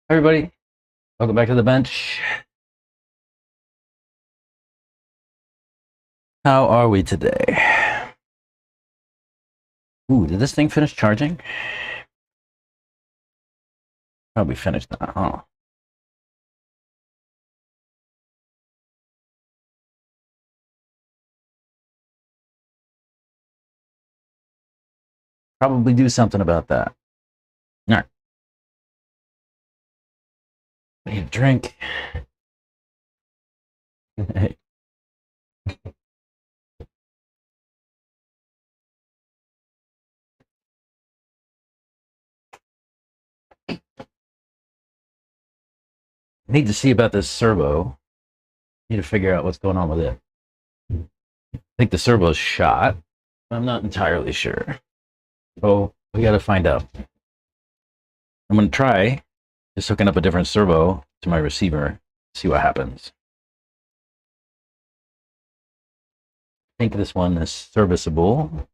Hi everybody, welcome back to the bench. How are we today? Ooh, did this thing finish charging? Probably finished now, huh? Probably do something about that. All right, I need a drink. Need to see about this servo. Need to figure out what's going on with it. I think the servo's shot. I'm not entirely sure. So we got to find out. I'm going to try just hooking up a different servo to my receiver, see what happens. I think this one is serviceable.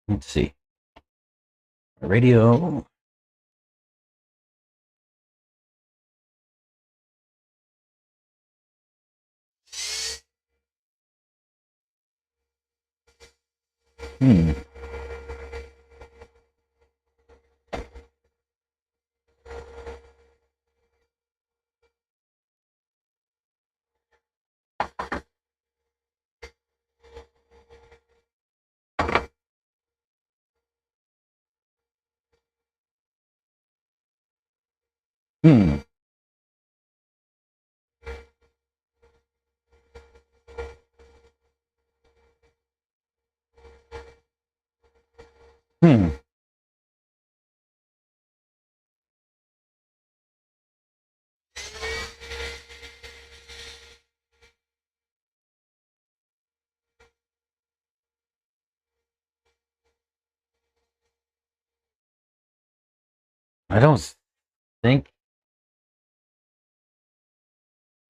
Let's see. Radio. Hmm. Hmm. Hmm. I don't think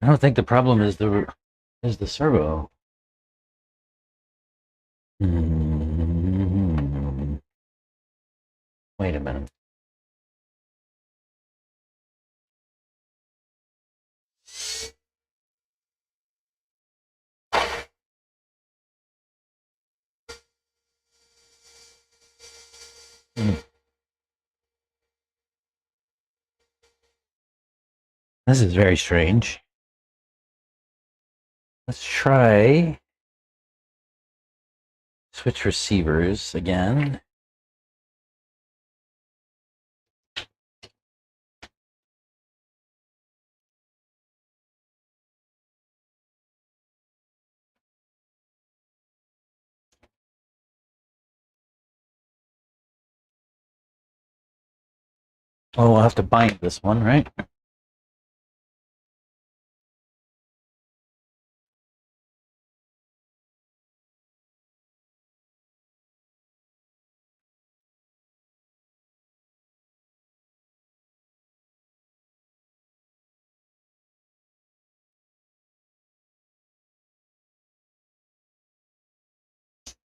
I don't think the problem is the servo. Hmm. Wait a minute. Hmm. This is very strange. Let's try switch receivers again. Oh, we'll have to bind this one, right?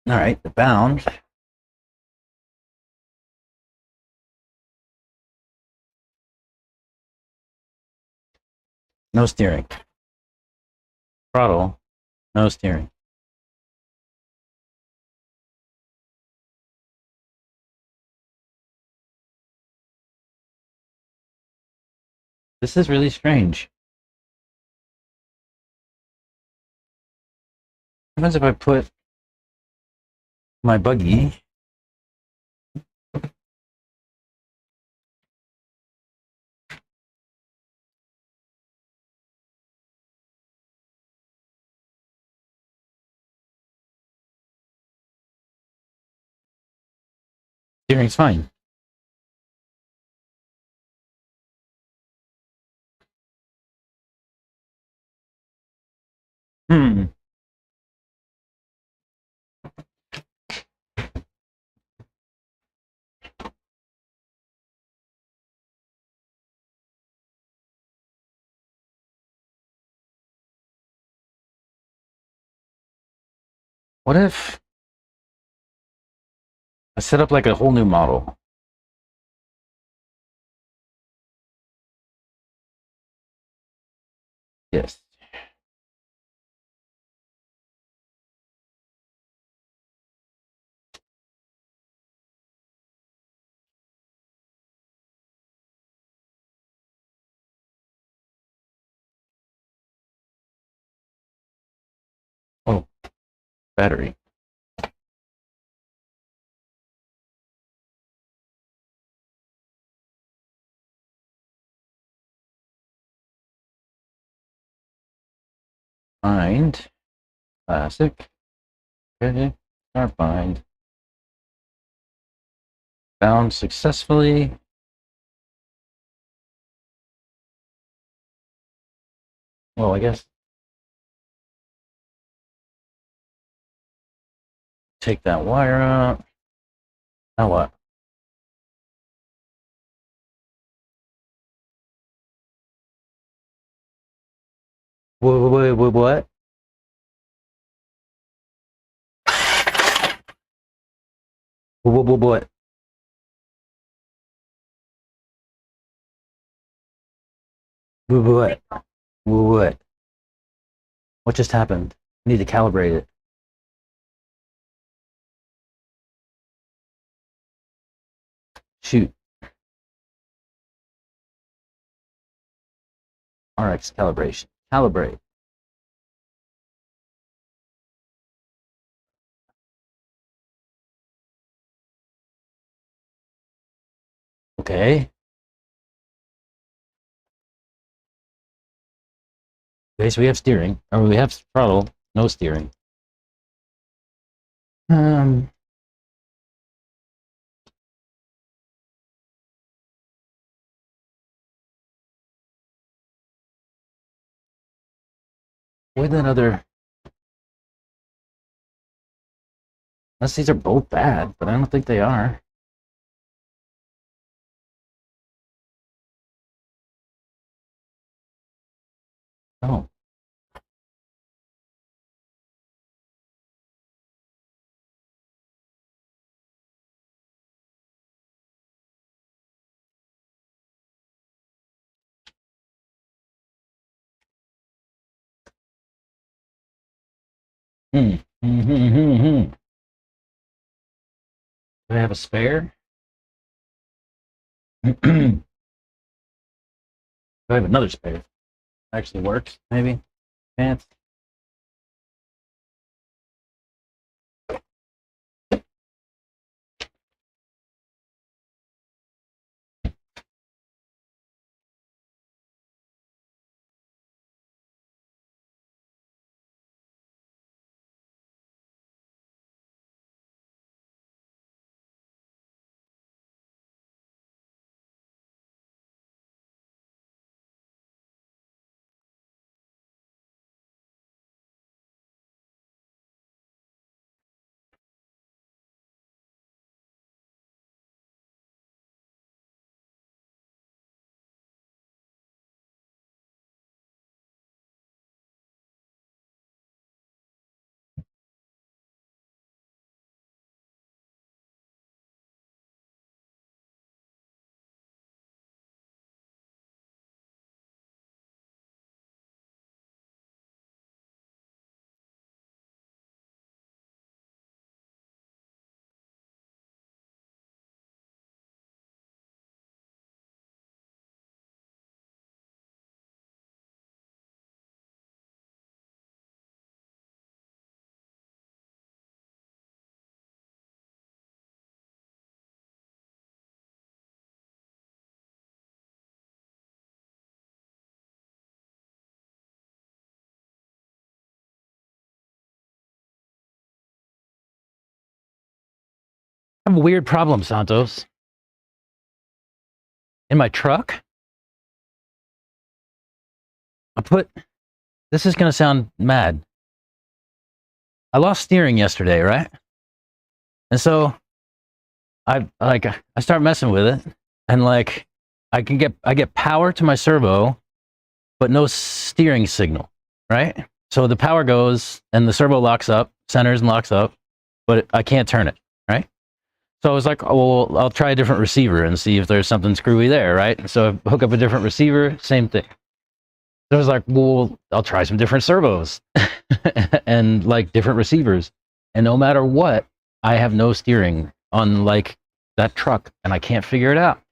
All right, the bound. No steering. Throttle. No steering. This is really strange. What happens if I put my buggy? Steering's fine. Hmm. What if I set up like a whole new model? Yes. Oh, battery. Bind. Classic. Okay. Start bind. Bound successfully. Well, I guess take that wire out. Now what? What? What? What? What? What? What just happened? I need to calibrate it. Shoot. RX calibration. Calibrate. Okay. Okay, so we have steering, or we have throttle, no steering. With another. Unless these are both bad, but I don't think they are. Oh. Do I have a spare? Do I have another spare? Actually works, maybe? Chance? I have a weird problem, Santos. In my truck, this is going to sound mad. I lost steering yesterday, right? And so I start messing with it, and like I get power to my servo, but no steering signal, right? So the power goes and the servo locks up, centers and locks up, but I can't turn it, right? So I was like, oh, well, I'll try a different receiver and see if there's something screwy there, right? So I hook up a different receiver, same thing. So I was like, well, I'll try some different servos and like different receivers. And no matter what, I have no steering on like that truck and I can't figure it out.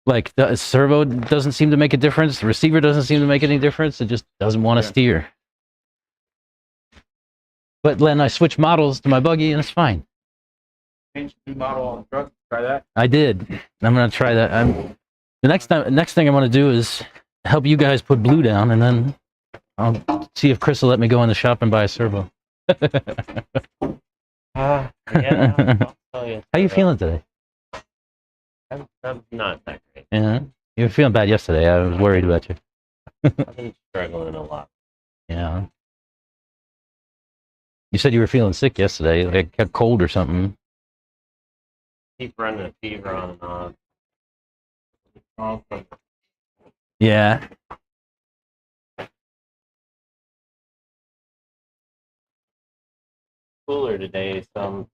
Like the servo doesn't seem to make a difference. The receiver doesn't seem to make any difference. It just doesn't want to steer. But then I switch models to my buggy and it's fine. Change the model on the truck. Try that. I did. I'm gonna try that. The next thing I want to do is help you guys put blue down, and then I'll see if Chris will let me go in the shop and buy a servo. Yeah, I'll tell you. How you feeling today? I'm not that great. Yeah, you were feeling bad yesterday. I was worried about you. I've been struggling a lot. Yeah. You said you were feeling sick yesterday, like a cold or something. Keep running a fever on and on. Yeah. Cooler today, so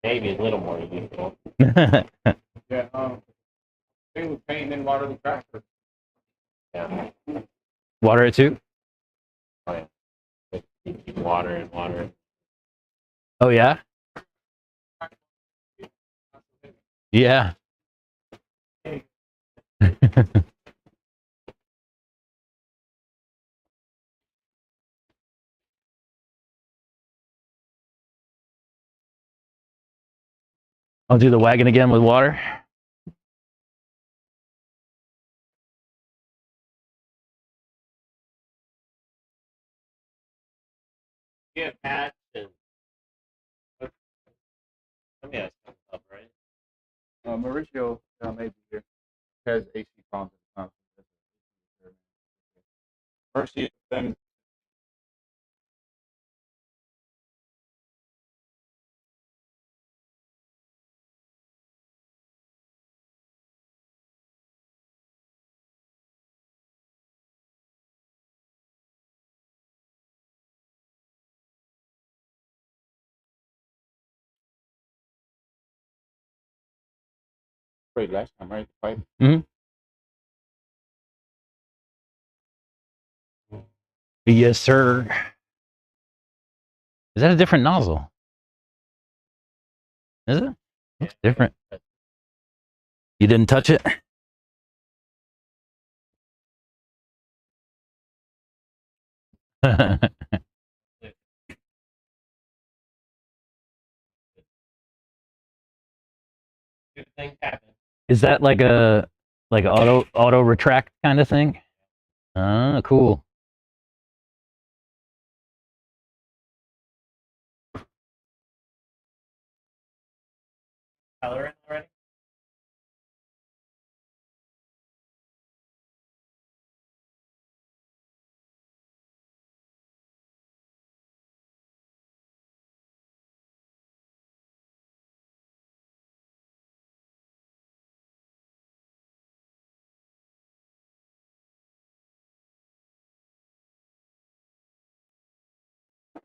maybe a little more usual. Yeah. They were painting and water the tractor. Yeah. Water it too? Oh, yeah. Keep water and water. Oh yeah. Yeah. I'll do the wagon again with water. You have patch and let me ask something up, right? Mauricio may be here. Has AC problems at the time. First, then sprayed last time, right? The pipe. Mm-hmm. Yes, sir. Is that a different nozzle? Is it? Looks different. You didn't touch it? Good things happen. Is that like a auto retract kind of thing? Ah, cool. Color it already?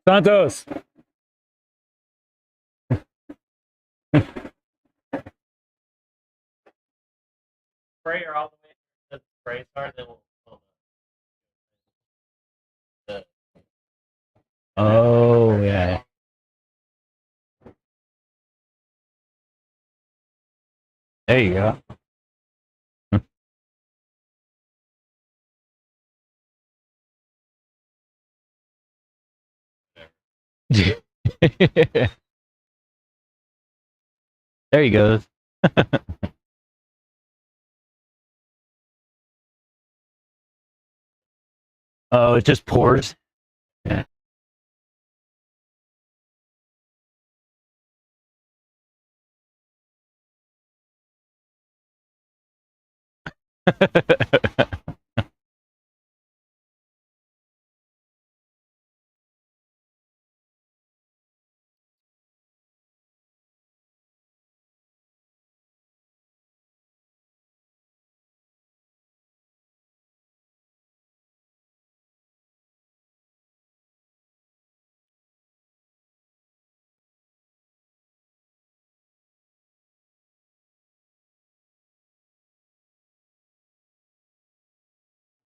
Santos. Sprayer all the way to the spray start, then we'll Oh yeah. There you go. There he goes. Oh, it just pours. Yeah.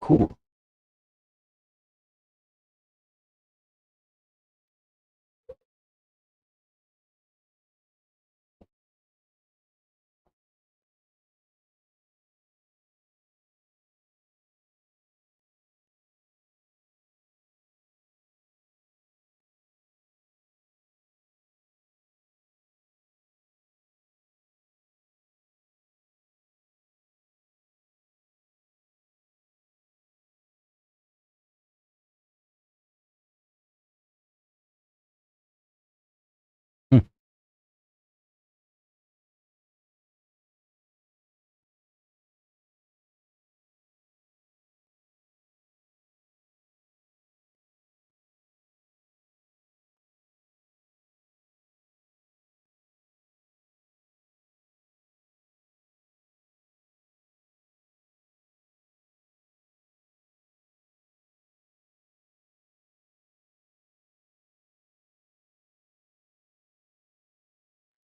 Cool. Hmm.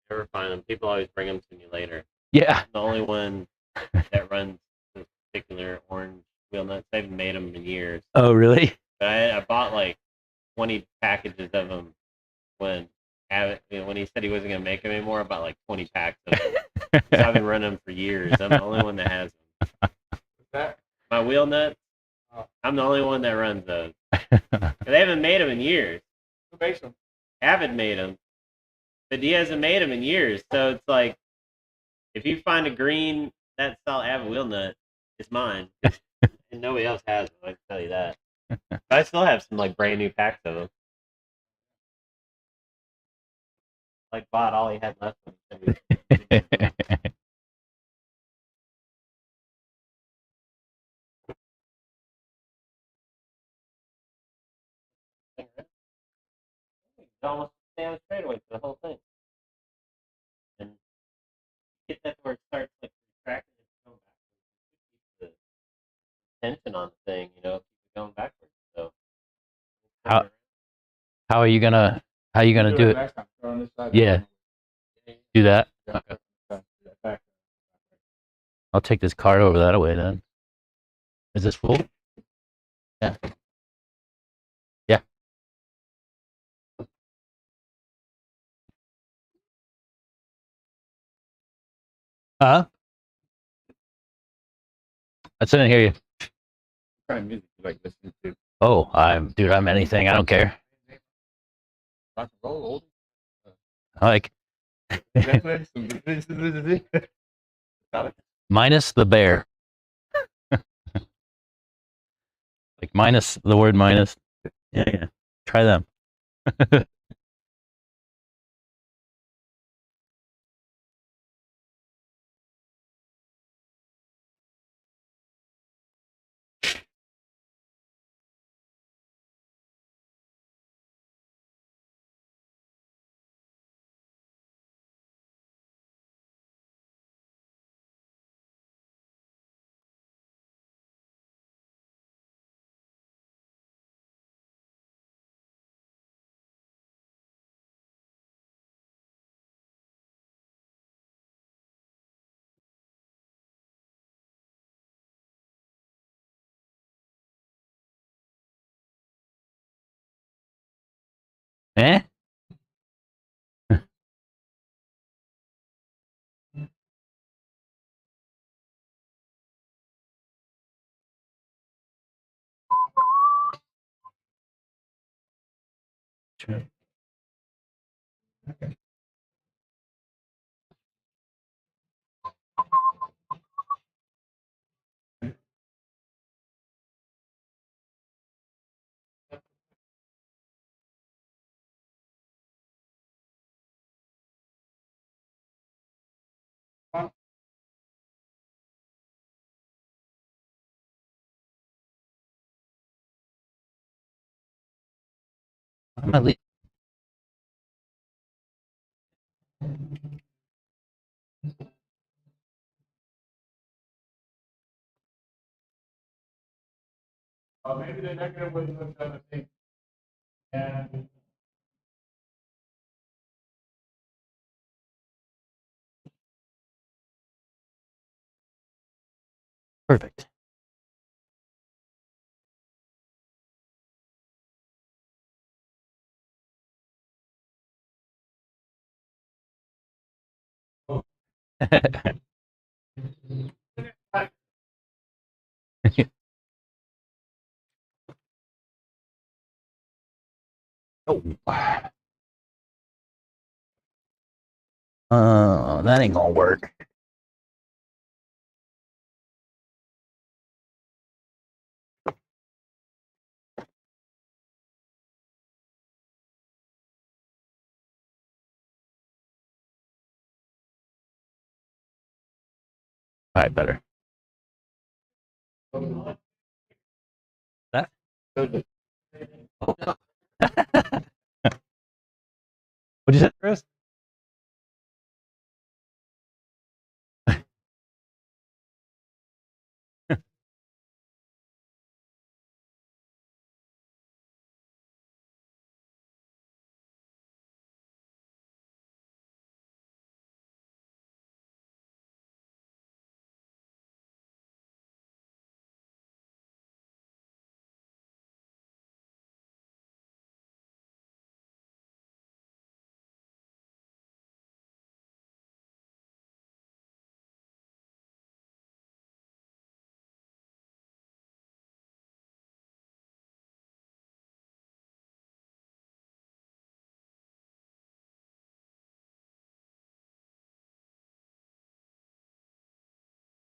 Never find them. People always bring them to me later. Yeah. I'm the only one that runs this particular orange wheel nuts. I haven't made them in years. Oh, really? But I bought like 20 packages of them when when he said he wasn't going to make them anymore. I bought like 20 packs of them. So I've been running them for years. I'm the only one that has them. What's that? My wheel nuts, I'm the only one that runs those. They haven't made them in years. Who makes them? Haven't made them. But he hasn't made them in years. So it's like, if you find a green that style Avid wheel nut, it's mine. And nobody else has them, I can tell you that. But I still have some like brand new packs of them. Like bought all he had left. Almost stay on straight away for the whole thing. And get that where it starts like retracting and going backwards. Keep the tension on the thing, keep it going backwards. So How are you gonna do it? Next time. Throw on this side. Yeah. Do that. Yeah. Okay. Back. I'll take this card over that way then. Is this full? Yeah. Yeah. Huh? I didn't hear you. What kind of music you like listening to? Oh, I'm anything. I don't care. Rock and roll, old. I like Netflix. minus the bear. Like minus the word minus. Yeah. Try them. Eh? Sure. I'm at least. Maybe the negative way to look at the thing. And Perfect. Oh. That ain't gonna work. All right, better. That? Oh, no. What'd you say, Chris?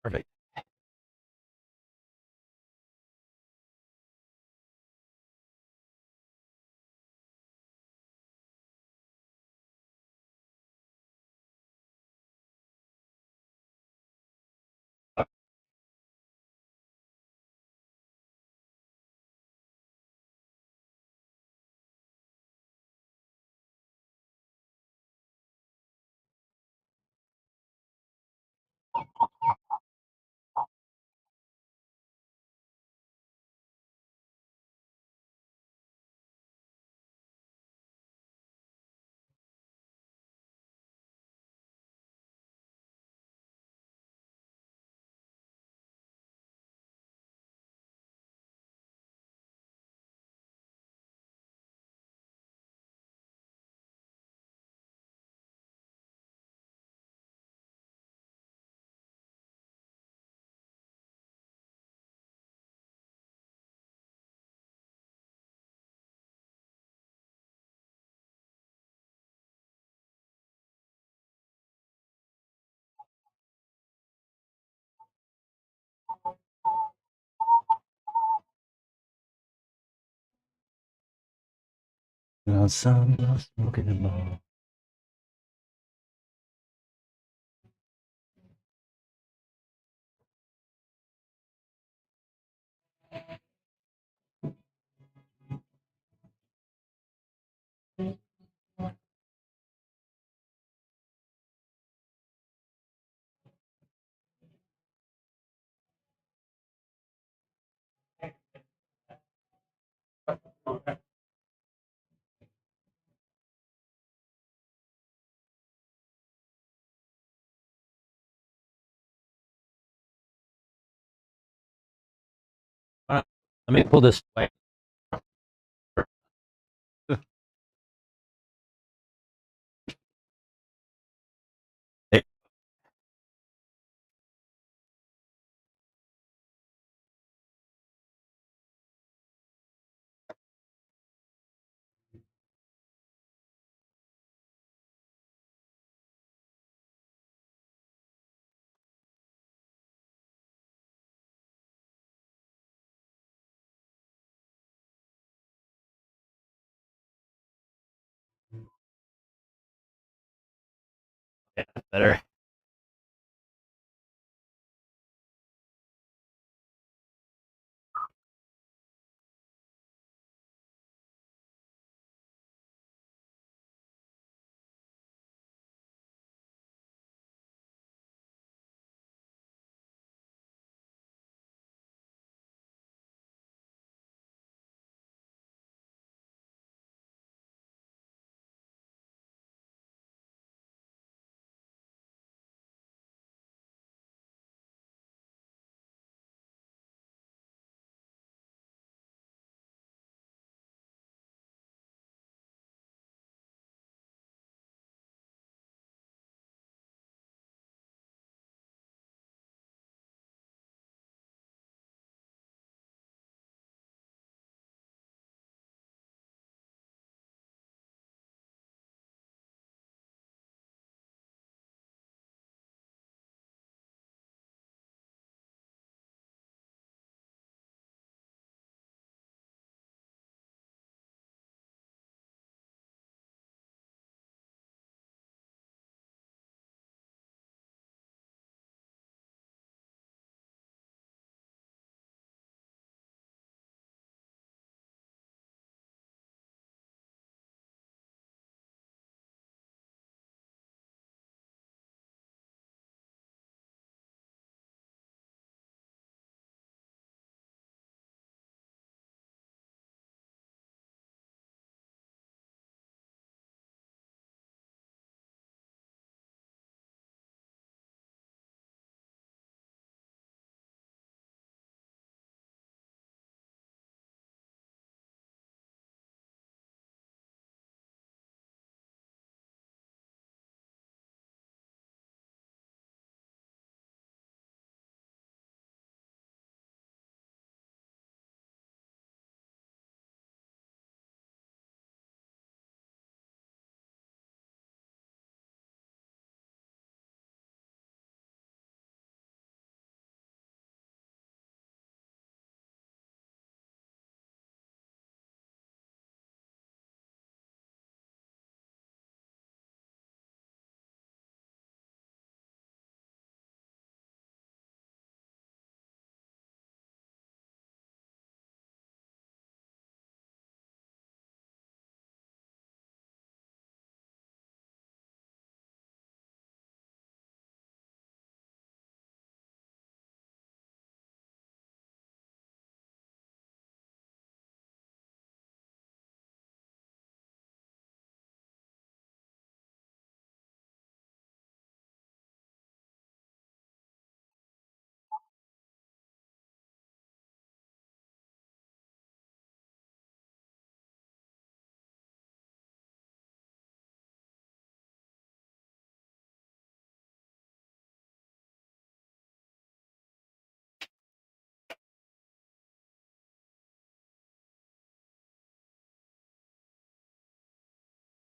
Perfect. No sun, no smoking the ball. All right, let me pull this way. There. Yeah, better.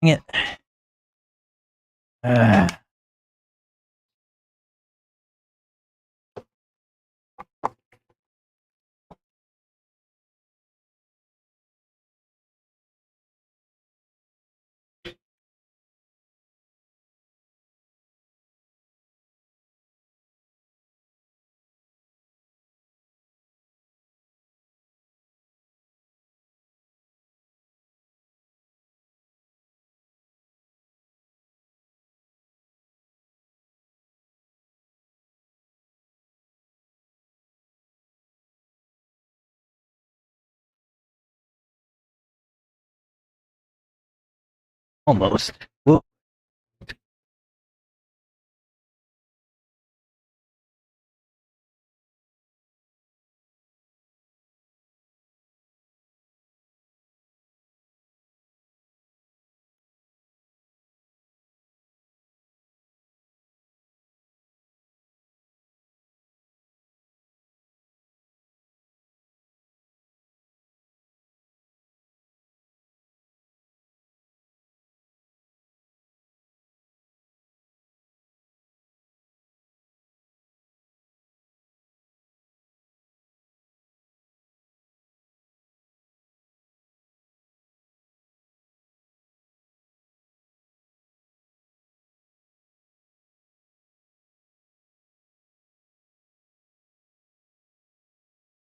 Dang it. Almost. Whoop.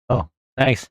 Oh, thanks.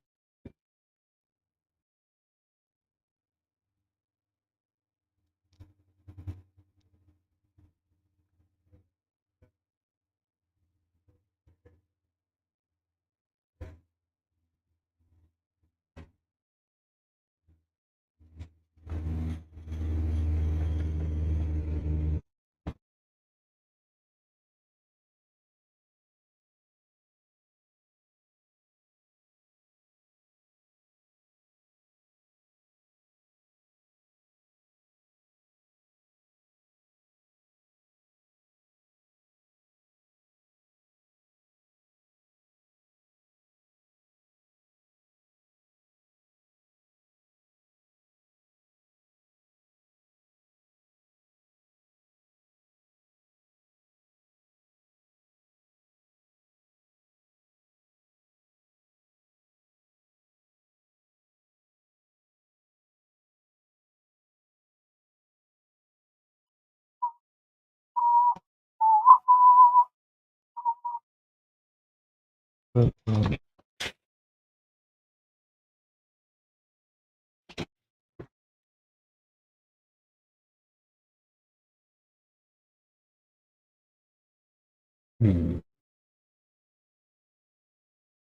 Hmm.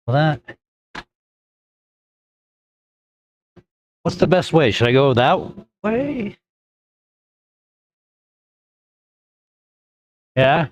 Well, that. What's the best way? Should I go that way? Yeah.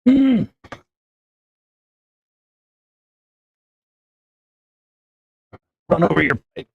Hmm. Run over your bike.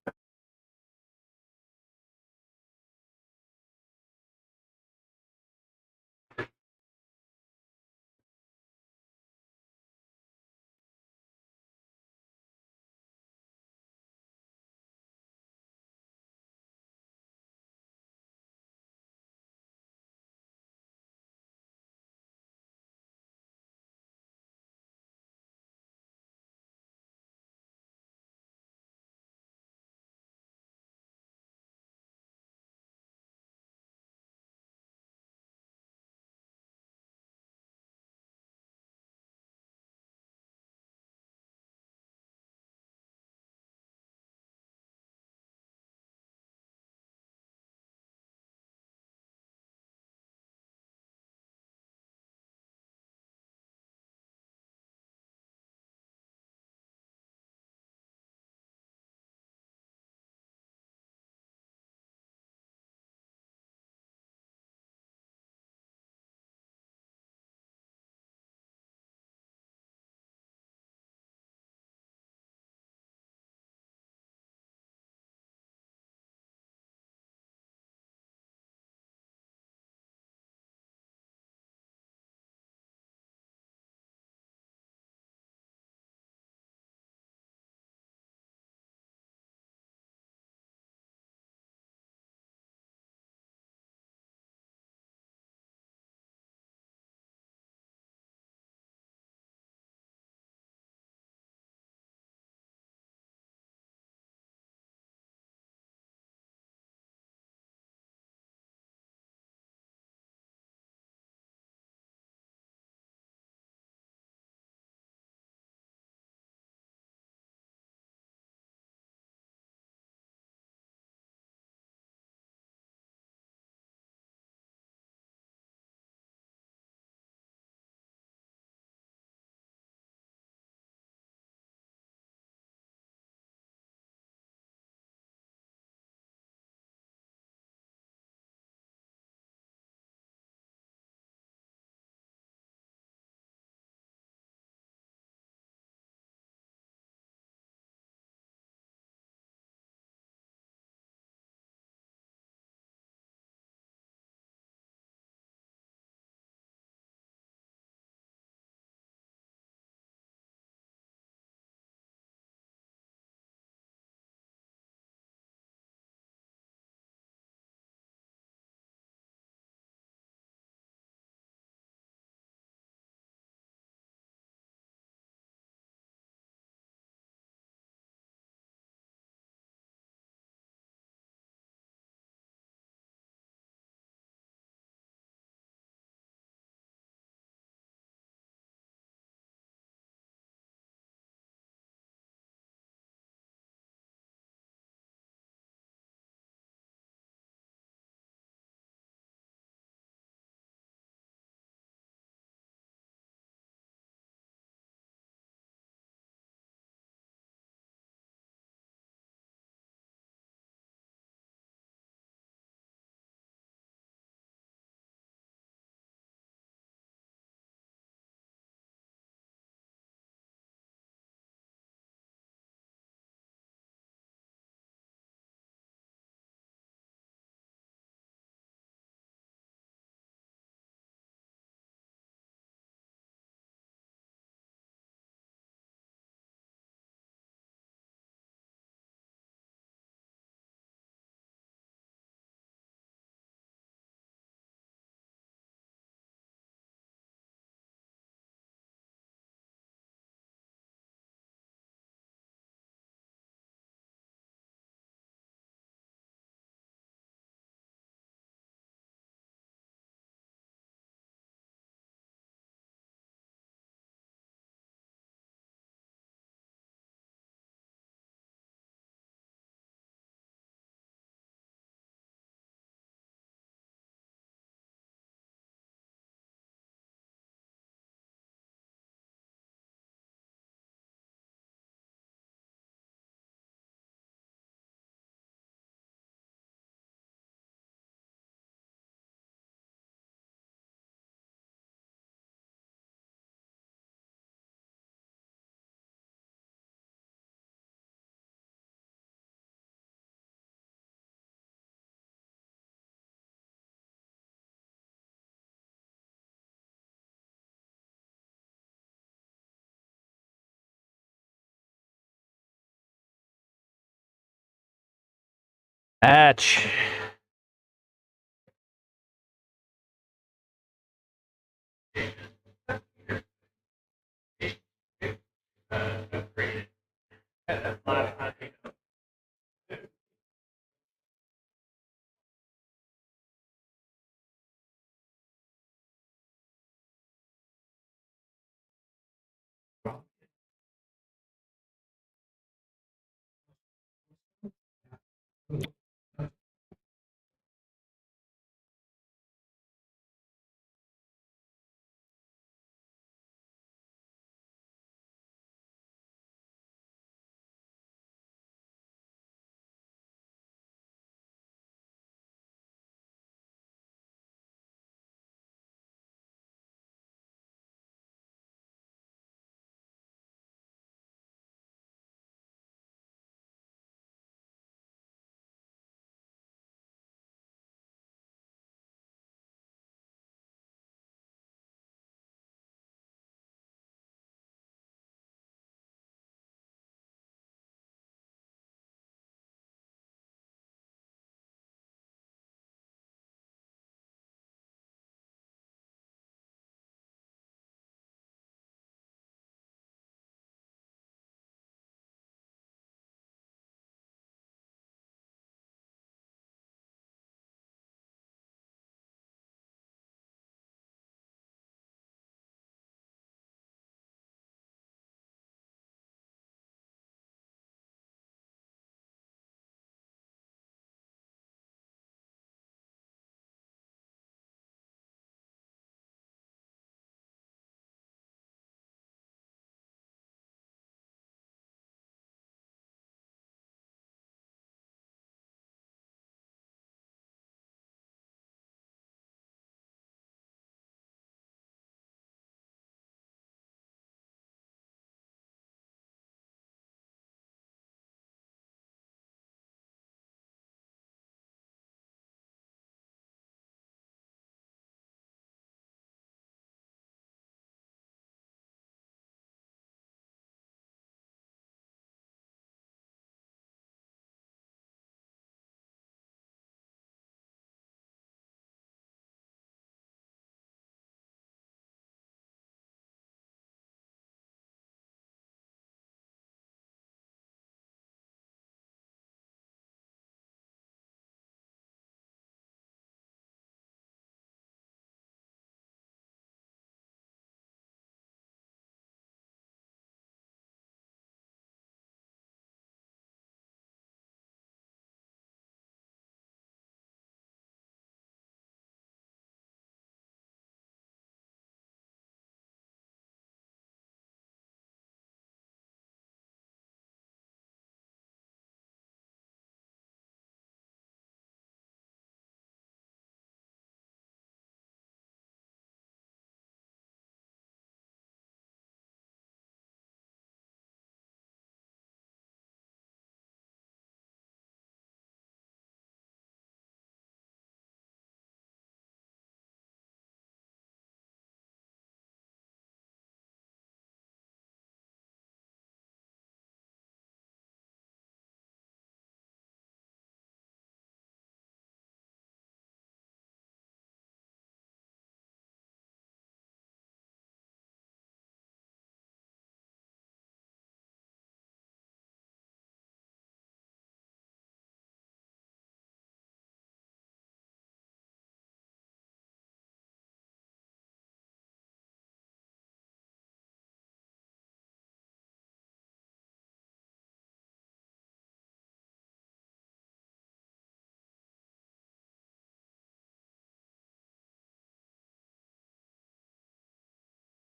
Hatch.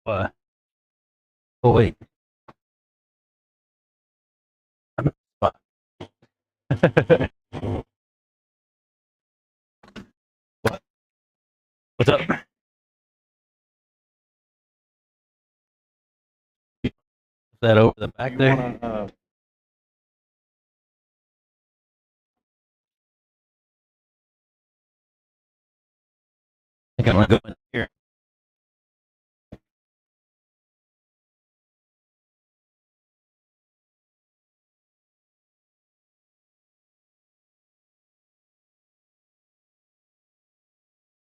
What? Oh wait. Fuck. What? What's up? Is that over the back You there? wanna, I think I'm gonna go in here.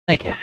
Thank you.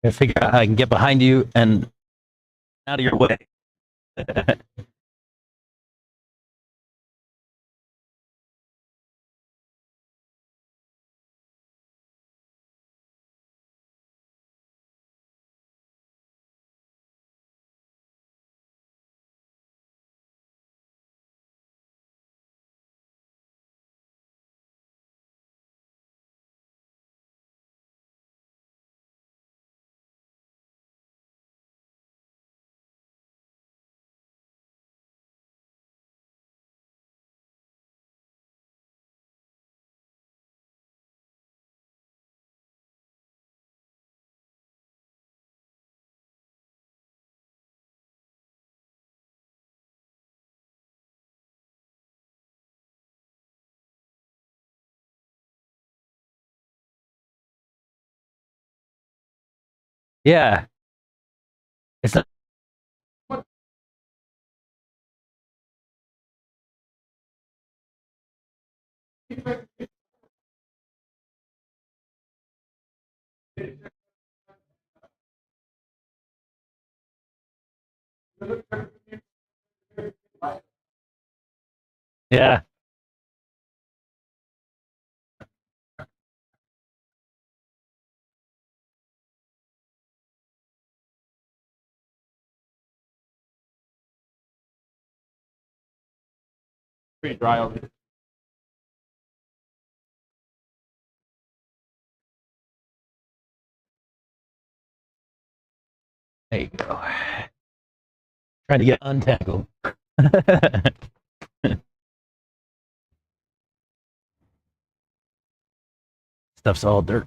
I figure out how I can get behind you and out of your way. Yeah. It's not. Yeah. Pretty dry over here. There you go. Trying to get untangled. Stuff's all dirt.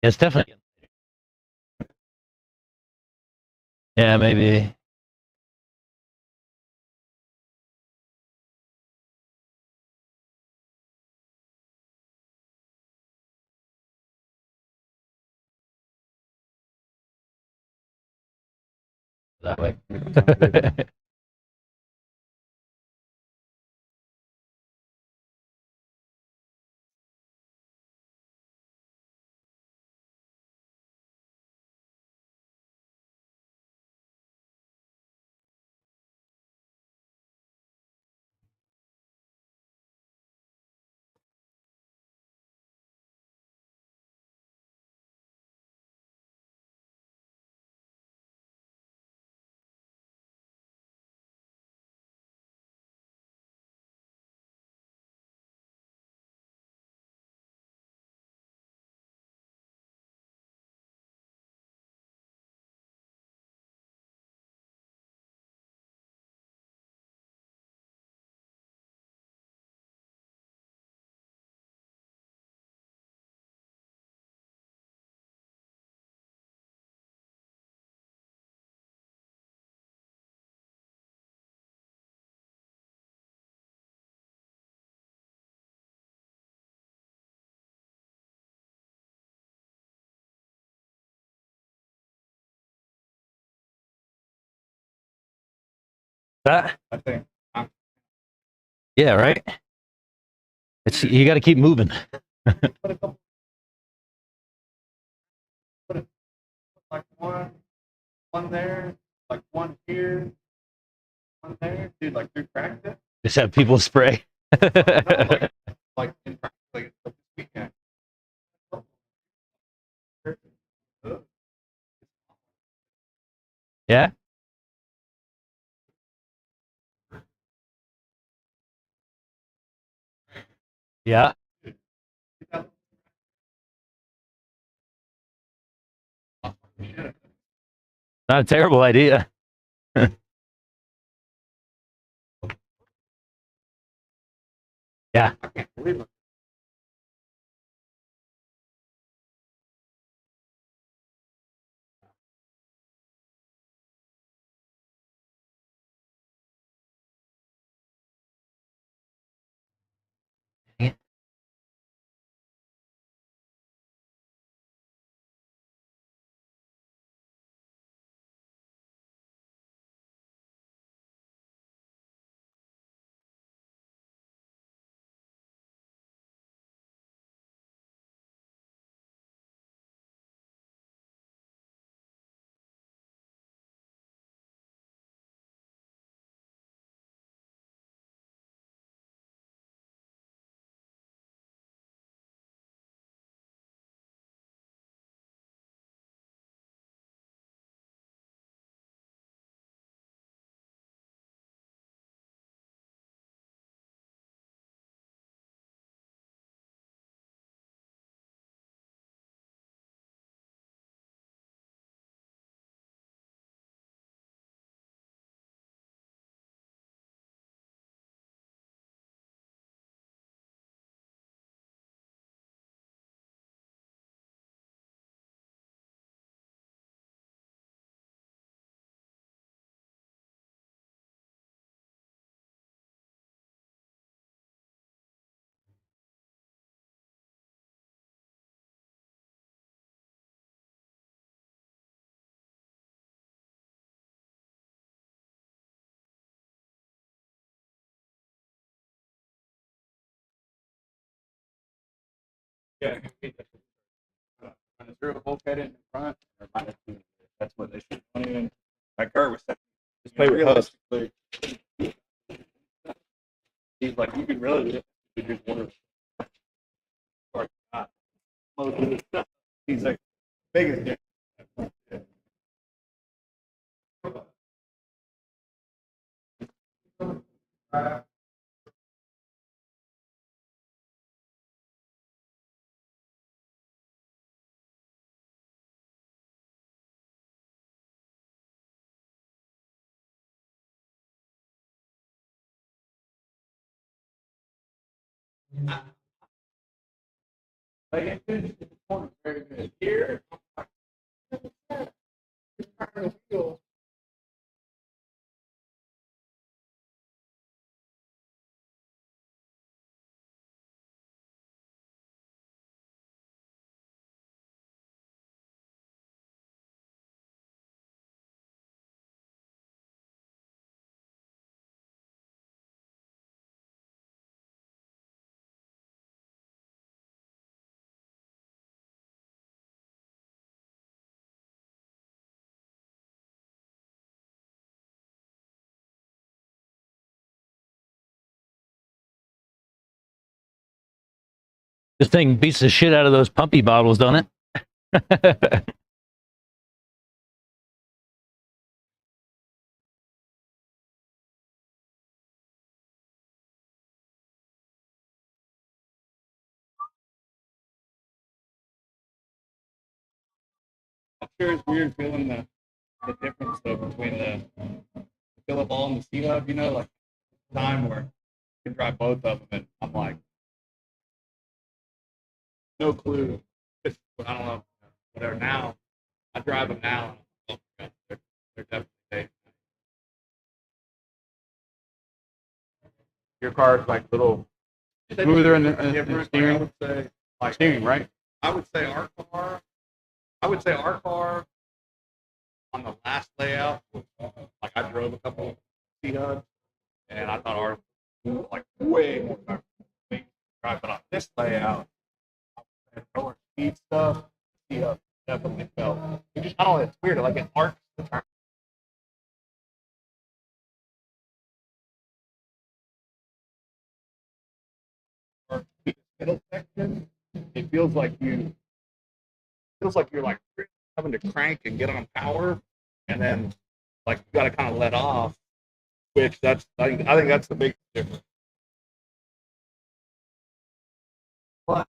It's definitely. Yeah, maybe. That way. That? I think. Yeah, right. It's you got to keep moving. Put a couple. Like one there, like one here, one there. Dude, like through practice. Just have people spray. Like in practice, like this weekend. Yeah. Yeah. Not a terrible idea. Yeah. I can't believe it. Yeah. When it's real bulkhead in front, or minus two. That's what they should. Don't even. Like Kurt was saying, just play realistically. He's like, you can really just work. Or not. Most of the stuff. He's like, biggest difference. Like, it's very good. Here, This thing beats the shit out of those pumpy bottles, don't it? I'm sure it's weird feeling the difference though between the Philip Ball and the C Hub, you know, like time where you can drive both of them, and I'm like, no clue. Just, I don't know, whatever. Now, I drive them now. And they're definitely safe. Your car is like a little smoother in the steering. I would say, like steering, right? I would say our car. I would say our car on the last layout, like I drove a couple of C-Hubs, and I thought ours was like way more comfortable. Right, but on this layout, lower speed stuff, C-Hub definitely felt. It just, I don't know, it's weird. Like it arcs the turn. Middle section, it feels like you're like having to crank and get on power, and then like you got to kind of let off. Which I think that's the big difference. But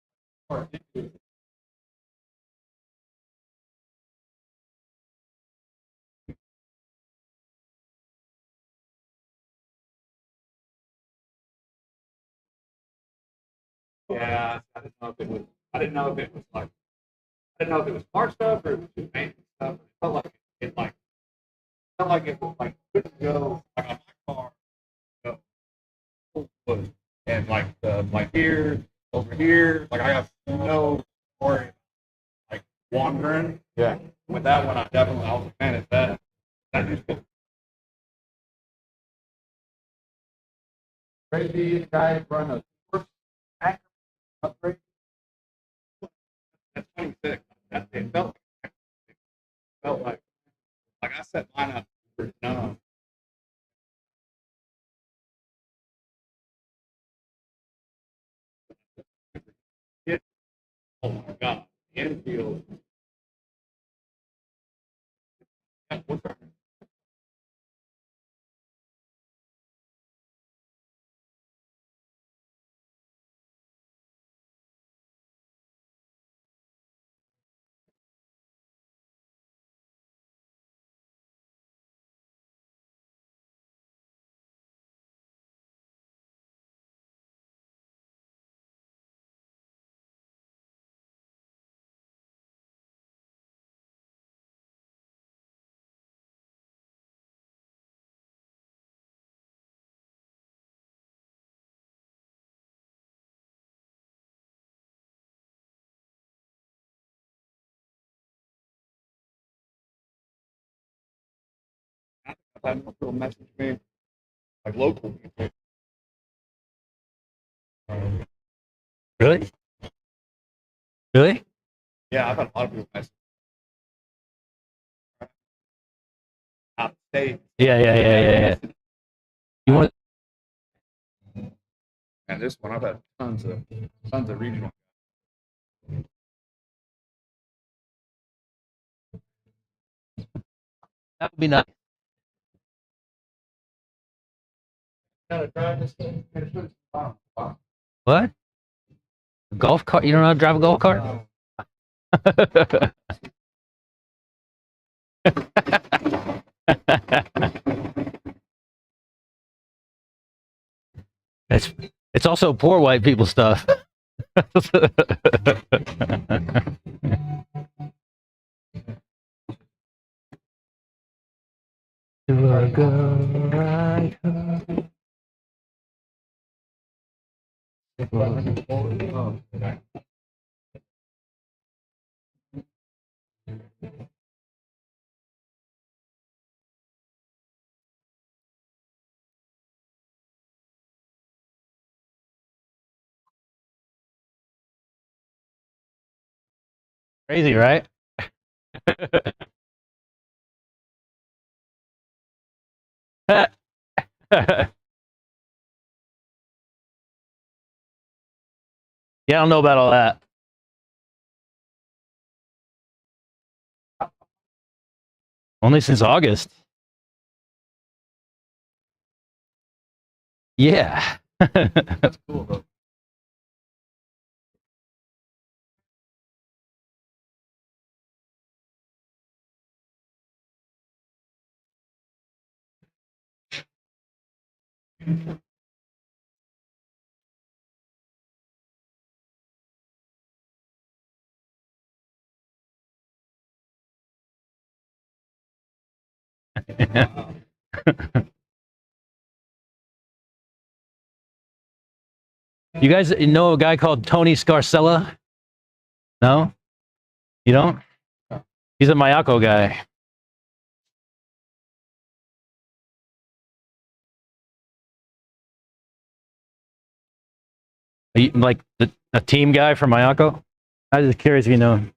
Yeah, I didn't know if it was. I didn't know if it was like. I didn't know if it was smart stuff or it was just maintenance stuff. It felt like it was like couldn't go like on my car. Go full foot. And like here, over here, like I have no worry like wandering. Yeah. With that one, I was a fan of that. That just crazy guy run a horse anchor upgrade. That's 26. It felt like I set mine up for dumb. Oh my god, the infield. I've had people message me like local people. Really? Really? Yeah, I've had a lot of people message me out of state. Yeah. You want? And this one, I've had tons of regional. That would be nice. Gotta drive this thing. What? A golf cart? You don't know how to drive a golf cart? It's also poor white people stuff. Do I go right home? Crazy, right? Yeah, I don't know about all that. Only since August. Yeah. That's cool though. You guys know a guy called Tony Scarcella? No? You don't? He's a Mayako guy. Are you, like a team guy from Mayako? I was just curious if you know him.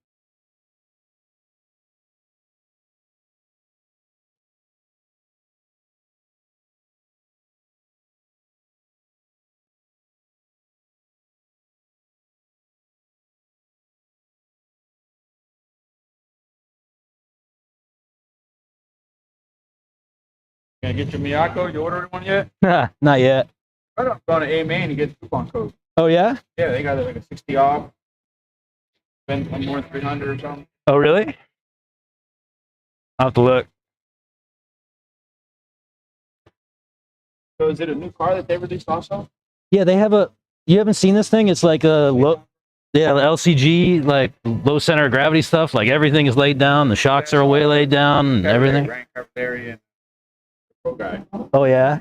Gonna get your Miyako? You ordered one yet? Not yet. I don't go to A Main and get a coupon code. Oh, yeah? Yeah, they got like a 60 off. Spend one more than 300 or something. Oh, really? I'll have to look. So is it a new car that they released also? Yeah, they have a You haven't seen this thing? It's like a low, yeah, LCG, like low center of gravity stuff. Like everything is laid down. The shocks are way laid down and everything. Rank Cavalieri and the pro guy. Oh yeah.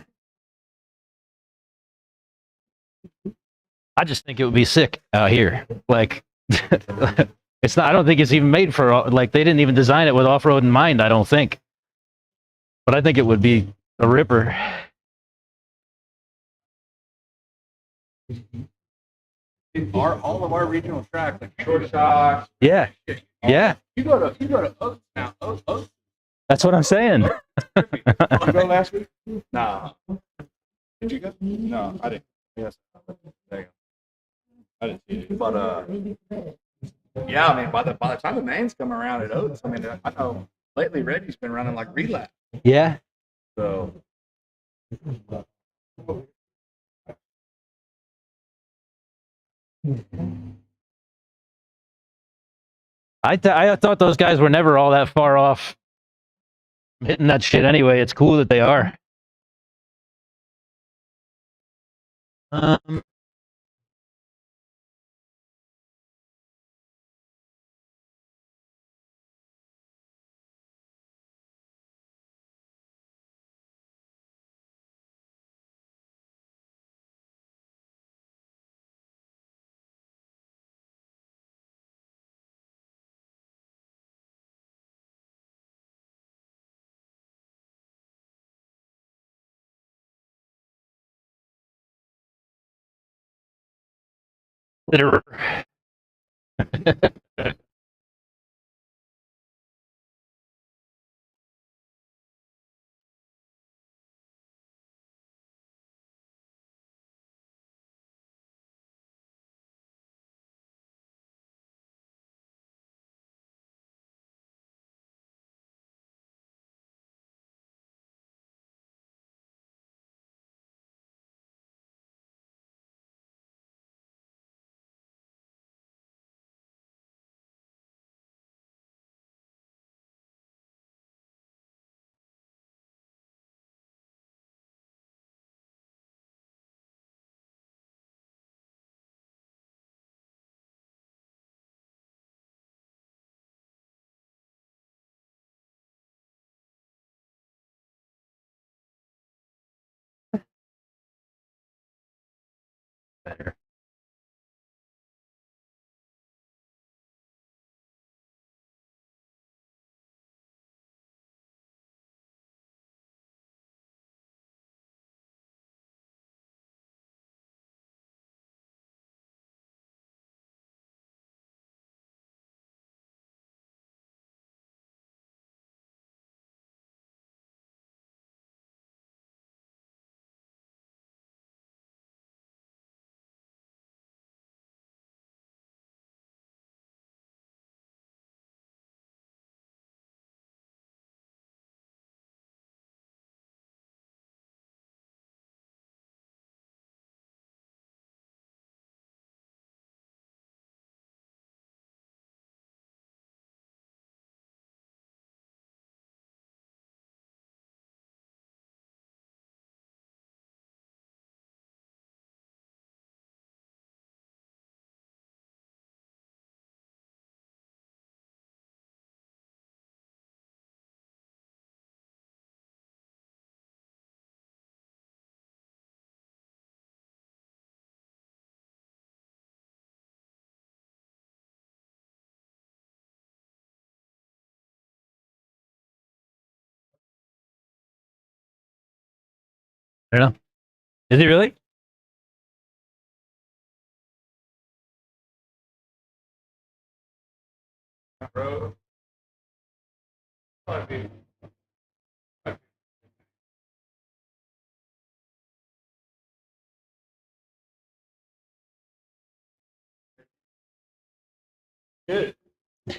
I just think it would be sick out here. Like, it's not. I don't think it's even made for. Like, they didn't even design it with off road in mind. I don't think. But I think it would be a ripper. All of our regional tracks, like short shots. Yeah. Yeah. You go to Oaks now. Oaks. That's what I'm saying. Did you go last week? No. Did you go? No, I didn't. Yes. There you go. I didn't see it. But yeah, I mean, by the time the mains come around at Oaks, I mean, I know lately Reggie's been running like relapse. Yeah. So. I thought those guys were never all that far off hitting that shit anyway. It's cool that they are. Literal. Better. I don't know. Is he really? Bro. Good.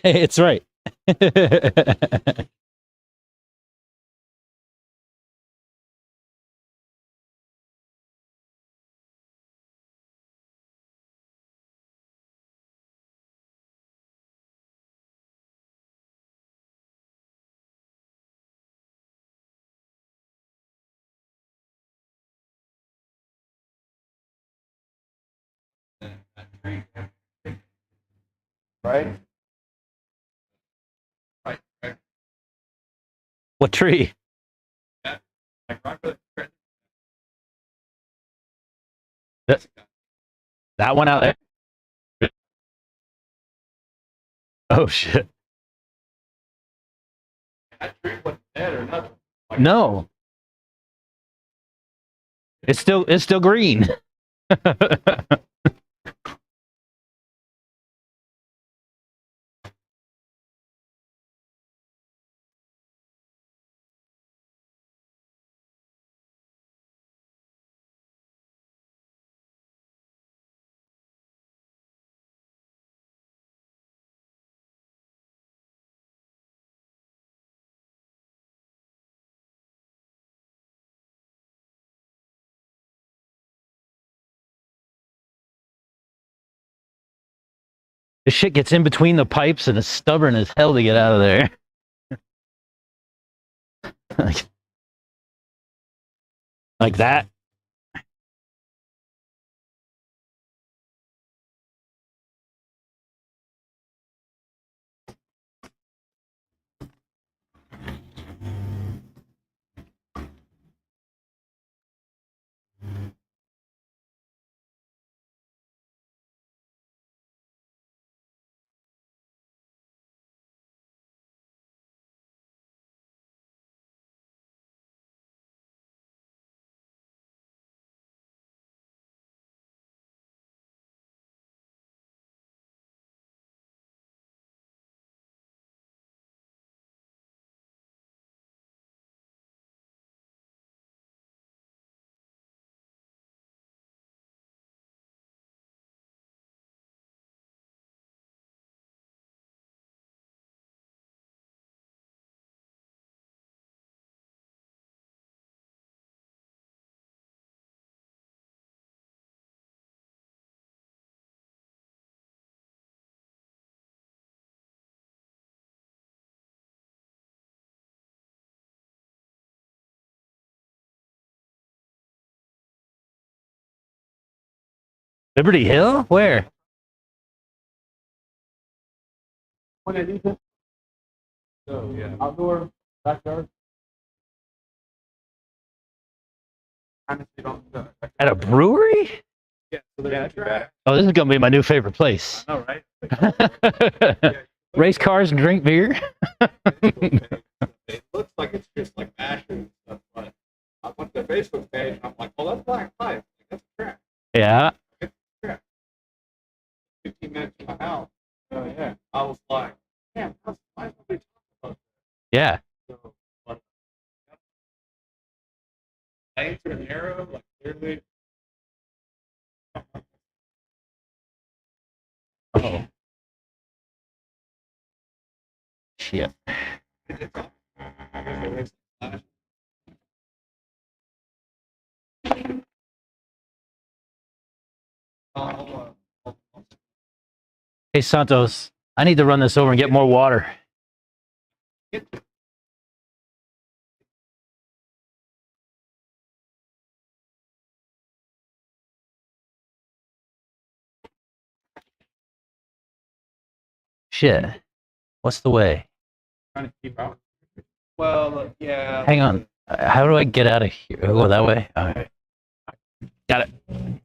It's right. Right? What tree? That, that one out there? Oh shit. That tree wasn't dead or nothing. No. It's still green. This shit gets in between the pipes and it's stubborn as hell to get out of there. like that. Liberty Hill? Where? So yeah, outdoor, backyard. Honestly, don't. At a brewery? Yeah, so that's right. Oh, this is gonna be my new favorite place. I know, right? Race cars and drink beer. It looks like it's just like mashed and stuff, but I went to the Facebook page and I'm like, well, that's black pipe. Like, that's a track. Yeah. It's a track. 15 minutes from my house. Oh yeah. I was like, damn, why is nobody talking about Yeah. that? So, but I answered an arrow, like clearly. Oh. Shit. Hey Santos, I need to run this over and get more water. Shit. What's the way? Trying to keep out. Well, yeah. Hang on. How do I get out of here? Oh, that way? All right. Got it.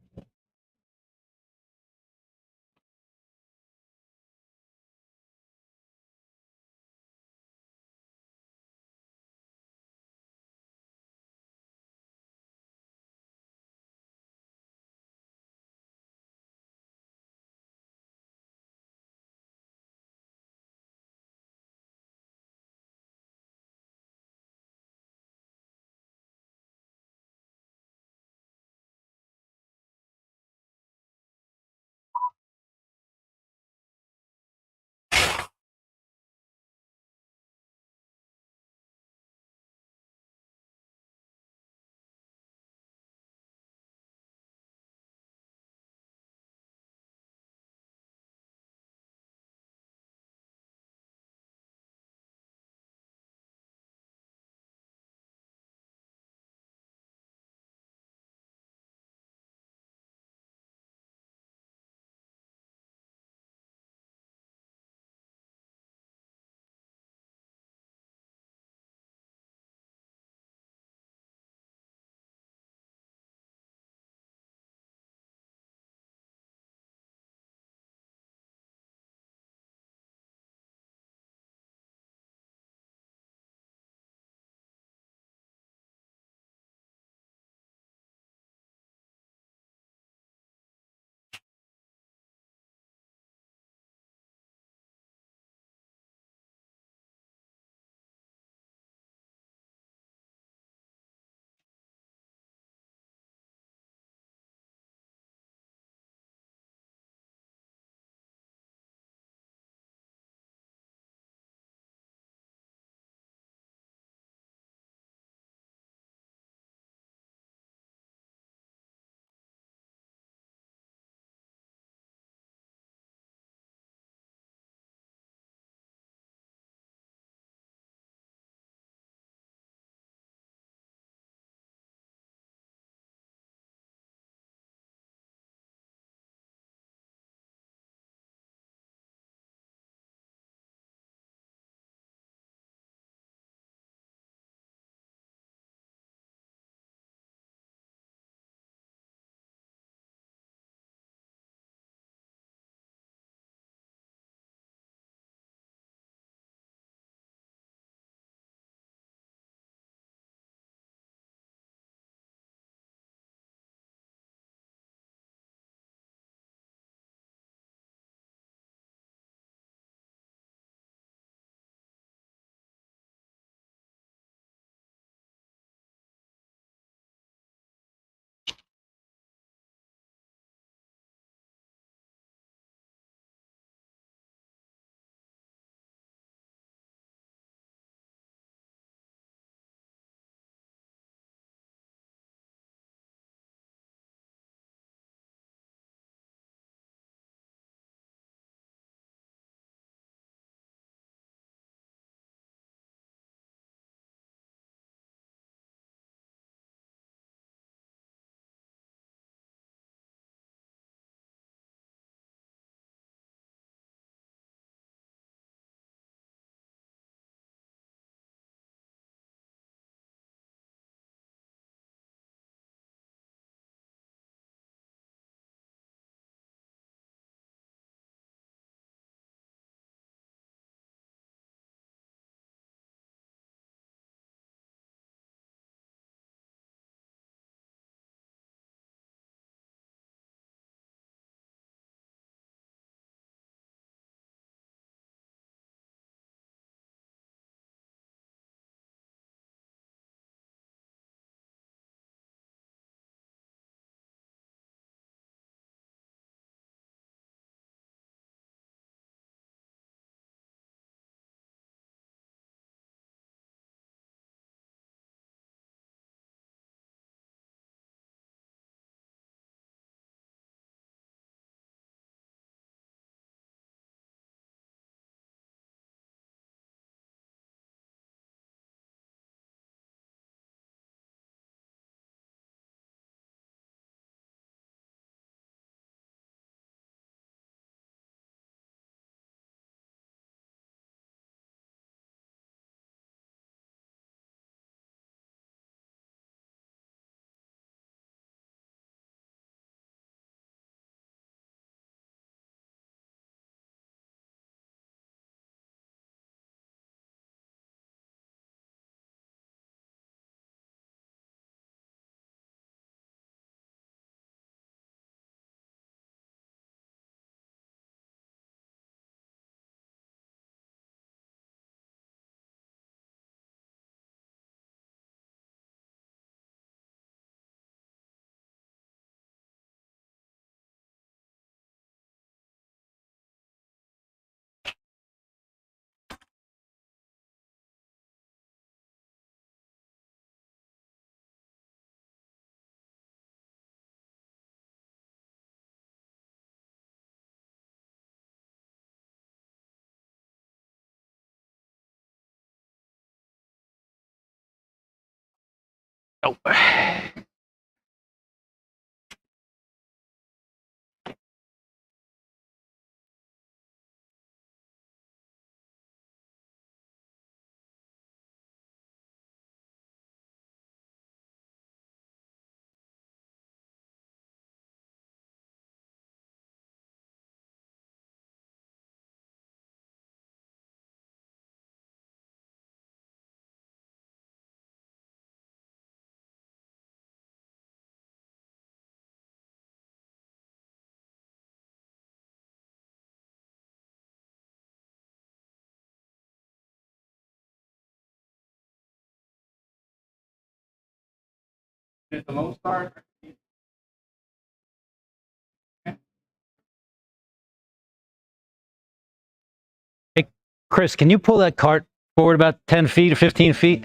Oh. Did the low start? Chris, can you pull that cart forward about 10 feet or 15 feet?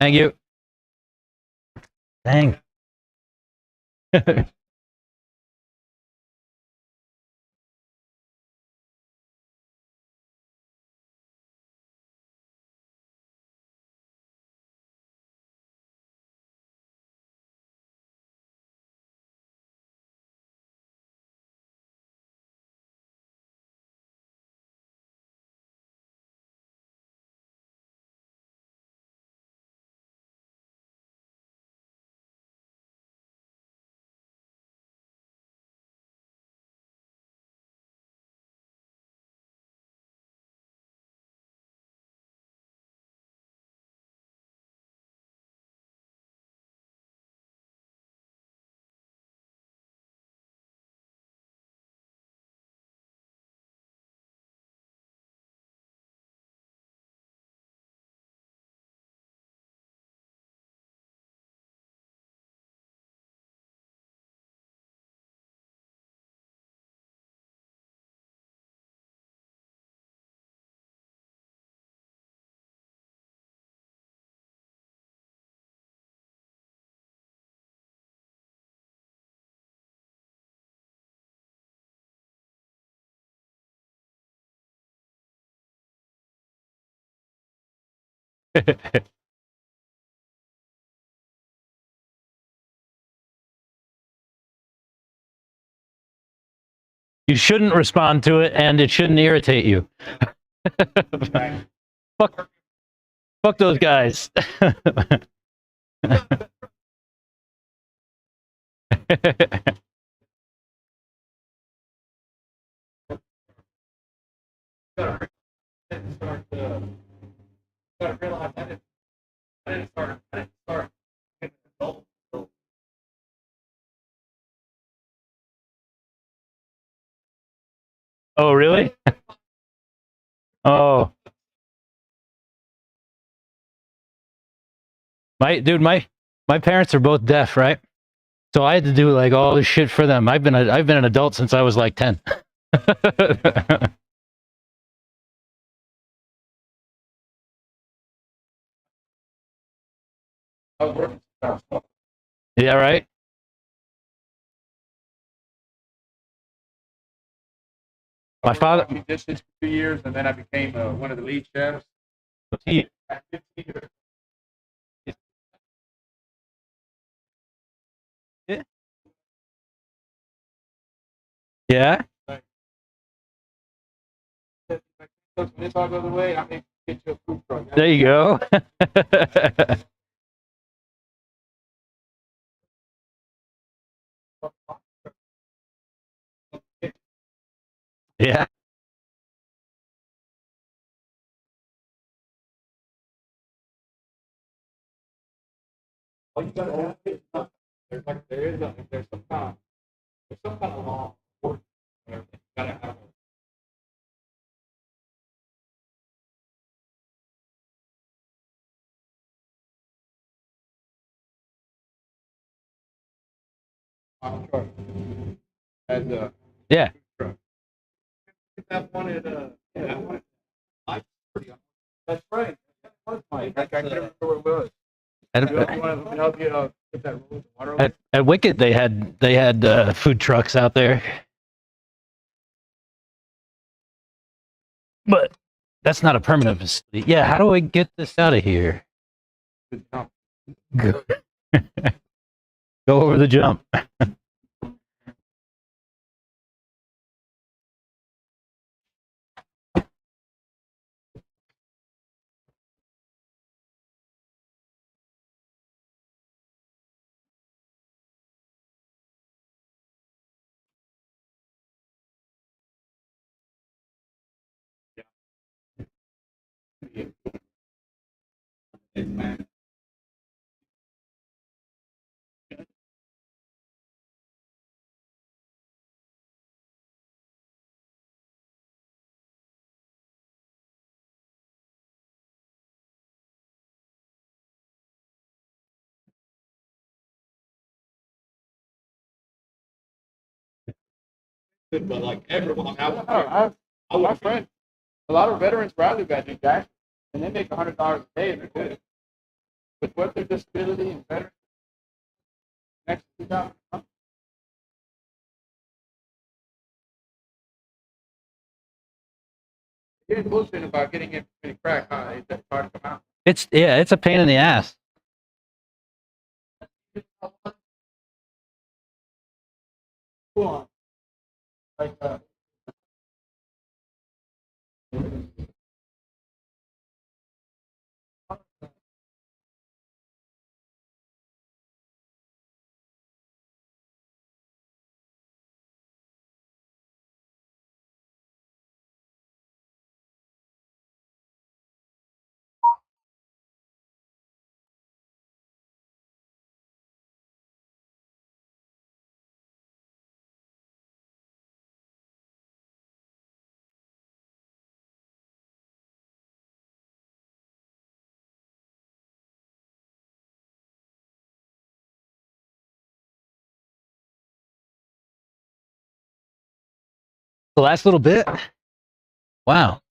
Thank you. Dang. You shouldn't respond to it, and it shouldn't irritate you. Fuck those guys. Oh, really? Oh, my parents are both deaf, right? So I had to do like all this shit for them. I've been an adult since I was like 10. Yeah, right. My father. I did this for 2 years, and then I became one of the lead chefs. He, yeah. When this all goes away, I may get you a food truck. There you go. Yeah. All you gotta have is there's some kind of law. You gotta have a truck as a Yeah. truck. That one at that's right. I can't remember where it was. At, You want to help you put that roll of water over? at Wicked, they had food trucks out there. But That's not a permanent facility. Yeah, how do I get this out of here? Good jump. Go, Go over the jump. But like everyone, my friend, a lot of veterans rally badges, guys, and they make $100 a day and they're good. With what their disability and veterans next to that. Here's bullshit about getting it pretty crack, huh? It's hard to come out. It's a pain in the ass. Cool on. Like, The last little bit. Wow.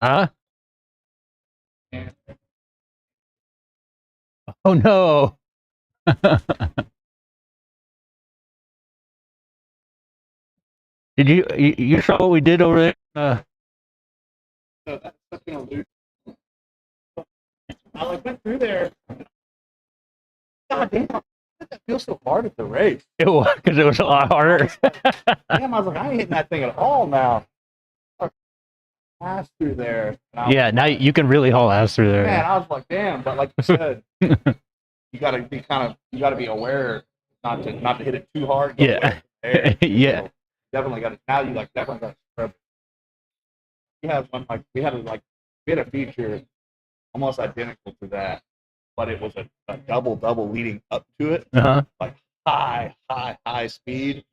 Huh? Oh no. Did you saw what we did over there? so that's gonna lose. I like went through there. God damn, that feels so hard at the race. It was because it was a lot harder. Damn, I was like, I ain't hitting that thing at all now. Pass through there. Yeah, now you can really haul ass through there. Man, I was like, damn, but like you said, you gotta be aware not to hit it too hard. Yeah. Yeah. So definitely got to. Now you like definitely got to scrub. We had one like we had a feature almost identical to that, but it was a double leading up to it, Uh-huh. like high speed.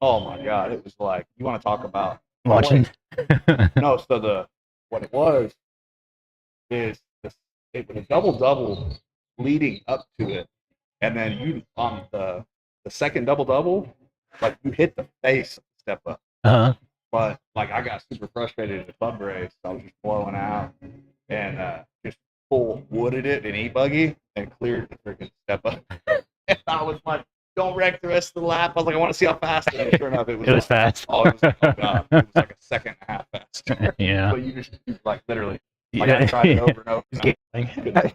Oh my god, it was like you want to talk about Watching. no. So what it was is it was a double leading up to it, and then you on the second double, like you hit the face step up. Uh-huh. But like I got super frustrated at the club race. I was just blowing out and just full wooded it in e-buggy and cleared the freaking step up. And I was like, don't wreck the rest of the lap. I was like, I want to see how fast it is. Sure enough, it was It was fast. Oh, it was like, oh god, it was like a second and a half faster. Yeah. So you just like literally like I tried it over and over. Just And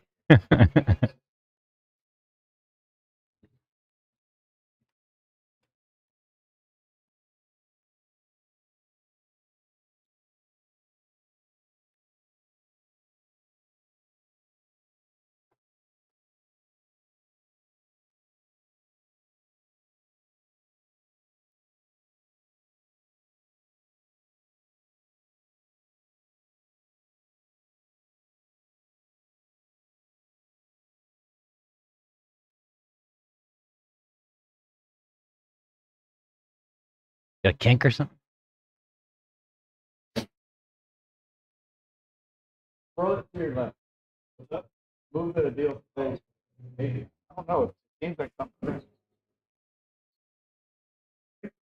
Got a kink or something? throw it to your left. What's up? Move it a deal. Maybe. I don't know. It seems like something.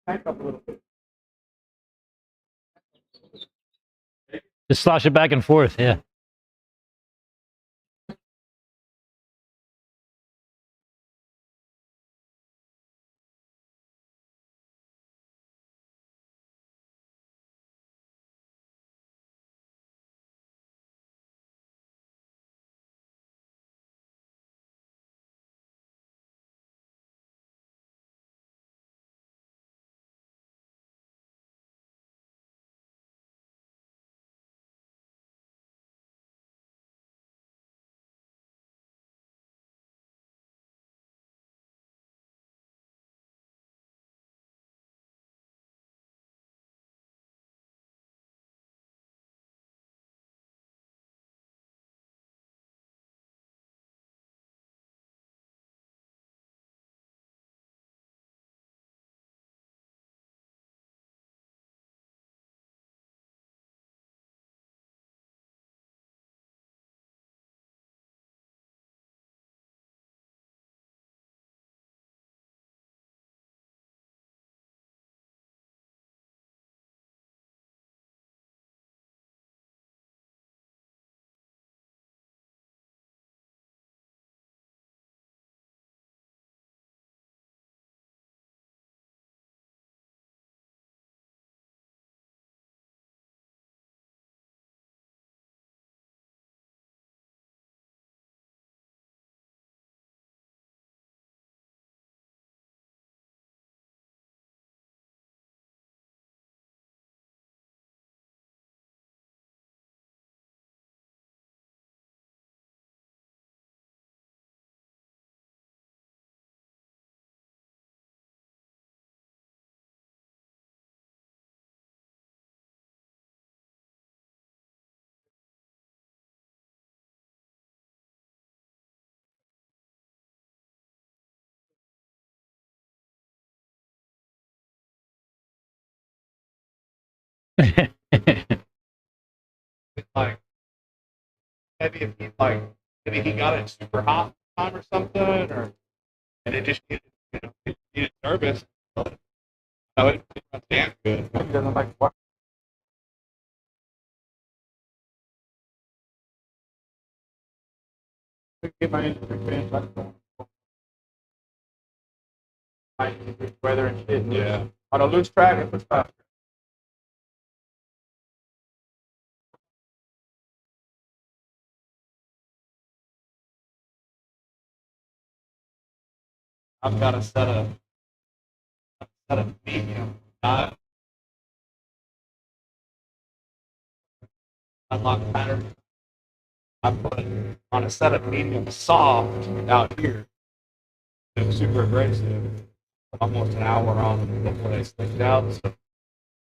Back up a little bit. Just slosh it back and forth. Yeah. Like maybe if he like maybe he got it super hot time or something, or and it just needed, it needed service. No, it runs damn good. Maybe he doesn't like what. Get my engine advanced. Weather and shit. Yeah. On a loose track, it was faster. I've got a set of medium. Unlock pattern. I put it on a set of medium soft out here. It was super aggressive. Almost an hour on before they slicked out. So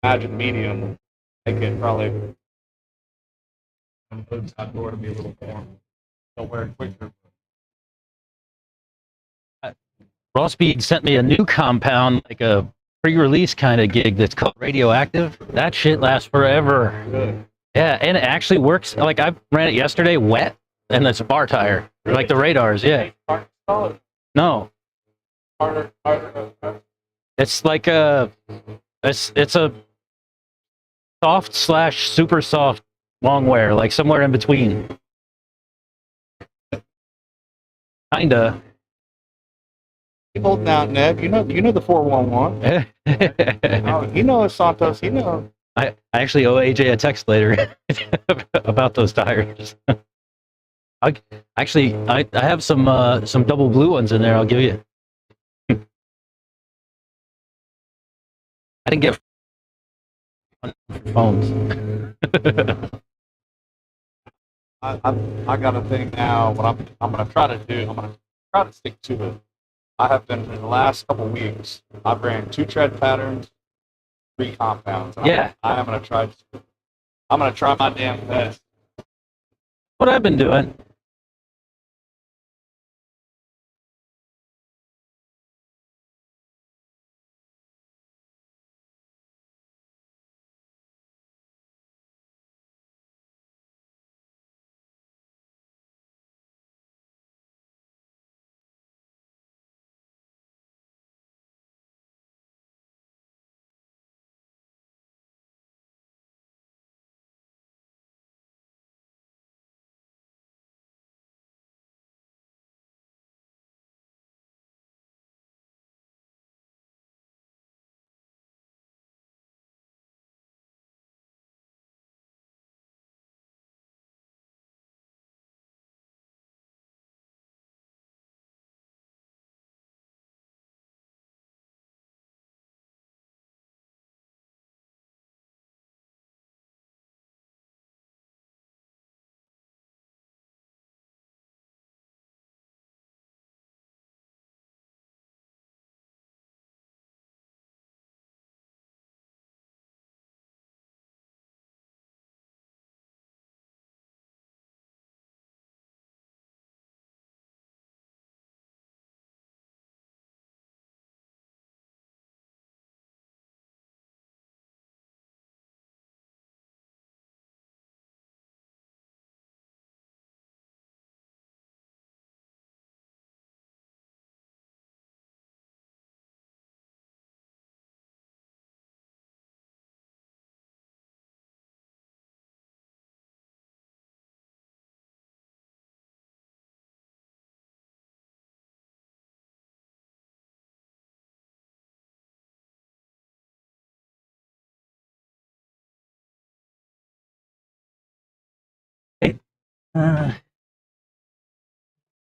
imagine medium. I could probably put outdoor to be a little more somewhere quicker. Raw Speed sent me a new compound, like a pre-release kind of gig that's called Radioactive. That shit lasts forever. Good. Yeah, and it actually works. Like I ran it yesterday wet, and it's a bar tire, like the radars. Yeah. No, it's like it's a soft slash super soft long wear, like somewhere in between. Kinda. Keep holding out, Neb. You know the 411. Oh, he knows Santos. He knows. I actually owe AJ a text later about those tires. I have some double blue ones in there. I'll give you. I didn't get phones. I got a thing now. What I'm gonna try to do. I'm gonna try to stick to it. I have been in the last couple weeks. I've ran 2 tread patterns, 3 compounds. Yeah. I'm gonna try. I'm gonna try my damn best. What I've been doing.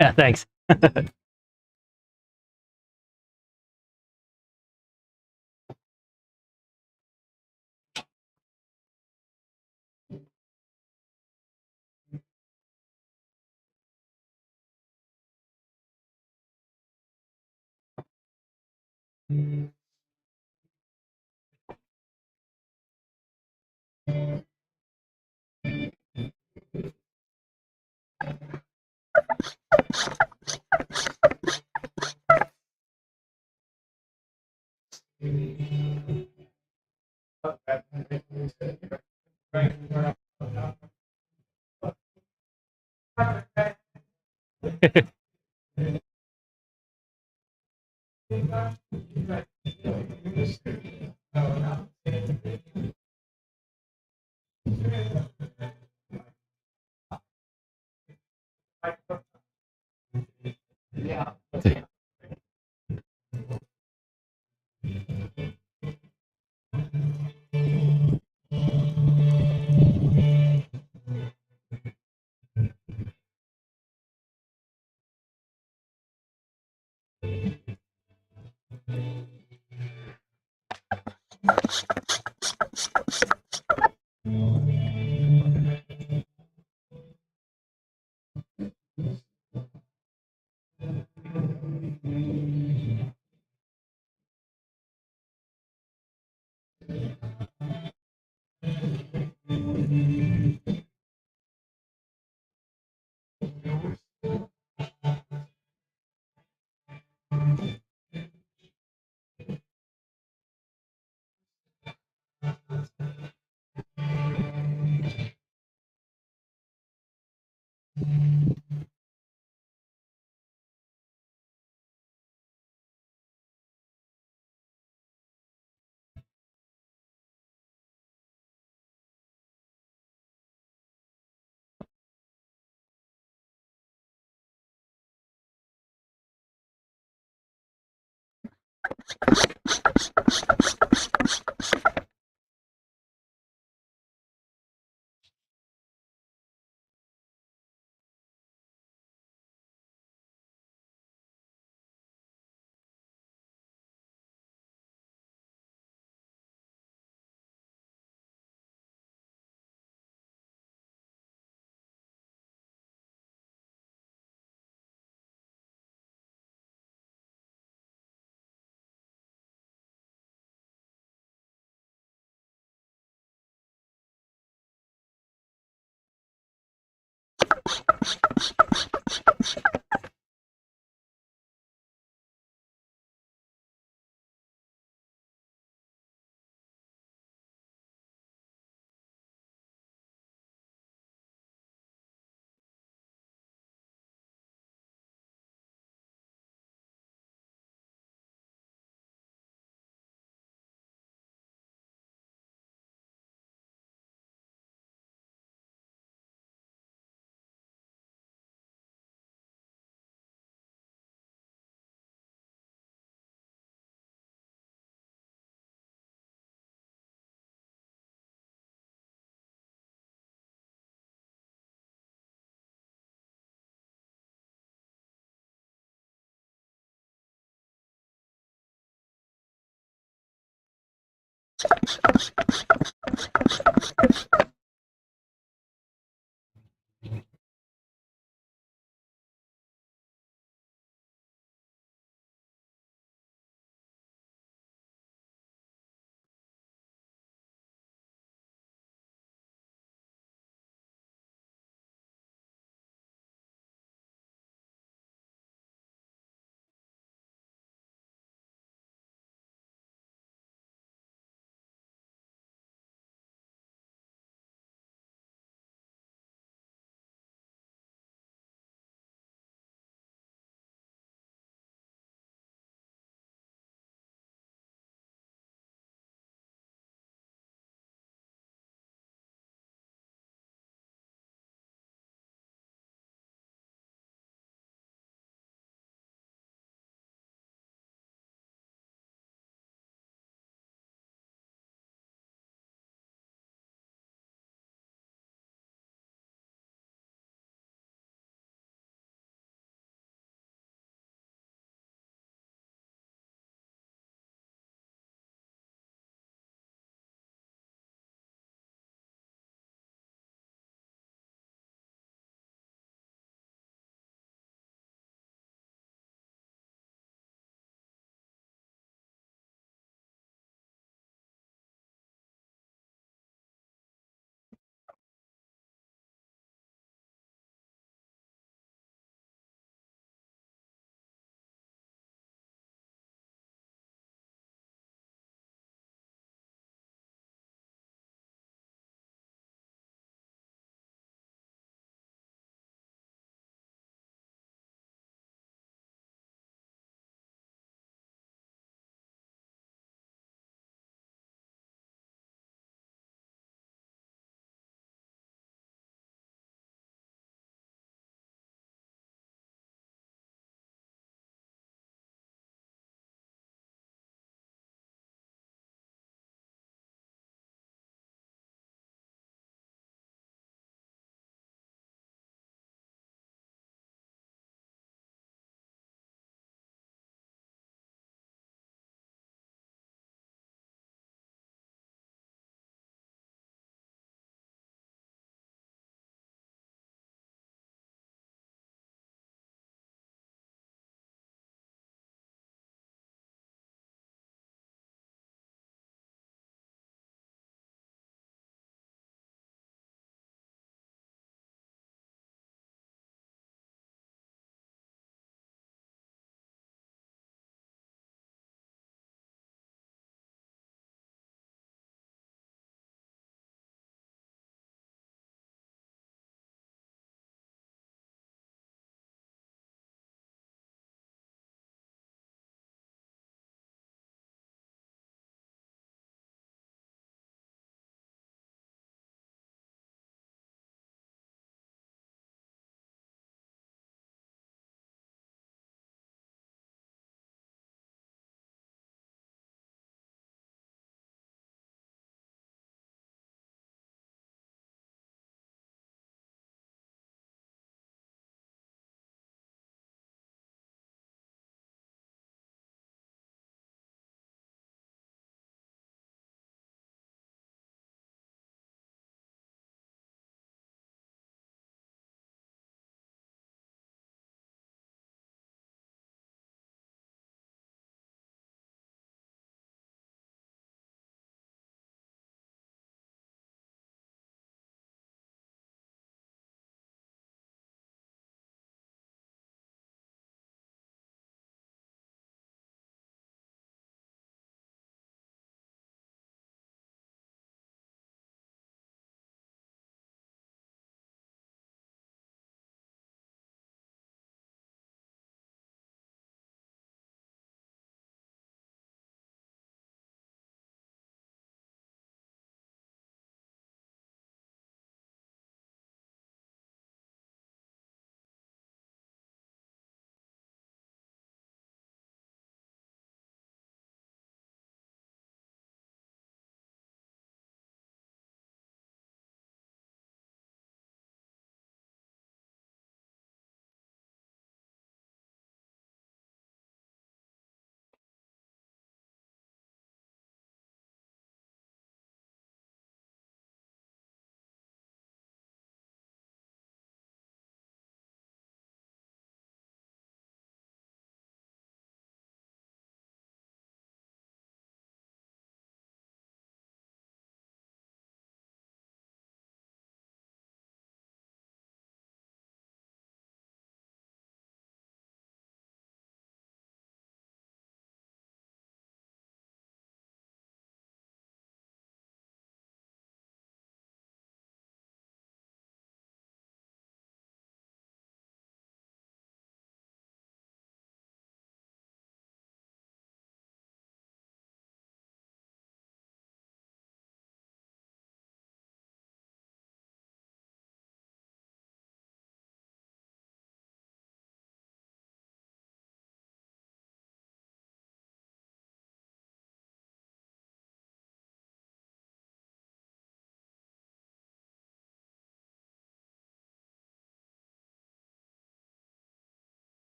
Yeah, thanks.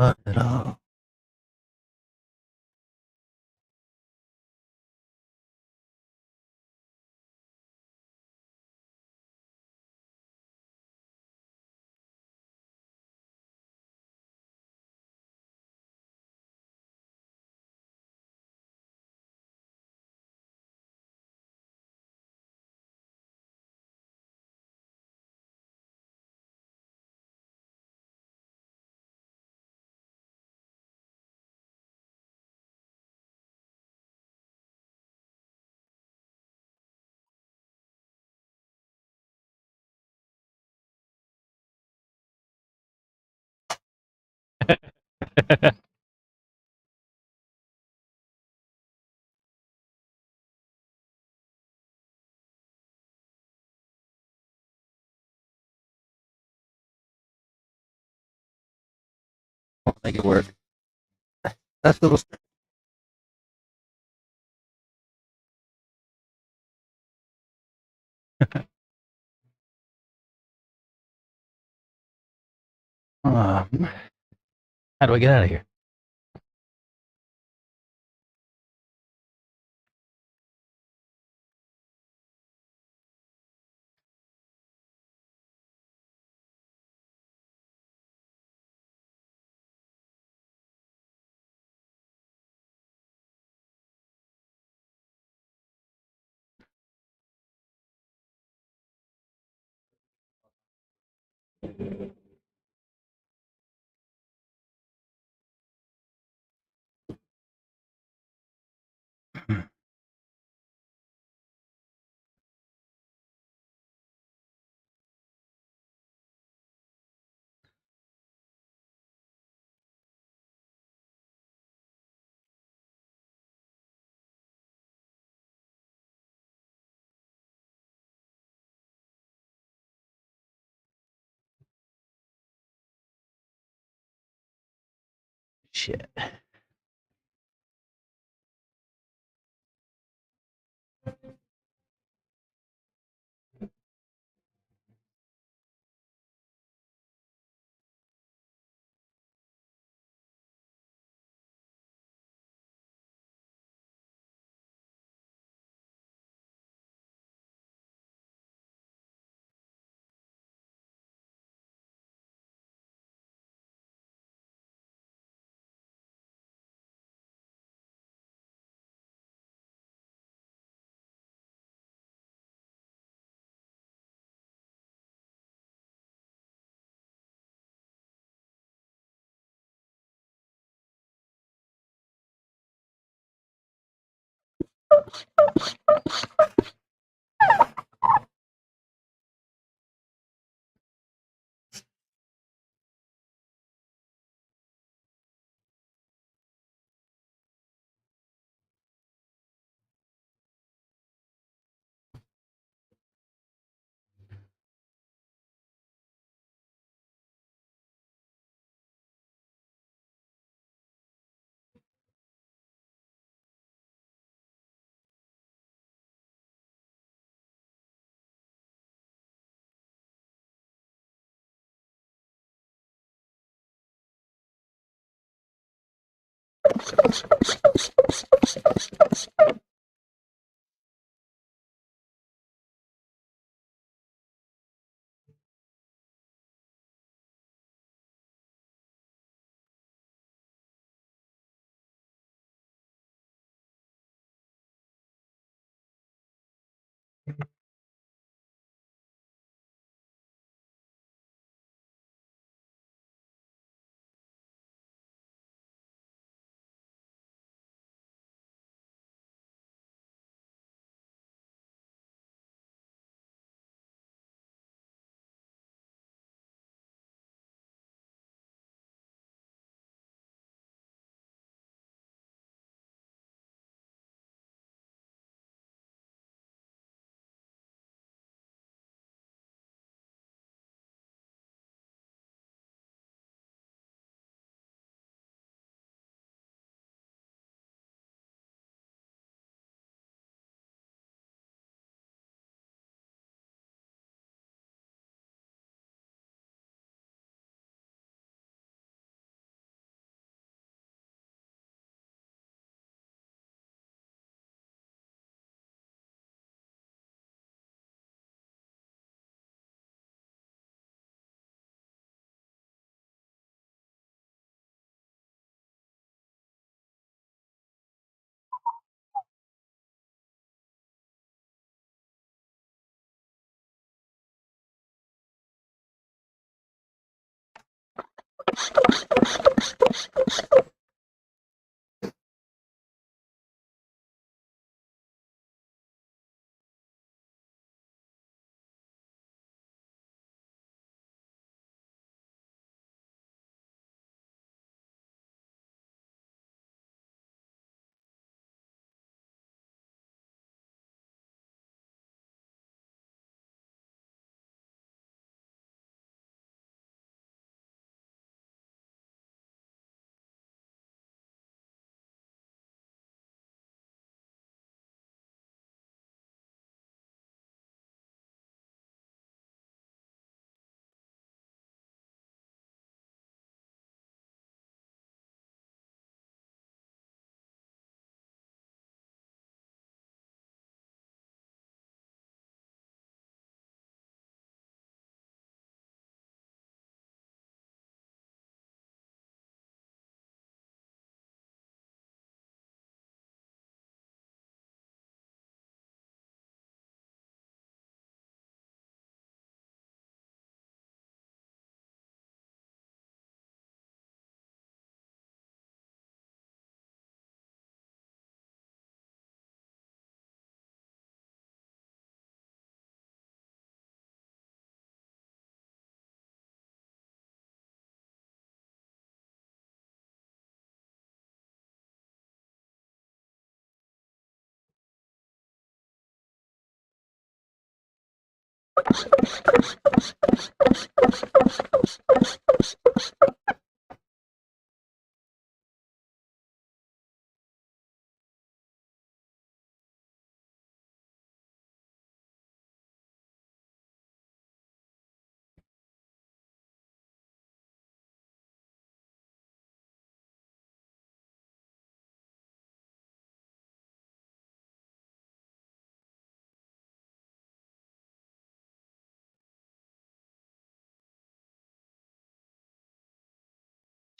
Not at all. Make it work. That's little. How do I get out of here? Shit.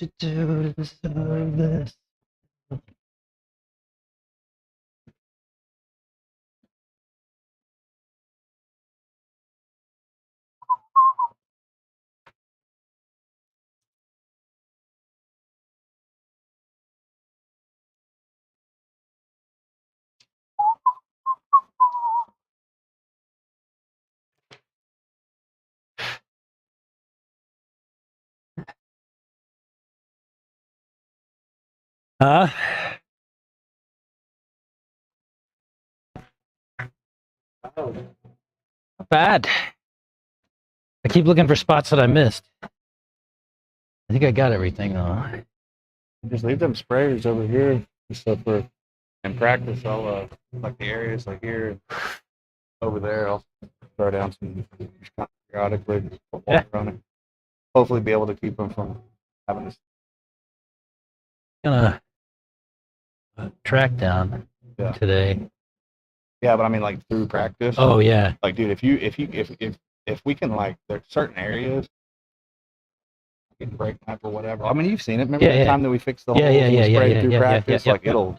To do to deserve this. Not bad. I keep looking for spots that I missed. I think I got everything though. Just leave them sprayers over here. So for in practice, I'll like the areas like here and over there. I'll throw down some just kind of periodically. Yeah. On it. Hopefully, be able to keep them from having to. Gonna track down today. Yeah, but I mean, like through practice. Oh yeah. Like, dude, if we can, like, there's certain areas we can break map or whatever. I mean, you've seen it. Remember the time that we fixed the whole spray through practice? Like it'll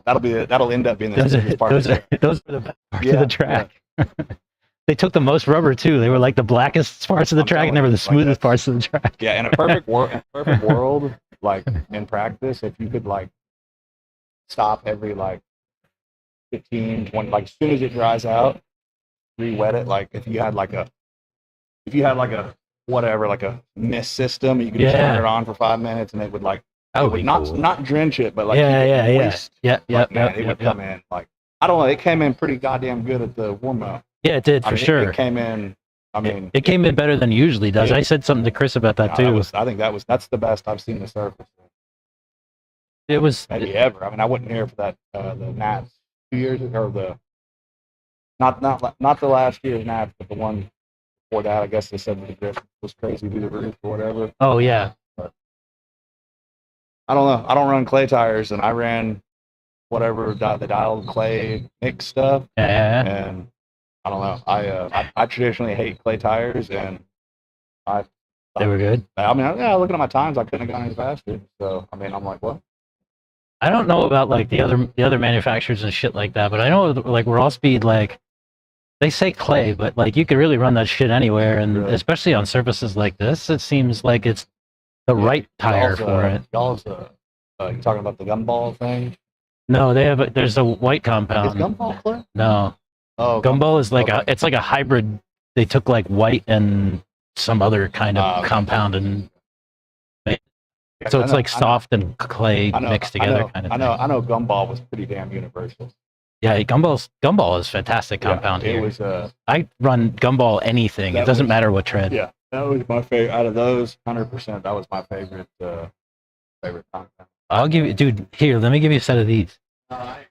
that'll end up being the smoothest part. Those are the best parts of the track. They took the most rubber too. They were like the blackest parts of the track, and they were the smoothest parts of the track. Yeah, in a perfect world, like in practice, if you could like stop every like 15, 20, like as soon as it dries out, re-wet it. Like if you had like a whatever, like a mist system, you could just turn it on for 5 minutes and it would like not drench it, but like moist. It would come in like, I don't know, it came in pretty goddamn good at the warm up. Yeah, it did for sure. It came in. I mean, it came in better than it usually does. I said something to Chris about that too. I think that's the best I've seen the surface. It was maybe ever. I mean, I wasn't here for that the Nats 2 years ago, or the not the last year's Nats, but the one before that. I guess they said the drift was crazy through the roof or whatever. Oh yeah. But I don't know. I don't run clay tires, and I ran whatever the dialed clay mix stuff. Yeah. And I don't know. I traditionally hate clay tires, and they were good. I mean, looking at my times, I couldn't have gone any faster. So I mean, I'm like, what? I don't know about like the other manufacturers and shit like that, but I know like Raw Speed, like they say clay, but like you could really run that shit anywhere, and especially on surfaces like this, it seems like it's the right tire for it. Y'all's you talking about the gumball thing? No, they have. There's a white Is compound. gumball clear? No, Oh, gumball is like okay. it's like a hybrid. They took like white and some other kind of Okay. compound and Yeah, so I it's know- like soft and clay mixed together kind of thing. I know gumball was pretty damn universal. Yeah, gumball is fantastic compound It here. was I run gumball anything. It That doesn't was- matter what tread. yeah, that was my favorite out of those. 100%, that was my favorite compound. I'll give you, dude. Here, let me give you a set of these. I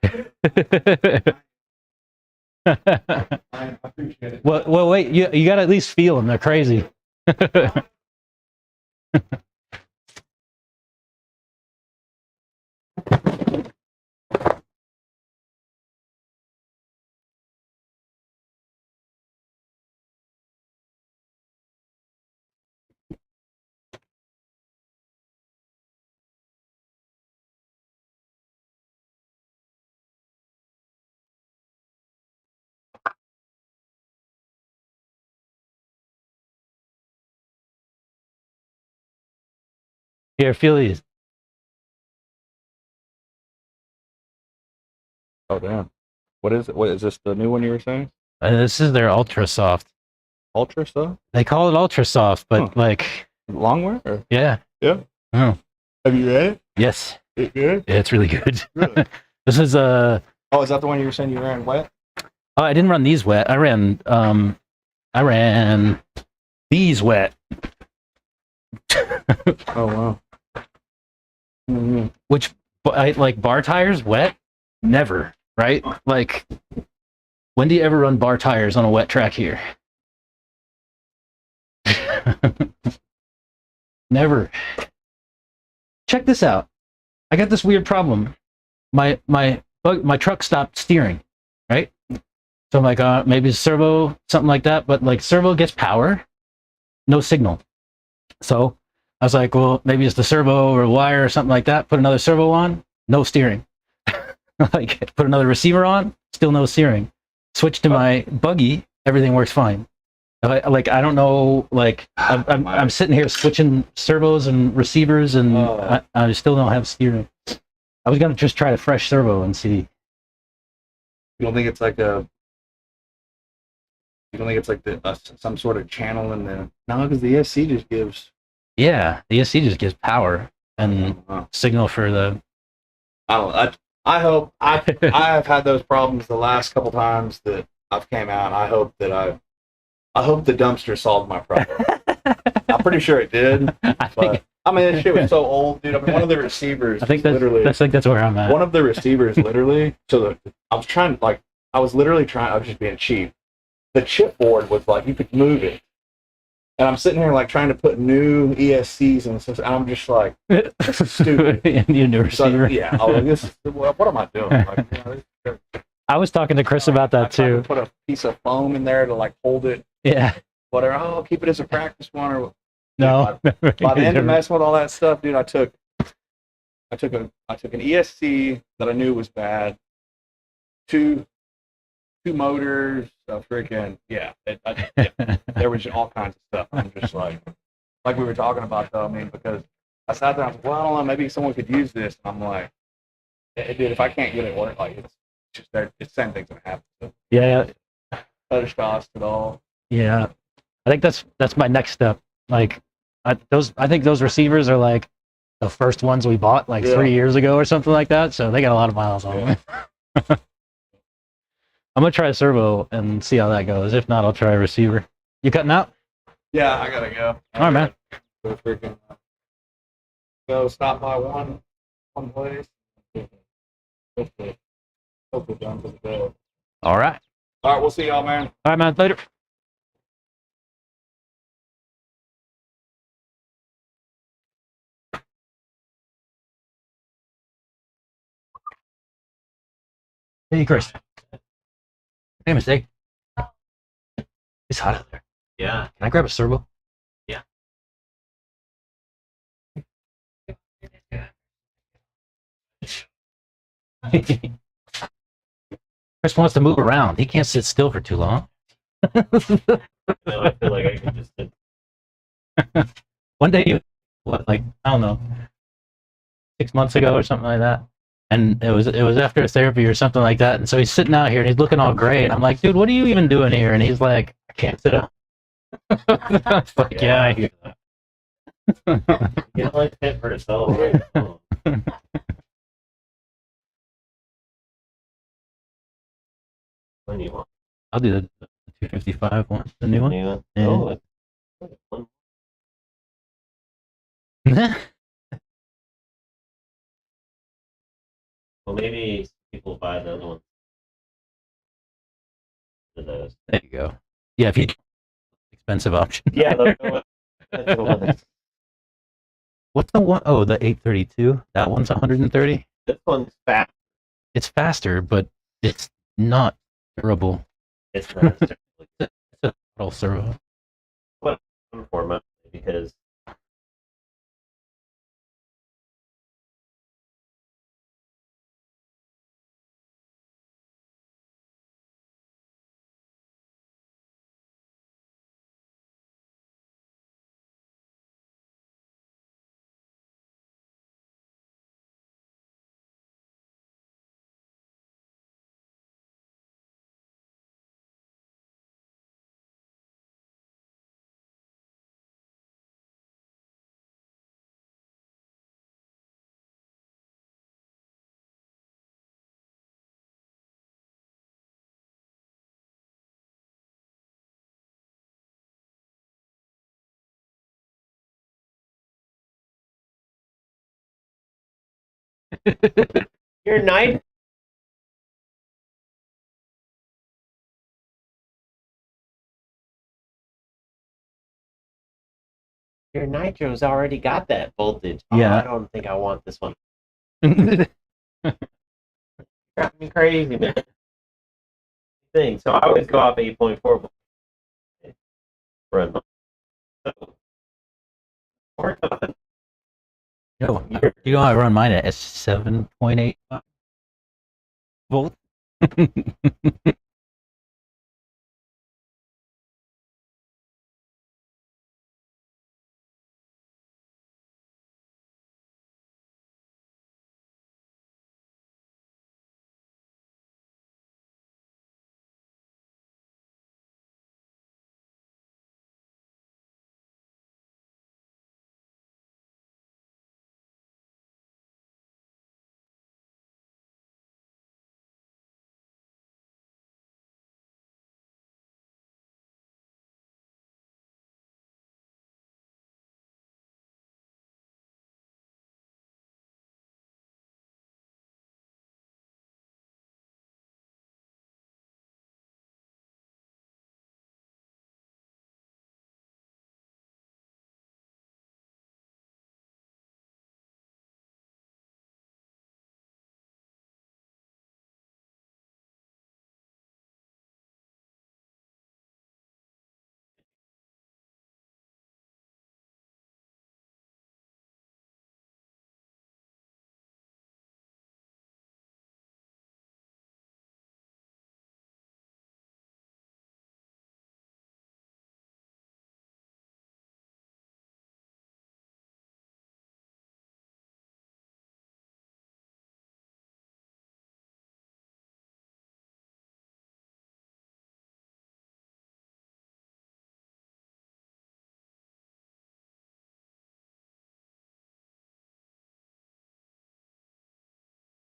appreciate it. well, wait. You got to at least feel them. They're crazy. Here, feel these. Oh damn! What is it? What is this? The new one you were saying? This is their ultra soft. Ultra stuff? They call it ultra soft, but Huh. like, Longwear? Or? yeah. Yeah. Oh, Have you read it? yes. It good? Yeah, it's really good. Really? This is Oh, is that the one you were saying you ran wet? Oh, I didn't run these wet. I ran these wet. Oh wow. Mm-hmm. Which I like bar tires wet? Never, right? Like, when do you ever run bar tires on a wet track here? Never. Check this out. I got this weird problem. My truck stopped steering, right? So I'm like, maybe it's servo, something like that. But like, servo gets power, no signal. So I was like, well, maybe it's the servo or wire or something like that. Put another servo on, no steering. Like, put another receiver on, still no steering. Switch to my buggy, everything works fine. Like, I don't know, like, I'm sitting here switching servos and receivers, and I still don't have steering. I was gonna just try a fresh servo and see. You don't think it's like a? You don't think it's like some sort of channel in the? No, because the ESC just gives. Yeah, the ESC just gives power and signal for the. I don't know. I hope I have had those problems the last couple times that I've came out. I hope the dumpster solved my problem. I'm pretty sure it did. But I mean, this shit was so old, dude. I mean, one of the receivers. I think that's where I'm at. One of the receivers, literally. So I was just being cheap. The chipboard was like, you could move it. And I'm sitting here like trying to put new ESCs and stuff, and I'm just like, this is stupid. You new receiver. So, yeah, I was like, what am I doing? Like, I was talking to Chris about that too. Put a piece of foam in there to like hold it. Yeah. Whatever. Oh, keep it as a practice one or. No. By the end of messing with all that stuff, dude, I took an ESC that I knew was bad. Two motors, freaking there was all kinds of stuff. I'm just like we were talking about though. I mean, because I sat there, I was like, well, I don't know, maybe someone could use this. And I'm like, dude, if I can't get it work, like it's just there. It's the same thing's gonna happen. So, yeah. Better cost it all. Yeah, I think that's my next step. Like, I think those receivers are like the first ones we bought like 3 years ago or something like that. So they got a lot of miles on them. I'm gonna try a servo and see how that goes. If not, I'll try a receiver. You cutting out? Yeah, I gotta go. All right, man. Go freaking go stop by one place. Hopefully done for the day. All right. All right, we'll see y'all, man. All right, man. Later. Hey, Chris. Hey, mistake. It's hot out there. Yeah. Can I grab a servo? Yeah. Chris wants to move around. He can't sit still for too long. I feel like I can just. One day like I don't know, 6 months ago or something like that. And it was after therapy or something like that. And so he's sitting out here and he's looking all gray. And I'm like, dude, what are you even doing here? And he's like, I can't sit up. It's like, yeah, I hear that. You don't like fit for itself. Oh. When you want I'll do the 255 one, the new a one. new one? Yeah. Oh, it's fun. Well, maybe people buy the other one for those. There you go. Yeah, if you expensive option. Yeah, that's the one. What's the one? Oh, the 832. That one's 130. This one's fast. It's faster, but it's not durable. It's faster. It's a throttle servo. What I'm for mostly because your night. Your nitro's already got that voltage. Yeah. I don't think I want this one. Driving me crazy, man. Thing. So I always go off 8.4. Run. You know, I run mine at 7.8 volt.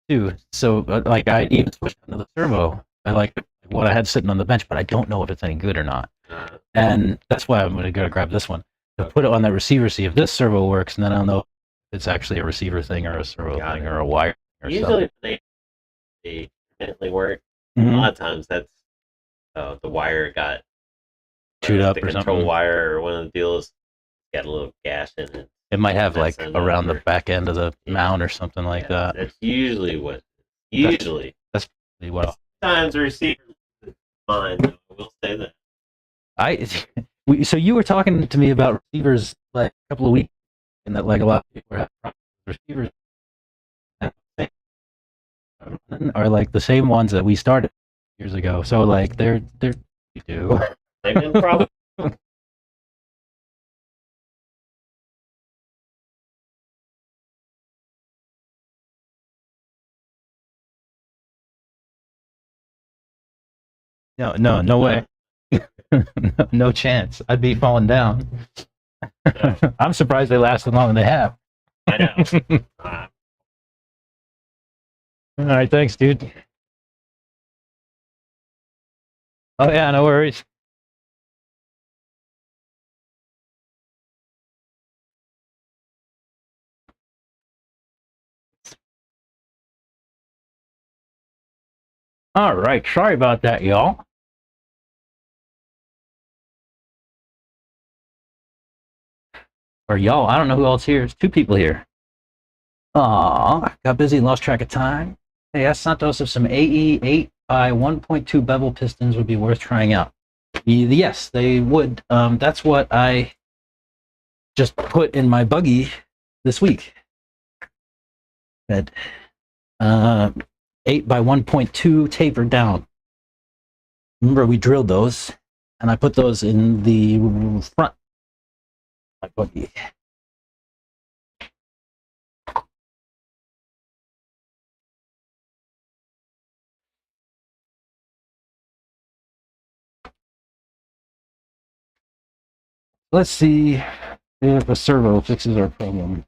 Too. So, like, I even switched into the servo. I like what I had sitting on the bench, but I don't know if it's any good or not. And that's why I'm going to go grab this one to put it on that receiver, see if this servo works, and then I'll know if it's actually a receiver thing or a servo thing or a wire or Usually something. they definitely work. Mhm. A lot of times that's the wire got Chewed up the or control something. wire or one of the deals got a little gash in it. It might have like Messing around the over. back end of the Yeah. mount or something like Yeah, that. That's usually what. Usually, That's what sometimes the receiver is fine. I will say that. So you were talking to me about receivers like a couple of weeks, and that like a lot of people have receivers are like the same ones that we started years ago. So like they're you do. They've been probably No way. No chance. I'd be falling down. I'm surprised they lasted longer than they have. I know. All right, thanks, dude. Oh yeah, no worries. All right, sorry about that, y'all. Or y'all, I don't know who else here. There's two people here. Aw, got busy and lost track of time. Hey, asked Santos if some AE 8 by 1.2 bevel pistons would be worth trying out. Yes, they would. That's what I just put in my buggy this week. That 8 by 1.2 tapered down. Remember, we drilled those, and I put those in the front of my buggy. Let's see if a servo fixes our problem.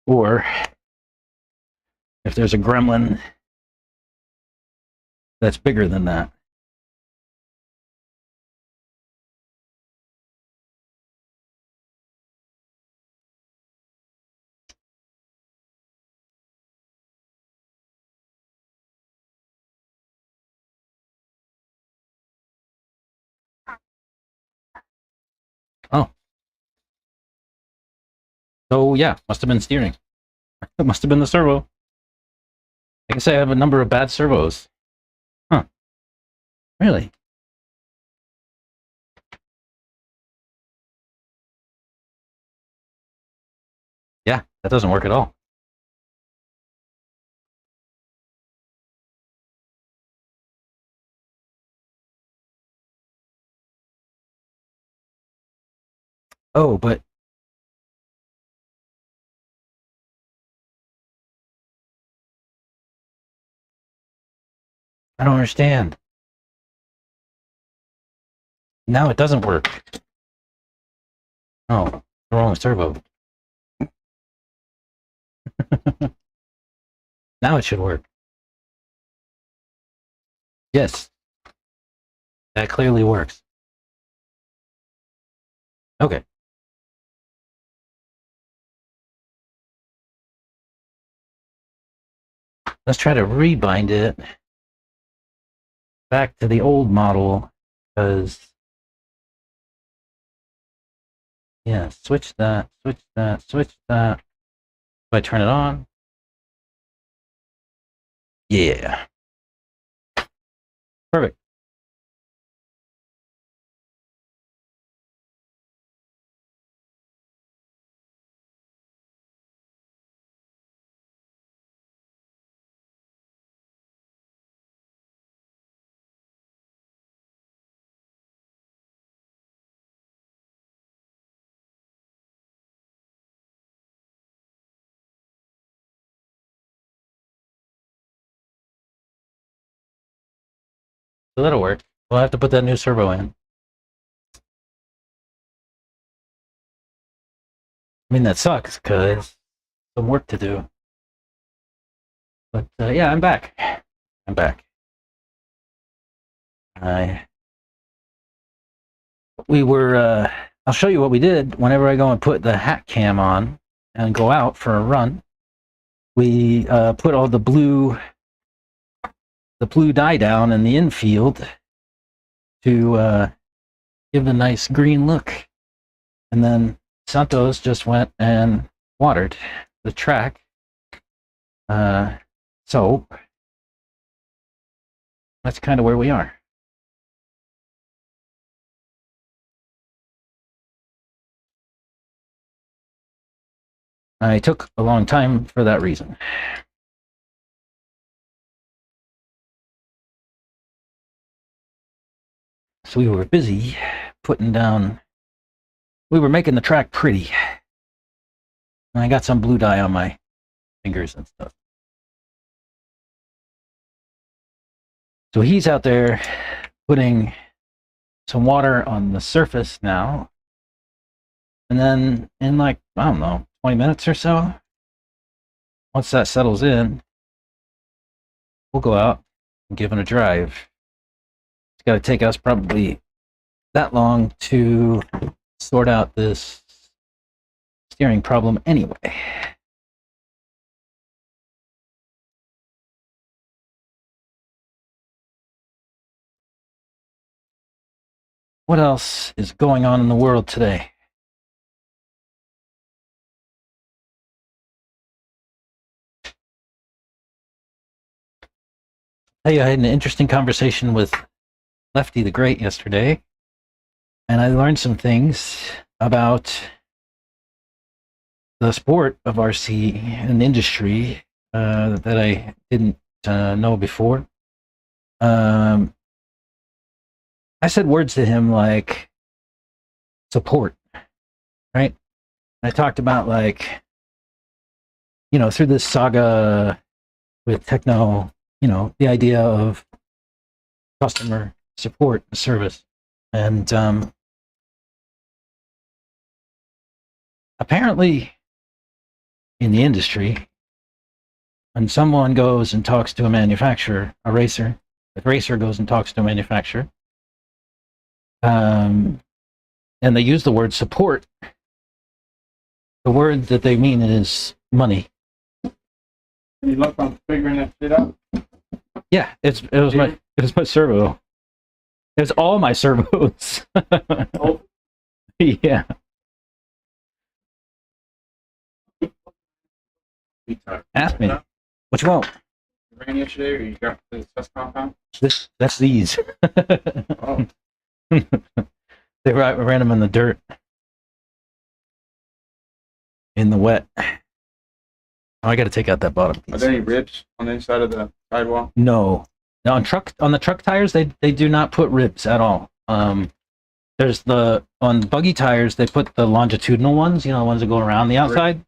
Or if there's a gremlin that's bigger than that. Oh. So yeah, must have been steering. It must have been the servo. I guess I have a number of bad servos. Huh. Really? Yeah, that doesn't work at all. Oh, but I don't understand. Now it doesn't work. Oh, the wrong servo. Now it should work. Yes. That clearly works. Okay. Let's try to rebind it back to the old model, because yeah, switch that, switch that, switch that. If I turn it on, yeah, perfect. So that'll work. We'll have to put that new servo in. I mean, that sucks because some work to do. But yeah, I'm back. I'm back. We were. I'll show you what we did. Whenever I go and put the hat cam on and go out for a run, we put all the blue dye down in the infield to give a nice green look, and then Santos just went and watered the track. So that's kind of where we are. I took a long time for that reason. So we were busy putting down, we were making the track pretty. And I got some blue dye on my fingers and stuff. So he's out there putting some water on the surface now. And then in like, I don't know, 20 minutes or so, once that settles in, we'll go out and give it a drive. It's got to take us probably that long to sort out this steering problem anyway. What else is going on in the world today? Hey, I had an interesting conversation with Lefty the Great yesterday, and I learned some things about the sport of RC and industry that I didn't know before. I said words to him like support, right? I talked about like, through this saga with techno, the idea of customer support and service. And apparently in the industry, when someone goes and talks to a manufacturer, a racer goes and talks to a manufacturer, and they use the word support, the word that they mean is money. You look on figuring that shit out? Yeah, it was my servo. It was all my servos. Oh. Yeah. Ask me. What you want? You ran yesterday, or you got the test compound? That's these. Oh. They ran them in the dirt, in the wet. Oh, I got to take out that bottom piece. Are there any ribs on the inside of the sidewall? No. Now on the truck tires, they do not put ribs at all. There's on the buggy tires, they put the longitudinal ones, the ones that go around the outside.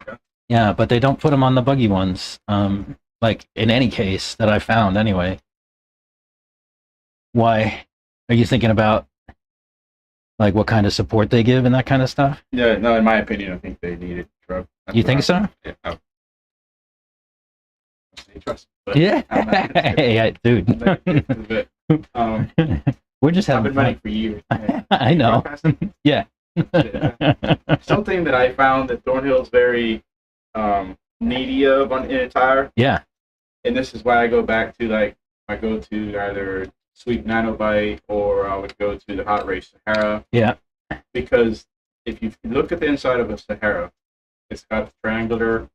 Yeah, but they don't put them on the buggy ones. Like in any case that I found anyway. Why? Are you thinking about like what kind of support they give and that kind of stuff? Yeah, no, in my opinion, I think they need it. You think so? Yeah. Trust, Yeah. Hey, dude. We're just I've having been running for years. I know. Yeah. Something that I found that Thornhill is very needy of in a tire. Yeah. And this is why I go back to I go to either Sweet Nanobite or I would go to the Hot Race Sahara. Yeah. Because if you look at the inside of a Sahara, it's got the triangular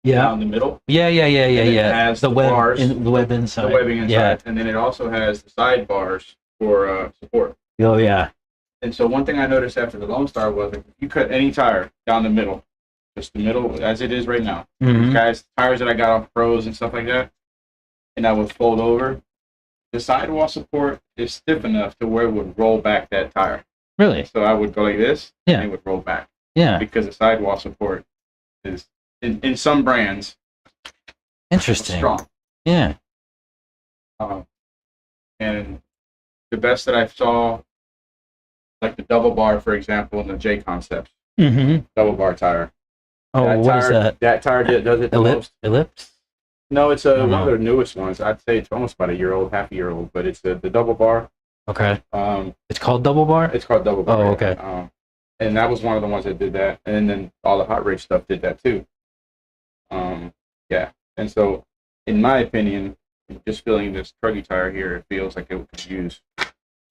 down the middle. Yeah. It has the web bars, the web inside. the webbing inside, Yeah. and then it also has the side bars for support. Oh yeah. And so one thing I noticed after the Lone Star was if you cut any tire down the middle, just the middle as it is right now, Mhm. guys, tires that I got off pros and stuff like that, and I would fold over, the sidewall support is stiff enough to where it would roll back that tire. Really? So I would go like this, Yeah. and it would roll back. Yeah. Because the sidewall support is, in some brands, Interesting. strong. Yeah. And the best that I saw, like the double bar, for example, in the J Concepts, Mm-hmm. double bar tire. Oh, That what is tire, that? That tire does it the most. Ellipse? No, it's Oh, one no. of the newest ones. I'd say it's almost about a year old, half a year old, but it's the double bar. Okay. Um, It's called double bar? it's called double bar. Oh, yeah. okay. And that was one of the ones that did that, and then all the hot race stuff did that too. Yeah, and so in my opinion, just feeling this truggy tire here, it feels like it could use.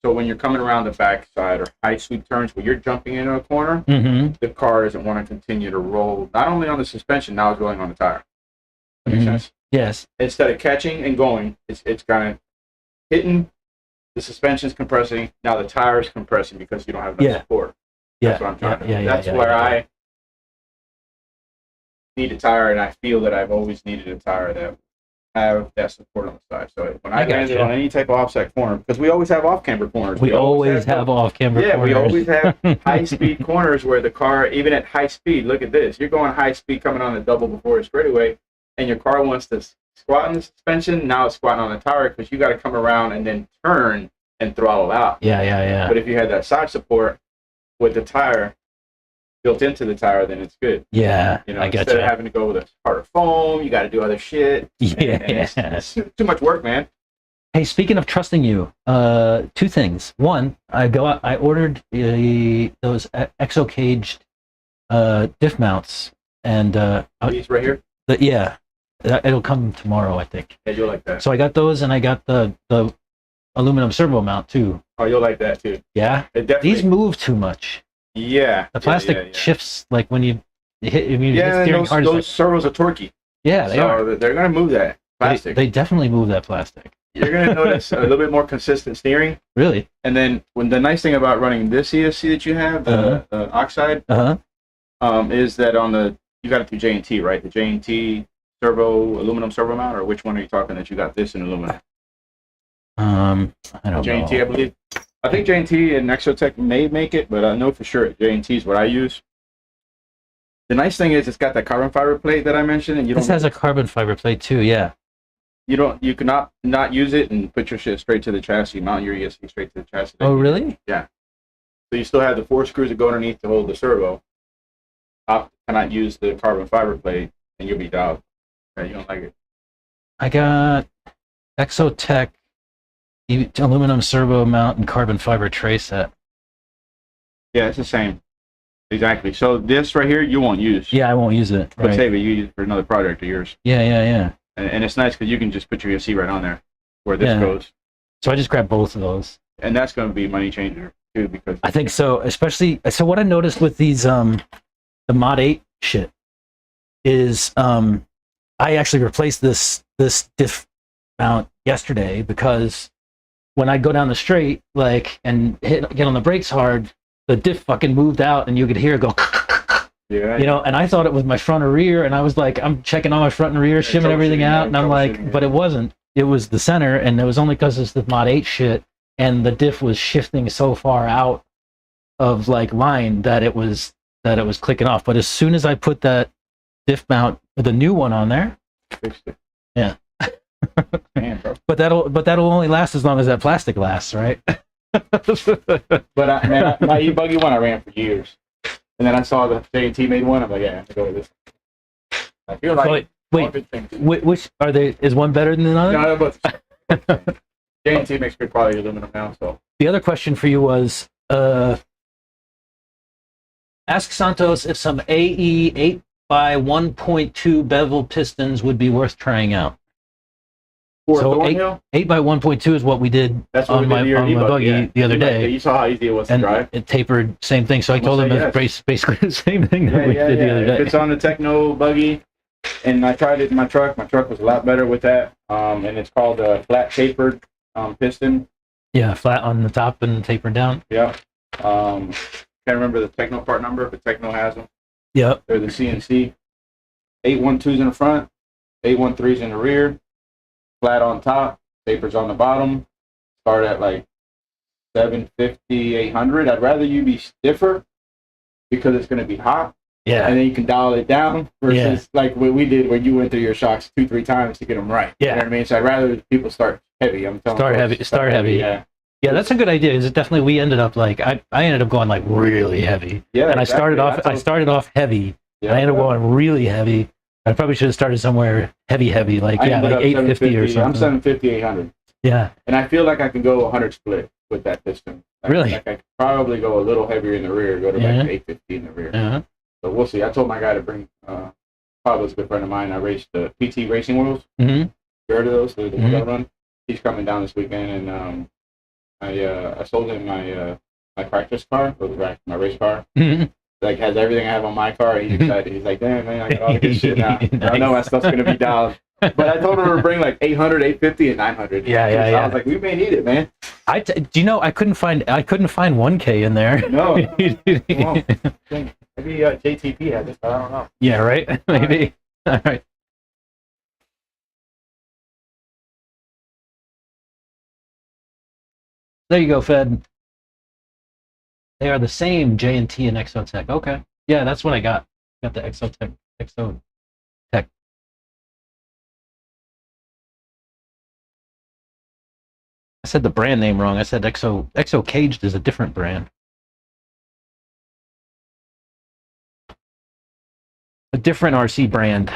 So when you're coming around the backside or high sweep turns where you're jumping into a corner, Mm-hmm. the car doesn't want to continue to roll, not only on the suspension, now it's going on the tire. That makes Mhm. sense? Yes. Instead of catching and going, it's kind of hitting, the suspension's compressing, now the tire is compressing because you don't have enough Yeah. support. Yeah. That's what I'm trying to do. Yeah, That's where I need a tire, and I feel that I've always needed a tire that have that support on the side. So when I landed gotcha. on any type of offset corner, because we always have off-camber corners. We always have off-camber Yeah, corners. we always have high-speed corners where the car, even at high speed, look at this. You're going high speed coming on the double before a straightaway, and your car wants to squatting the suspension, now it's squatting on the tire because you got to come around and then turn and throttle out. Yeah. But if you had that side support with the tire built into the tire, then it's good. Yeah, You know, I get instead you. of having to go with a harder foam, you got to do other shit. Yeah. And it's too much work, man. Hey, speaking of trusting you, two things. One, I ordered those exo caged diff mounts, and These right here, yeah, it'll come tomorrow, I think. yeah, you'll like that. So I got those, and I got the aluminum servo mount too. Oh, you'll like that too. Yeah, It definitely. these move too much. Yeah. The plastic yeah. shifts like when you hit. If you hit Yeah, and steering hard, those it's servos are torquey. yeah, they are. So they're gonna move that plastic. They definitely move that plastic. You're gonna notice a little bit more consistent steering. Really? And then when the nice thing about running this ESC that you have, the Oxide, is that on the you got it through J&T, right? The J&T aluminum servo mount, or which one are you talking that you got this in aluminum? I don't J&T, know. I believe. I think J&T and Exotech may make it, but I know for sure J&T is what I use. The nice thing is it's got that carbon fiber plate that I mentioned, and This has a carbon fiber plate too. Yeah. you cannot not use it and put your shit straight to the chassis, mount your ESC straight to the chassis. Oh, really? So you still have the 4 screws that go underneath to hold the servo. Cannot use the carbon fiber plate, and you'll be dialed. Okay, you don't like it. I got Exotech aluminum servo mount and carbon fiber tray set. Yeah, it's the same. Exactly. So this right here, you won't use. Yeah, I won't use it. But Right. save it. You use it for another project of yours. Yeah. And it's nice because you can just put your ESC right on there where this Yeah. goes. So I just grabbed both of those. And that's going to be a money changer too, because I think so, especially so what I noticed with these the Mod 8 shit is I actually replaced this diff mount yesterday because when I go down the straight like and get on the brakes hard, the diff fucking moved out and you could hear it go yeah, you know, and I thought it was my front or rear, and I was like, I'm checking all my front and rear, shimming everything out, and I'm like, but it wasn't. It was the center, and it was only because it's the Mod 8 shit, and the diff was shifting so far out of like line that it was clicking off. But as soon as I put that diff mount, the new one on there, fixed it. Yeah. Man, bro. but that'll only last as long as that plastic lasts, right? But my e-buggy one I ran for years. And then I saw the J&T made one. I'm like, yeah, I have to go with this. I feel like Wait, good things. which are they? Is one better than another? No, but J&T makes good quality aluminum now. So The other question for you was, ask Santos if some AE 8 by 1.2 bevel pistons would be worth trying out. for So Thornhill, 8 by 1.2 is what we did that's what on we my did to your e-buggy, buggy yeah. the other day, You saw how easy it was to and drive. it tapered, same thing. So I I'm told him gonna it's say basically the same thing that we did the other If day. it's on the Techno buggy, and I tried it in my truck was a lot better with that. And it's called a flat tapered piston. Yeah, flat on the top and tapered down. Yeah. Can't remember the Techno part number, but Techno has them. Yep. They're the CNC. 812s in the front, 813s in the rear, flat on top, tapers on the bottom. Start at like 750, 800. I'd rather you be stiffer because it's going to be hot. Yeah. And then you can dial it down versus like what we did when you went through your shocks 2-3 times to get them right. Yeah. You know what I mean? So I'd rather people start heavy. I'm telling Start heavy. Yeah. Yeah, that's a good idea. Is it definitely? We ended up like I ended up going like really heavy. Yeah. And exactly. I started off heavy. Yeah, I ended up going really heavy. I probably should have started somewhere heavy, like I yeah, ended like up 850 or 750. something. I'm 750, 800. Yeah. And I feel like I can go 100 split with that piston. Really? Like I could probably go a little heavier in the rear, go to Yeah. like 850 in the rear. Uh-huh. So we'll see. I told my guy to bring, Pablo's a good friend of mine. I raced the PT racing wheels. Mm-hmm. You heard of those? The ones Mhm. I run. He's coming down this weekend, and I sold him my practice car, my race car. Mm-hmm. Like has everything I have on my car. He's excited. He's like, damn man, I got all the good shit now. Nice. I know my stuff's gonna be dialed. But I told him to bring like 800, 850, and 900. Yeah, So yeah. I was like, we may need it, man. Do you know I couldn't find 1K in there. No. Maybe JTP had this, but I don't know. Yeah, right. Maybe. All right. There you go, Fed. They are the same J&T and Exotech. Okay. Yeah, that's what I got. Got the Exotech I said the brand name wrong. I said Exo Caged is a different brand. A different RC brand.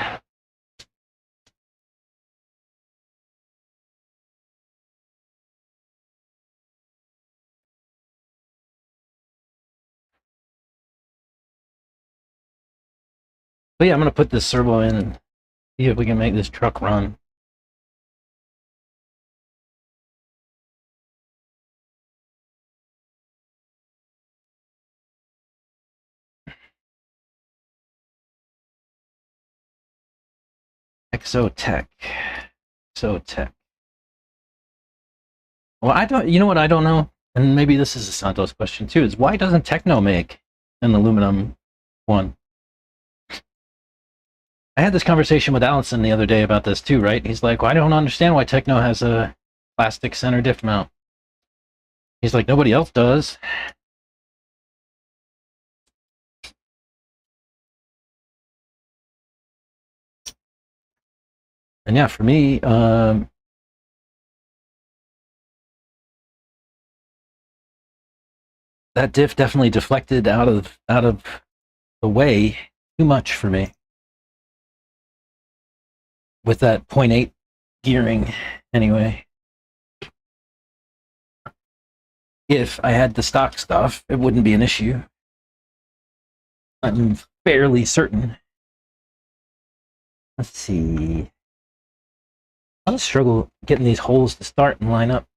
But yeah, I'm gonna put this servo in and see if we can make this truck run. Exotech. Exotech. Well, I don't. You know what I don't know, and maybe this is a Santos question too. Is why doesn't Techno make an aluminum one? I had this conversation with Allison the other day about this too, right? He's like, well, I don't understand why Techno has a plastic center diff mount. He's like, nobody else does. And yeah, for me, that diff definitely deflected out of the way too much for me with that 0.8 gearing. Anyway, if I had the stock stuff, it wouldn't be an issue. I'm fairly certain. Let's see. I'm gonna struggle getting these holes to start and line up.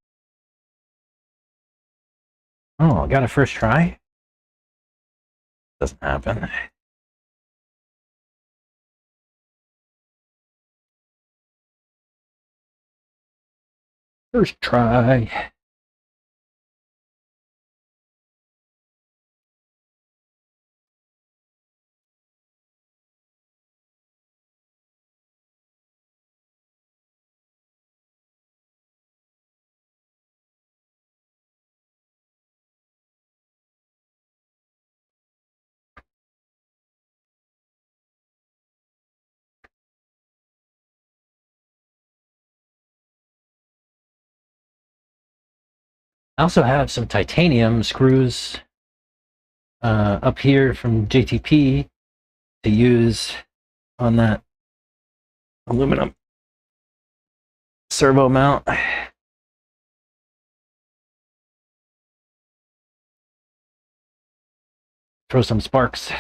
Oh, I got a first try? Doesn't happen. First try. I also have some titanium screws up here from JTP to use on that aluminum servo mount. Throw some sparks.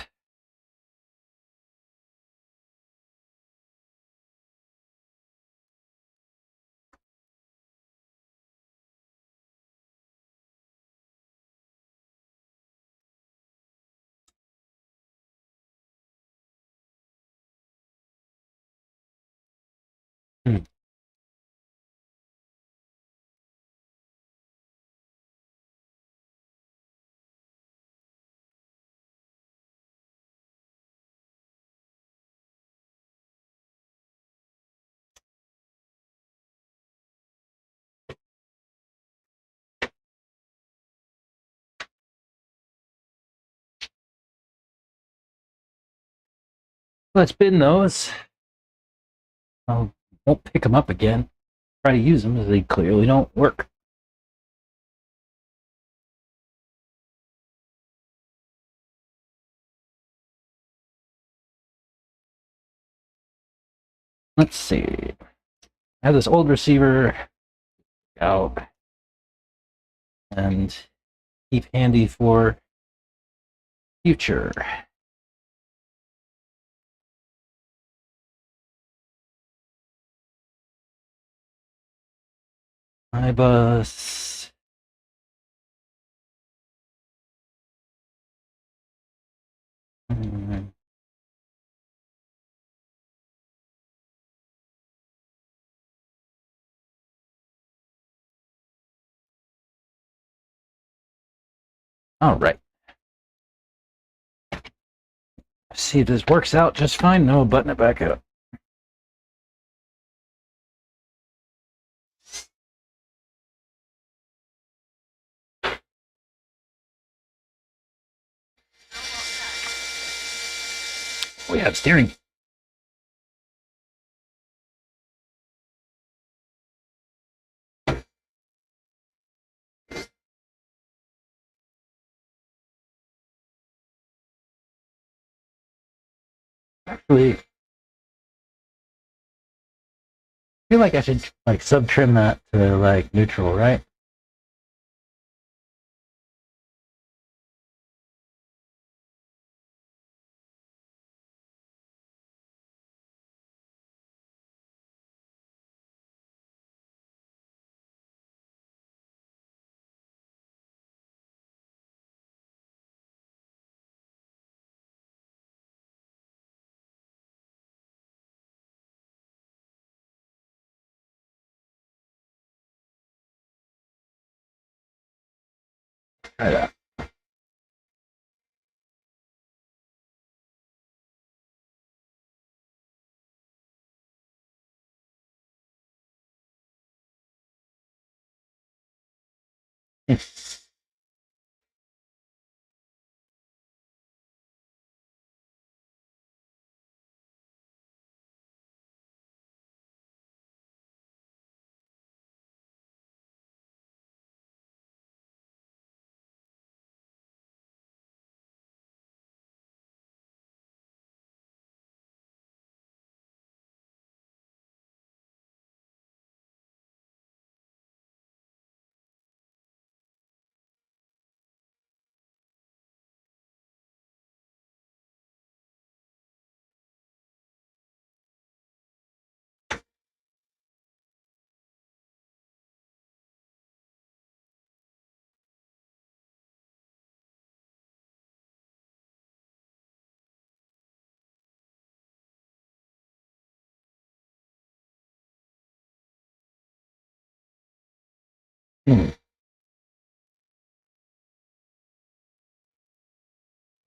Let's bin those. I won't pick them up again. Try to use them as they clearly don't work. Let's see. I have this old receiver out and keep handy for future. My bus. All right. See if this works out just fine. No, button it back up. We have steering. Actually, I feel like I should like sub trim that to like neutral, right? Try that.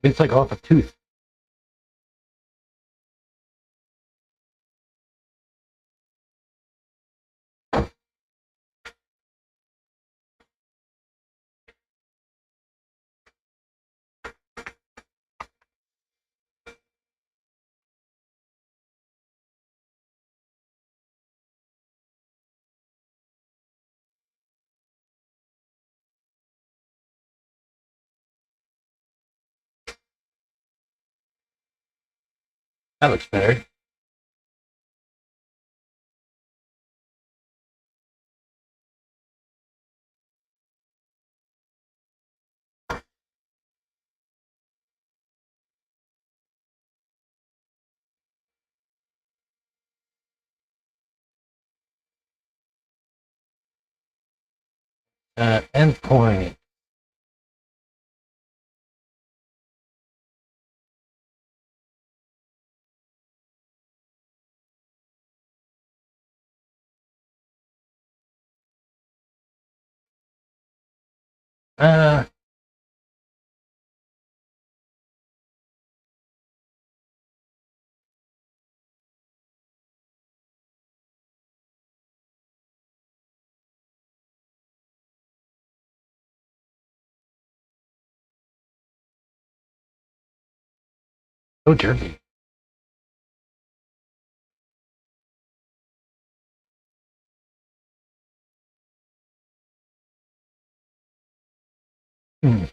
It's like off a tooth. That looks better. Endpoint. Uh, so jerky. Hmm.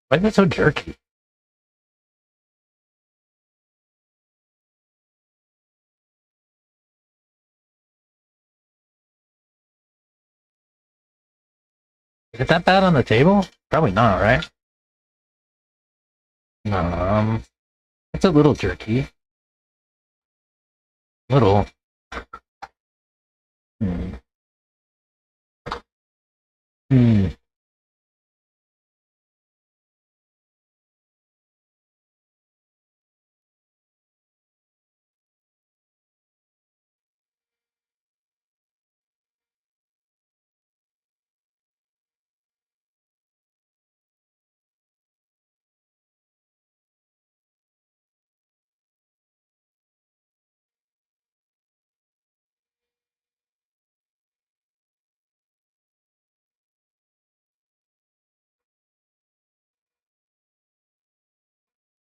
Why is it so jerky? Is it that bad on the table? Probably not, right? It's a little jerky. Little. Hmm. Hmm.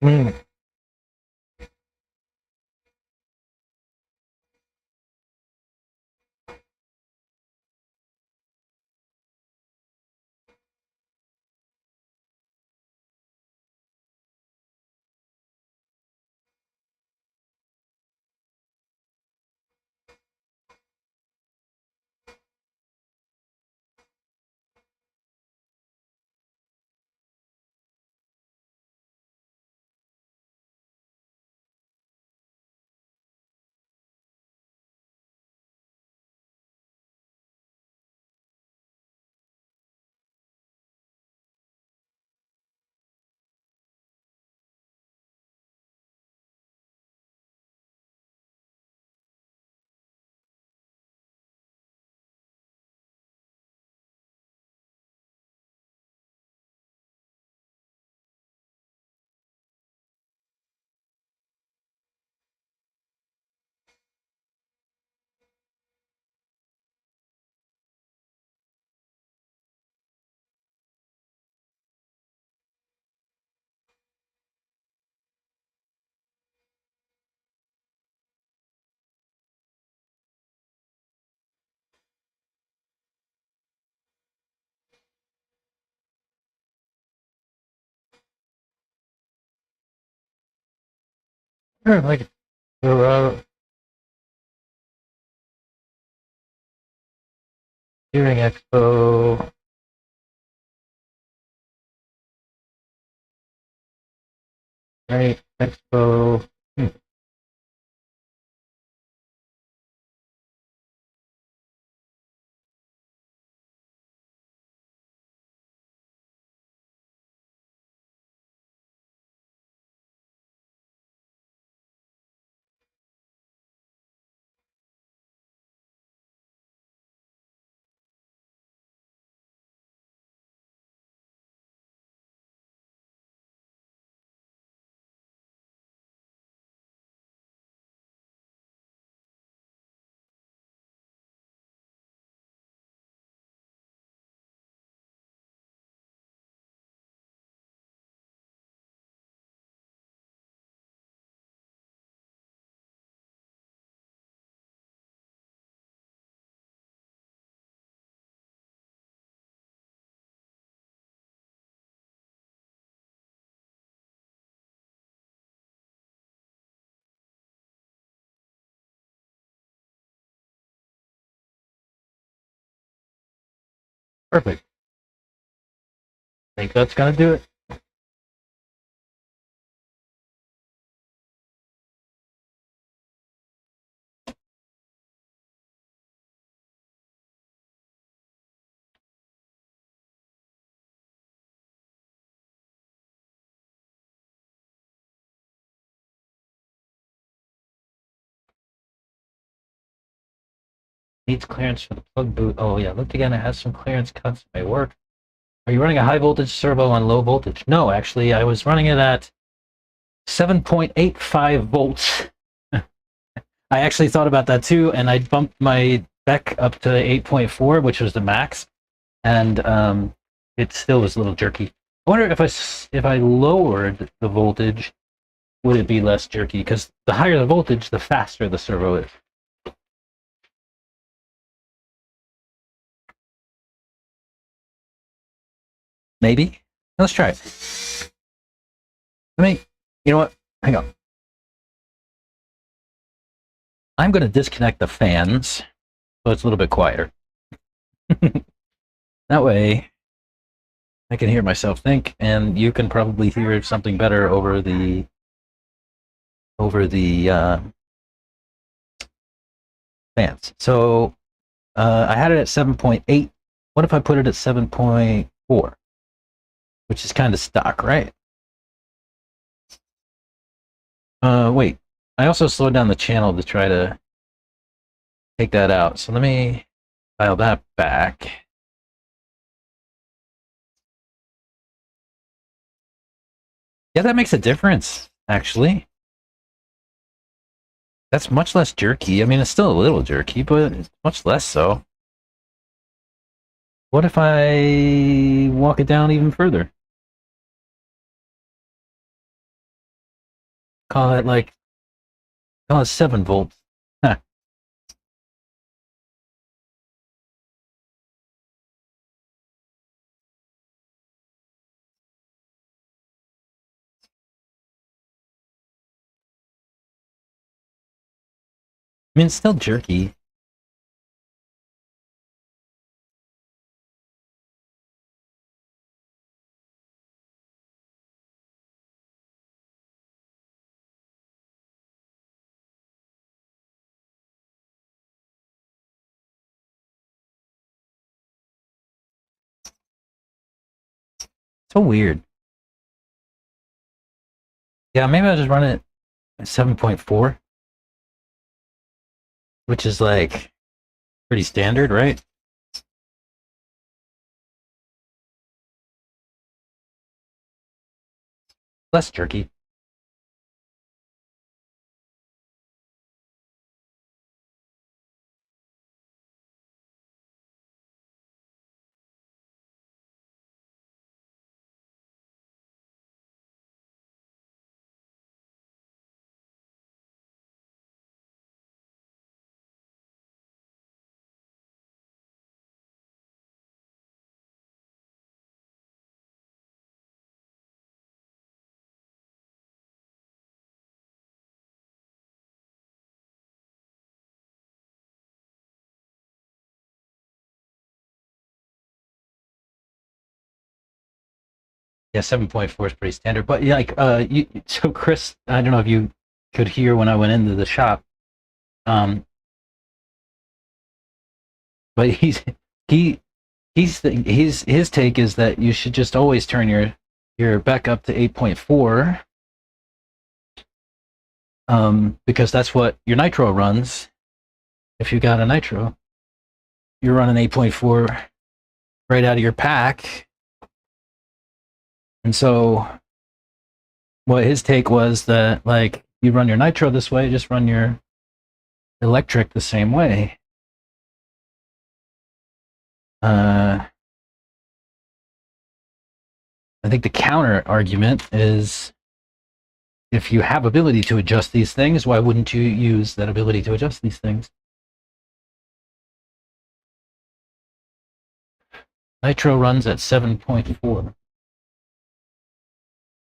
Mm. Sure, like Hearing Expo. Right, Expo. Perfect. I think that's gonna do it. Needs clearance for the plug boot. Oh yeah, looked again. It has some clearance cuts. May work. Are you running a high voltage servo on low voltage? No, actually, I was running it at 7.85 volts. I actually thought about that too, and I bumped my spec up to 8.4, which was the max, and it still was a little jerky. I wonder if I lowered the voltage, would it be less jerky? Because the higher the voltage, the faster the servo is. Maybe. Let's try it. You know what? Hang on. I'm going to disconnect the fans so it's a little bit quieter. That way, I can hear myself think, and you can probably hear something better over the fans. So I had it at 7.8. What if I put it at 7.4, which is kind of stock, right? Wait. I also slowed down the channel to try to take that out. So let me dial that back. Yeah, that makes a difference, actually. That's much less jerky. I mean, it's still a little jerky, but it's much less so. What if I walk it down even further? Call it 7 volts. Huh. I mean, it's still jerky. So weird. Yeah, maybe I'll just run it at 7.4, which is like pretty standard, right? Less jerky. Yeah, 7.4 is pretty standard. But yeah, so Chris, I don't know if you could hear when I went into the shop. But his take is that you should just always turn your back up to 8.4, because that's what your nitro runs. If you got a nitro, you're running 8.4 right out of your pack. And so what his take was that, like, you run your nitro this way, just run your electric the same way. I think the counter argument is, if you have ability to adjust these things, why wouldn't you use that ability to adjust these things? Nitro runs at 7.4.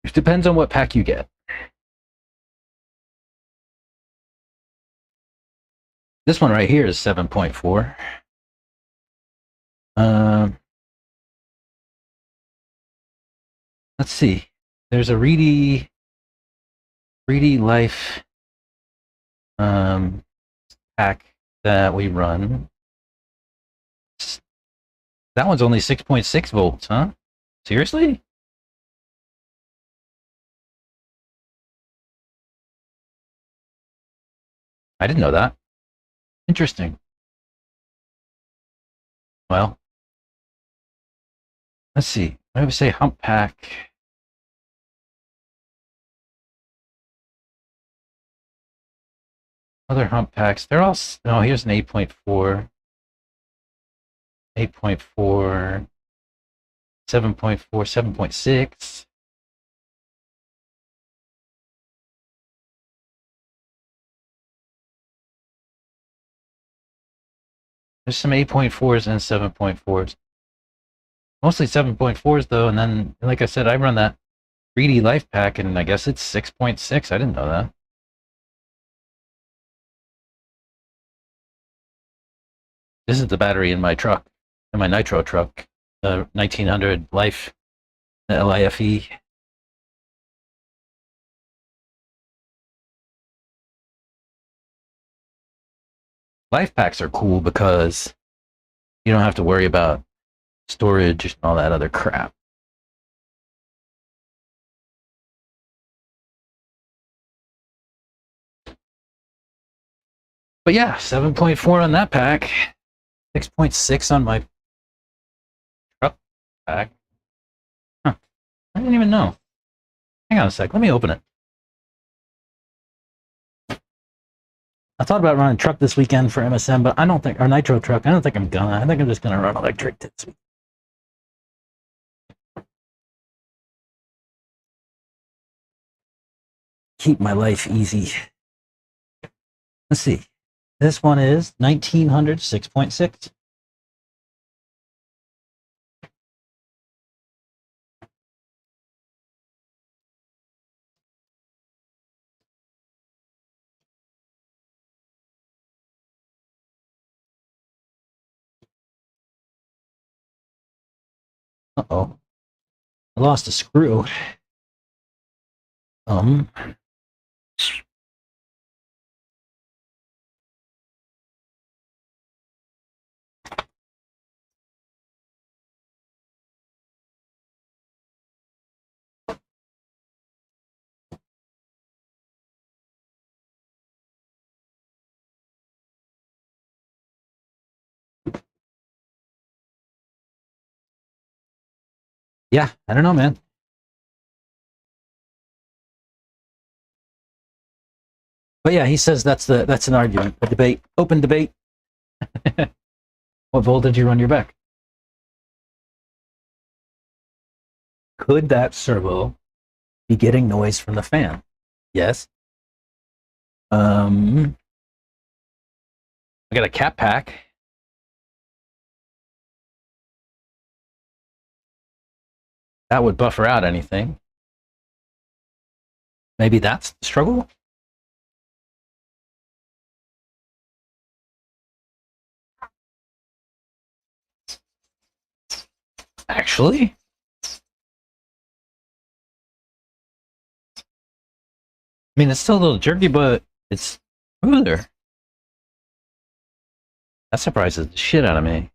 It depends on what pack you get. This one right here is 7.4. Let's see. There's a Reedy Life pack that we run. That one's only 6.6 volts, huh? Seriously? I didn't know that. Interesting. Well, let's see. I would say hump pack. Other hump packs. They're all. Oh, here's an 8.4. 8.4. 7.4. 7.6. There's some 8.4s and 7.4s. Mostly 7.4s though, and then, like I said, I run that 3D Life pack, and I guess it's 6.6. I didn't know that. This is the battery in my truck, in my nitro truck, the 1900 Life, the LIFE. Life packs are cool because you don't have to worry about storage and all that other crap. But yeah, 7.4 on that pack, 6.6 on my truck pack. Huh. I didn't even know. Hang on a sec, let me open it. I thought about running truck this weekend for MSM, but I don't think, or nitro truck, I don't think I'm gonna. I think I'm just gonna run electric this week. keep my life easy. Let's see. This one is 1900 6.6. Uh-oh. I lost a screw. Yeah, I don't know, man. But yeah, he says that's an argument, a debate, open debate. What voltage you run your back? Could that servo be getting noise from the fan? Yes. I got a cap pack. That would buffer out anything. Maybe that's the struggle? Actually? I mean, it's still a little jerky, but it's smoother. That surprises the shit out of me.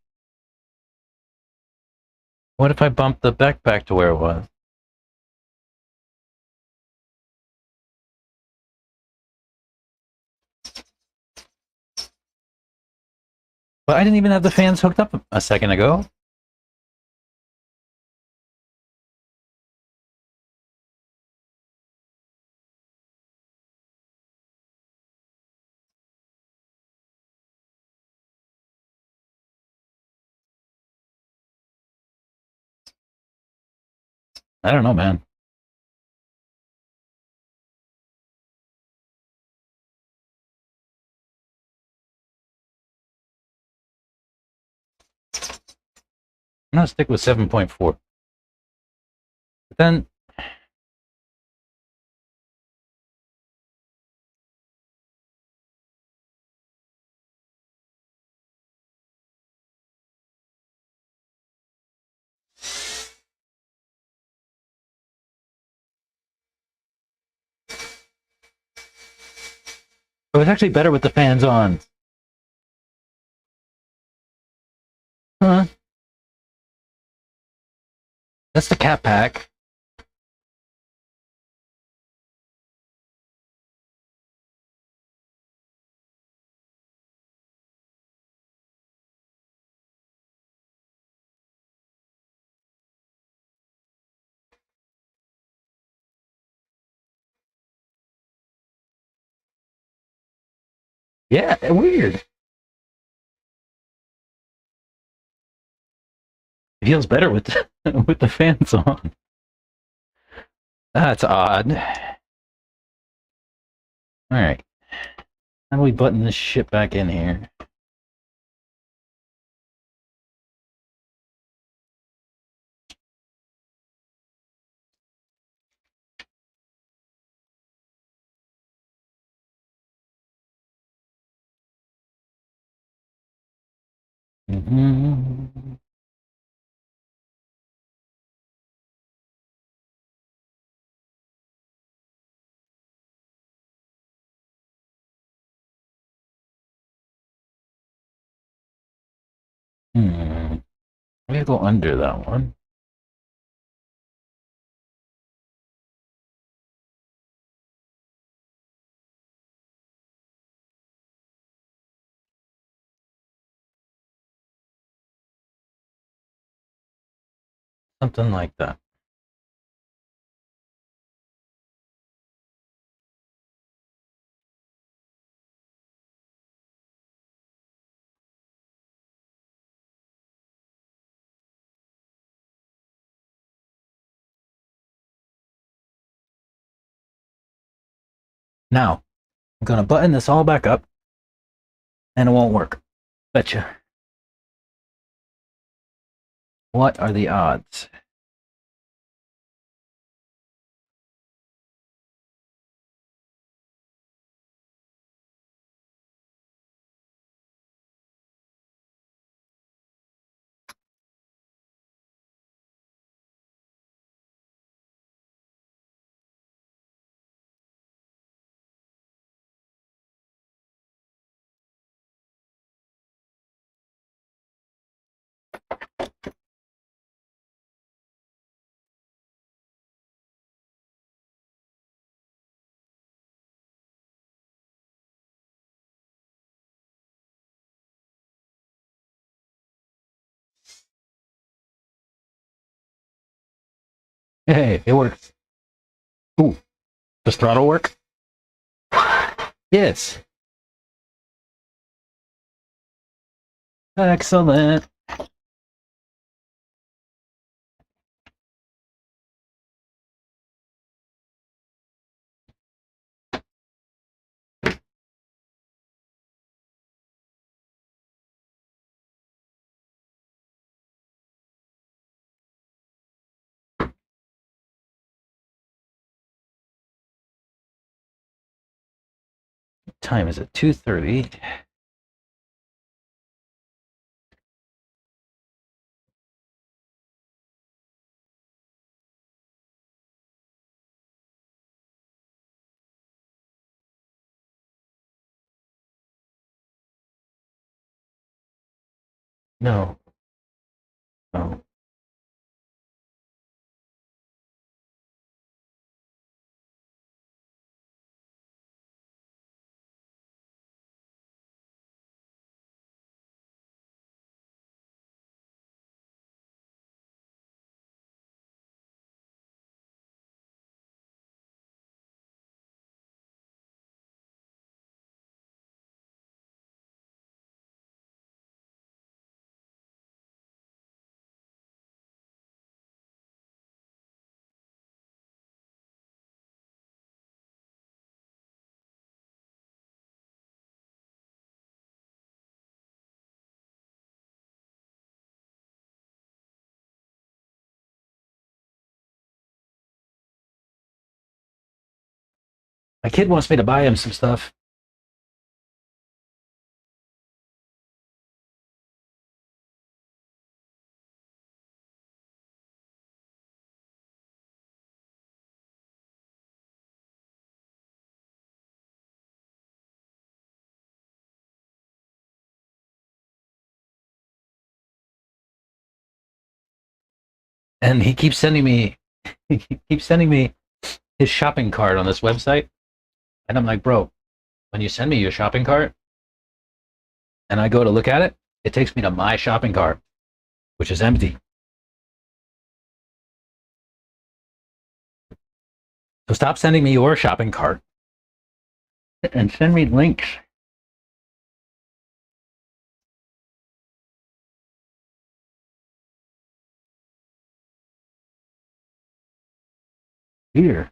What if I bumped the back back to where it was? But I didn't even have the fans hooked up a second ago. I don't know, man. I'm gonna stick with 7.4. But then it was actually better with the fans on. Huh? That's the cap pack. Yeah, weird. It feels better with the, with the fans on. That's odd. All right. How do we button this shit back in here? Mm-hmm. Hmm. I'm gonna go under that one. Something like that. Now, I'm going to button this all back up, and it won't work. Betcha. What are the odds? Hey, it works. Ooh, does throttle work? Yes. Excellent. Time is at 2:30. No. No. My kid wants me to buy him some stuff. And he keeps sending me his shopping cart on this website. And I'm like, bro, when you send me your shopping cart and I go to look at it, it takes me to my shopping cart, which is empty. So stop sending me your shopping cart and send me links. Here.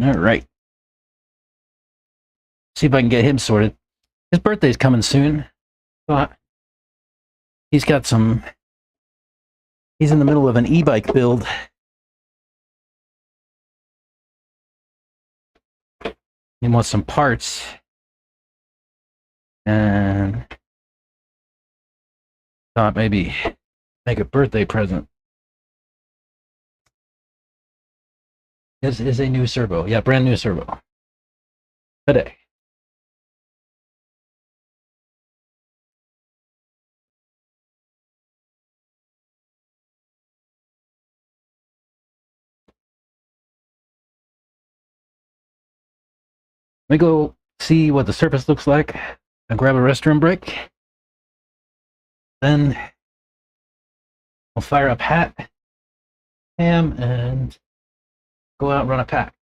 All right. See if I can get him sorted. His birthday's coming soon. But he's got some. He's in the middle of an e-bike build. He wants some parts. And thought maybe make a birthday present. This is a new servo. Yeah, brand new servo. Today. Let me go see what the surface looks like and grab a restroom break. Then we'll fire up hat, ham, and go out and run a pack.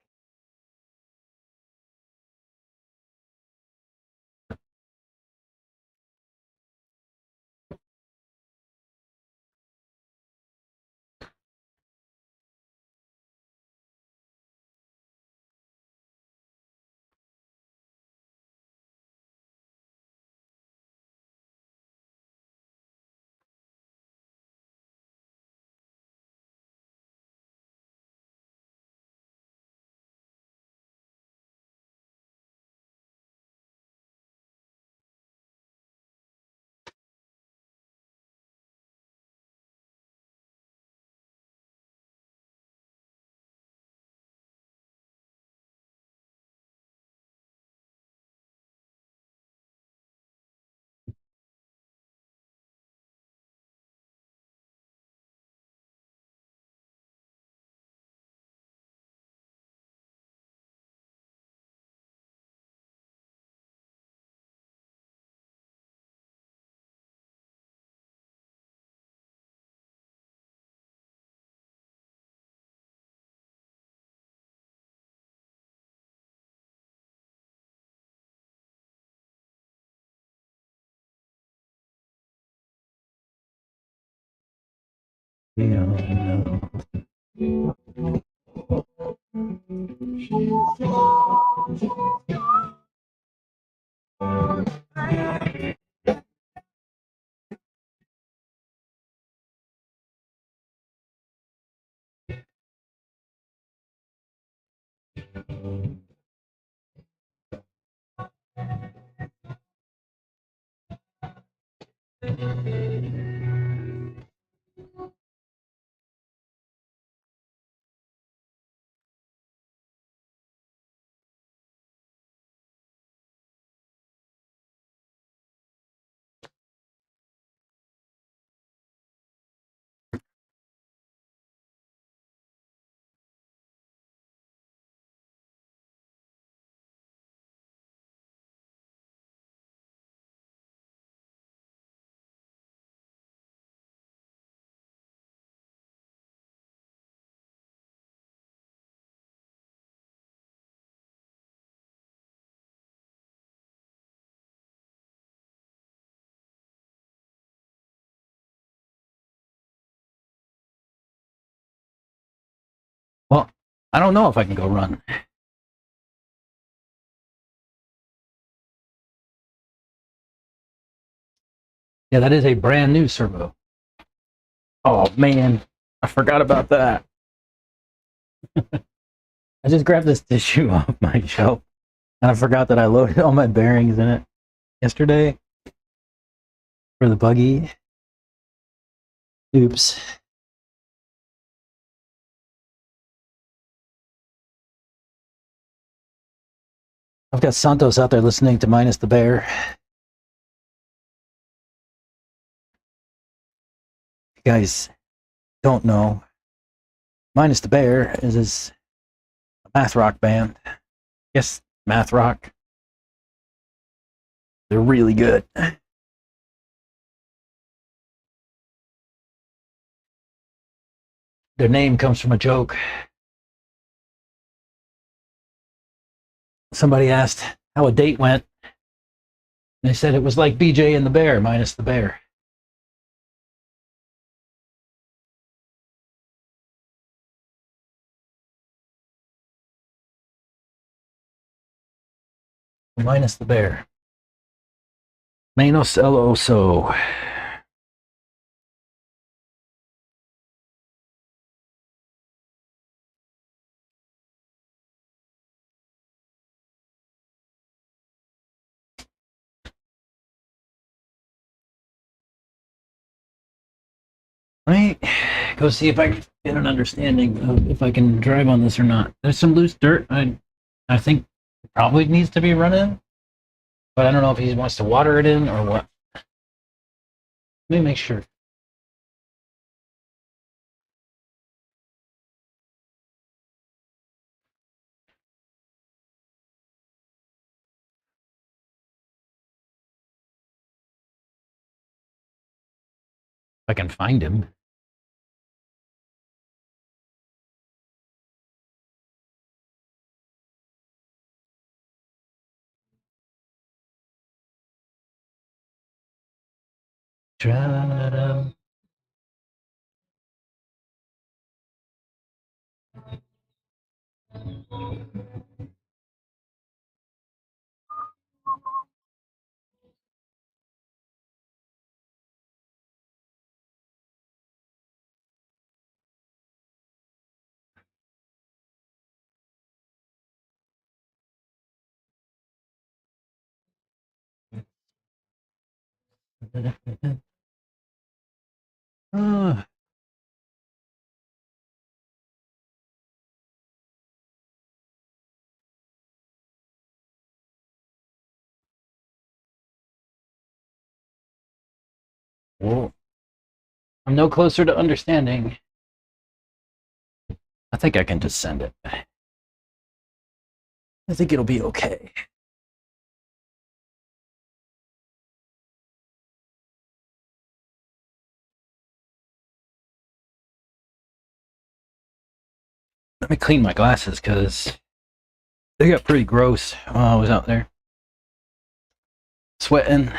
no. Well, I don't know if I can go run. Yeah, that is a brand new servo. Oh man, I forgot about that. I just grabbed this tissue off my shelf and I forgot that I loaded all my bearings in it yesterday for the buggy. Oops. I've got Santos out there listening to Minus the Bear. If you guys don't know, Minus the Bear is his math rock band. Yes, math rock. They're really good. Their name comes from a joke. Somebody asked how a date went. And they said it was like BJ and the Bear minus the bear. Minus the bear. Menos el oso. Let me go see if I can get an understanding of if I can drive on this or not. There's some loose dirt. I think it probably needs to be run in, but I don't know if he wants to water it in or what. Let me make sure. If I can find him. Ta-da. Uh, well, I'm no closer to understanding. I think I can just send it. I think it'll be okay. Let me clean my glasses because they got pretty gross while I was out there sweating.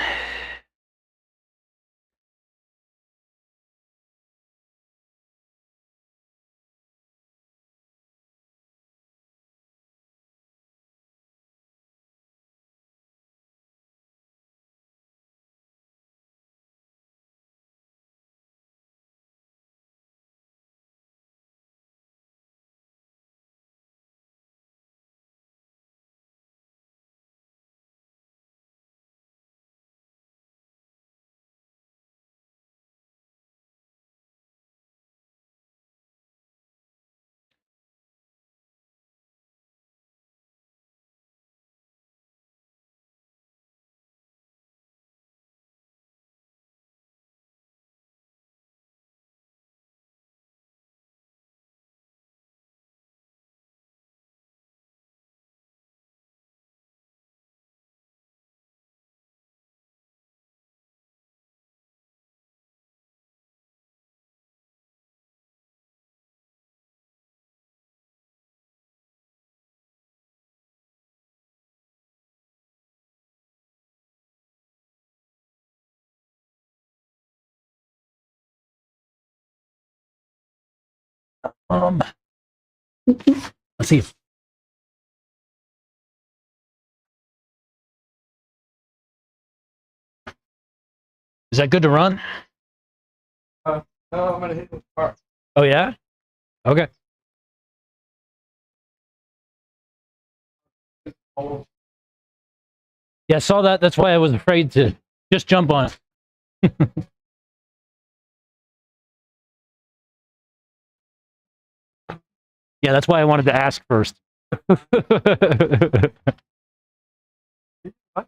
Let's see. Is that good to run? No, I'm gonna hit the car. Oh yeah. Okay. Yeah, I saw that. That's why I was afraid to just jump on it. Yeah, that's why I wanted to ask first. Fuck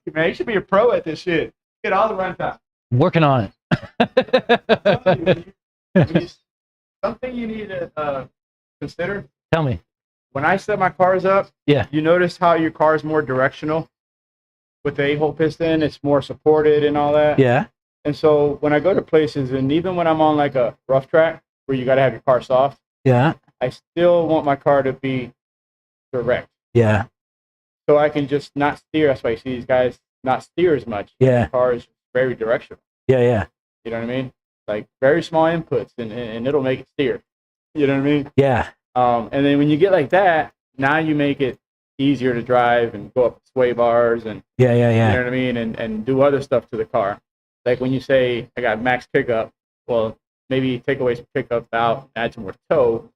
you, man. You should be a pro at this shit. Get all the run time. Working on it. Something you need to consider. Tell me. When I set my cars up, Yeah. you notice how your car is more directional with the 8-hole piston. It's more supported and all that. Yeah. And so when I go to places, and even when I'm on like a rough track where you got to have your car soft, Yeah. I still want my car to be direct. Yeah. So I can just not steer. That's why you see these guys not steer as much. Yeah. The car is very directional. Yeah. Yeah. You know what I mean? Like very small inputs, and it'll make it steer. You know what I mean? Yeah. And then when you get like that, now you make it easier to drive and go up sway bars and Yeah. Yeah. you Yeah. know what I mean, and do other stuff to the car. Like when you say I got max pickup, well maybe take away some pickup out, add some more toe,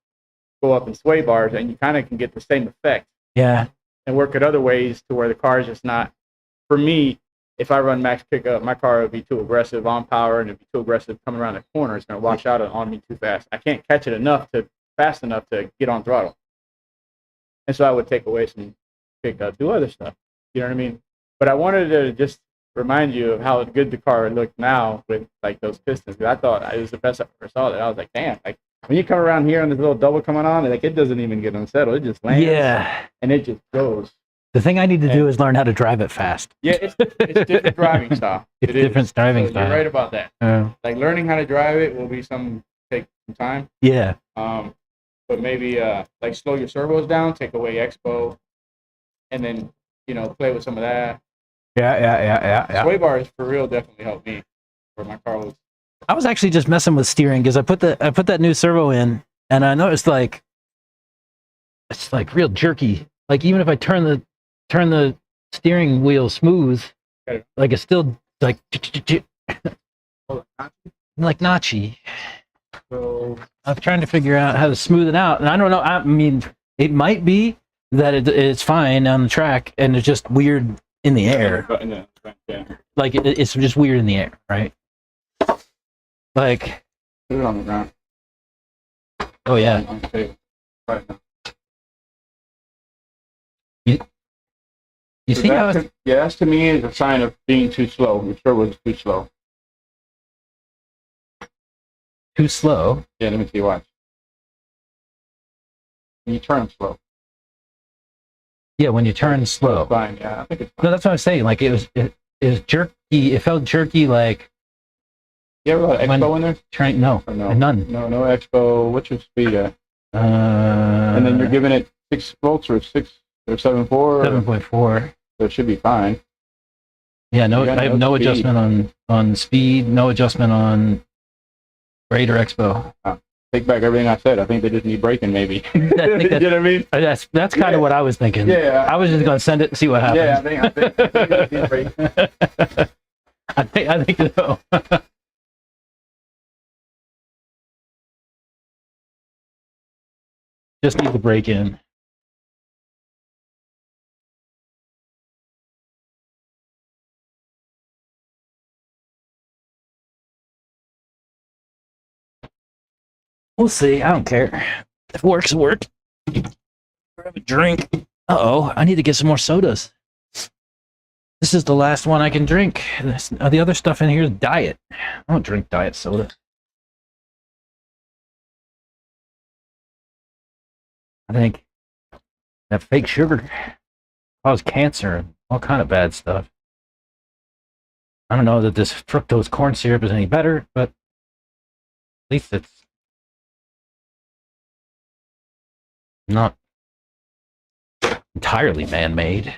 go up in sway bars, and you kind of can get the same effect. Yeah. And work it other ways to where the car is just not. For me, if I run max pickup, my car would be too aggressive on power, and it'd be too aggressive coming around the corner. It's going to wash out on me too fast. I can't catch it fast enough to get on throttle. And so I would take away some pickup, do other stuff. You know what I mean? But I wanted to just remind you of how good the car looked now with like those pistons. I thought it was the best I ever saw. That I was like, damn, like when you come around here and this little double coming on, like it doesn't even get unsettled. It just lands. Yeah. And it just goes. The thing I need to do is learn how to drive it fast. Yeah, it's different driving style. It's different driving style. You're right about that. Like learning how to drive it will be take some time. Yeah. But maybe like slow your servos down, take away expo, and then play with some of that. Yeah. Sway bars for real definitely helped me where my car was. I was actually just messing with steering because I put that new servo in, and I noticed like it's like real jerky. Like even if I turn the steering wheel smooth, like it's still like notchy. So I'm trying to figure out how to smooth it out, and I don't know. I mean, it might be that it's fine on the track, and it's just weird in the air. Like it's just weird in the air, right? Like put it on the ground. Oh yeah. Right now. You see how it's... That's to me is a sign of being too slow. Your servo is too slow. Too slow? Yeah, let me see. Watch. When you turn slow. Yeah, when you turn slow. It's fine. Yeah, I think it's fine. No, that's what I'm saying. Like it was jerky. It felt jerky. Like you ever got expo in there? No, none. No expo. What's your speed at? And then you're giving it 6 volts or 6 or 7.4. 7.4. So it should be fine. Yeah, no. I have no adjustment on speed. No adjustment on rate or expo. Take back everything I said. I think they just need braking, maybe. I think you know what I mean? That's kind of what I was thinking. Yeah. I was just going to send it and see what happens. Yeah, I think braking. I think so. Just need the brake in. We'll see. I don't care. If works, work. Grab a drink. Uh-oh, I need to get some more sodas. This is the last one I can drink. The other stuff in here is diet. I don't drink diet soda. I think that fake sugar causes cancer and all kind of bad stuff. I don't know that this fructose corn syrup is any better, but at least it's not entirely man-made.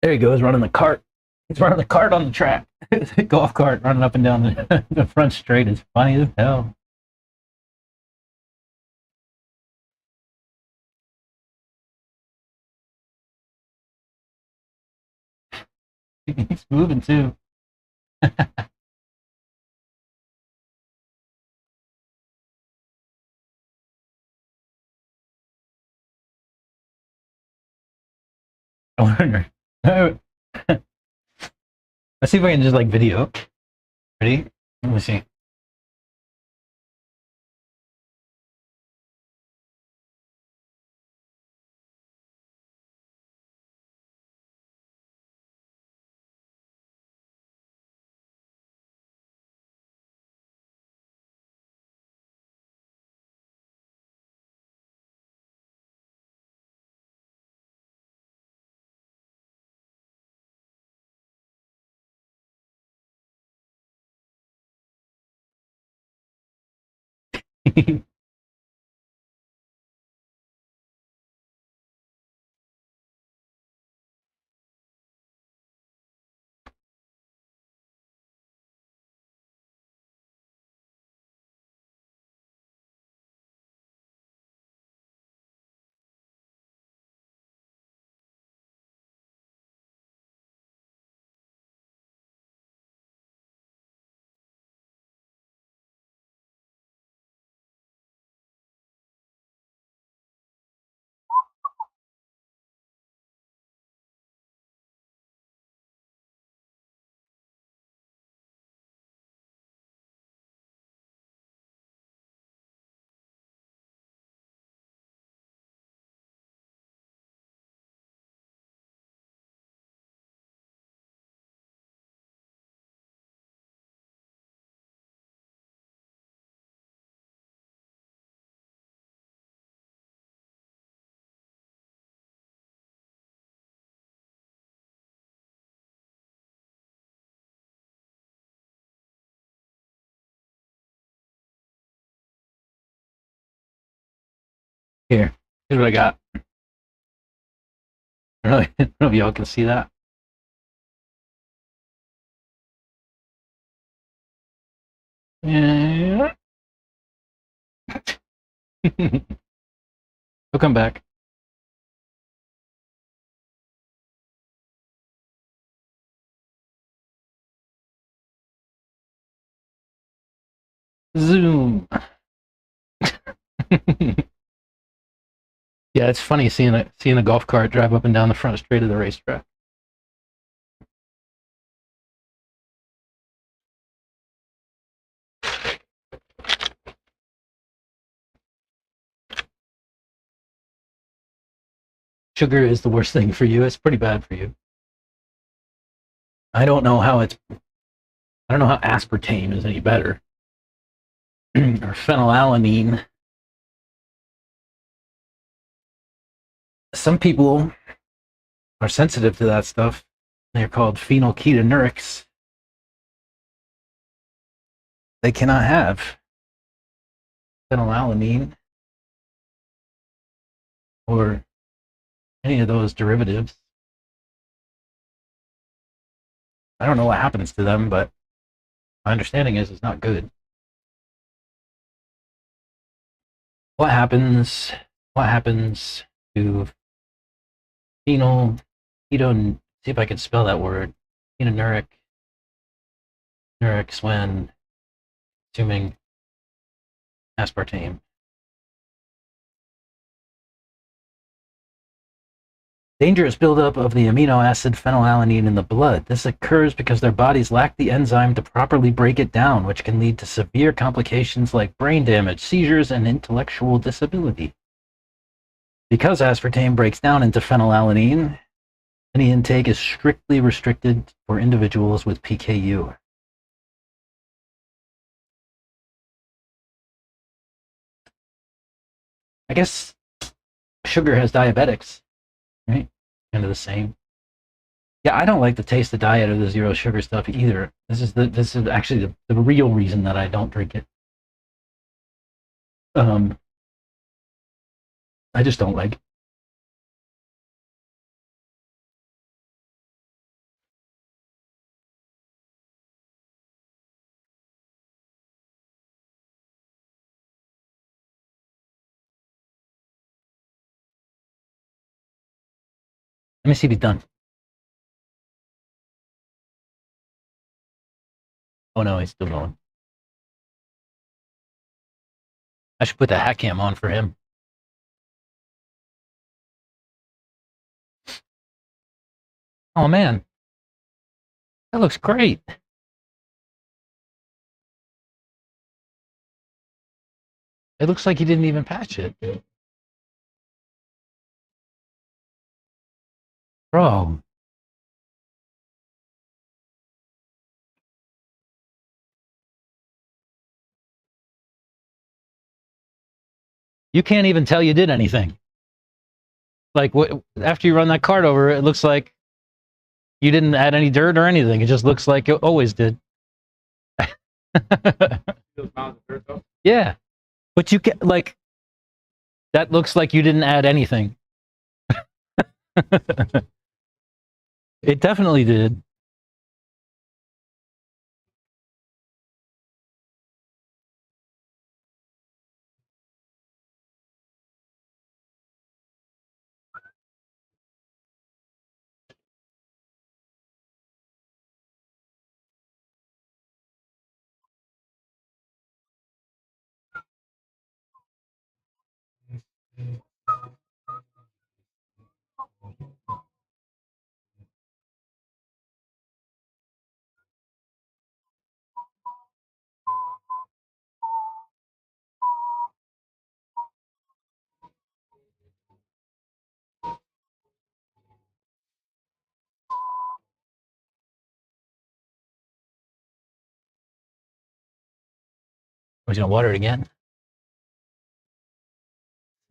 There he goes, running the cart. He's running the cart on the track. The golf cart running up and down the front straight is funny as hell. He's moving too. I wonder. Let's see if I can just like video. Ready? Let me see. Here, here's what I got. I don't know if y'all can see that. Yeah. He'll come back. Zoom. Yeah, it's funny seeing a golf cart drive up and down the front straight of the racetrack. Sugar is the worst thing for you. It's pretty bad for you. I don't know how aspartame is any better. Or phenylalanine. Some people are sensitive to that stuff. They're called phenylketonuria. They cannot have phenylalanine or any of those derivatives. I don't know what happens to them, but my understanding is it's not good. What happens to keto, see if I can spell that word, ketonuria when consuming aspartame. Dangerous buildup of the amino acid phenylalanine in the blood. This occurs because their bodies lack the enzyme to properly break it down, which can lead to severe complications like brain damage, seizures, and intellectual disability. Because aspartame breaks down into phenylalanine, any intake is strictly restricted for individuals with PKU. I guess sugar has diabetics, right? Kind of the same. Yeah, I don't like the taste of diet or the zero sugar stuff either. This is actually the real reason that I don't drink it. I just don't like it. Let me see if he's done. Oh no, he's still going. I should put the hat cam on for him. Oh man, that looks great. It looks like he didn't even patch it. Bro. You can't even tell you did anything. Like after you run that cart over, it looks like you didn't add any dirt or anything. It just looks like it always did. Yeah. But you can like that looks like you didn't add anything. It definitely did. We're gonna water it again.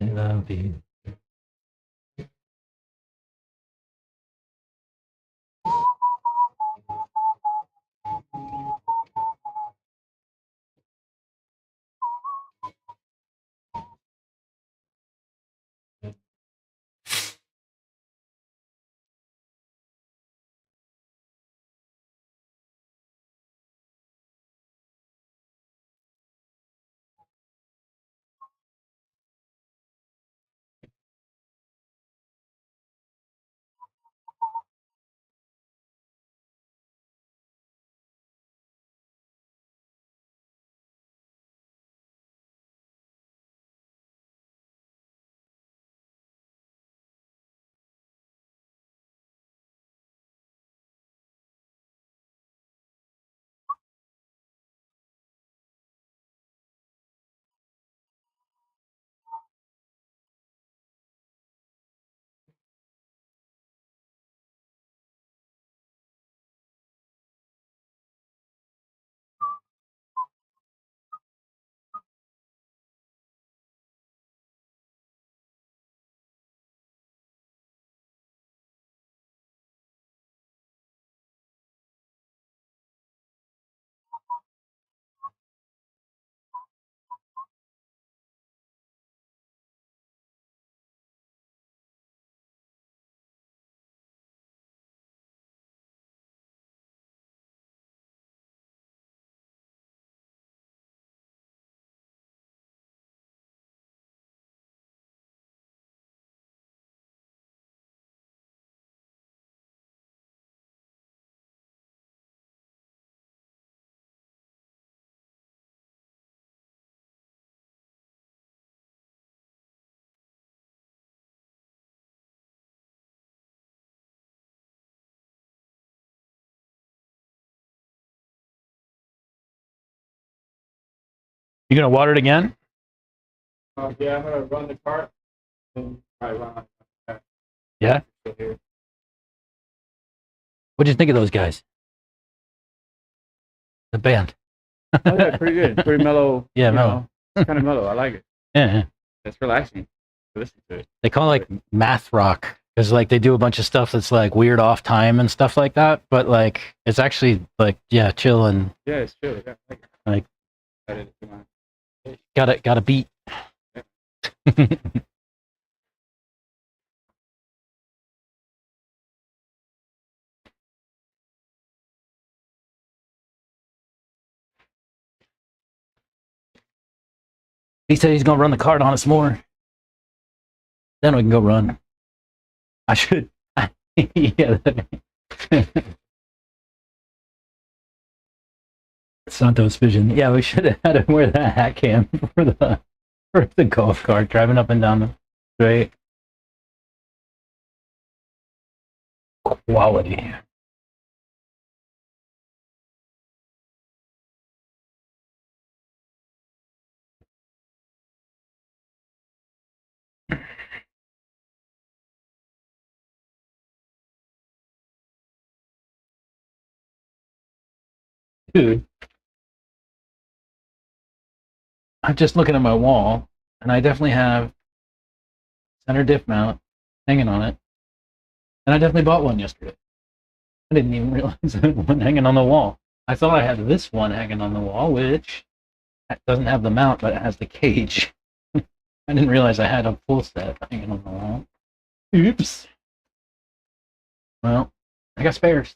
Love you. You gonna water it again? Yeah, I'm gonna run the cart and probably run on. Yeah. What'd you think of those guys? The band. Oh, yeah, pretty good. Pretty mellow. Yeah, mellow. Kind of mellow. I like it. Yeah. It's relaxing to listen to it. They call it like math rock because like they do a bunch of stuff that's like weird off time and stuff like that. But like it's actually like chill and Yeah, it's chill. Yeah, I like I didn't do mine. got a beat. He said he's gonna run the cart on us more. Then we can go run. I should Yeah. Santos Vision. Yeah, we should have had him wear that hat cam for the golf cart driving up and down the straight. Quality. Dude, I'm just looking at my wall, and I definitely have center diff mount hanging on it. And I definitely bought one yesterday. I didn't even realize I had one hanging on the wall. I thought I had this one hanging on the wall, which doesn't have the mount, but it has the cage. I didn't realize I had a full set hanging on the wall. Oops. Well, I got spares.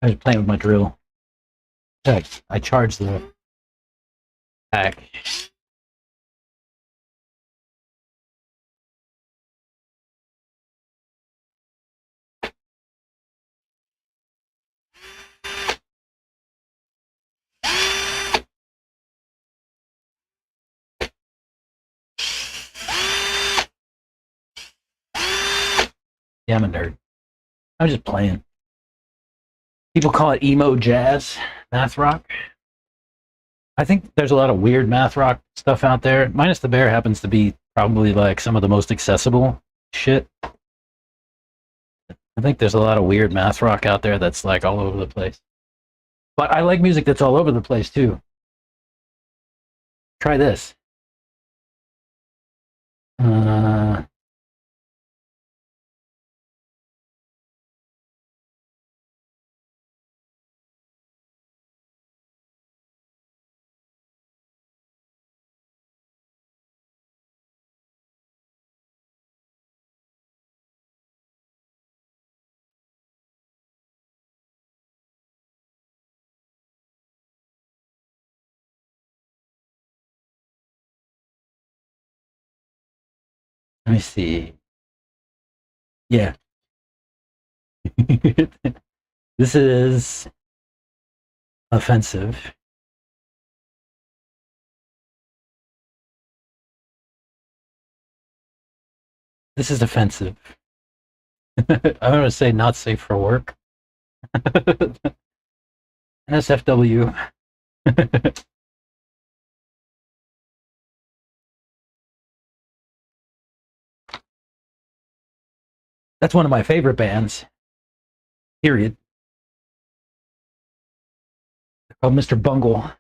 I was playing with my drill. I charged the pack. Yeah, I'm a nerd. I'm just playing. People call it emo jazz, math rock. I think there's a lot of weird math rock stuff out there. Minus the Bear happens to be probably like some of the most accessible shit. I think there's a lot of weird math rock out there that's like all over the place. But I like music that's all over the place too. Try this. Uh, Let me see. Yeah. This is offensive. This is offensive. I'm going to say not safe for work. NSFW. That's one of my favorite bands. Period. They're called Mr. Bungle.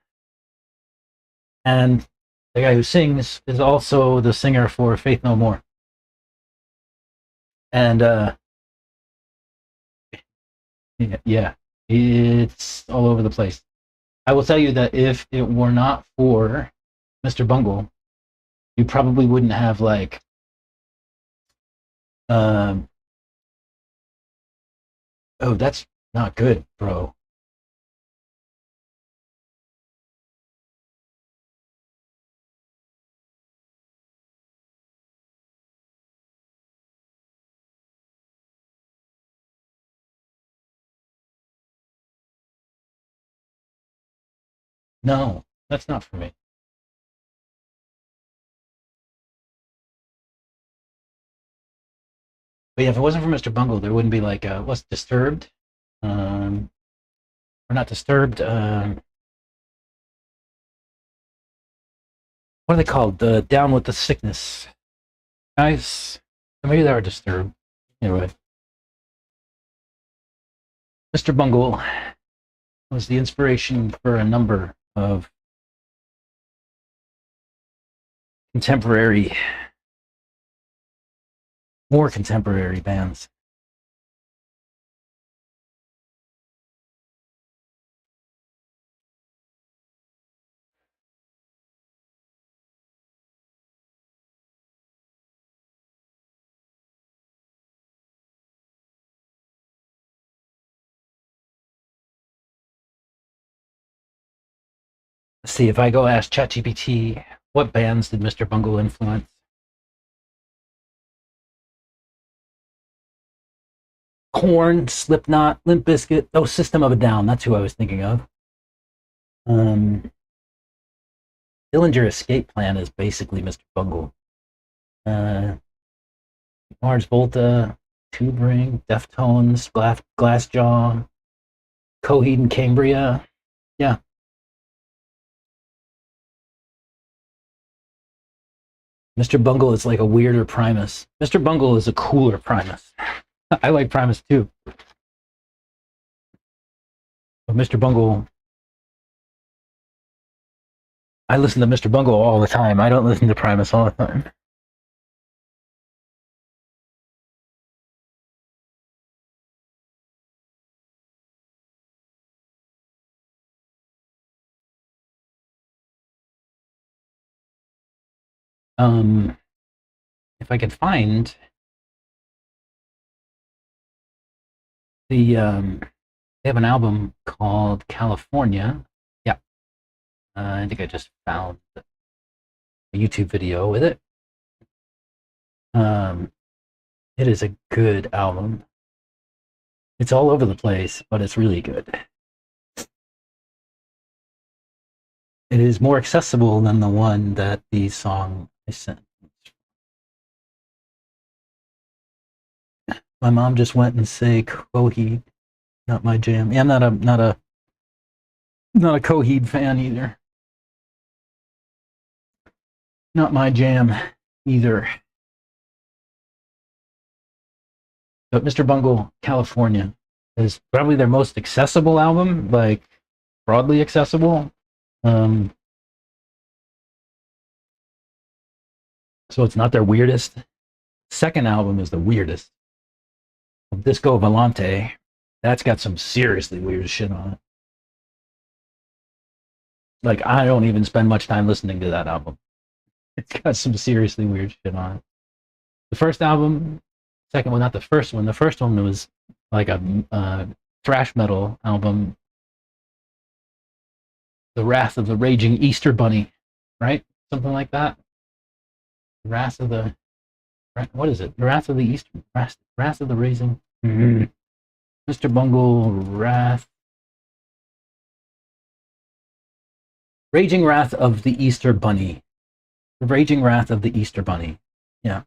And the guy who sings is also the singer for Faith No More. And yeah, it's all over the place. I will tell you that if it were not for Mr. Bungle, you probably wouldn't have like oh, that's not good, bro. No, that's not for me. But yeah, if it wasn't for Mr. Bungle, there wouldn't be like what's Disturbed, or not Disturbed. What are they called? The Down with the Sickness guys. Maybe they were Disturbed. Anyway, Mr. Bungle was the inspiration for a number of contemporary, more contemporary bands. see, if I go ask ChatGPT, what bands did Mr. Bungle influence? Korn, Slipknot, Limp Bizkit, oh, System of a Down. That's who I was thinking of. Dillinger Escape Plan is basically Mr. Bungle. Mars Volta, Tube Ring, Deftones, Glassjaw, Coheed and Cambria. Yeah. Mr. Bungle is like a weirder Primus. Mr. Bungle is a cooler Primus. I like Primus too. But Mr. Bungle, I listen to Mr. Bungle all the time. I don't listen to Primus all the time. If I could find the they have an album called California. Yeah, I think I just found a YouTube video with it. It is a good album. It's all over the place, but it's really good. It is more accessible than the one that the song I sent. My mom just went and say Coheed, not my jam. Yeah, I'm not a Coheed fan either. Not my jam either. But Mr. Bungle, California, is probably their most accessible album, like broadly accessible. So it's not their weirdest. Second album is the weirdest. Disco Volante, that's got some seriously weird shit on it. Like, I don't even spend much time listening to that album. It's got some seriously weird shit on it. The first album, second one, not the first one. The first one was like a thrash metal album. The Wrath of the Raging Easter Bunny, right? Something like that. Wrath of the, what is it? Wrath of the Easter, Wrath of the Raging. Mm-hmm. Mr. Bungle, Raging Wrath of the Easter Bunny. The Raging Wrath of the Easter Bunny. Yeah.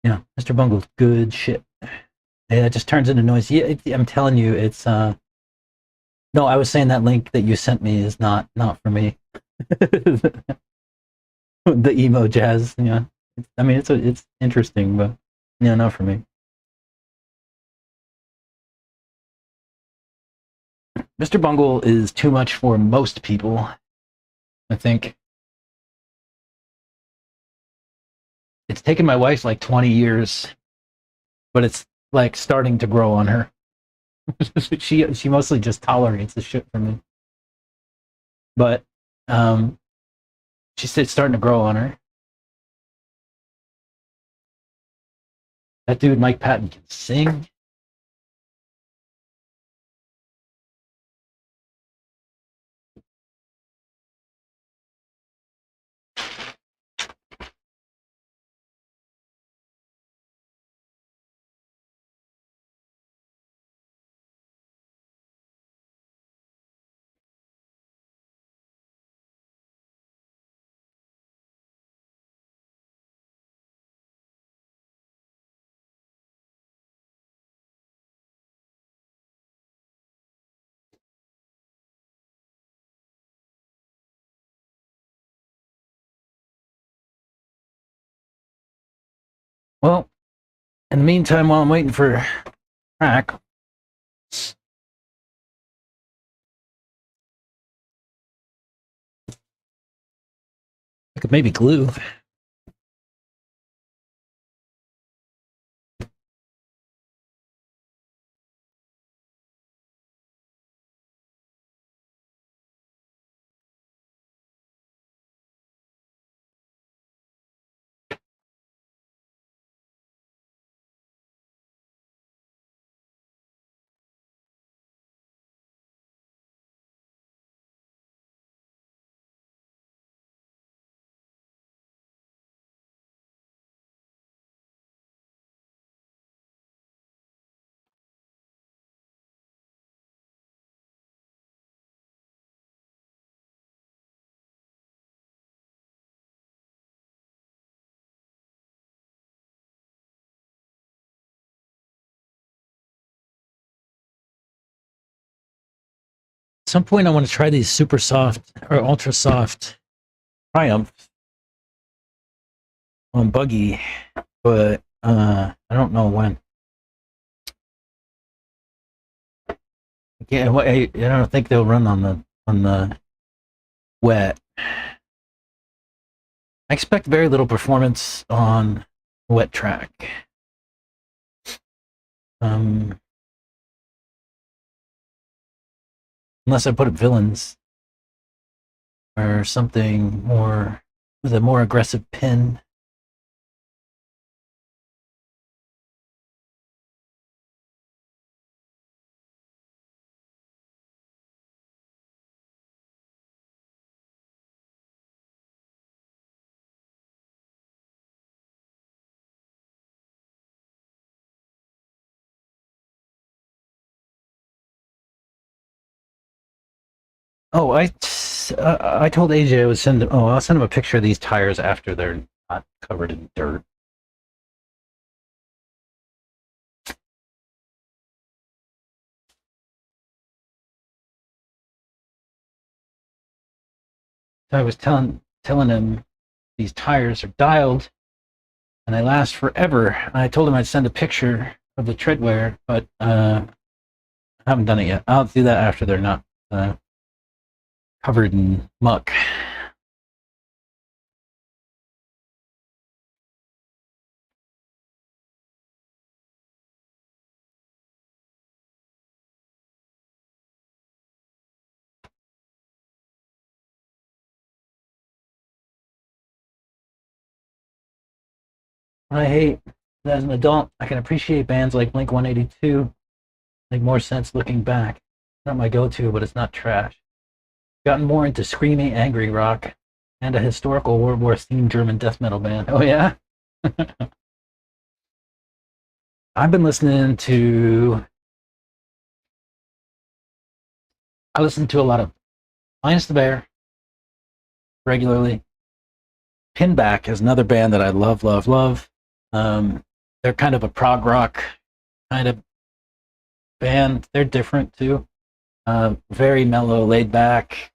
Yeah, Mr. Bungle's good shit. Yeah, it just turns into noise. Yeah, I'm telling you, it's no, I was saying that link that you sent me is not for me. The emo jazz, yeah. I mean, it's interesting, but yeah, not for me. Mr. Bungle is too much for most people, I think. It's taken my wife like 20 years, but it's like starting to grow on her. she mostly just tolerates the shit from me. But she said it's starting to grow on her. That dude Mike Patton can sing. Well, in the meantime, while I'm waiting for crack, Could maybe glue. At some point, I want to try these super soft or ultra soft Triumph on buggy, but I don't know when. Yeah, I don't think they'll run on the wet. I expect very little performance on wet track. Unless I put up villains or something more with a more aggressive pin. Oh, I told AJ I would send him. Oh, I'll send him a picture of these tires after they're not covered in dirt. So I was telling him these tires are dialed and they last forever. And I told him I'd send a picture of the tread wear, but I haven't done it yet. I'll do that after they're not covered in muck. I hate that as an adult, I can appreciate bands like Blink 182, make more sense looking back. Not my go-to, but it's not trash. Gotten more into screamy, angry rock and a historical World War themed German death metal band. Oh yeah? I've been listening to I listen to a lot of Minus the Bear regularly. Pinback is another band that I love, love, love. They're kind of a prog rock kind of band. They're different too. Very mellow, laid back.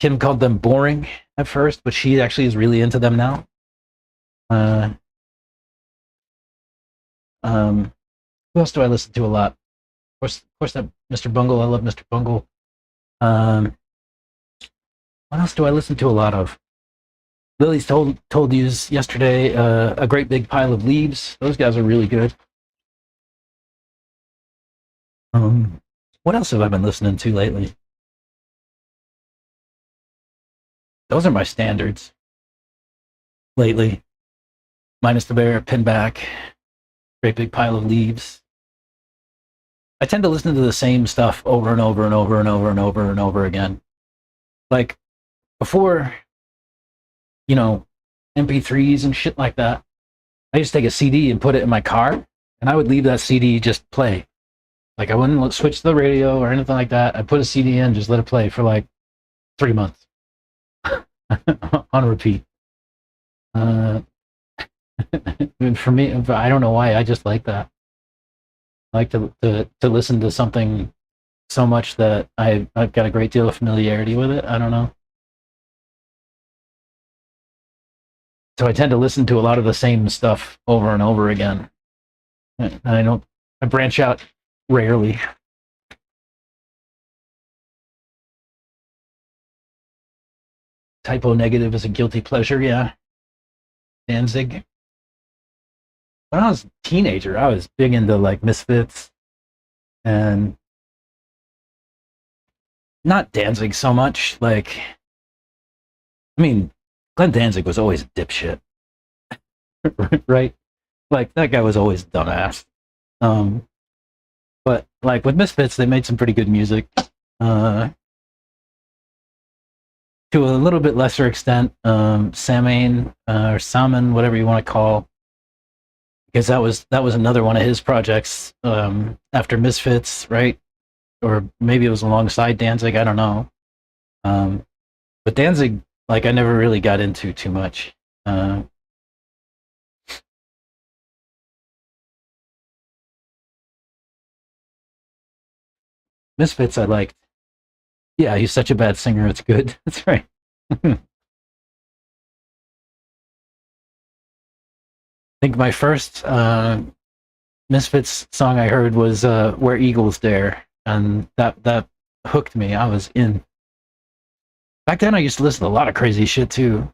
Kim called them boring at first, but she actually is really into them now. Who else do I listen to a lot? Of course, that Mr. Bungle. I love Mr. Bungle. What else do I listen to a lot of? Lily's told you yesterday, A Great Big Pile of Leaves. Those guys are really good. What else have I been listening to lately? Those are my standards lately. Minus the Bear, Pinback, Great Big Pile of Leaves. I tend to listen to the same stuff over and over and over and over and over and over again. Like before, MP3s and shit like that, I used to take a CD and put it in my car, and I would leave that CD just play. Like I wouldn't switch the radio or anything like that. I put a CD in, just let it play for like 3 months on repeat. And for me, I don't know why. I just like that. I like to listen to something so much that I've got a great deal of familiarity with it. I don't know. So I tend to listen to a lot of the same stuff over and over again. And I branch out rarely. Typo Negative is a guilty pleasure, yeah. Danzig. When I was a teenager, I was big into like Misfits and not Danzig so much. Like, I mean, Glenn Danzig was always a dipshit, right? Like that guy was always a dumbass. Um, but like with Misfits, they made some pretty good music. To a little bit lesser extent, Samhain or Salmon, whatever you want to call, because that was another one of his projects after Misfits, right? Or maybe it was alongside Danzig. I don't know. But Danzig, like, I never really got into too much. Misfits, I liked. Yeah, he's such a bad singer. It's good. That's right. I think my first Misfits song I heard was "Where Eagles Dare," and that hooked me. I was in. Back then, I used to listen to a lot of crazy shit too.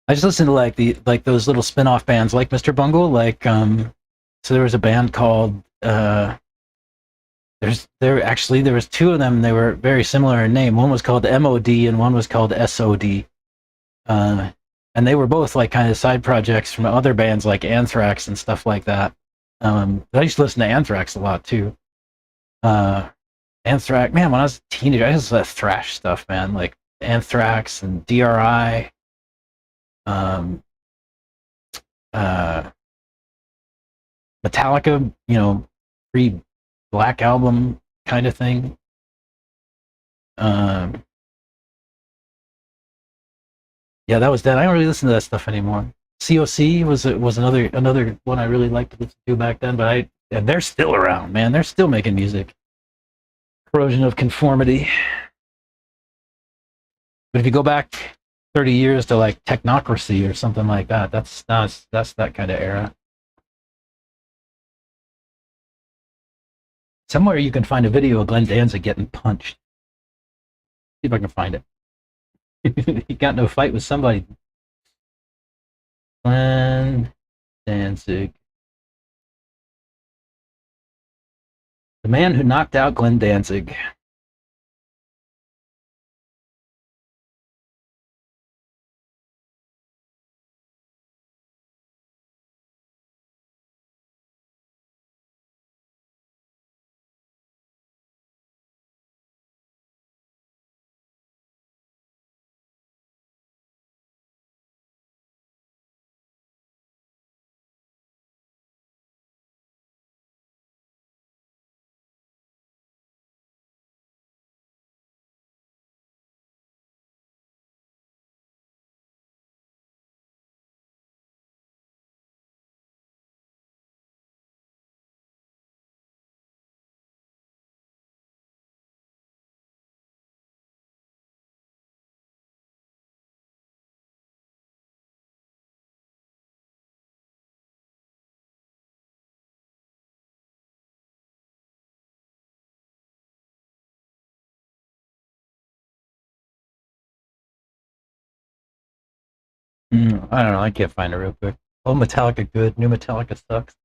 I just listened to like those little spin-off bands, like Mr. Bungle. Like, so there was a band called there was two of them. They were very similar in name. One was called MOD and one was called SOD. And they were both like kind of side projects from other bands like Anthrax and stuff like that. But I used to listen to Anthrax a lot too. Anthrax, man, when I was a teenager, I just listened to thrash stuff, man, like Anthrax and DRI. Um, Metallica, pre-Black Album kind of thing. Yeah, that was that. I don't really listen to that stuff anymore. COC was another one I really liked to listen to back then, but and they're still around, man. They're still making music. Corrosion of Conformity. But if you go back 30 years to like Technocracy or something like that, that's that kind of era. Somewhere you can find a video of Glenn Danzig getting punched. See if I can find it. He got no fight with somebody. Glenn Danzig. The man who knocked out Glenn Danzig. I don't know. I can't find it real quick. Old Metallica good. New Metallica sucks.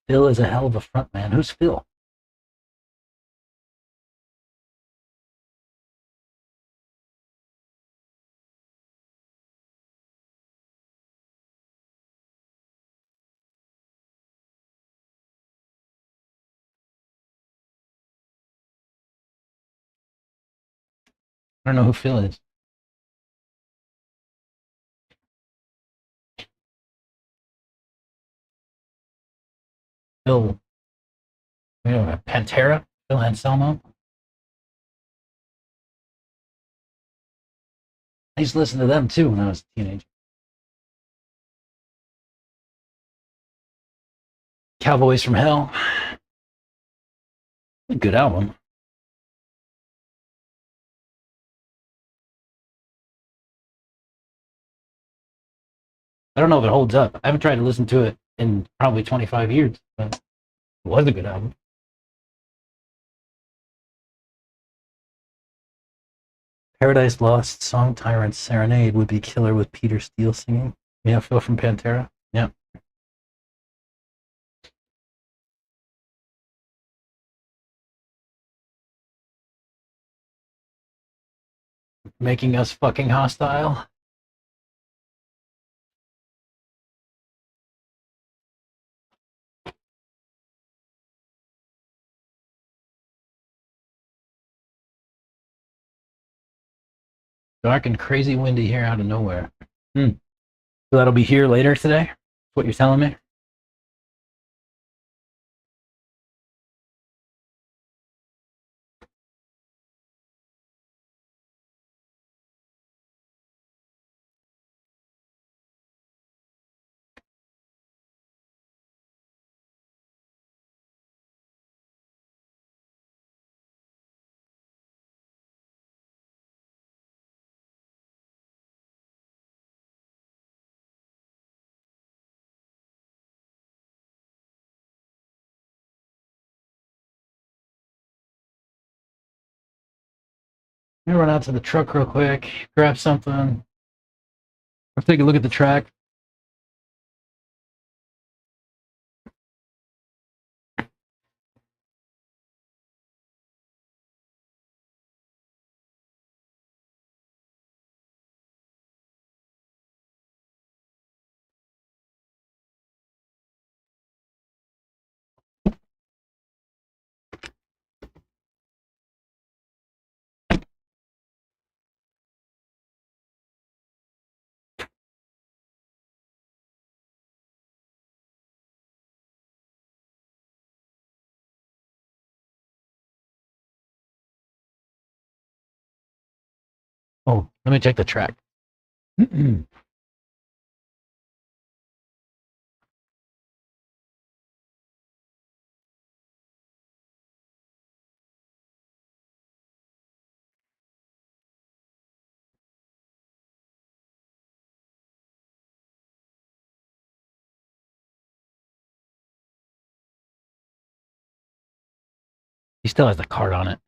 Phil is a hell of a front man. Who's Phil? I don't know who Phil is. Phil, Pantera, Phil Anselmo. I used to listen to them too when I was a teenager. Cowboys from Hell. A good album. I don't know if it holds up. I haven't tried to listen to it in probably 25 years, but it was a good album. Paradise Lost song Tyrant Serenade would be killer with Peter Steele singing. Yeah, Phil from Pantera. Yeah. Making us fucking hostile. Dark and crazy windy here out of nowhere. So that'll be here later today? That's what you're telling me? I'm gonna run out to the truck real quick, grab something. I'll take a look at the track. Oh, let me check the track. He still has the card on it.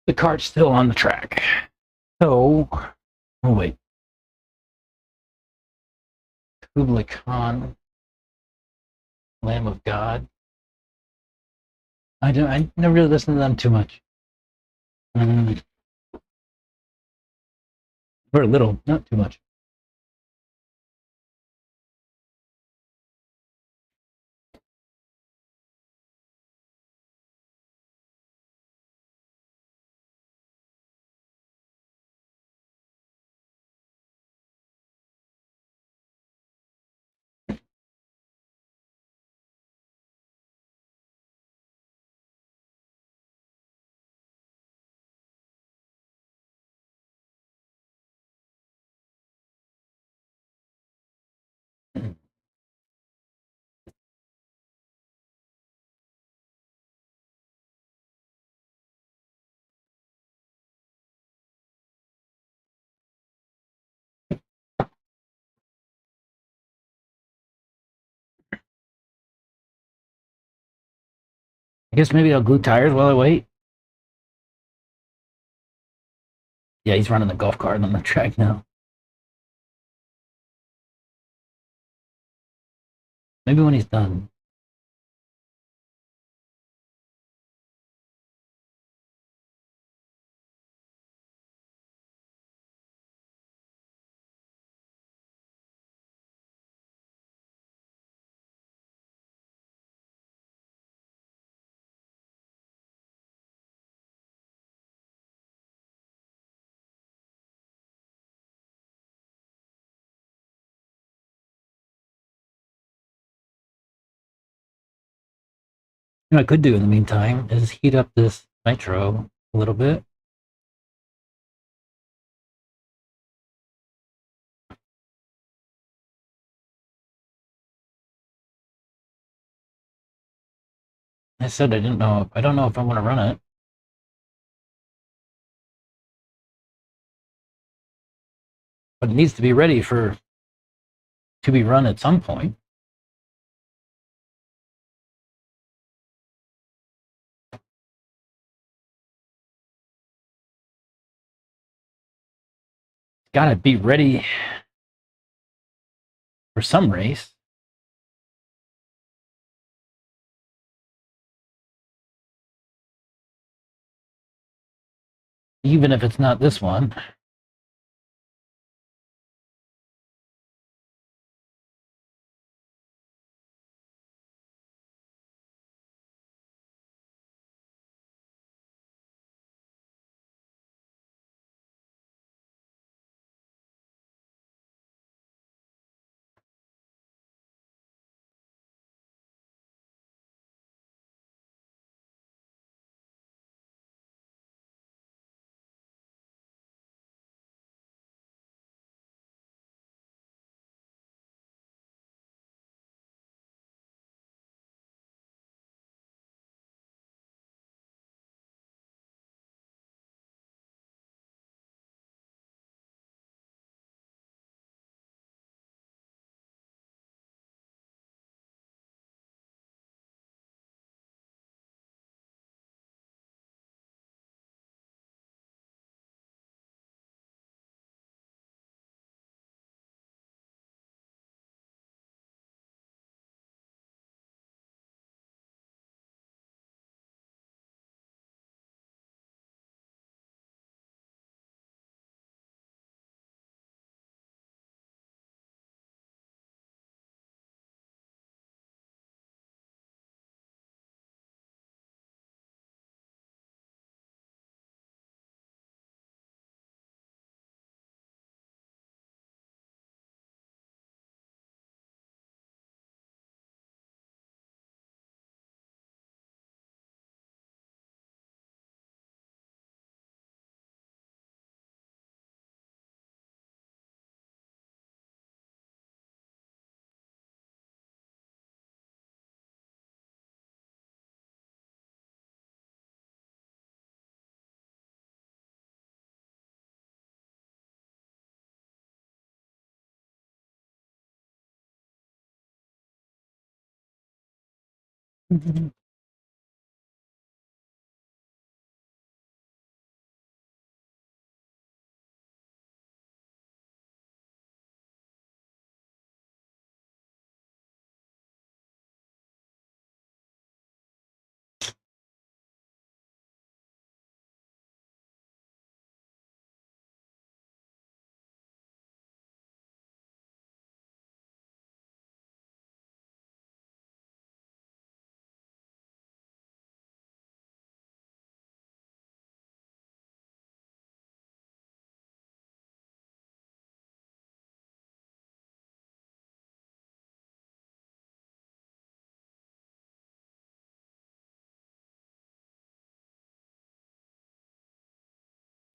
The card's still on the track. So, oh wait. Kublai Khan, Lamb of God. I never really listened to them too much. Very little, not too much. I guess maybe I'll glue tires while I wait. Yeah, he's running the golf cart on the track now. Maybe when he's done. What I could do in the meantime is heat up this nitro a little bit. I said I didn't know. I don't know if I want to run it. But it needs to be ready to be run at some point. Got to be ready for some race. Even if it's not this one.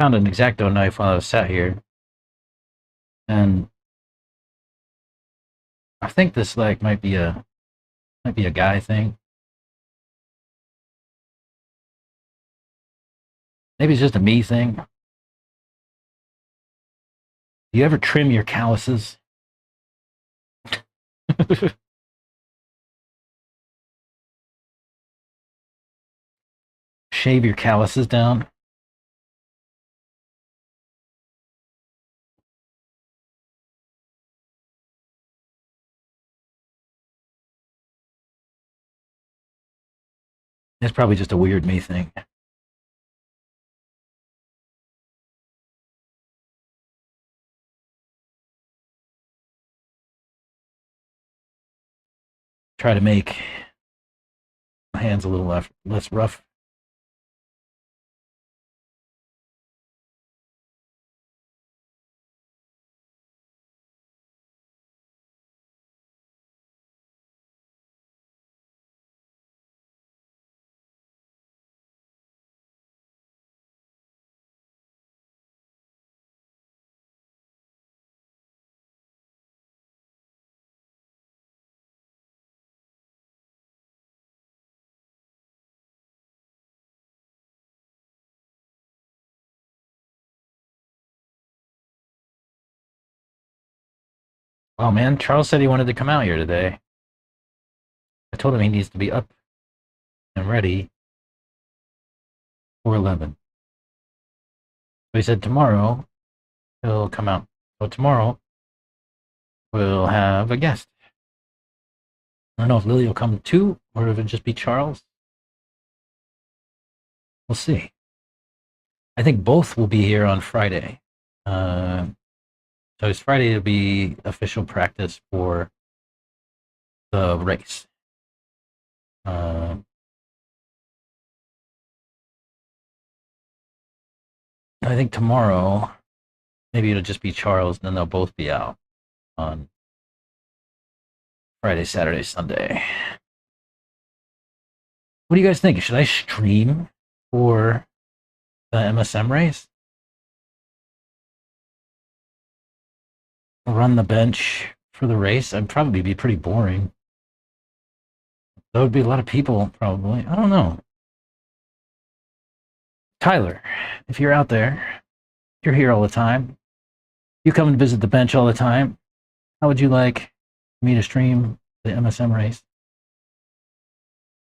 Found an X-Acto knife while I was sat here, and I think this like might be a guy thing. Maybe it's just a me thing. Do you ever trim your calluses? Shave your calluses down? It's probably just a weird me thing. Try to make my hands a little less rough. Oh man, Charles said he wanted to come out here today. I told him he needs to be up and ready for 11. So he said tomorrow he'll come out. So tomorrow we'll have a guest. I don't know if Lily will come too, or if it'll just be Charles. We'll see. I think both will be here on Friday. So it's Friday to be official practice for the race. I think tomorrow, maybe it'll just be Charles, and then they'll both be out on Friday, Saturday, Sunday. What do you guys think? Should I stream for the MSM race? Run the bench for the race? I'd probably be pretty boring. There would be a lot of people, probably. I don't know. Tyler, if you're out there, you're here all the time. You come and visit the bench all the time. How would you like me to stream the MSM race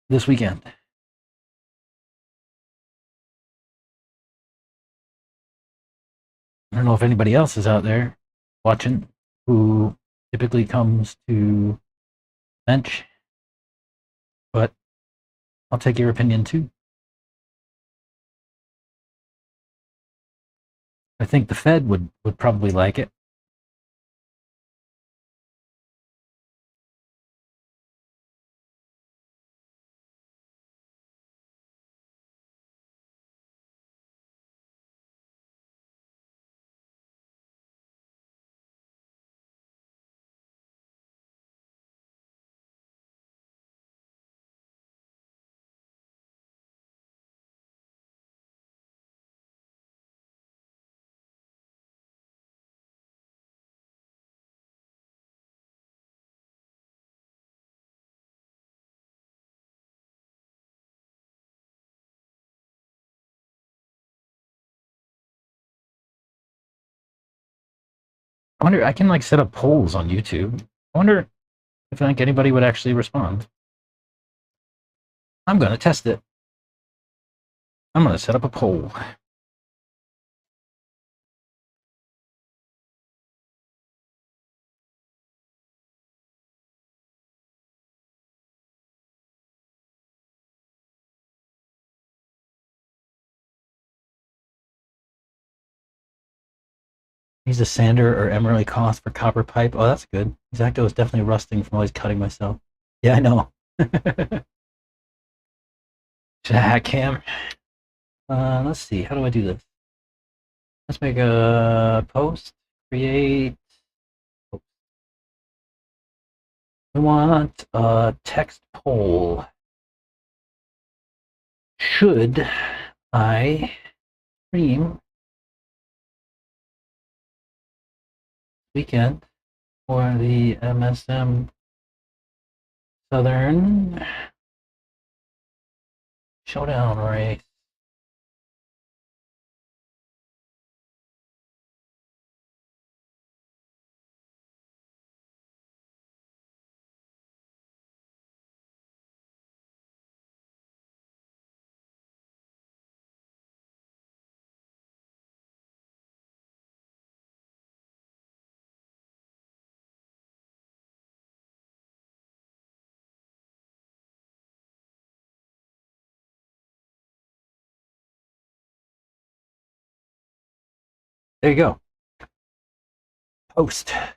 this weekend? I don't know if anybody else is out there watching who typically comes to bench, but I'll take your opinion too. I think the Fed would probably like it. I wonder, I can like set up polls on YouTube. I wonder if like anybody would actually respond. I'm gonna test it. I'm gonna set up a poll. Use a sander or emery cloth for copper pipe. Oh, that's good. Zacto is definitely rusting from always cutting myself. Yeah, I know. Should I hack cam? Let's see. How do I do this? Let's make a post. Create. We want a text poll. Should I stream weekend for the MSM Southern Showdown race? There you go. Post. I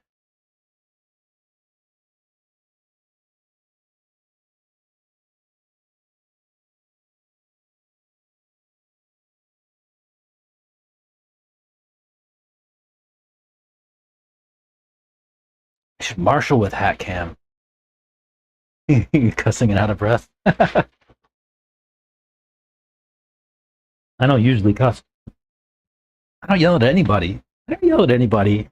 should marshal with hat cam. Cussing and out of breath. I don't usually cuss. I don't yell at anybody. I never yell at anybody.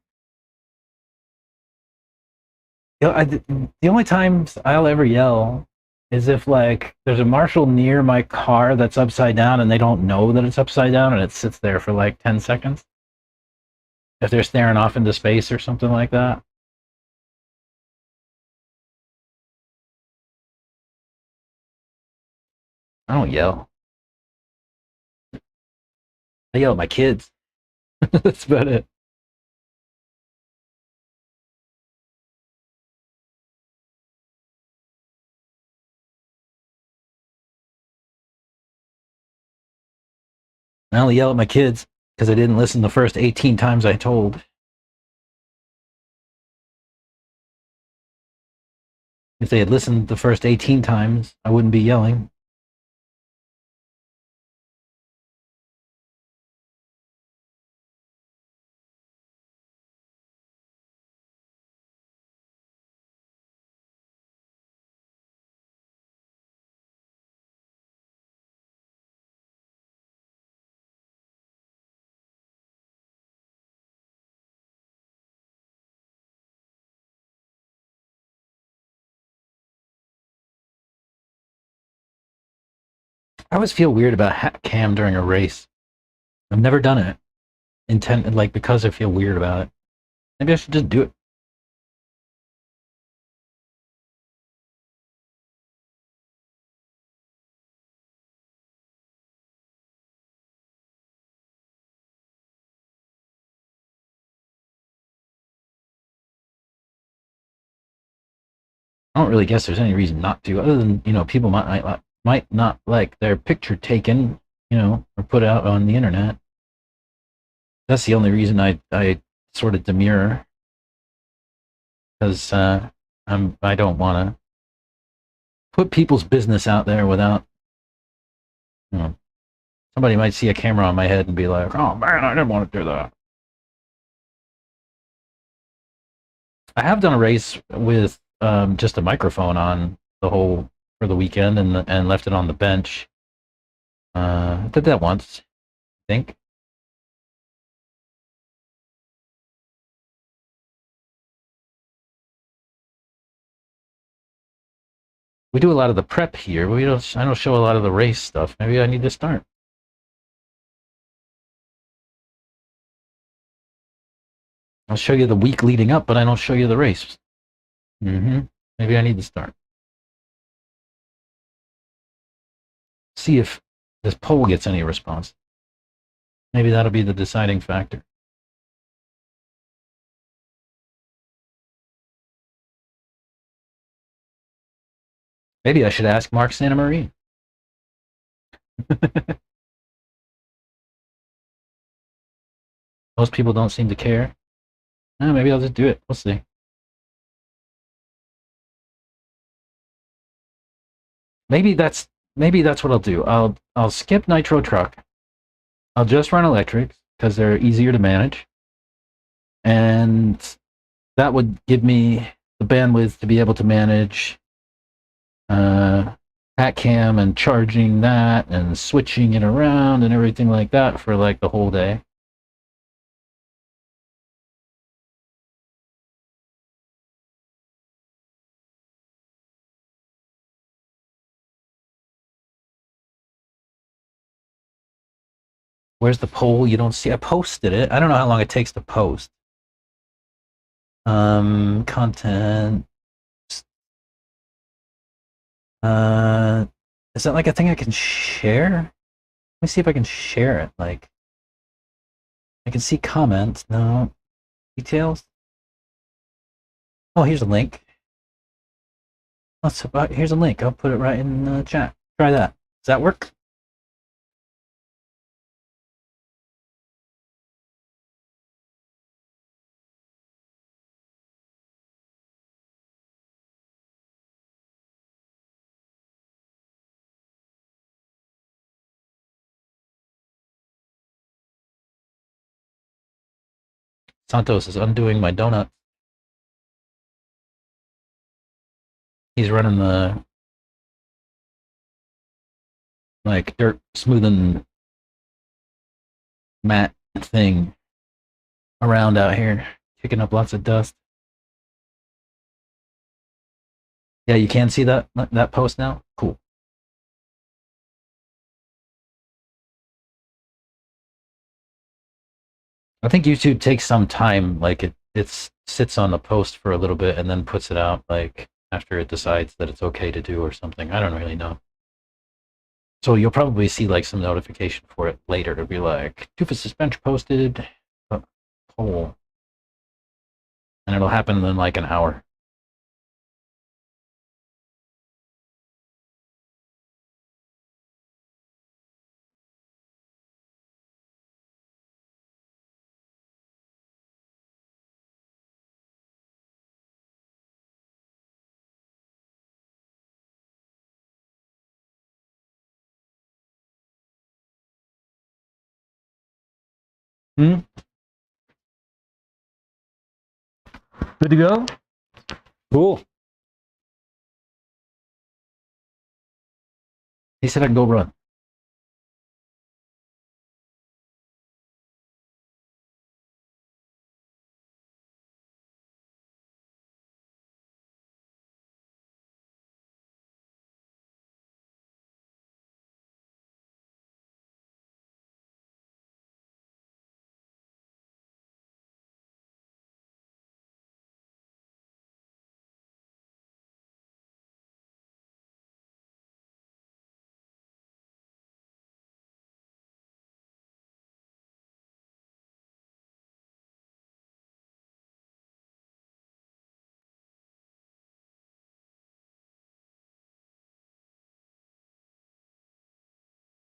You know, the only times I'll ever yell is if like there's a marshal near my car that's upside down and they don't know that it's upside down and it sits there for like 10 seconds. If they're staring off into space or something like that. I don't yell. I yell at my kids. That's about it. I only yell at my kids because I didn't listen the first 18 times I told. If they had listened the first 18 times, I wouldn't be yelling. I always feel weird about hat cam during a race. I've never done it. Because I feel weird about it. Maybe I should just do it. I don't really guess there's any reason not to, other than people might not like their picture taken, or put out on the internet. That's the only reason I sort of demur, because I don't want to put people's business out there without, somebody might see a camera on my head and be like, "Oh man, I didn't want to do that." I have done a race with just a microphone on for the weekend and left it on the bench. I did that once, I think. We do a lot of the prep here, but I don't show a lot of the race stuff. Maybe I need to start. I'll show you the week leading up, but I don't show you the race. Maybe I need to start. See if this poll gets any response. Maybe that'll be the deciding factor. Maybe I should ask Mark Santa Maria. Most people don't seem to care. Maybe I'll just do it. We'll see. Maybe that's what I'll do. I'll skip nitro truck. I'll just run electrics because they're easier to manage, and that would give me the bandwidth to be able to manage hat cam and charging that and switching it around and everything like that for like the whole day. Where's the poll? You don't see. I posted it. I don't know how long it takes to post. Content. Is that like a thing I can share? Let me see if I can share it. Like, I can see comments. No. Details. Oh, here's a link. Here's a link. I'll put it right in the chat. Try that. Does that work? Santos is undoing my donut. He's running the like dirt smoothing mat thing around out here, kicking up lots of dust. Yeah, you can see that post now? Cool. I think YouTube takes some time, like it sits on the post for a little bit and then puts it out like after it decides that it's okay to do or something. I don't really know. So you'll probably see like some notification for it later. It'll be like, tooth suspension posted, pole. And it'll happen in like an hour. Hmm? Good to go? Cool. He said I can go run.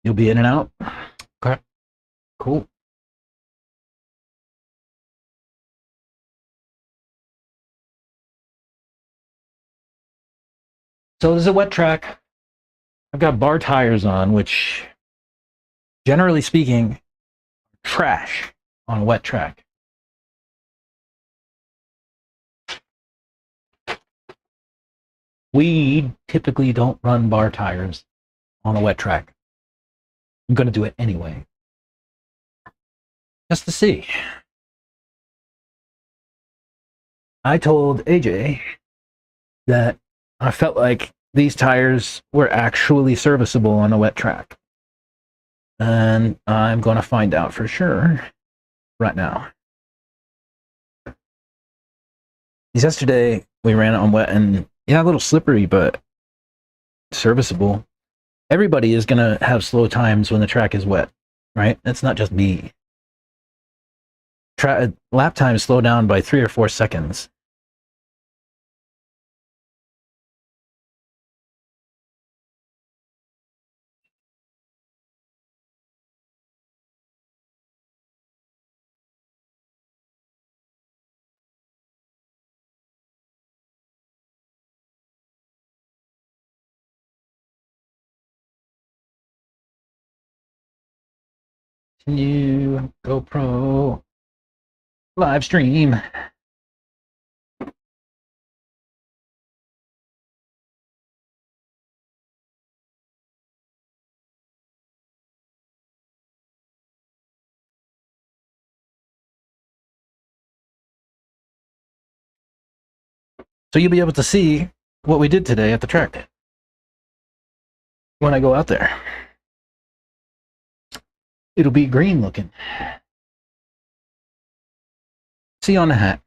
You'll be in and out? Okay. Cool. So this is a wet track. I've got bar tires on, which, generally speaking, trash on a wet track. We typically don't run bar tires on a wet track. I'm going to do it anyway. Just to see. I told AJ that I felt like these tires were actually serviceable on a wet track. And I'm going to find out for sure right now. Yesterday, we ran it on wet, and yeah, a little slippery, but serviceable. Everybody is going to have slow times when the track is wet, right? It's not just me. Lap times slow down by 3 or 4 seconds. Continue GoPro live stream. So you'll be able to see what we did today at the track when I go out there. It'll be green looking. See you on the hat.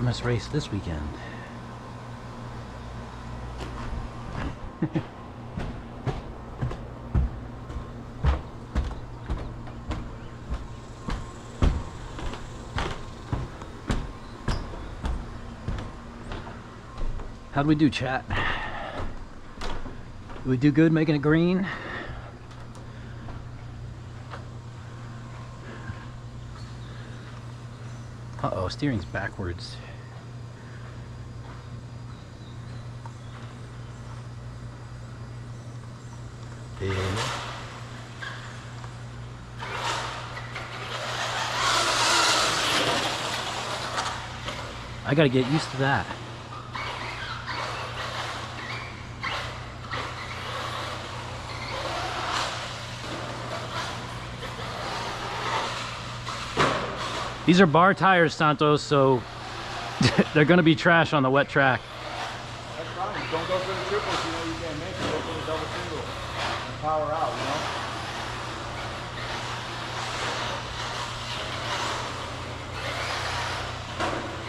MS race this weekend. How'd we do, chat? Did we do good making it green? Uh-oh, steering's backwards. Yeah. I gotta get used to that. These are bar tires, Santos, so they're gonna be trash on the wet track. That's fine. Don't go for the triples, you know you can't make it. Go for the double single and power out,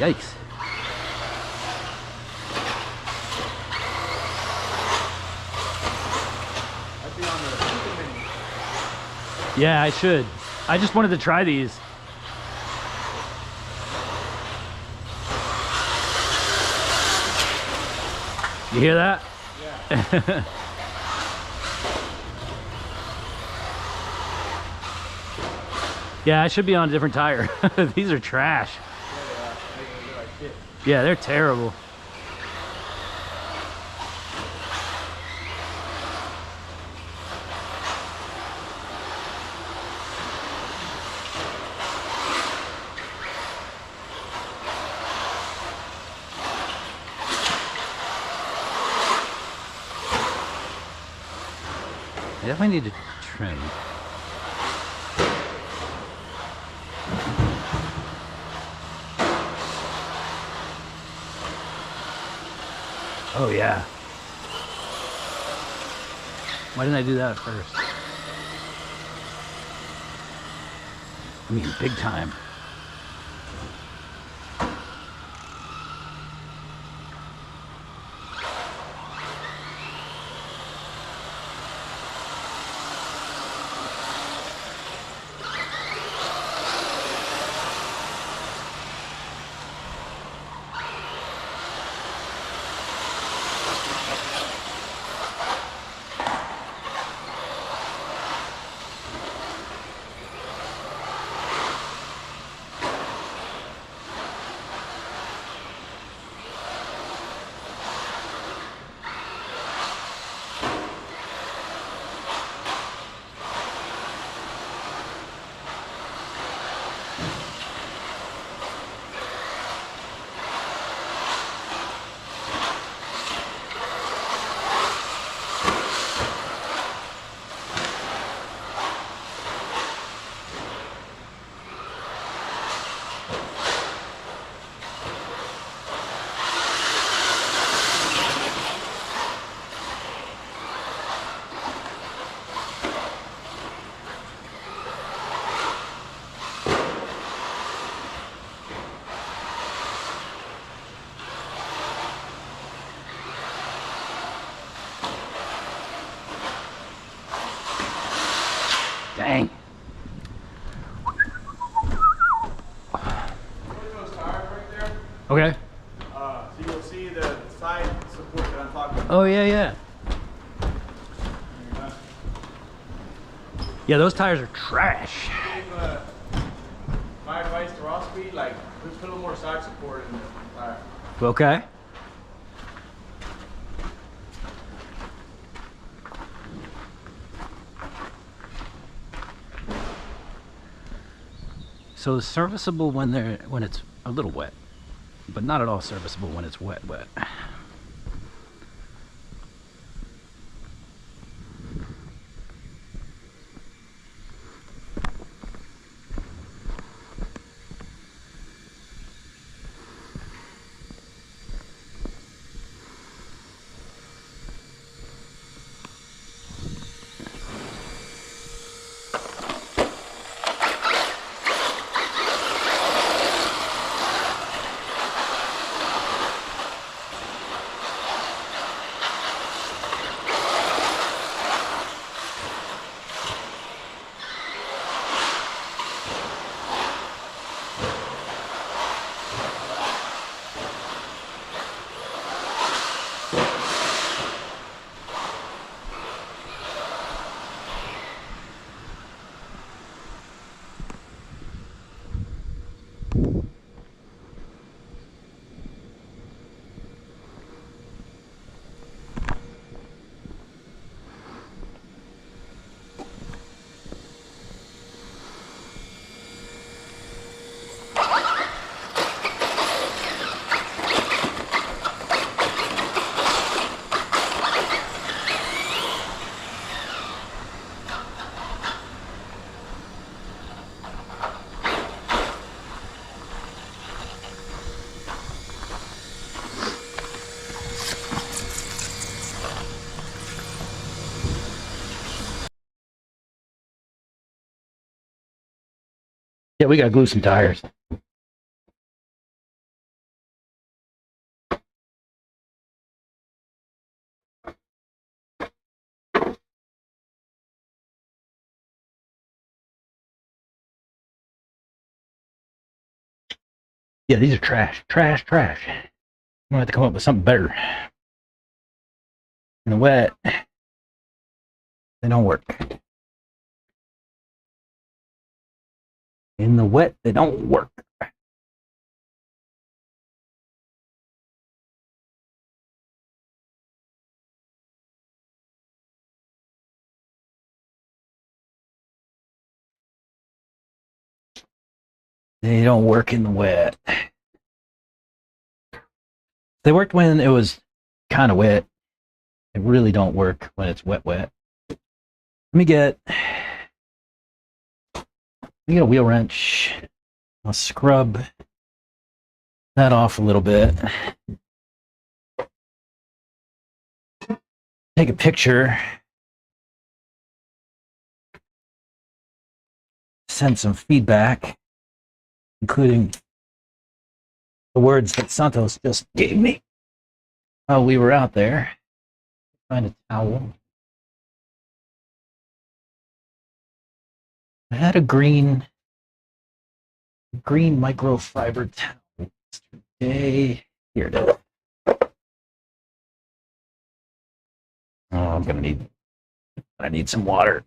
you know? Yikes. I'd be on the super mini. Yeah, I should. I just wanted to try these. You hear that? Yeah. Yeah, I should be on a different tire. These are trash. They're like shit. Yeah, they're terrible. I definitely need to trim. Oh yeah. Why didn't I do that first? I mean, big time. Dang. Look at those tires right there. Okay. So you'll see the side support that I'm talking about. Oh yeah, yeah. Yeah, those tires are trash. My advice to raw speed, like, just put a little more side support in the tire. Okay. So it's serviceable when it's a little wet, but not at all serviceable when it's wet. Yeah, we gotta glue some tires. Yeah, these are trash. Trash, trash. I'm gonna have to come up with something better. In the wet, they don't work. In the wet, they don't work. They don't work in the wet. They worked when it was kind of wet. They really don't work when it's wet, wet. Let me get a wheel wrench. I'll scrub that off a little bit. Take a picture. Send some feedback, including the words that Santos just gave me while we were out there. Find a towel. I had a green microfiber towel yesterday. Here it is. Oh, I need some water.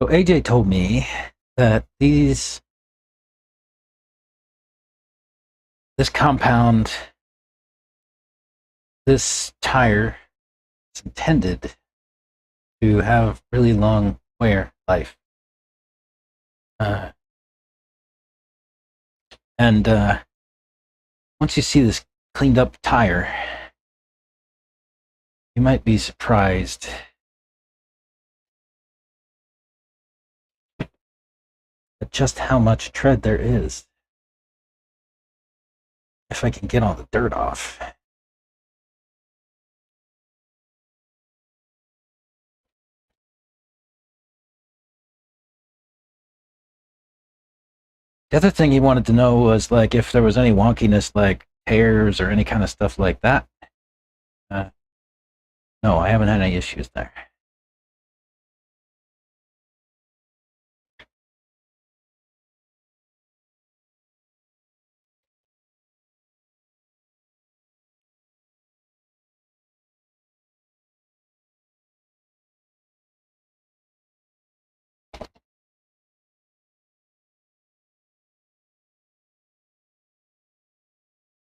So AJ told me that this compound, this tire is intended to have really long wear life. And once you see this cleaned up tire, you might be surprised at just how much tread there is. If I can get all the dirt off. The other thing he wanted to know was like if there was any wonkiness, like tears or any kind of stuff like that. No, I haven't had any issues there.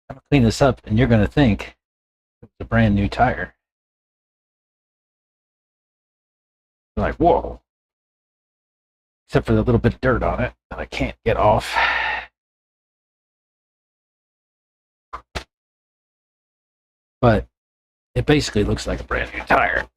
I'm gonna clean this up, and you're gonna think it's a brand new tire. You're like, whoa! Except for the little bit of dirt on it that I can't get off. But it basically looks like a brand new tire.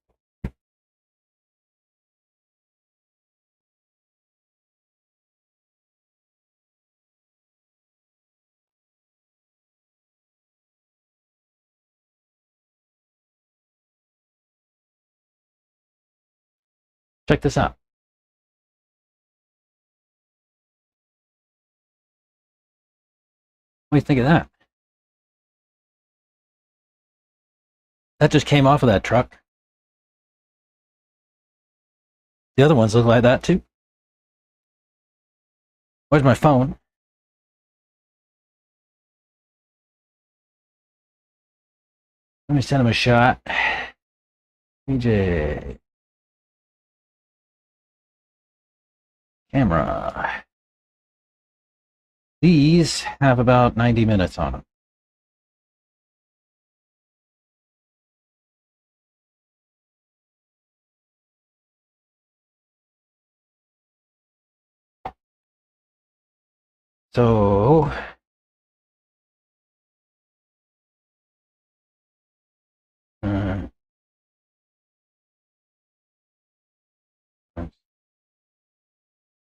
Check this out. What do you think of that? That just came off of that truck. The other ones look like that too. Where's my phone? Let me send him a shot. DJ. Camera. These have about 90 minutes on them. So,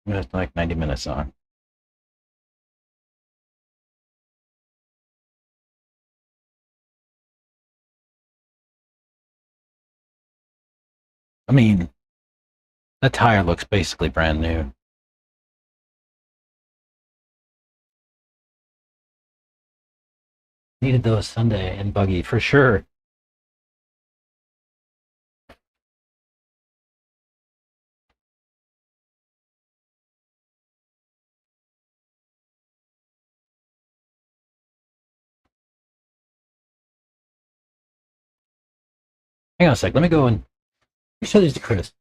that's like 90 minutes on. I mean, that tire looks basically brand new. Needed those Sunday and buggy for sure. Hang on a sec. Let me go and show these to Chris.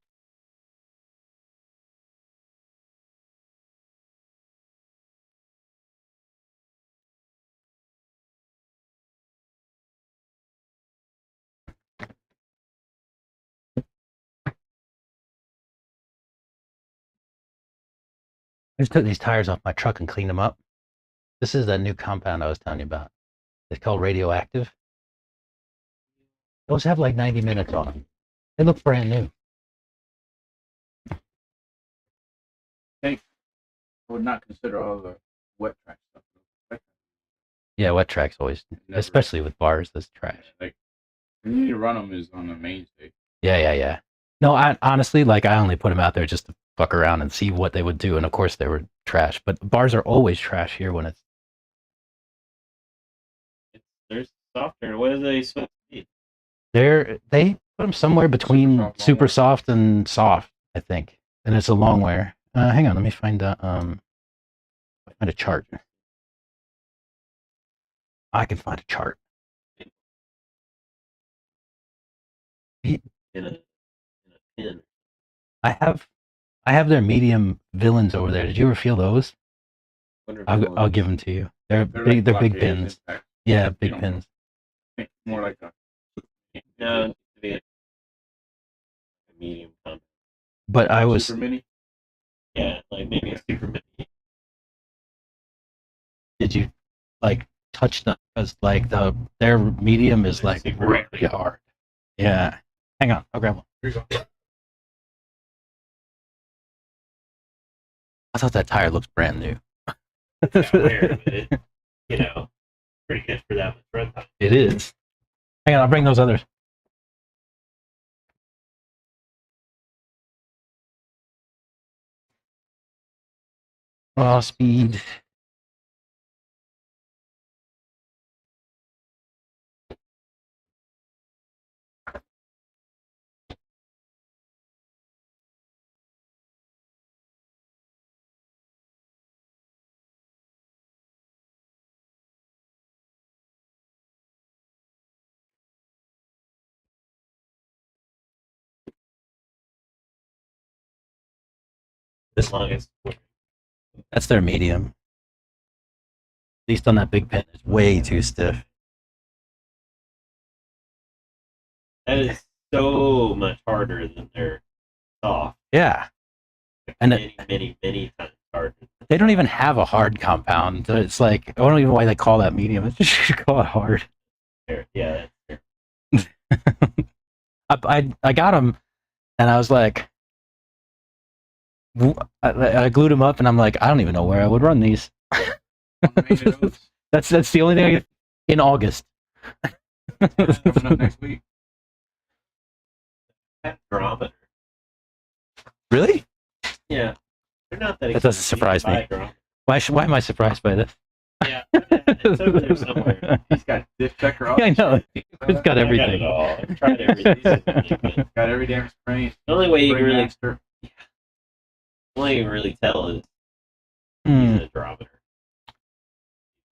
I just took these tires off my truck and cleaned them up. This is that new compound I was telling you about. It's called radioactive. Those have like 90 minutes on them. They look brand new. I would not consider all the wet track stuff. Yeah, wet track's always, Never. especially with bars, that's trash. Like, when you need to run them is on the mainstay. Yeah. No, I honestly, like, I only put them out there just to fuck around and see what they would do. And of course, they were trash. But bars are always trash here when it's. They're softer. What are they supposed to be? They put them somewhere between super soft and soft, I think. And it's a long wear. Hang on, let me find find a chart. I can find a chart. In a pin. I have their medium villains over there. Did you ever feel those? I'll give them to you. They're big. Like They're big blockades pins. and Yeah, big know. pins. more like a No, it needs to be a medium compact. But I was super mini. Yeah, like maybe a super mini. did you like touch them? Because like their medium is like Super really mini. hard. Yeah. Hang on, I'll grab one. Here you go. I thought that tire looks brand new. Yeah, weird, but it, you know, pretty good for that much run time. It is. Hang on, I'll bring those others. Raw speed. As long as That's their medium. At least on that big pin, it's way too stiff. that is so much harder than their soft. Yeah. And Many times harder. they don't even have a hard compound. It's like, I don't even know why they call that medium. They should call it hard. Yeah, that's fair. I got them, and I was like, I glued them up, and I'm like, I don't even know where I would run these. That's the only thing in August. Coming up next week. That barometer. Really? Yeah, they're not that. That doesn't expensive. surprise You can buy me. a drone. Why am I surprised by this? Yeah, it's over there somewhere. He's got diff checker. I know. It's got I everything. got it all. I've tried everything. Got every damn spring. The only way you can Spring really, master. the only way you can really tell is Hmm. using a hydrometer.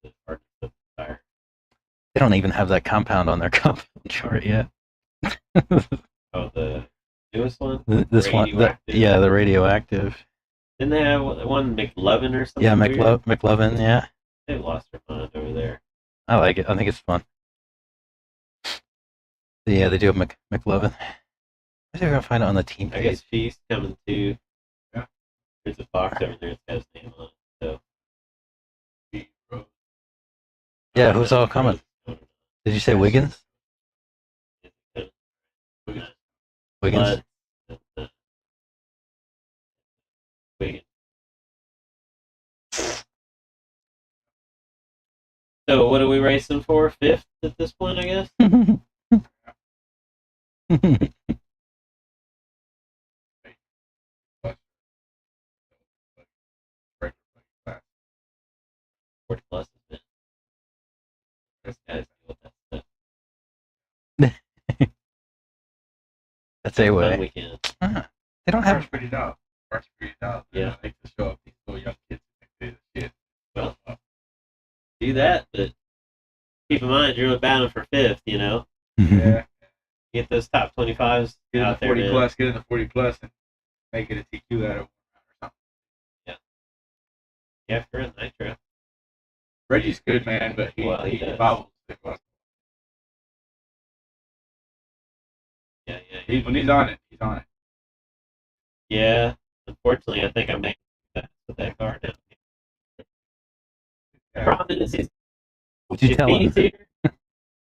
It's hard to put the tire. They don't even have that compound on their compound chart yet. Oh, the newest one. This one, Radioactive. yeah, the radioactive. Didn't they have one McLovin or something? Yeah, weird? McLovin. Yeah, They've lost their mind over there. I like it. I think it's fun. Yeah, they do have McLovin. I think we're gonna find it on the team I guess page. Feast coming too. Yeah. There's a box over there that's got his name on it. So. Yeah, who's all coming? Did you say Wiggins? Wiggins. Wiggins. So what are we racing for? 5th at this point, I guess? Fourth plus is it? This guy's doing that stuff. That's a Fun way. weekend. They don't Car's have. pretty dope. Car's pretty dope. Yeah. I like to show up these little young kids that do the shit. Well, do that, but keep in mind you're battling for 5th, you know? Yeah. Get those top 25s Get in out the there, 40 man. plus, get in the 40 plus, and make it a TQ out of something. You have to run nitro. Reggie's good, man, but he does. bobbles. Yeah. When he's on it, he's on it. Yeah. Unfortunately, I think I'm making that with that car now. The Yeah. problem is, What'd you tell him? he's here,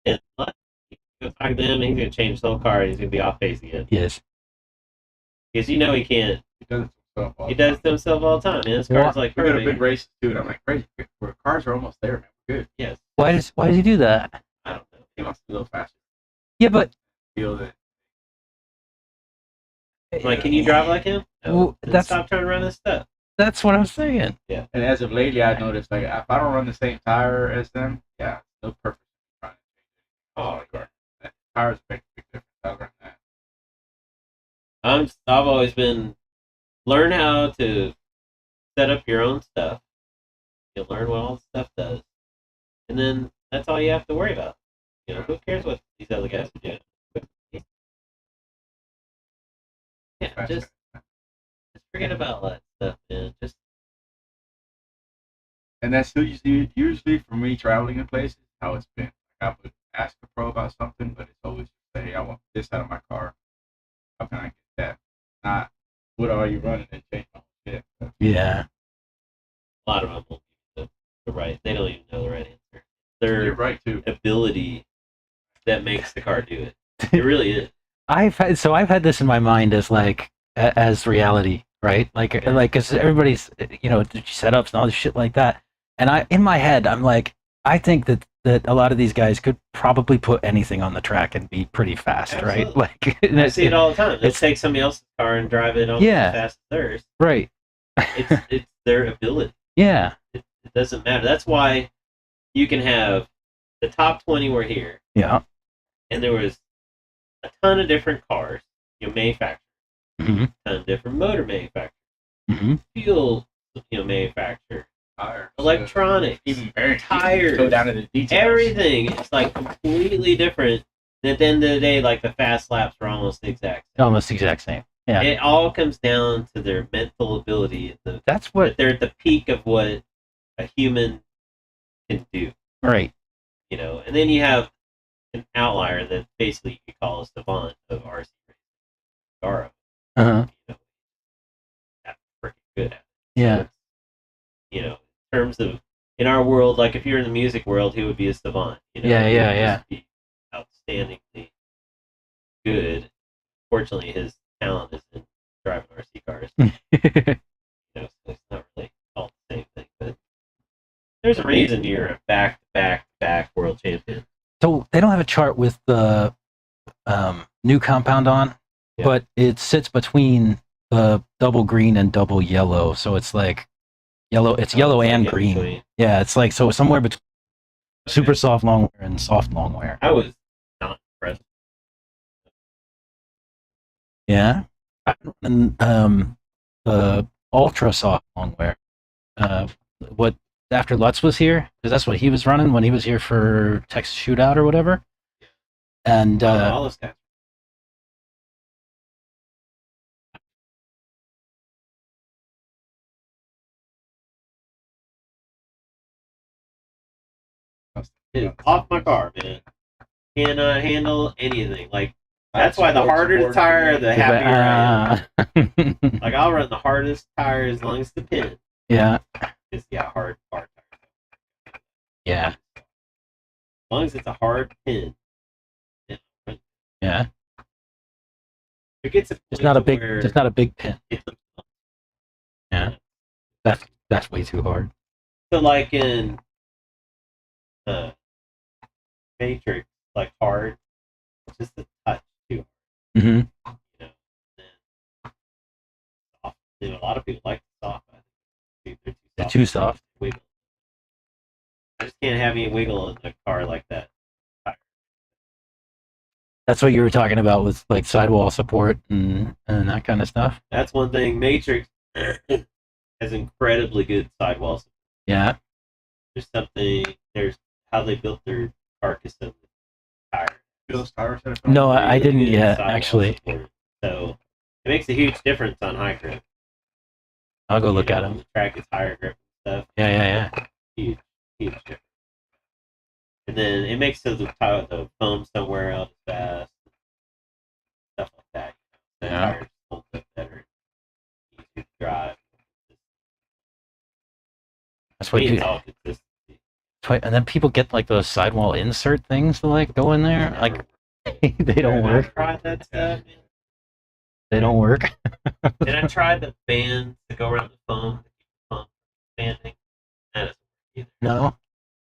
and go talk to him, he's going to change the whole car, and he's going to be off pace again. Yes. Because you know he can't. He does it to himself all He the does time. it to himself all the time, man. His car's like We go to perfect. big races too, and I'm like, Reggie, our cars are almost there, man. We're good. Yes. Why does he do that? I don't know. He wants to go faster. Yeah, but Feel that. Like, can you drive like him? No. Well, Then that's- stop trying to run this stuff. that's what I'm saying. And as of lately, I noticed like if I don't run the same tire as them, yeah, it's no purpose in trying to change it. Oh, car. That tires make a big difference. I learned that. I've always been learn how to set up your own stuff. You'll learn what all the stuff does, and then that's all you have to worry about. You know, who cares what these other guys are doing? Yeah, just forget about all that stuff, man. Just And that's usually for me traveling in places how it's been. I would ask a pro about something, but it's always say, "I want this out of my car. How can I get that?" Not what are you running and change my whole shit. Yeah. a lot of them won't give the right. They don't even know the right answer. You're Their right too. ability that makes the car do it. It really is. I've had this in my mind as like as reality, right? Like because everybody's setups and all this shit like that, and in my head I'm like, I think that a lot of these guys could probably put anything on the track and be pretty fast, right? Absolutely. Like I see it all the time. They'll it's- take somebody else's car and drive it almost Yeah. as fast as theirs. right. It's their ability. Yeah. It doesn't matter. That's why you can have the top 20 were here, Yeah. and there was a ton of different cars, manufactured, Mm-hmm. a ton of different motor manufacturers, Mm-hmm. fuel, manufacturer, Tires, electronics, even very tires, go down to the details. everything. It's like completely different. And at the end of the day, like the fast laps are almost the exact same. Almost the exact same. Yeah. It all comes down to their mental ability. That's what. That they're at the peak of what a human can do. Right. And then you have an outlier that basically you could call a savant of RC racing, Garo. Uh-huh. That's pretty good at it. Yeah. So in terms of in our world, like if you're in the music world, he would be a savant. Yeah, He yeah, would yeah. just be outstandingly good. Fortunately, his talent is in driving RC cars. So it's not really all the same thing, but there's a reason you're a back world champion. So they don't have a chart with the new compound on, Yeah. but it sits between double green and double yellow, so it's like yellow. It's Oh, yellow it's like and in green. between. Yeah, it's like so somewhere between super soft long wear and soft long wear. I was not impressed. Yeah, and ultra soft long wear. What after Lutz was here, because that's what he was running when he was here for Texas Shootout or whatever. And All those guys. Dude, off my car, man. Cannot handle anything. Like that's why the harder the tire, the happier I am. Like I'll run the hardest tire as long as the pin. yeah, Just hard tire. yeah, As long as it's a hard pin. yeah. It gets a It's not a big. where It's not a big pin. it's Yeah, that's way too hard. so like in Matrix, like hard, it's just a touch too Mm-hmm. hard, you know. And soft. You know, a lot of people like soft. I think They're too soft. Wiggle. I just can't have any wiggle in a car like that. That's what you were talking about with like sidewall support and that kind of stuff. That's one thing. Matrix has incredibly good sidewall support. Yeah. There's something. There's how they built their carcass of the tire. Those tires have No, I didn't Really good yet sidewall actually. support. So it makes a huge difference on high grip. I'll go look You at know, them. The track is higher grip and stuff. Yeah. Huge difference. And then it makes so the foam somewhere else fast, stuff like that. The Yeah. tires hold up better, easier to drive. That's what Me, you. it's all consistency. And then people get like those sidewall insert things to like go in there. Like they don't I work. tried that stuff. They don't work. And I tried the bands to go around the foam to keep the foam from expanding. That doesn't work either. No.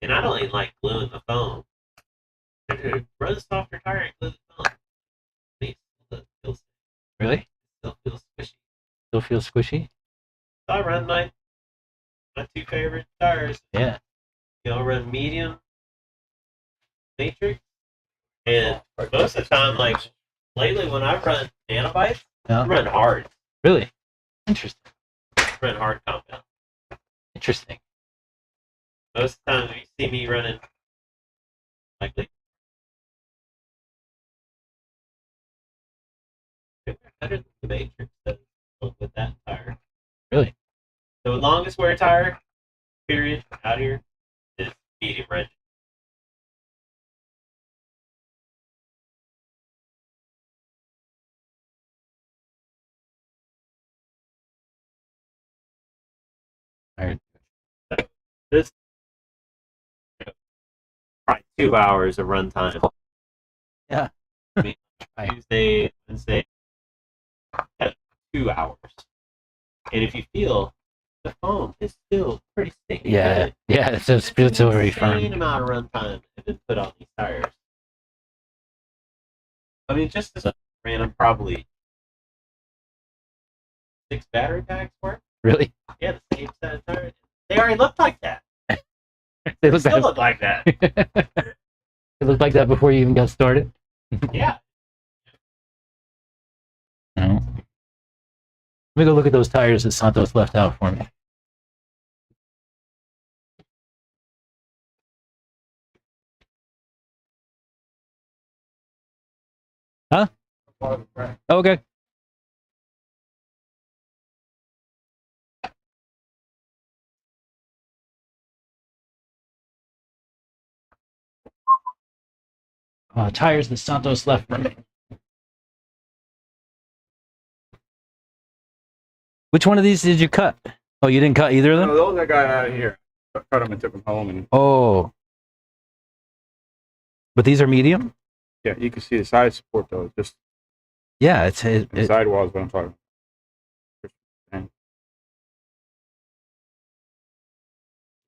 And I don't even like gluing the foam. Dude, run a softer tire and glue the foam. It feels, Really? still feels squishy. Still feels squishy. So I run my two favorite tires. Yeah. You know, I run medium matrix. And most of the time, like lately when I run nanobites, I Yeah. run hard. Really? Interesting. I run hard compound. Interesting. Most of the time you see me running like better than the matrix does with that tire. Really? The longest wear tire, period, out here is medium red. Alright. This probably 2 hours of run time. Yeah. I mean, Tuesday, Wednesday, 2 hours. And if you feel the foam is still pretty sticky. Yeah. good. Yeah. It's still very Insane firm. amount of run time has been put on these tires. I mean, just as a random, probably 6 battery packs worth. Really? Yeah, the same set of tires. They already looked like that. They look Still like look like that. it looked like that before you even got started. Yeah. No. Let me go look at those tires that Santos left out for me. Huh? Okay. Tires that Santos left for me. Which one of these did you cut? Oh, you didn't cut either of No, them? those I got out of here. I cut them and took them home, and Oh. But these are medium? yeah, you can see the side support though. Just Yeah, it's the sidewall is what I'm talking about.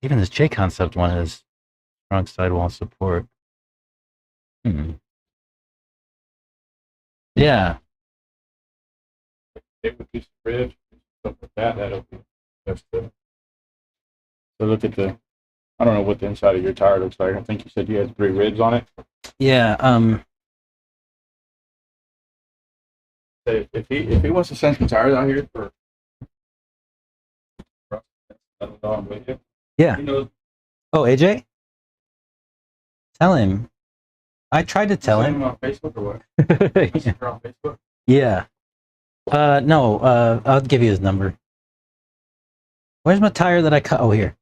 even this J Concept one has strong sidewall support. Hmm. Yeah. It would be ribs, stuff like that. That'll be best. So look at the. I don't know what the inside of your tire looks like. I think you said you had 3 ribs on it. Yeah. If he wants to send some tires out here for with you, Yeah. he knows. Oh, AJ. Tell him. I tried to tell Send him. on Facebook or what? Yeah. Messenger on Facebook. Yeah. No. I'll give you his number. Where's my tire that I cut? Oh, here.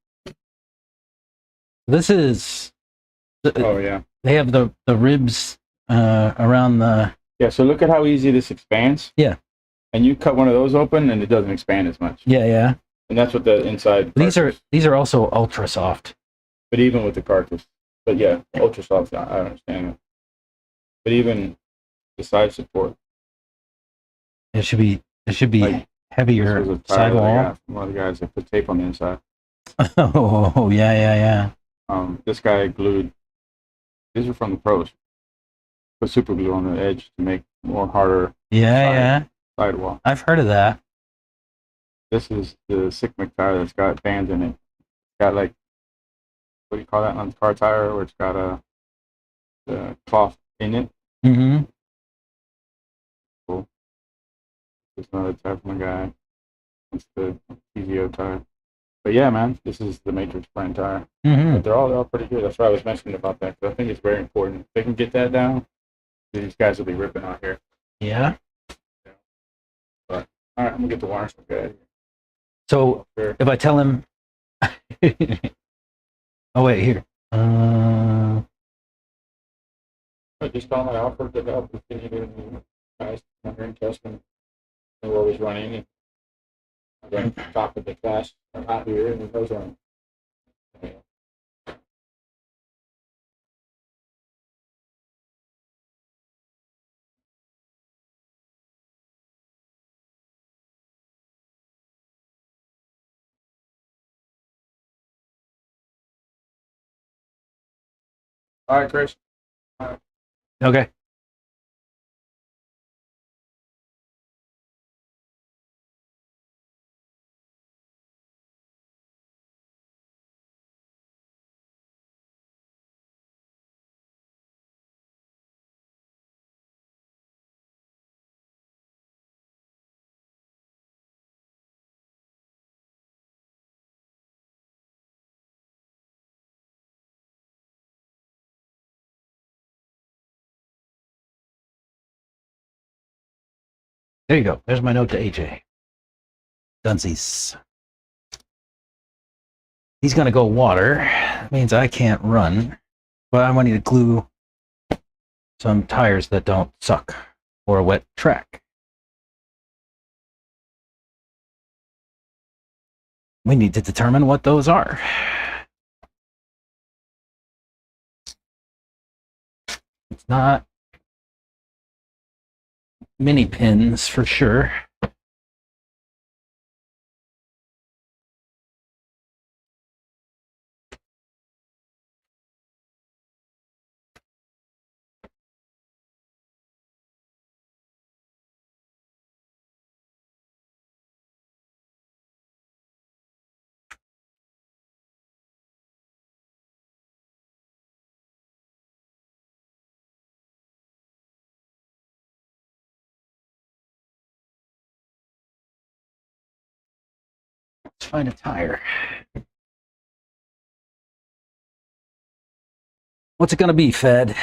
This is. Oh yeah. They have the ribs around the. Yeah. So look at how easy this expands. Yeah. And you cut one of those open, and it doesn't expand as much. Yeah, yeah. And that's what the inside. These are also ultra soft. But even with the carcass, but yeah, ultra soft. I understand it. But even the side support. It should be Like, heavier This was a tire that I sidewall. got from one of the guys that put tape on the inside. Oh yeah, yeah, This guy glued. These are from the pros. Put super glue on the edge to make more harder yeah, Side. yeah. sidewall. I've heard of that. This is the Sick tire that's got bands in it. Got like, what do you call that on the car tire, where it's got the cloth in it. Mm-hmm. Cool. There's another tire from a guy. It's the TVO tire. But yeah, man, this is the Matrix brand tire. Mm-hmm. But they're all pretty good. That's why I was mentioning about that, because I think it's very important. If they can get that down, these guys will be ripping out here. Yeah. But all right, I'm gonna get the wires from guy. So Sure. if I tell him, oh wait, here. I just found I offered to help if any of you guys are interested in what was running. I'm going to talk with the class out here, and it goes on. All right, Chris. Okay. There you go. There's my note to AJ. Dunsies. He's gonna go water. That means I can't run. But I want you to glue some tires that don't suck for a wet track. We need to determine what those are. It's not mini pins for sure. Let's find a tire. What's it gonna be, Fed?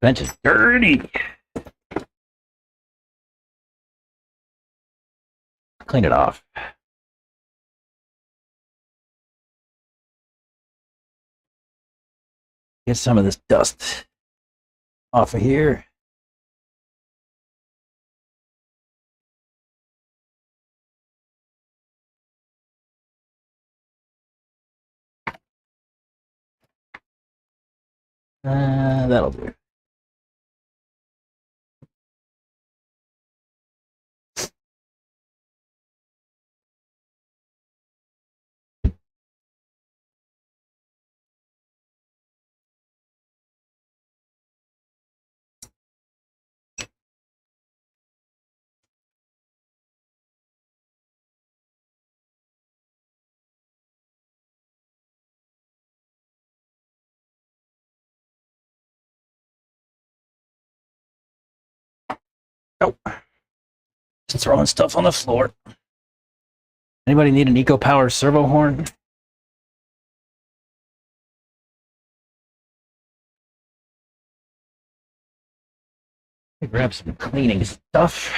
Bench is dirty. Clean it off. Get some of this dust off of here. That'll do. Oh, just throwing stuff on the floor. Anybody need an Eco Power servo horn? Grab some cleaning stuff.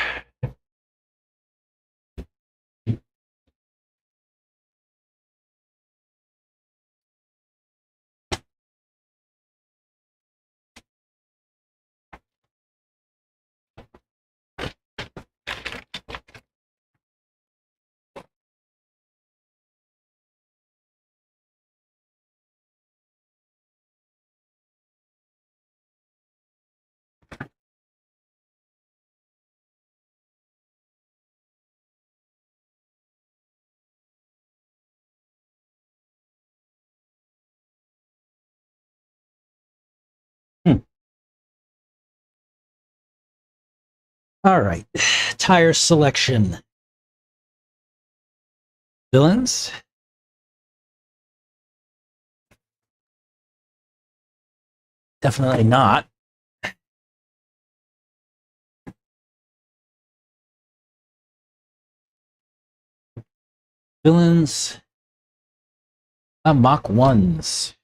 All right, tire selection. Villains. Definitely not. Villains. Mach 1s.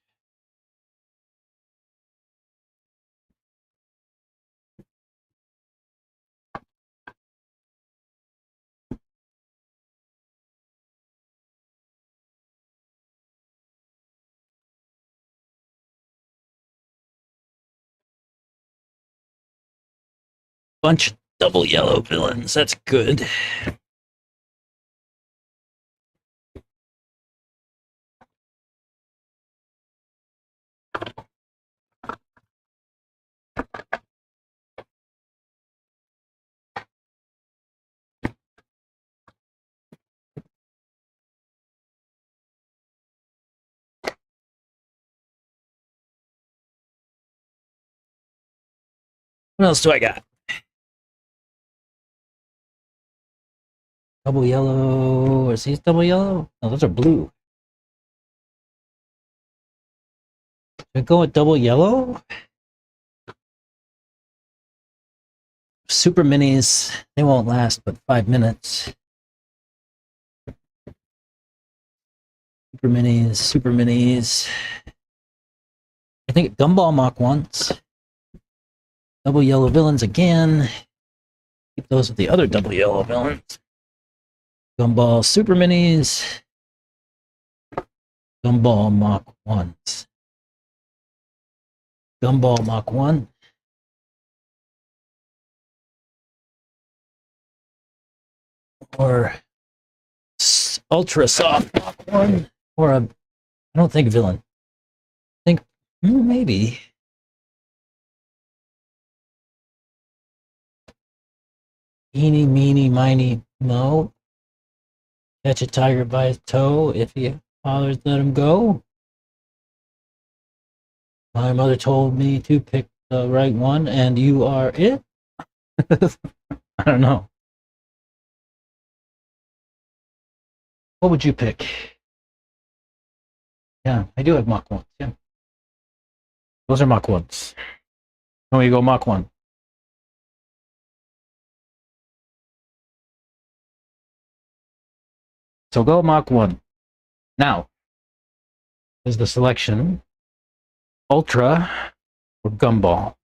Bunch of double yellow villains. That's good. What else do I got? Double yellow. Is these double yellow? No, those are blue. Should I go with double yellow? Super minis. They won't last but 5 minutes. Super minis. Super minis. I think Gumball Mach 1s. Double yellow villains again. Keep those with the other double yellow villains. Gumball Super Minis. Gumball Mach 1s. Gumball Mach 1. Or Ultra Soft Mach 1. Or I don't think villain. I think maybe. Eeny, meeny, miny, mo. Catch a tiger by his toe. If he hollers, let him go. My mother told me to pick the right one, and you are it. I don't know. What would you pick? Yeah, I do have Mach 1s. Yeah. Those are Mach 1s. When we go Mach 1. So go Mach 1. Now, is the selection Ultra or Gumball?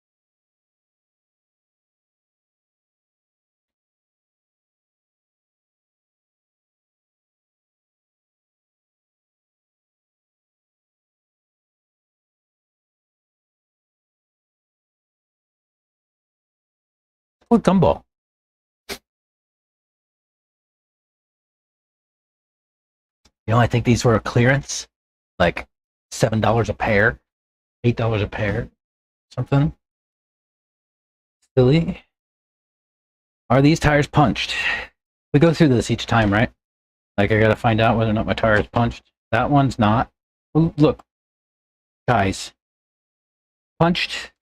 What Gumball? You know, I think these were a clearance, like $7 a pair, $8 a pair, something silly. Are these tires punched? We go through this each time, right? Like I gotta find out whether or not my tire is punched. That one's not. Ooh, look, guys, punched.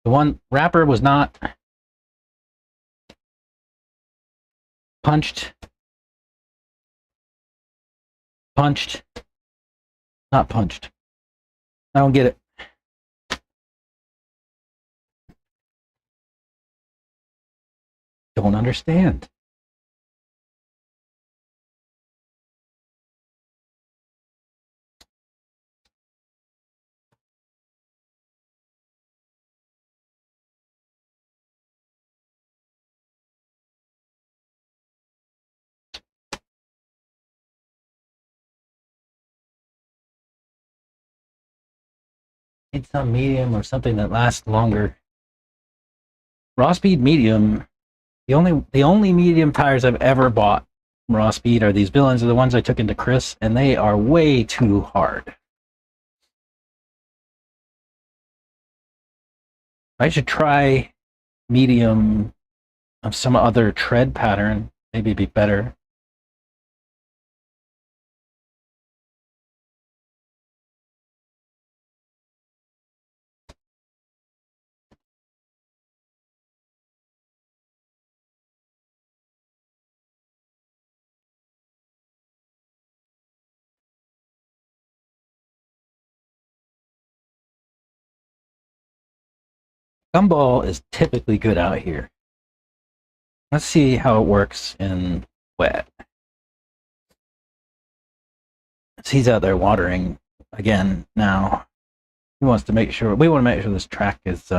The one wrapper was not punched. Punched. Not punched. I don't get it. don't understand. Need some medium or something that lasts longer. Raw speed medium. The only medium tires I've ever bought from Raw Speed are these villains. Are the ones I took into Chris, and they are way too hard. I should try medium of some other tread pattern. Maybe it'd be better. Gumball is typically good out here. Let's see how it works in wet. He's out there watering again now. He wants to make sure, we want to make sure this track is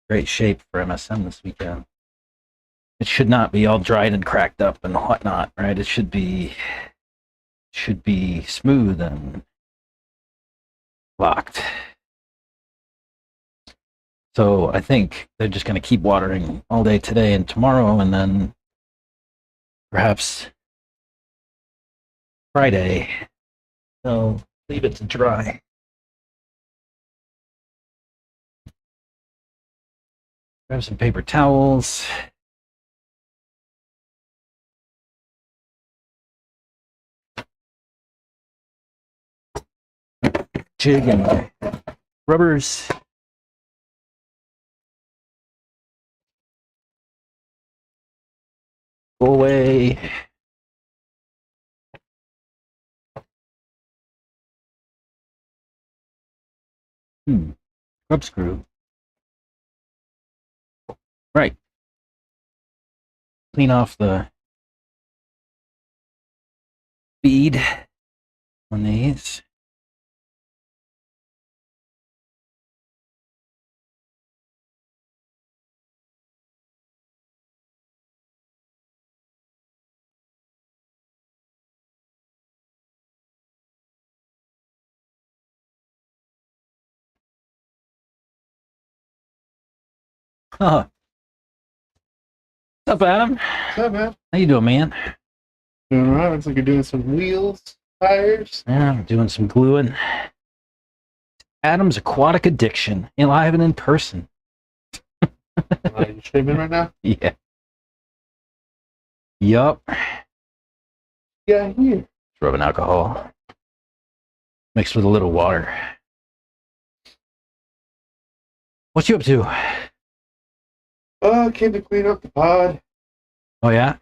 great shape for MSM this weekend. It should not be all dried and cracked up and whatnot, right? It should be smooth and locked. So I think they're just going to keep watering all day today and tomorrow, and then perhaps Friday they'll leave it to dry. Grab some paper towels. Jig and rubbers. Go away. Scrub screw. Right. Clean off the bead on these. Huh. What's up, Adam? What's up, man? How you doing, man? Doing all right. Looks like you're doing some wheels, tires. Yeah, I'm doing some gluing. Adam's aquatic addiction, live and in person. You streaming right now? Yeah. Yup. Yeah, here. Just rubbing alcohol mixed with a little water. What you up to? Oh, came to clean up the pod. Oh yeah,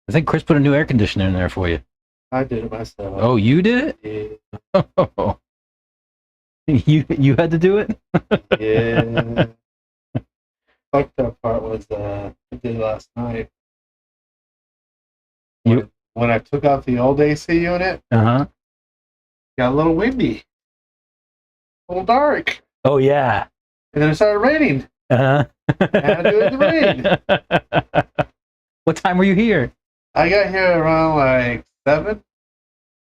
I think Chris put a new air conditioner in there for you. I did it myself. Oh, you did it? Yeah. Oh. You had to do it? Yeah. Fucked up part was I did it last night. When I took out the old AC unit, got a little windy, a little dark, Oh yeah. and then it started raining. I had to do it in the rain. What time were you here? I got here around like 7.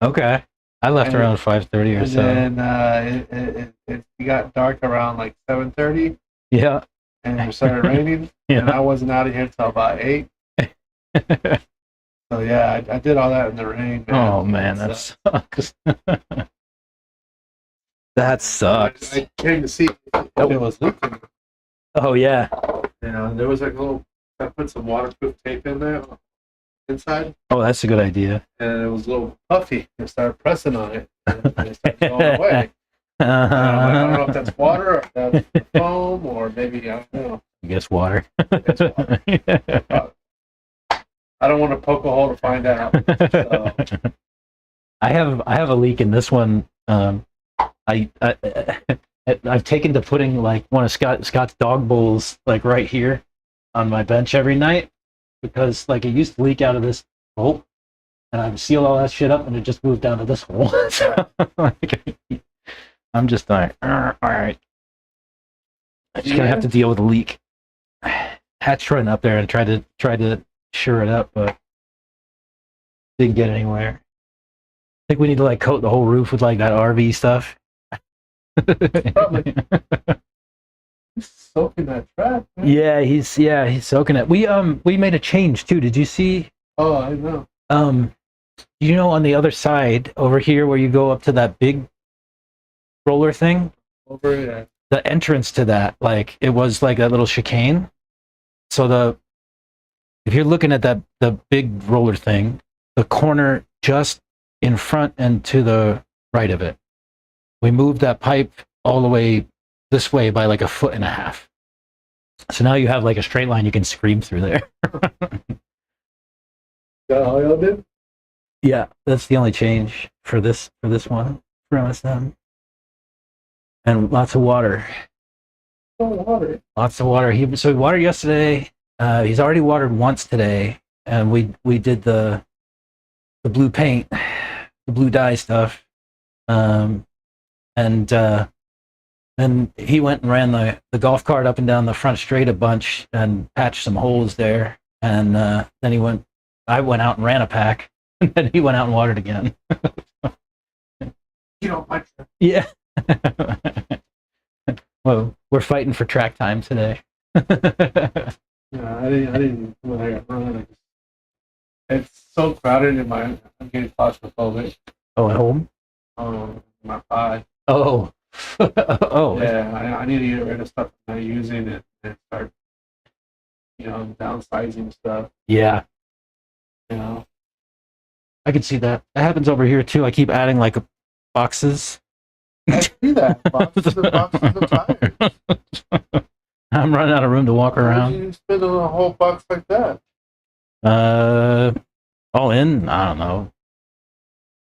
Okay, I left And- around 5:30 or And so. then it got dark around like 7:30, Yeah. and it started raining. And Yeah. I wasn't out of here till about 8. So yeah, I did all that in the rain. Man. Oh man, that sucks. That sucks. I came to see if it was leaking. Oh yeah. You know, there was like a little. I put some waterproof tape in there inside, Oh, that's a good idea. and it was a little puffy. I started pressing on it, and it started going away. I don't know if that's water, or if that's the foam, or maybe I don't know. I guess water. It's water. I don't want to poke a hole to find out. So. I have a leak in this one. I've taken to putting like one of Scott's dog bowls like right here on my bench every night, because like it used to leak out of this hole, and I've sealed all that shit up, and it just moved down to this hole. So, like, I'm just like, all right. I'm just gonna have to deal with a leak. Hatch running up there and tried to sure it up, but didn't get anywhere. I think we need to like coat the whole roof with like that RV stuff. Probably. Soaking that track. Man. Yeah, he's soaking it. We made a change too. Did you see? Oh, I know. You know, on the other side over here where you go up to that big roller thing, Over there. the entrance to that, like it was like a little chicane. So if you're looking at the big roller thing, the corner just in front and to the right of it, we moved that pipe all the way this way by like 1.5 feet. So now you have like a straight line you can scream through there. That all y'all did? Yeah, that's the only change for this one for MSM. And lots of water. Oh, water. Lots of water. He watered yesterday. He's already watered once today, and we did the blue paint, the blue dye stuff, and then he went and ran the golf cart up and down the front straight a bunch and patched some holes there, and then I went out and ran a pack, and then he went out and watered again. You know, my track. Yeah. Well, we're fighting for track time today. Yeah, I didn't when I got run. It's so crowded in I'm getting claustrophobic. Oh, at home? My pie. Oh. Oh. Yeah, I need to get rid of stuff I'm not using it and start, downsizing stuff. Yeah. You know. I can see that. That happens over here too. I keep adding like boxes. I see that. Boxes and boxes of tires. I'm running out of room to walk Why around. would you spend on a whole box like that? All in, I don't know.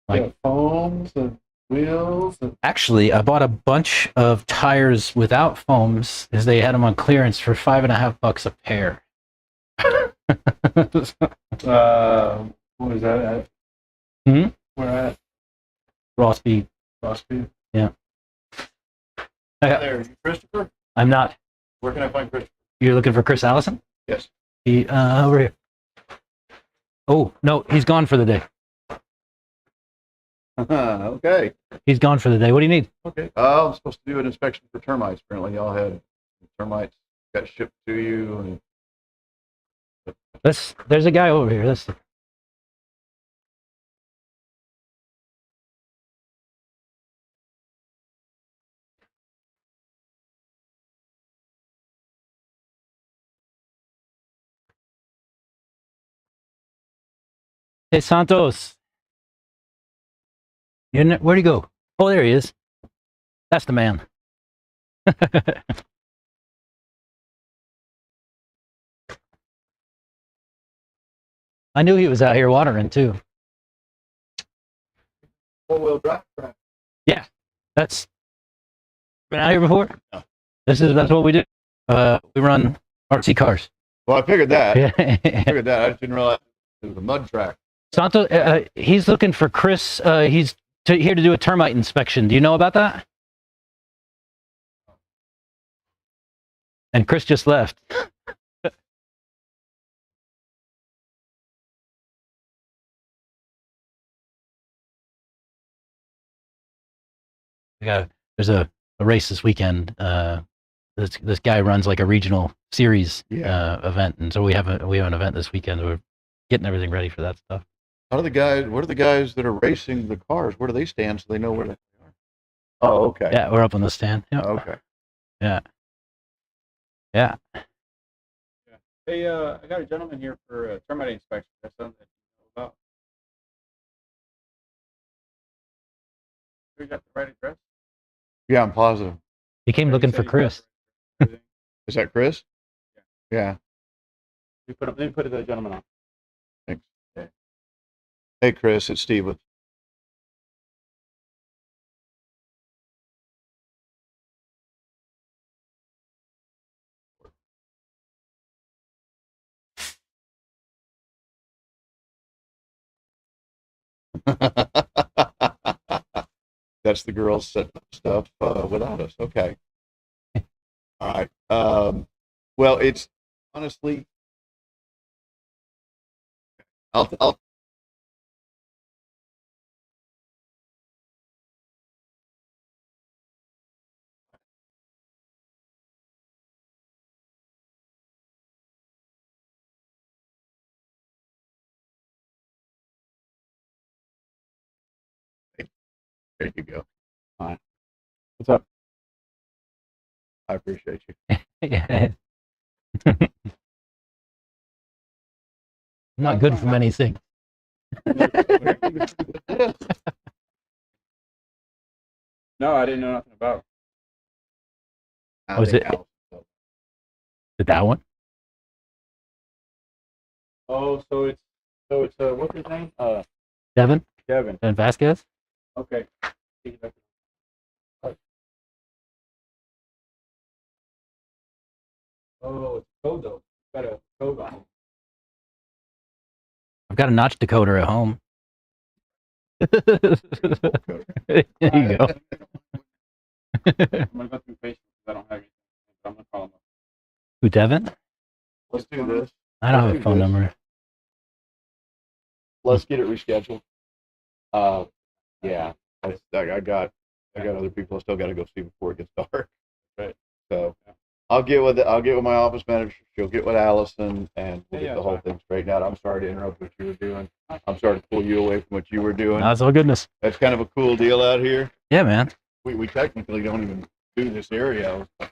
Like Yeah, foams and wheels and actually, I bought a bunch of tires without foams because they had them on clearance for $5.50 a pair. what is that at? Hmm? Where at? Raw speed. Frostbeat? Yeah. There, you Christopher? I'm not. Where can I find Christopher? You're looking for Chris Allison? Yes. He over here. Oh no, he's gone for the day. Okay. He's gone for the day. What do you need? Okay. I'm supposed to do an inspection for termites. Apparently, y'all had termites got shipped to you. There's a guy over here. Let's see. Hey Santos. Where'd he go? Oh, there he is. That's the man. I knew he was out here watering too. Four-wheel drive. That's been out here before. No. That's what we do. We run RC cars. Well, I figured that. I Yeah. figured that. I just didn't realize it was a mud track. Santos, he's looking for Chris. He's here to do a termite inspection. Do you know about that? And Chris just left. There's a race this weekend. This guy runs like a regional series event, and so we have an event this weekend. We're getting everything ready for that stuff. What are the guys that are racing the cars? Where do they stand so they know where they are? Oh, okay. Yeah, we're up on the stand. Yep. Okay. Yeah. Hey, I got a gentleman here for a termite inspection. That's something that you know about. You got the right address? Yeah, I'm positive. He came looking for Chris. Is that Chris? Yeah. Let me put the gentleman on. Thanks. Hey, Chris, it's Steve with That's the girls setting up stuff without us. Okay. All right. Well, it's honestly, I'll there you go. All right. What's up? I appreciate you. Yeah. Not good from anything. No, I didn't know nothing about. Was it that one? Oh, so it's what's his name? Devin? Kevin. Devin Vasquez? Okay. Oh, it's code though. Got a code on I've got a notch decoder at home. There you go. I'm gonna go through Facebook because I don't have anything. I'm gonna call him up. Who, Devin? Let's do this. I don't have a phone number. Let's get it rescheduled. Yeah, I got other people I still got to go see before it gets dark. Right. So I'll get with my office manager. She'll get with Allison, and we'll get the whole thing straightened out. I'm sorry to interrupt what you were doing. I'm sorry to pull you away from what you were doing. That's all goodness. That's kind of a cool deal out here. Yeah, man. We technically don't even do this area. I was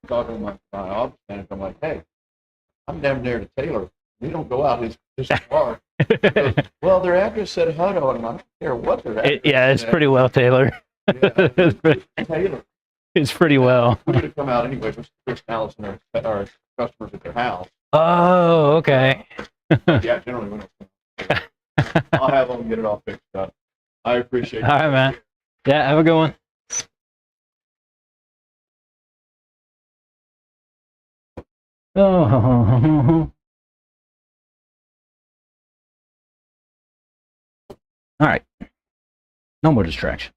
talking to my office manager. I'm like, hey, I'm down there to Taylor. We don't go out this far. He goes, well, their address said Hutto, and I don't care what their address Yeah, it's said. pretty well, Taylor. Yeah, Taylor. It's pretty well. We would have come out anyway. Chris and Allison are customers at their house. Oh, okay. Yeah, generally we don't. I'll have them get it all fixed up. I appreciate it. All right, man. Yeah, have a good one. Oh. All right. No more distraction.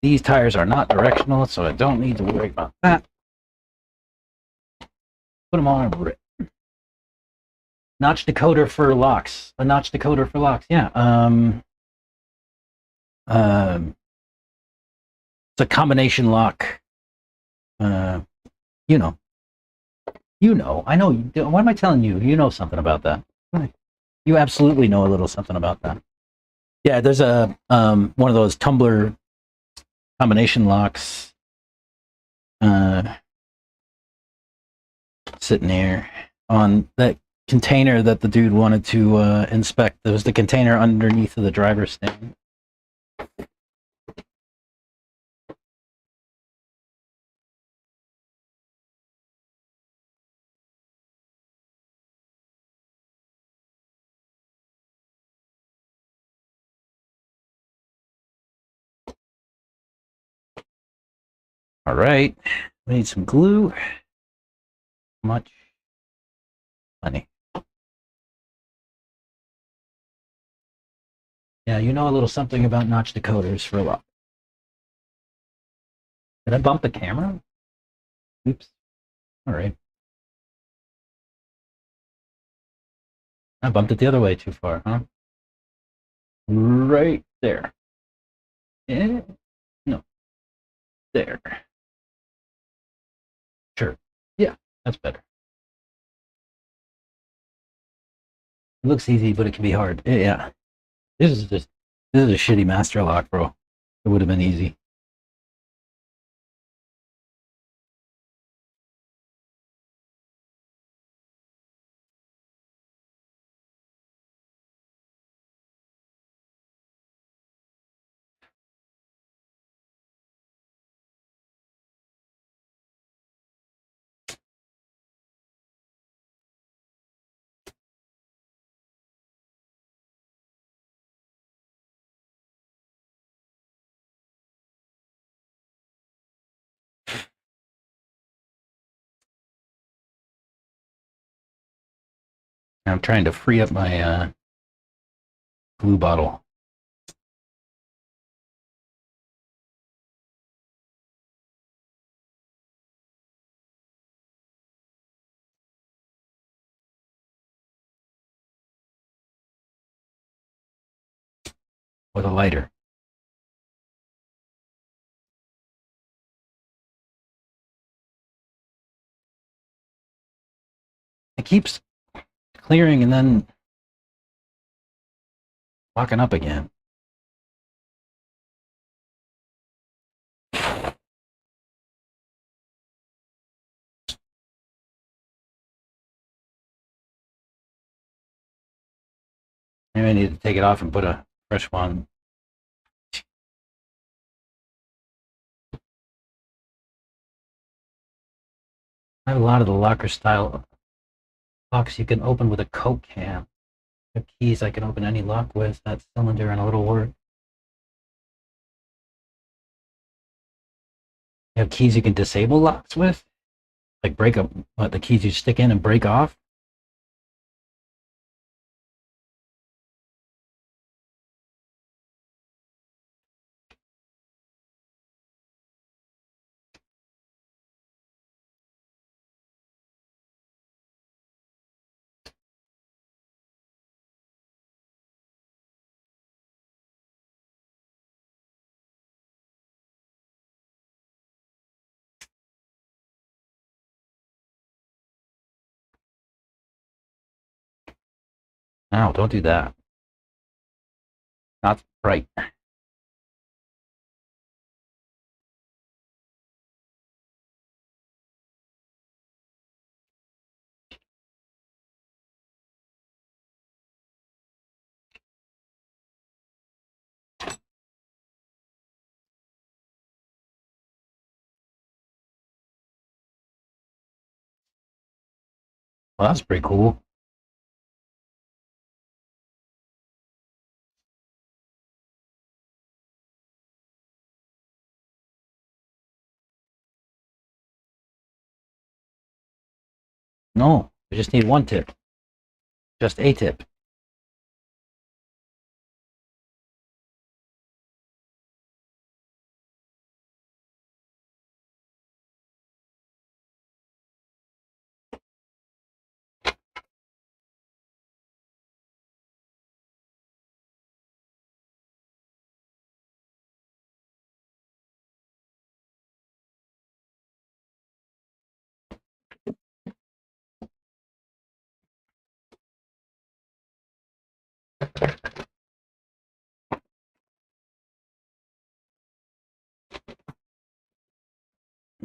These tires are not directional, so I don't need to worry about that. Put them all in rip. Notch decoder for locks. A notch decoder for locks. Yeah. It's a combination lock. You know. I know. What am I telling you? You know something about that. You absolutely know a little something about that. Yeah, there's a one of those tumbler combination locks sitting here on that container that the dude wanted to inspect. There was the container underneath of the driver's stand. All right, we need some glue. Much money. Yeah, you know a little something about notch decoders for a lot. Did I bump the camera? Oops. All right. I bumped it the other way too far, huh? Right there. Eh? No. There. Sure. Yeah, that's better. It looks easy, but it can be hard. Yeah. This is a shitty master lock, bro. It would have been easy. I'm trying to free up my glue bottle. With a lighter. It keeps clearing and then locking up again. Maybe I need to take it off and put a fresh one. I have a lot of the locker style locks you can open with a Coke can. The keys I can open any lock with, that cylinder and a little word. You have keys you can disable locks with, like break up, the keys you stick in and break off. No, don't do that. Not right. Well, that's pretty cool. No, we just need one tip. Just a tip.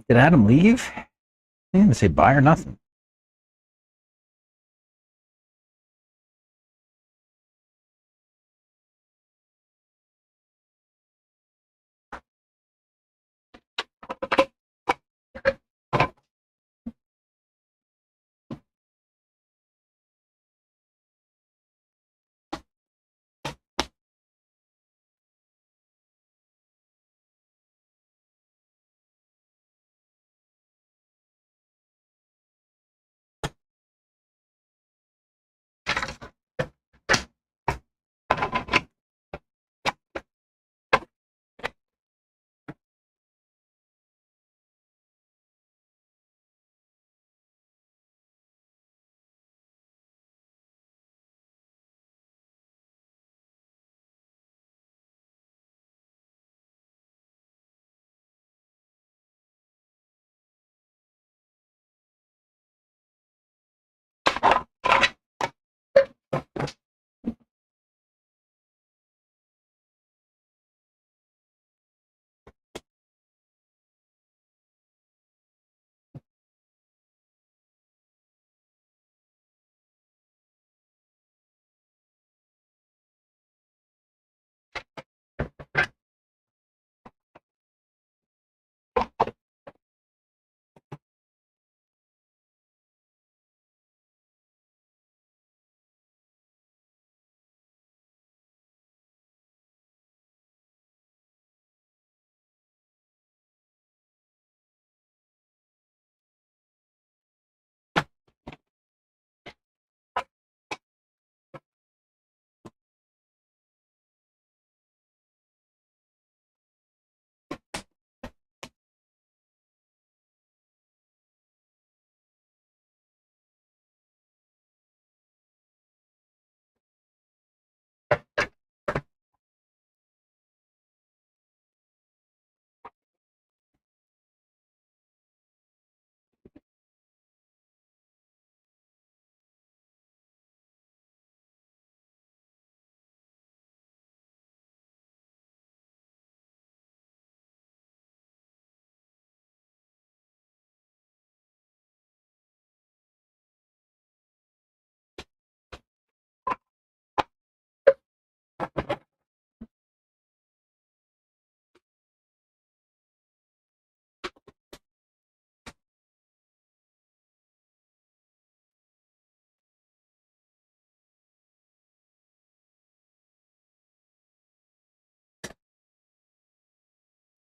Did Adam leave? He didn't say bye or nothing.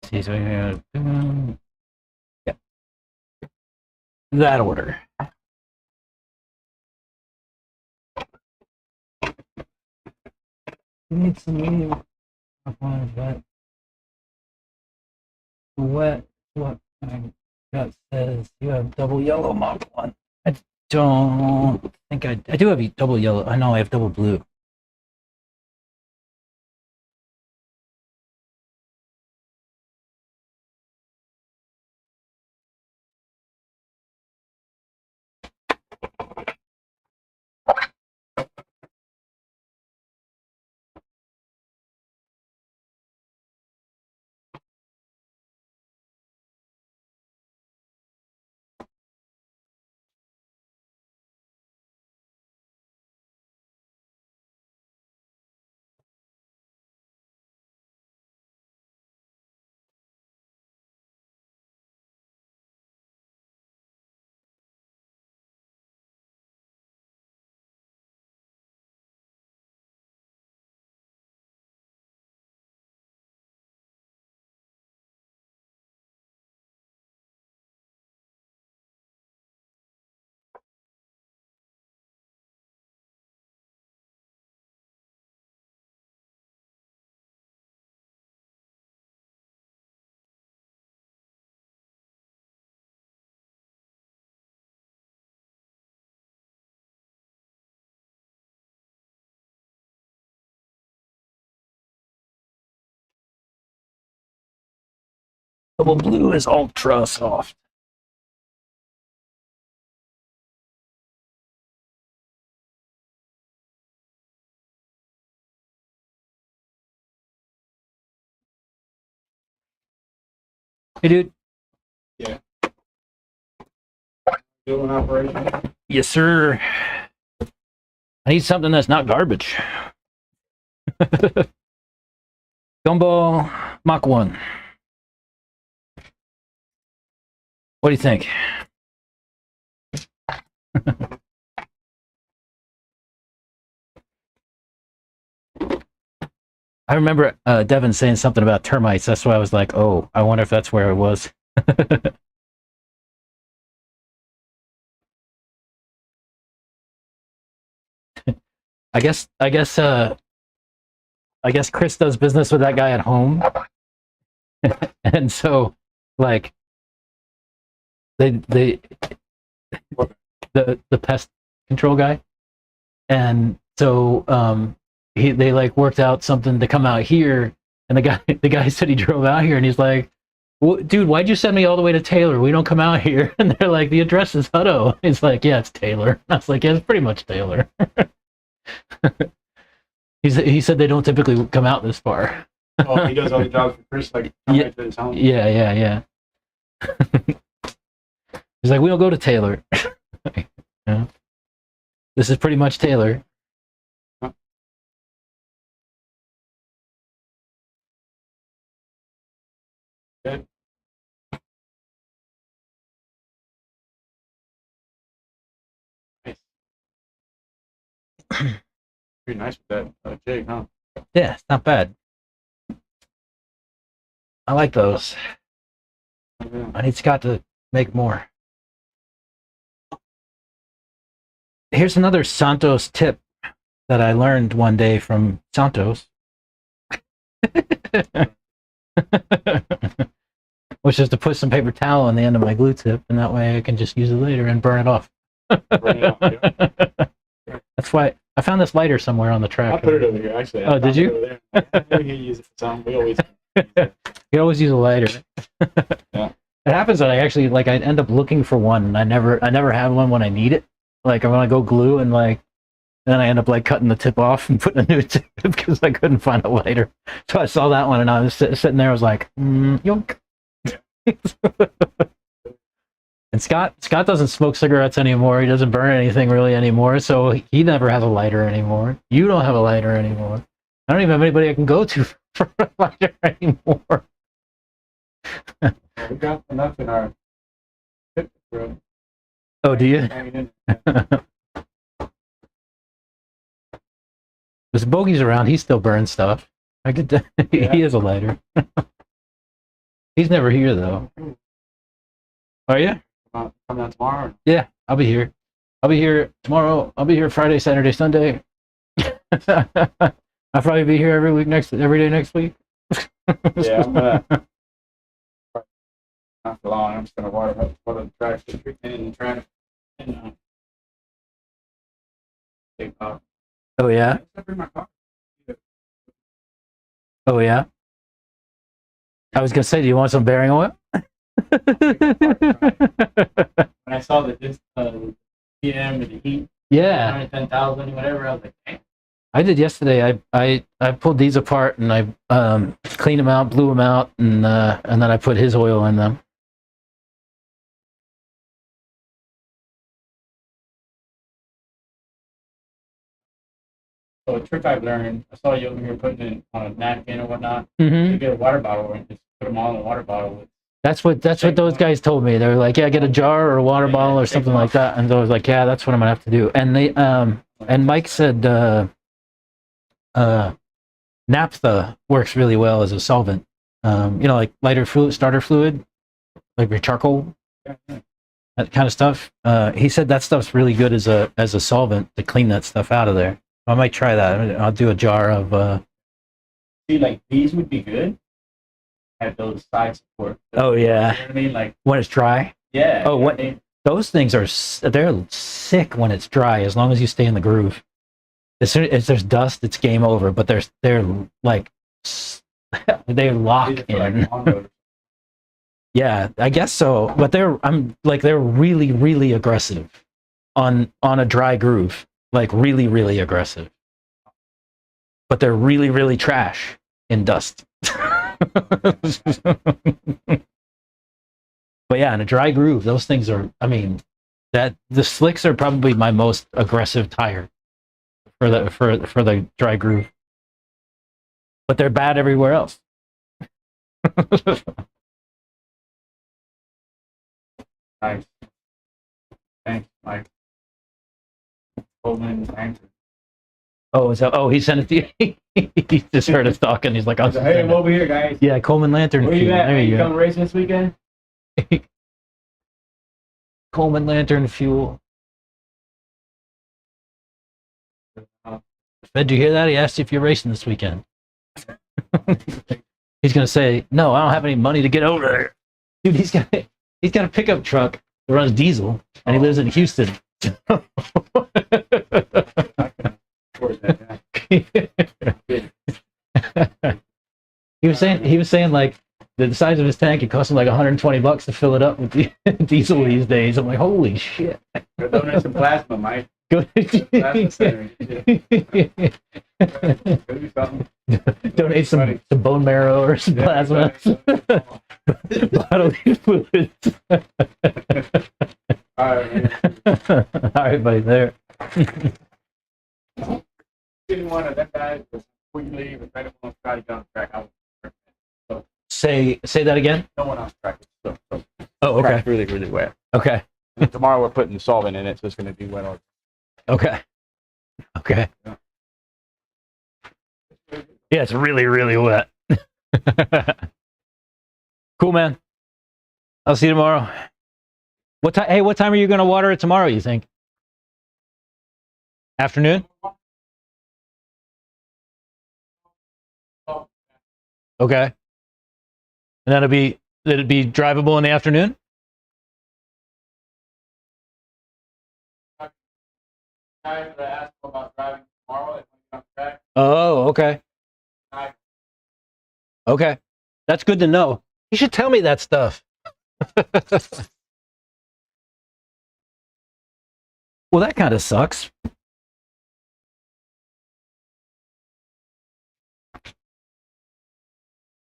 See, so yeah, that order. You need some medium. What my gut says you have double yellow Mach 1. I don't think I do have double yellow. I know I have double blue. Double blue is ultra soft. Hey, dude. Doing operation. Yes, sir. I need something that's not garbage. Gumball Mach 1. What do you think? I remember Devin saying something about termites. That's why I was like, oh, I wonder if that's where it was. I guess Chris does business with that guy at home. And so like the pest control guy. And so they like worked out something to come out here, and the guy said he drove out here, and he's like, well, dude, why'd you send me all the way to Taylor? We don't come out here. And they're like, the address is Hutto. He's like, yeah, it's Taylor. And I was like, yeah, it's pretty much Taylor. He said they don't typically come out this far. Oh, he does all the jobs for Chris, like come right to his home. Yeah. He's like, we don't go to Taylor. Yeah. This is pretty much Taylor. Good. Nice. Pretty nice with that jig, huh? Yeah, it's not bad. I like those. Yeah. I need Scott to make more. Here's another Santos tip that I learned one day from Santos. Which is to put some paper towel on the end of my glue tip, and that way I can just use it later and burn it off. Burn it off, yeah. That's why I found this lighter somewhere on the track. I put it over here, actually. Oh, did you? Maybe you use it for something. We always. You always use a lighter. Yeah. It happens that I actually I end up looking for one, and I never have one when I need it. Like when I go glue, and then I end up cutting the tip off and putting a new tip because I couldn't find a lighter. So I saw that one, and I was sitting there. I was like, yoink. And Scott doesn't smoke cigarettes anymore. He doesn't burn anything really anymore. So he never has a lighter anymore. You don't have a lighter anymore. I don't even have anybody I can go to for a lighter anymore. We got enough in our pit room. Oh, do you? There's Bogey's around. He still burns stuff. He has a lighter. He's never here though. Are you? Come out tomorrow. Yeah, I'll be here. I'll be here tomorrow. I'll be here Friday, Saturday, Sunday. I'll probably be here every day next week. Yeah, I'm gonna. Not for long. I'm just gonna water up for the tracks this weekend and try and take off. Oh yeah. Bring my car. Oh yeah. I was gonna say, do you want some bearing oil? When I saw that this PM with the heat, Yeah, 10,000, whatever, I was like, damn. I did yesterday. I pulled these apart and I cleaned them out, blew them out, and then I put his oil in them. So a trick I've learned, I saw you over here putting it on a napkin or whatnot. Mm-hmm. You get a water bottle and just put them all in a water bottle. With, That's what those guys told me. They were like, yeah, get a jar or a water bottle or something like that. And I was like, yeah, that's what I'm gonna have to do. And they and Mike said naphtha works really well as a solvent. Like lighter fluid, starter fluid, like your charcoal, that kind of stuff. He said that stuff's really good as a solvent to clean that stuff out of there. I might try that. I'll do a jar of. see, like these would be good. Have those side support. Oh yeah. You know what I mean? Like, When it's dry. yeah. Oh, you know what? I mean? Those things they're sick when it's dry, as long as you stay in the groove. As soon as there's dust, it's game over. But they're like they lock These are for, like, in. lawnmowers. Yeah, I guess so. But they're really, really aggressive on a dry groove. Like really, really aggressive. But they're really, really trash in dust. But yeah, in a dry groove, those things are. I mean, that the slicks are probably my most aggressive tire for the dry groove. But they're bad everywhere else. Nice. Thanks, Mike. Coleman, thanks. He sent it to you. He just heard us talking. He's like, Hey, I'm over here, guys. yeah, Coleman Lantern. Where you Fuel. at? There Man? you You go. coming racing this weekend? Coleman Lantern Fuel. Did you hear that? He asked you if you're racing this weekend. He's gonna say, no, I don't have any money to get over there. Dude, he's got a pickup truck that runs diesel, and he lives in Houston. He was saying like the size of his tank, it costs him like $120 to fill it up with diesel these days. I'm like, holy shit. Go donate some plasma, Mike. Go Plasma center. Go do something. donate some bone marrow or some plasma. Bodily fluids. All right, man. All right, buddy. There. Didn't want to that guy before you leave and try to try to get on track. I was Say that again. no one on track. So Oh, okay. track's really, really wet. Okay. And tomorrow we're putting solvent in it, so it's going to be wet all. Okay. Okay. Yeah, it's really, really wet. Cool, man. I'll see you tomorrow. What time? Hey, what time are you going to water it tomorrow? You think? Afternoon? Okay. And that'll be drivable in the afternoon? Guys that asked about driving tomorrow, if we on track. Oh, okay. Okay. That's good to know. You should tell me that stuff. Well, that kind of sucks.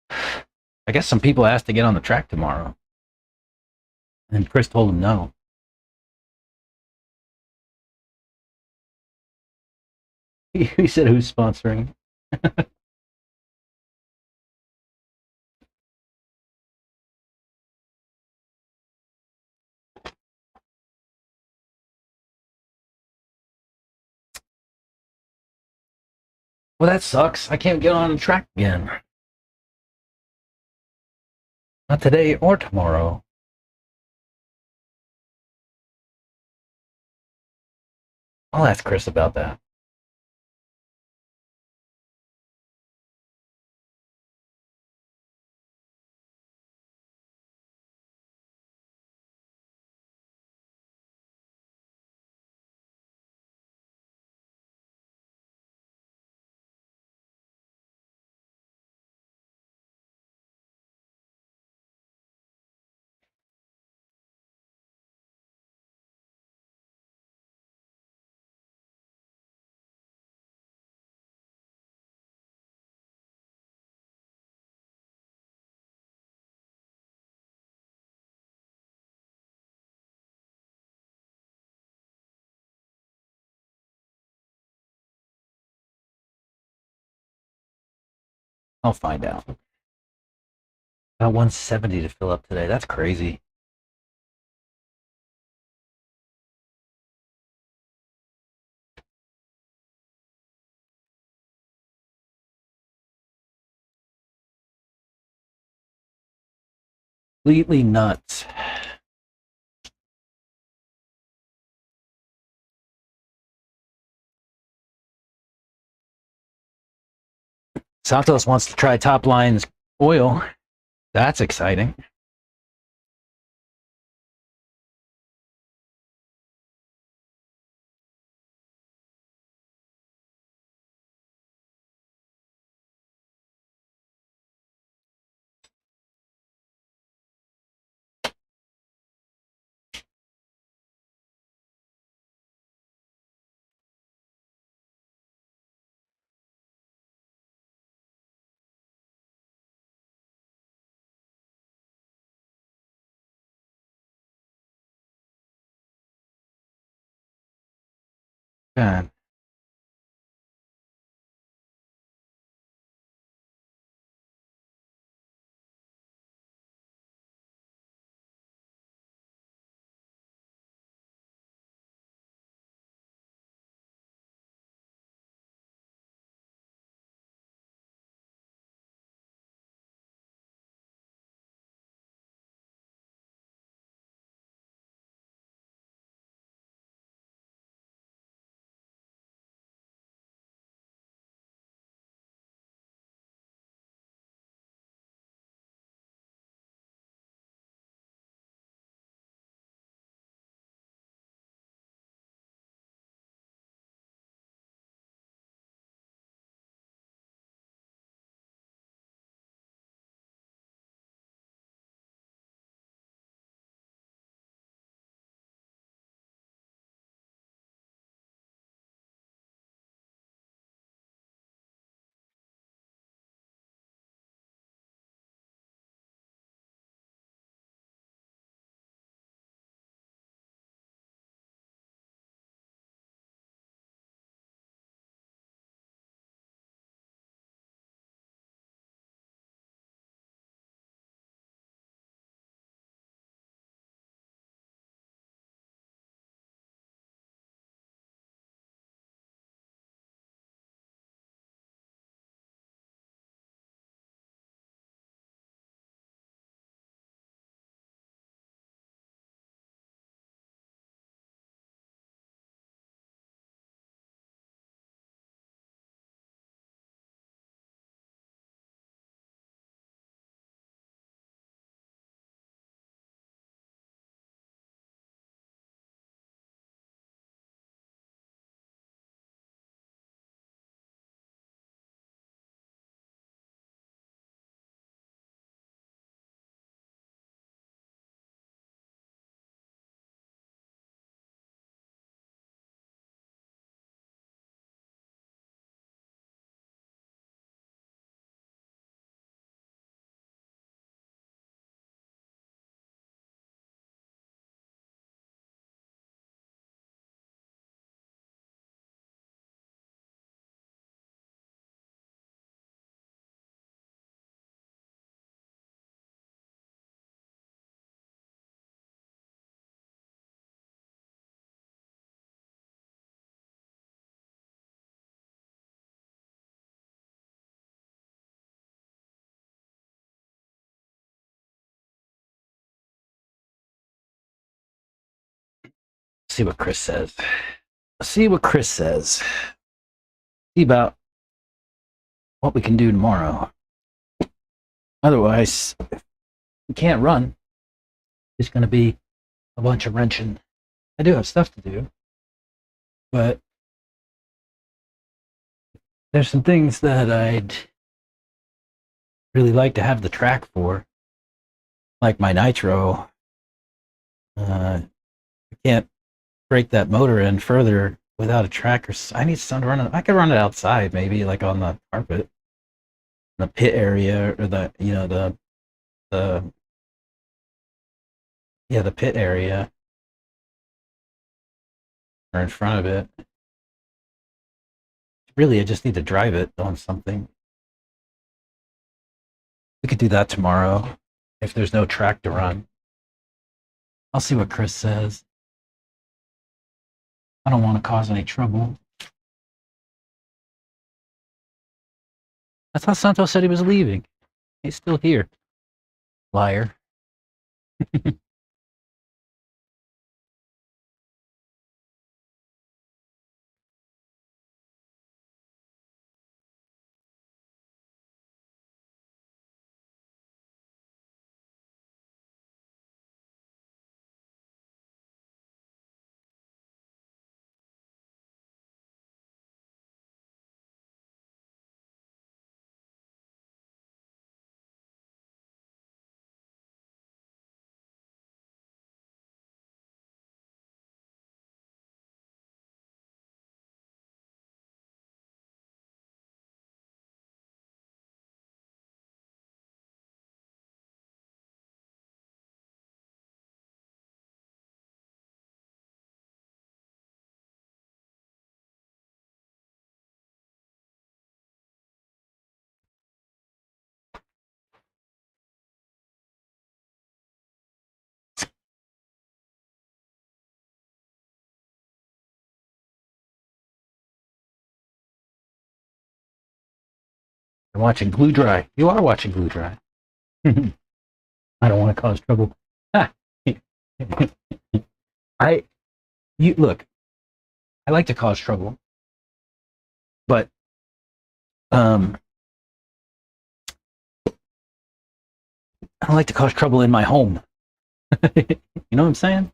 I guess some people asked to get on the track tomorrow. And Chris told them no. He said, who's sponsoring? Well, that sucks. I can't get on the track again. Not today or tomorrow. I'll ask Chris about that. I'll find out. About 170 to fill up today. That's crazy. Completely nuts. Santos wants to try Top Line's oil. That's exciting. God. See what Chris says. See what Chris says. See about what we can do tomorrow. Otherwise, if we can't run. It's going to be a bunch of wrenching. I do have stuff to do, but there's some things that I'd really like to have the track for, like my nitro. I can't break that motor in further without a track, or I need something to run it. I could run it outside, maybe like on the carpet, the pit area, or the the the pit area, or in front of it. Really, I just need to drive it on something. We could do that tomorrow if there's no track to run. I'll see what Chris says. I don't want to cause any trouble. I thought Santos said he was leaving. He's still here. Liar. You're watching Glue Dry. You are watching Glue Dry. I don't want to cause trouble. You look. I like to cause trouble, but I don't like to cause trouble in my home. You know what I'm saying?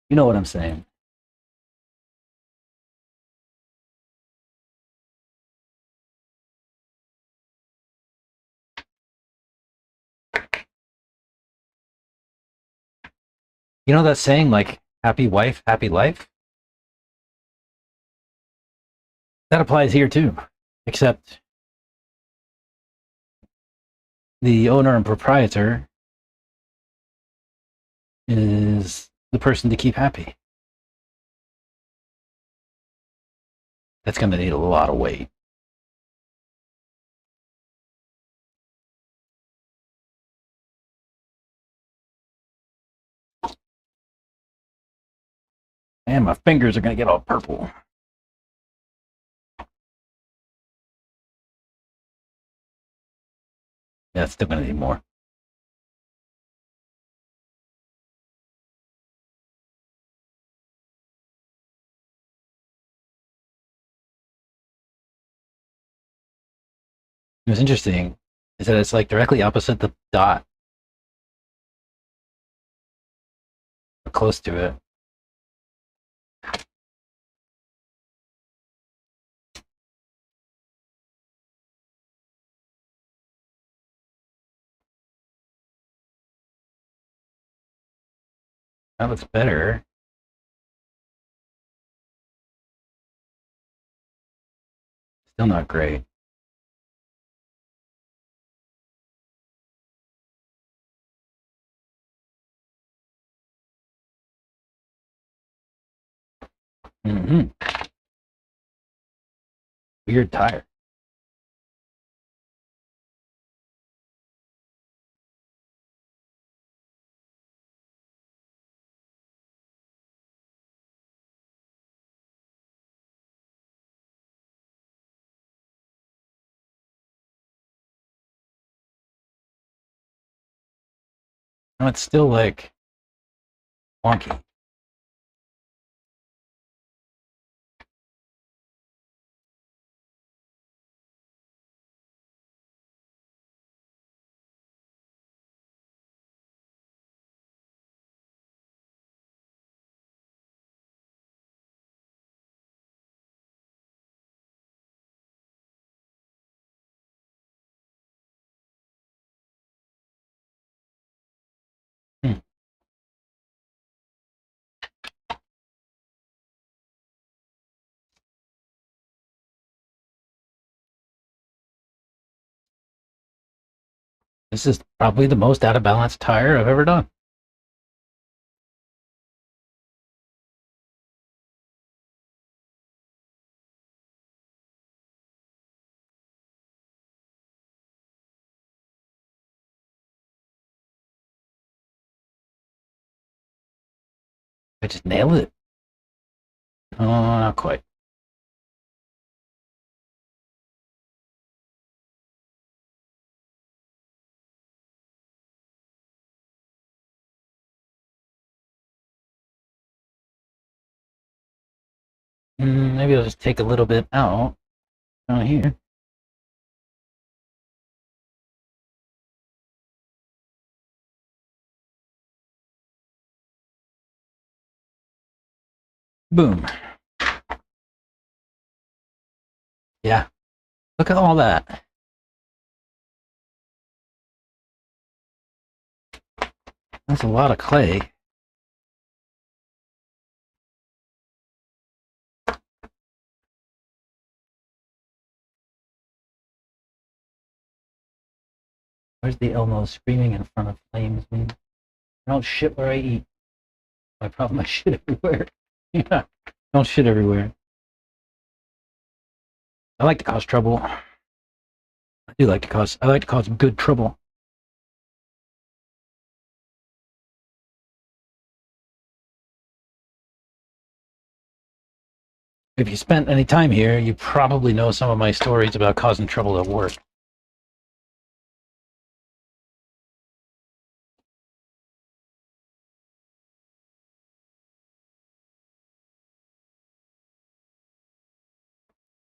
You know what I'm saying. You know that saying, like, happy wife, happy life? That applies here too, except the owner and proprietor is the person to keep happy. That's going to need a lot of weight. And my fingers are going to get all purple. Yeah, it's still going to need more. It was interesting is that it's like directly opposite the dot, or close to it. That looks better. Still not great. Weird tire. No, it's still like wonky. This is probably the most out of balance tire I've ever done. I just nailed it. Oh, not quite. Maybe I'll just take a little bit out down here. Boom. Yeah. Look at all that. That's a lot of clay. Where's the Elmo screaming in front of flames? I don't shit where I eat. My problem, I shit everywhere. Yeah. Don't shit everywhere. I like to cause trouble. I like to cause good trouble. If you spent any time here, you probably know some of my stories about causing trouble at work.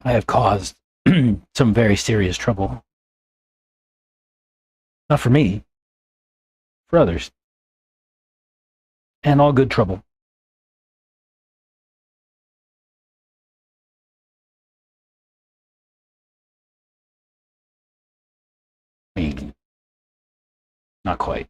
I have caused some very serious trouble. Not for me, for others. And all good trouble. I mean, not quite.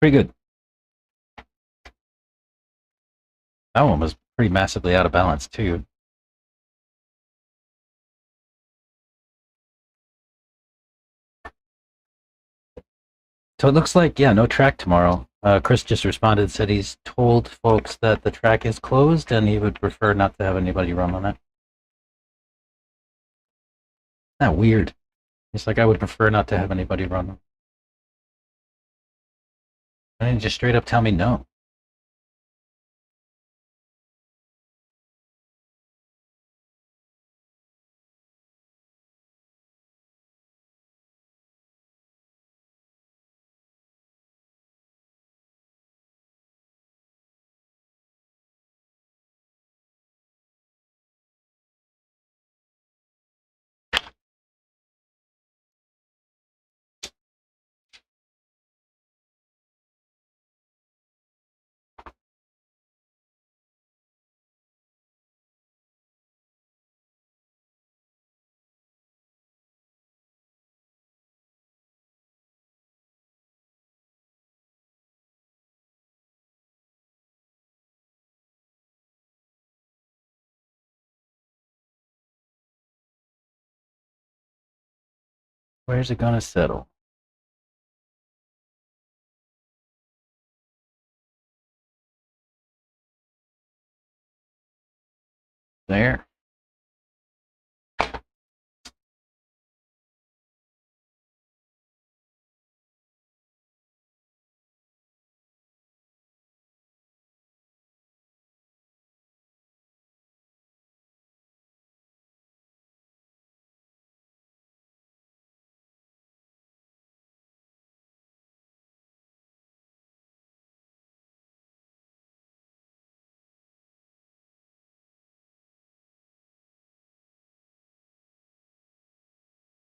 Pretty good. That one was pretty massively out of balance, too. So it looks like, yeah, no track tomorrow. Chris just responded, said he's told folks that the track is closed and he would prefer not to have anybody run on it. Isn't that weird? It's like I would prefer not to have anybody run them. And just straight up tell me no. Where's it gonna settle? There.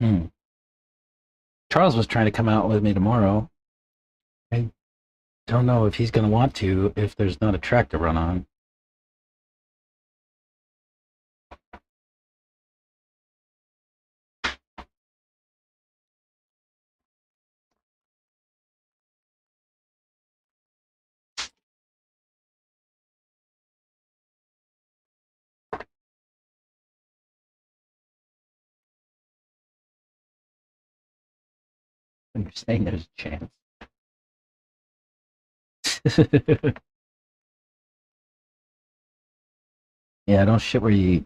Hmm. Charles was trying to come out with me tomorrow. I don't know if he's gonna want to if there's not a track to run on. You're saying there's a chance. Yeah, don't shit where you eat.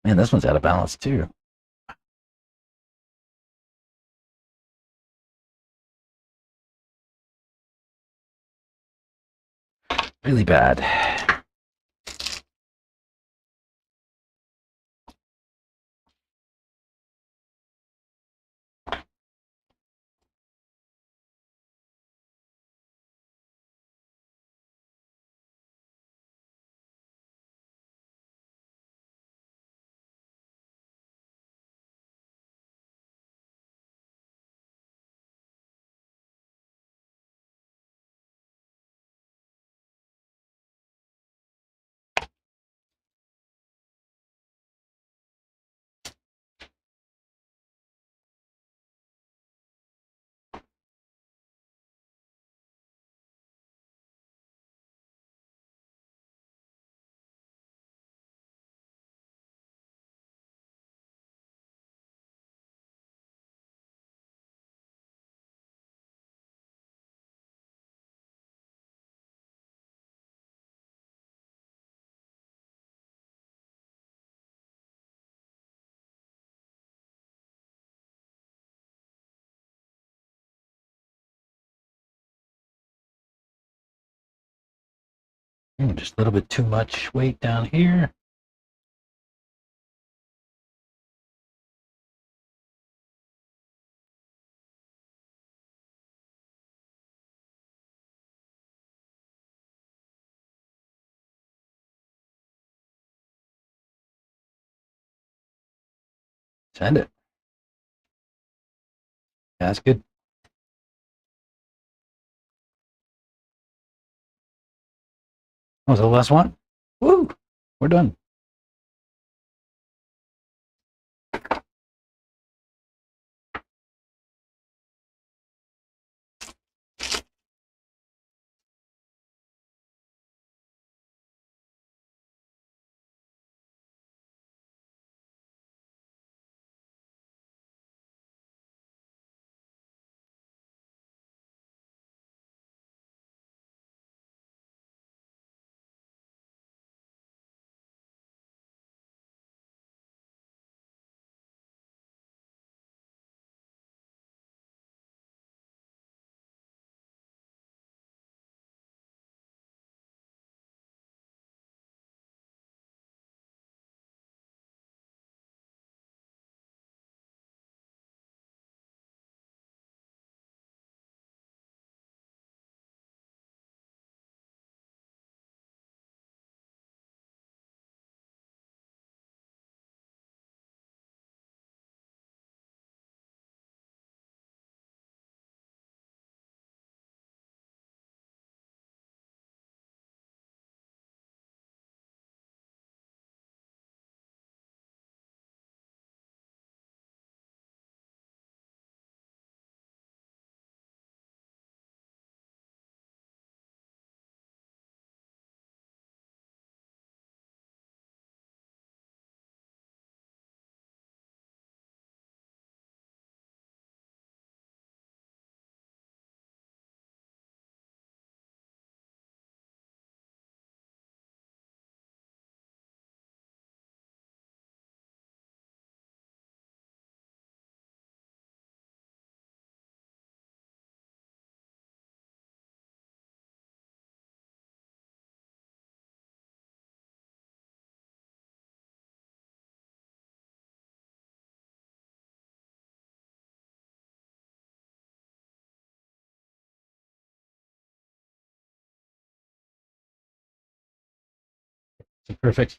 Man, this one's out of balance too. Really bad. Just a little bit too much weight down here. Send it. Yeah, that's good. That was the last one. Woo! We're done. Perfect.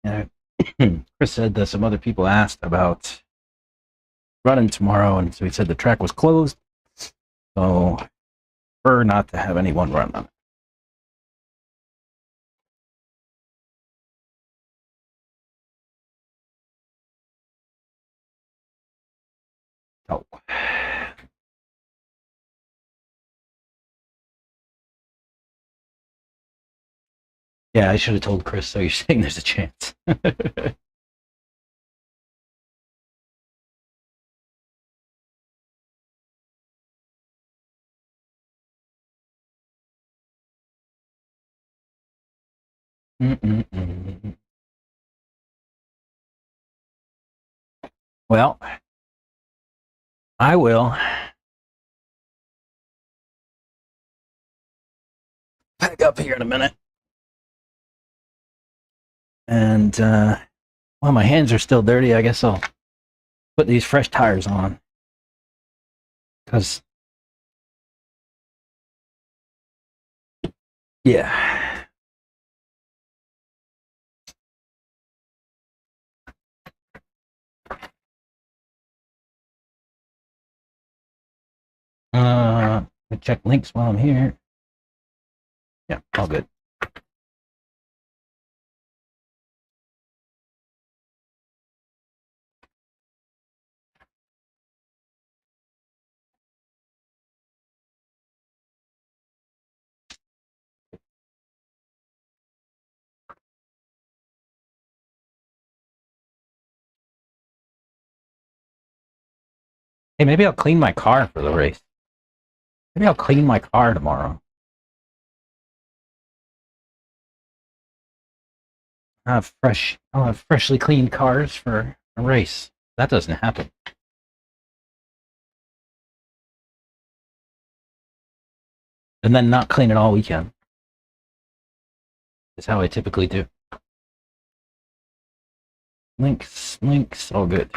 Yeah. Chris said that some other people asked about running tomorrow, and so he said the track was closed. So, prefer not to have anyone run on it. Oh. Yeah, I should have told Chris, so you're saying there's a chance. Well, I will pack up here in a minute. And while my hands are still dirty, I guess I'll put these fresh tires on. Because, yeah. Let me check links while I'm here. Yeah, all good. Hey, maybe I'll clean my car for the race. Maybe I'll clean my car tomorrow. I'll have freshly cleaned cars for a race. That doesn't happen. And then not clean it all weekend. Is how I typically do. Links, all good.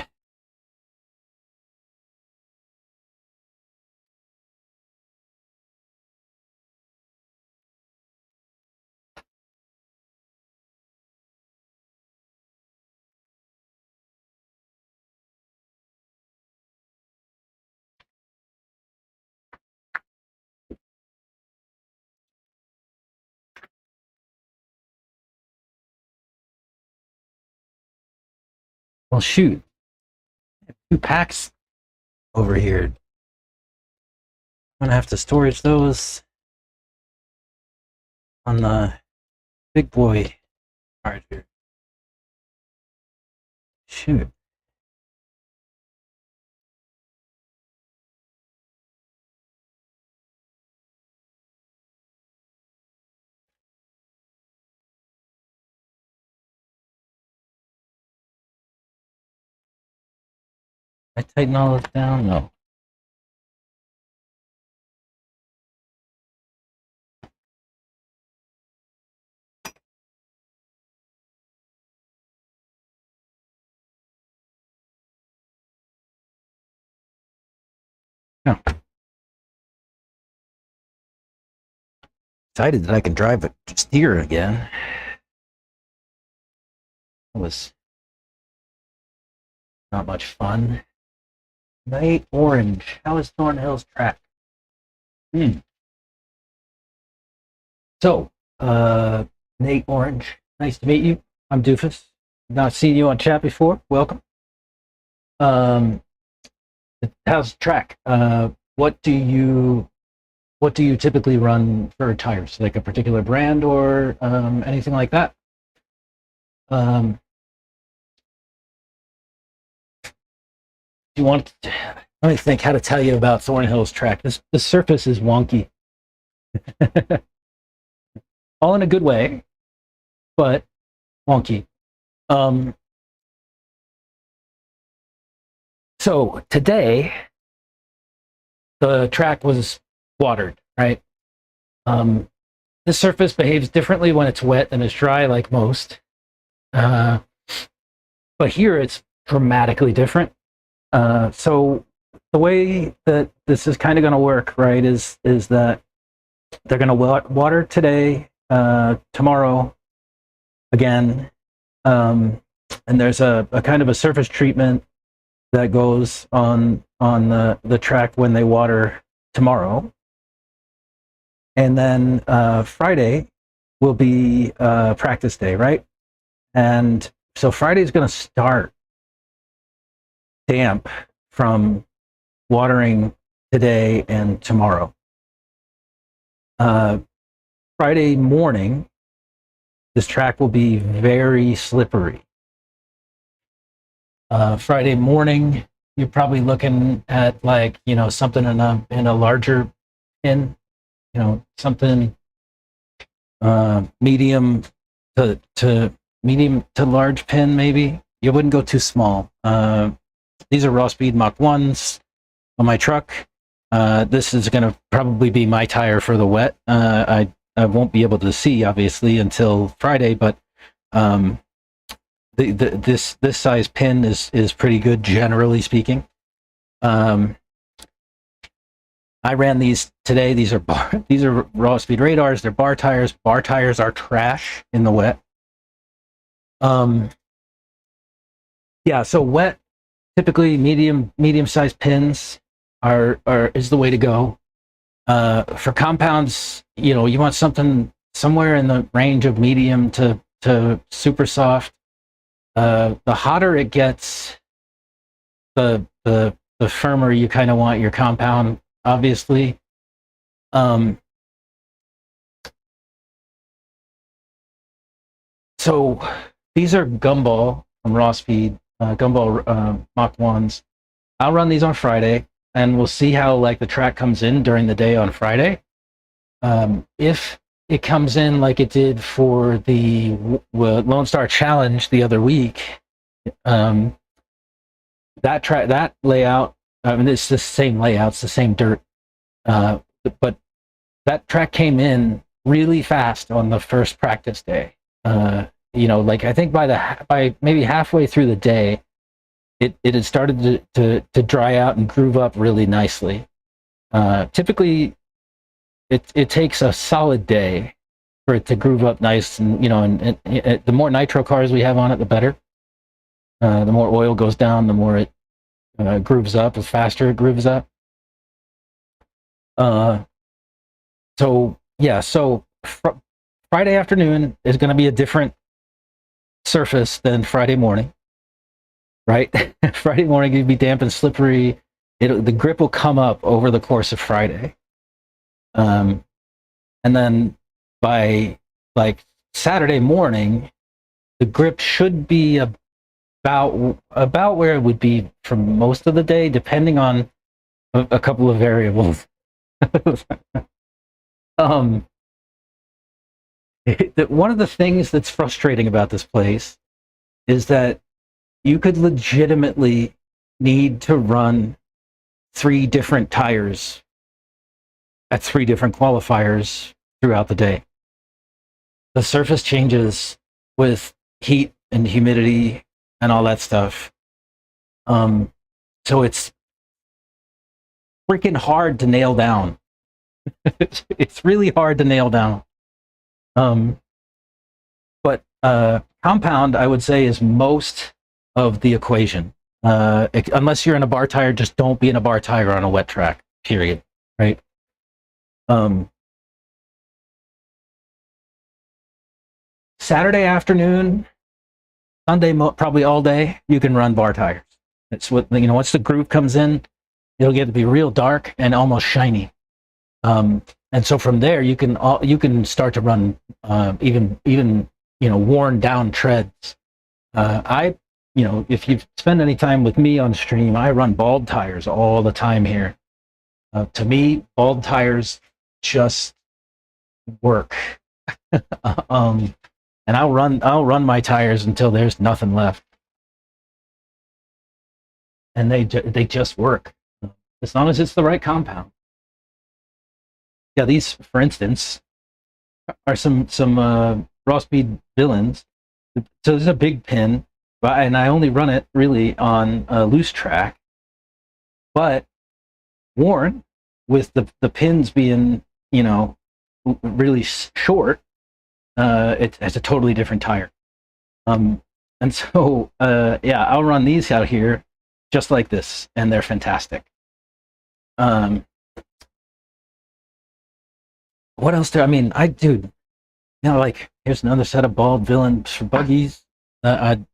Well, shoot. 2 packs over here. I'm gonna have to storage those on the big boy charger. Shoot. I tighten all this down? No. No. Excited that I can drive a steer again. That was not much fun. Night Orange. How is Thornhill's track? So, Nate Orange, nice to meet you. I'm Doofus. Not seen you on chat before. Welcome. How's the track? What do you typically run for tires? Like a particular brand or anything like that? You want? Let me think how to tell you about Thornhill's track. The surface is wonky, all in a good way, but wonky. So today, the track was watered, right? The surface behaves differently when it's wet than it's dry, like most. But here it's dramatically different. So the way that this is kind of going to work, right, is that they're going to water today, tomorrow, again, and there's a kind of a surface treatment that goes on the track when they water tomorrow, and then Friday will be practice day, right? And so Friday is going to start damp from watering today and tomorrow. Friday morning, this track will be very slippery. Friday morning, you're probably looking at like, something in a larger pin, something medium to large pin, maybe. You wouldn't go too small. These are raw speed Mach 1s on my truck. This is going to probably be my tire for the wet. I won't be able to see, obviously, until Friday, but this size pin is pretty good, generally speaking. I ran these today. These are raw speed radars. They're bar tires. Bar tires are trash in the wet. Yeah, so wet, typically medium sized pins is the way to go. For compounds, you want something somewhere in the range of medium to super soft. The hotter it gets, the firmer you kind of want your compound, obviously. So these are Gumball from Raw Speed, Gumball Mach 1s. I'll run these on Friday, and we'll see how the track comes in during the day on Friday. If it comes in like it did for the Lone Star Challenge the other week, that layout, it's the same layout, it's the same dirt, but that track came in really fast on the first practice day. I think by maybe halfway through the day, it had started to dry out and groove up really nicely. Typically, it takes a solid day for it to groove up nice, and the more nitro cars we have on it, the better. The more oil goes down, the more it grooves up. The faster it grooves up. So Friday afternoon is going to be a different surface than Friday morning, right? Friday morning it'll be damp and slippery. The grip will come up over the course of Friday, and then by Saturday morning, the grip should be about where it would be for most of the day, depending on a couple of variables. One of the things that's frustrating about this place is that you could legitimately need to run 3 different tires at 3 different qualifiers throughout the day. The surface changes with heat and humidity and all that stuff. So it's freaking hard to nail down. It's really hard to nail down. But compound, I would say, is most of the equation. Unless you're in a bar tire, just don't be in a bar tire on a wet track, period. Right? Saturday afternoon, Sunday, probably all day, you can run bar tires. It's what, once the groove comes in, it'll get to be real dark and almost shiny. And so from there, you can start to run even worn down treads. If you've spent any time with me on stream, I run bald tires all the time here. To me, bald tires just work. And I'll run my tires until there's nothing left, and they just work as long as it's the right compound. Yeah, these, for instance, are some raw speed villains. So there's a big pin, and I only run it really on a loose track, but worn with the pins being really short. It's a totally different tire. And so, I'll run these out here just like this, and they're fantastic. What else here's another set of bald villains for buggies. I'm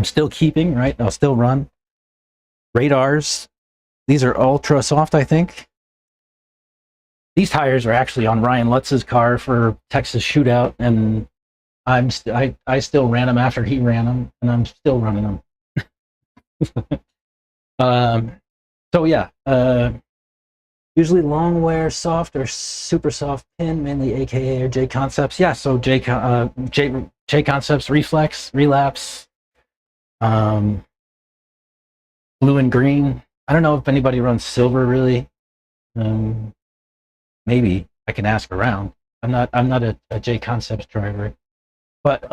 still keeping, right? I'll still run. Radars. These are ultra soft, I think. These tires are actually on Ryan Lutz's car for Texas Shootout, and I still ran them after he ran them, and I'm still running them. Usually long wear, soft or super soft pin, mainly AKA or J Concepts. Yeah, so J Concepts, Reflex, Relapse, blue and green. I don't know if anybody runs silver really. Maybe I can ask around. I'm not a J Concepts driver, but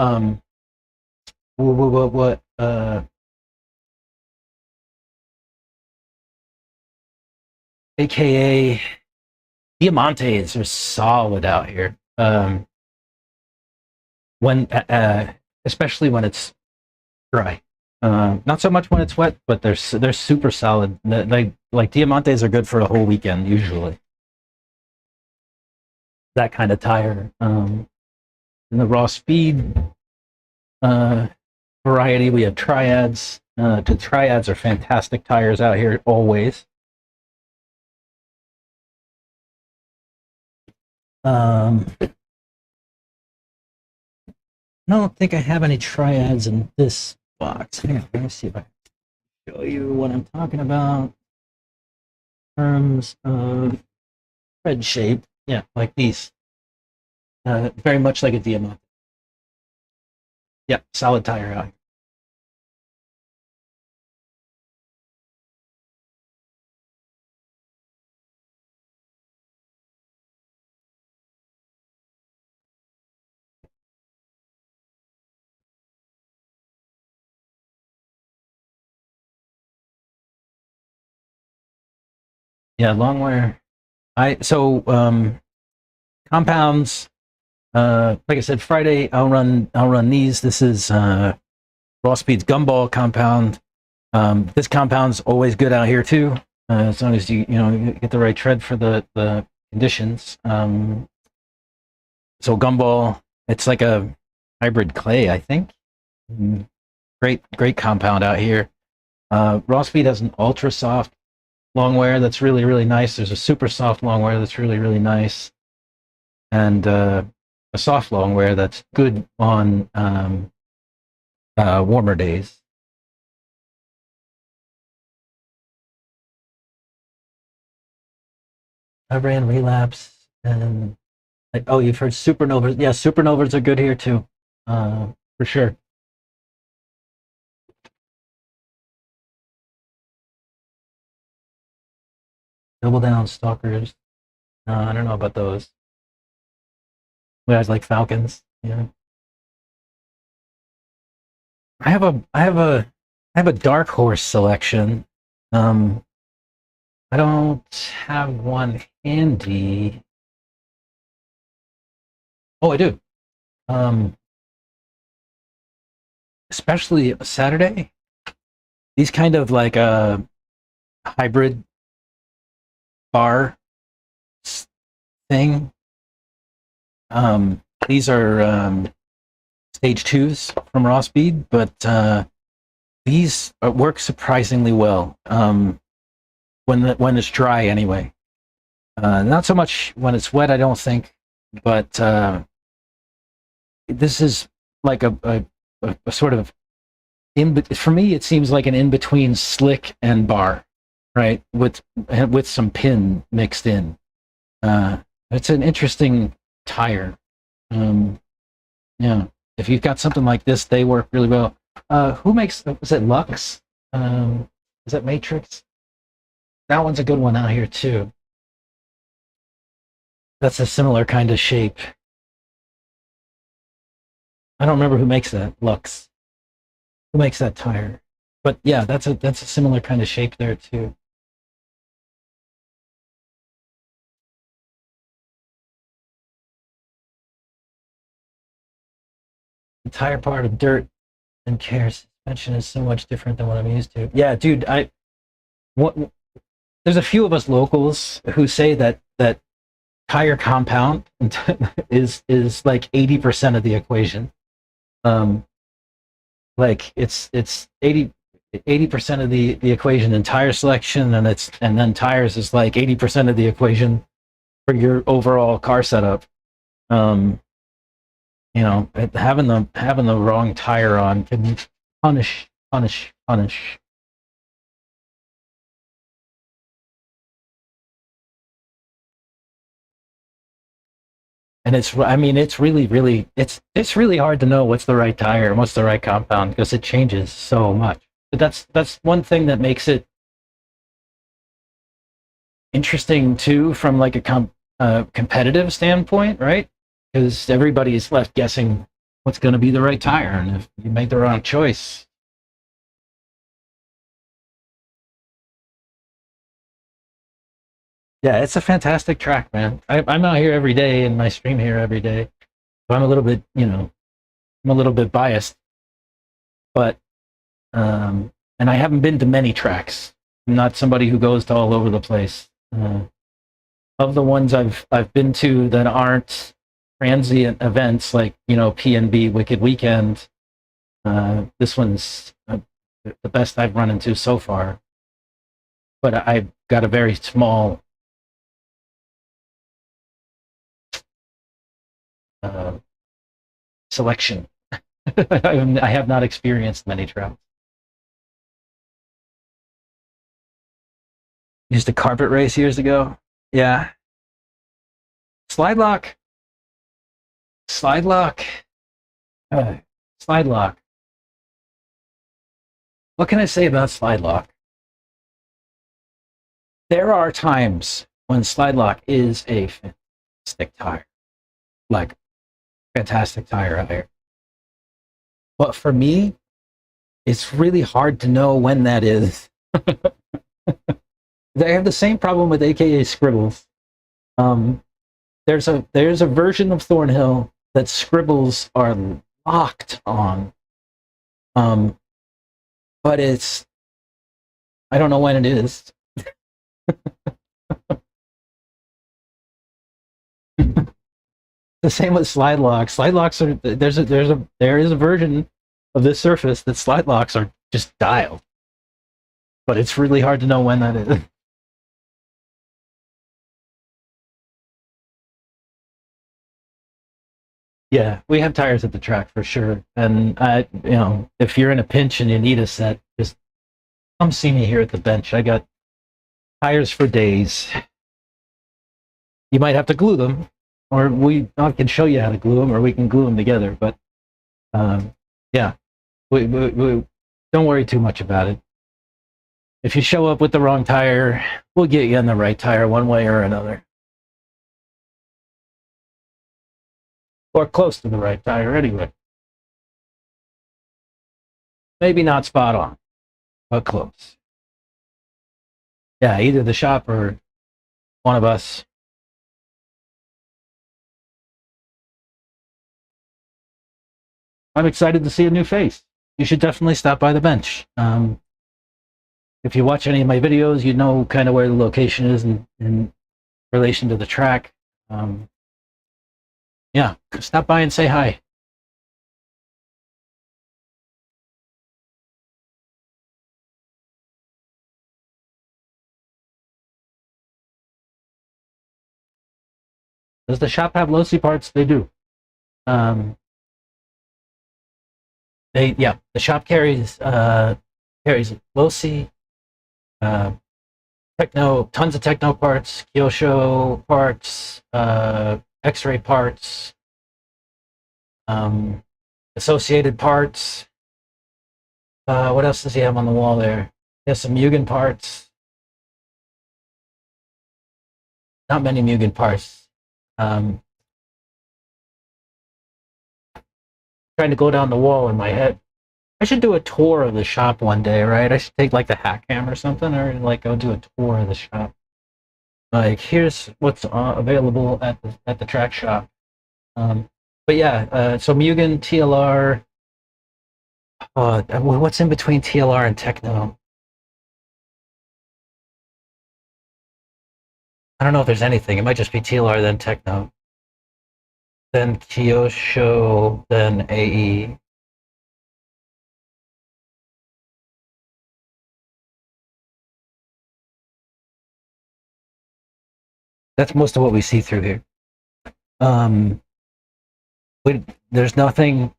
AKA Diamantes are solid out here. Especially when it's dry. Not so much when it's wet, but they're super solid. Like Diamantes are good for a whole weekend usually. That kind of tire. In the raw speed variety, we have triads. The triads are fantastic tires out here always. I don't think I have any triads in this box. Hang on, let me see if I can show you what I'm talking about. In terms of tread shape, yeah, like these. Very much like a Diamante. Yeah, solid tire out here. Yeah, long wear. Compounds. Like I said, Friday I'll run these. This is Raw Speed's Gumball compound. This compound's always good out here too, as long as you get the right tread for the conditions. So Gumball, it's like a hybrid clay, I think. Great compound out here. Raw Speed has an ultra soft long wear that's really, really nice. There's a super soft long wear that's really, really nice, and a soft long wear that's good on warmer days. I ran Relapse, and you've heard Supernovas. Yeah, Supernovas are good here too, for sure. Double Down Stalkers. I don't know about those. You guys like Falcons? Yeah. I have a dark horse selection. I don't have one handy. Oh, I do. especially Saturday, these kind of like hybrid bar thing. These are stage 2s from raw speed, but these work surprisingly well when it's dry anyway. Not so much when it's wet, I don't think, but this is like a sort of for me. It seems like an in between slick and bar, right? With some pin mixed in. It's an interesting tire. Yeah, if you've got something like this, they work really well. Who makes? Is it Lux? Is that Matrix? That one's a good one out here too. That's a similar kind of shape. I don't remember who makes that. Lux. Who makes that tire? But yeah, that's a similar kind of shape there too. The tire part of dirt and care suspension is so much different than what I'm used to. Yeah, dude, there's a few of us locals who say that tire compound is like 80% of the equation. Like it's 80% of the equation in tire selection, and then tires is like 80% of the equation for your overall car setup. You know, having the wrong tire on can punish. And it's really hard to know what's the right tire and what's the right compound because it changes so much. But that's one thing that makes it interesting too, from like a competitive standpoint, right? Because everybody's left guessing what's going to be the right tire, and if you make the wrong choice, yeah, it's a fantastic track, man. I'm out here every day, and I stream here every day, so I'm a little bit, I'm a little bit biased, but and I haven't been to many tracks. I'm not somebody who goes to all over the place. Of the ones I've been to that aren't transient events like PNB Wicked Weekend, this one's the best I've run into so far. But I've got a very small selection. I have not experienced many tracks. Used a carpet race years ago. Yeah. Slide lock. Slide lock. Slide lock. What can I say about slide lock? There are times when slide lock is a fantastic tire. Like, fantastic tire out here. But for me, it's really hard to know when that is. They have the same problem with AKA scribbles. There's a version of Thornhill that scribbles are locked on. But I don't know when it is. The same with slide locks. Slide locks are there is a version of this surface that slide locks are just dialed. But it's really hard to know when that is. Yeah, we have tires at the track for sure. And if you're in a pinch and you need a set, just come see me here at the bench. I got tires for days. You might have to glue them, or I can show you how to glue them, or we can glue them together. But yeah, we don't worry too much about it. If you show up with the wrong tire, we'll get you on the right tire one way or another. Or close to the right tire anyway. Maybe not spot on, but close. Yeah, either the shop or one of us. I'm excited to see a new face. you should definitely stop by the bench. If you watch any of my videos, you know kind of where the location is in relation to the track. Yeah, stop by and say hi. Does the shop have low-C parts? They do. The shop carries low-C, techno, tons of techno parts, Kyosho parts, X-ray parts, associated parts. What else does he have on the wall there? He has some Mugen parts. Not many Mugen parts. Trying to go down the wall in my head. I should do a tour of the shop one day, right? I should take like the hack cam or something, or like go do a tour of the shop. Like, here's what's available at the track shop. But yeah, so Mugen, TLR. What's in between TLR and Techno? I don't know if there's anything. It might just be TLR, then Techno, then Kyosho, then AE. That's most of what we see through here. There's nothing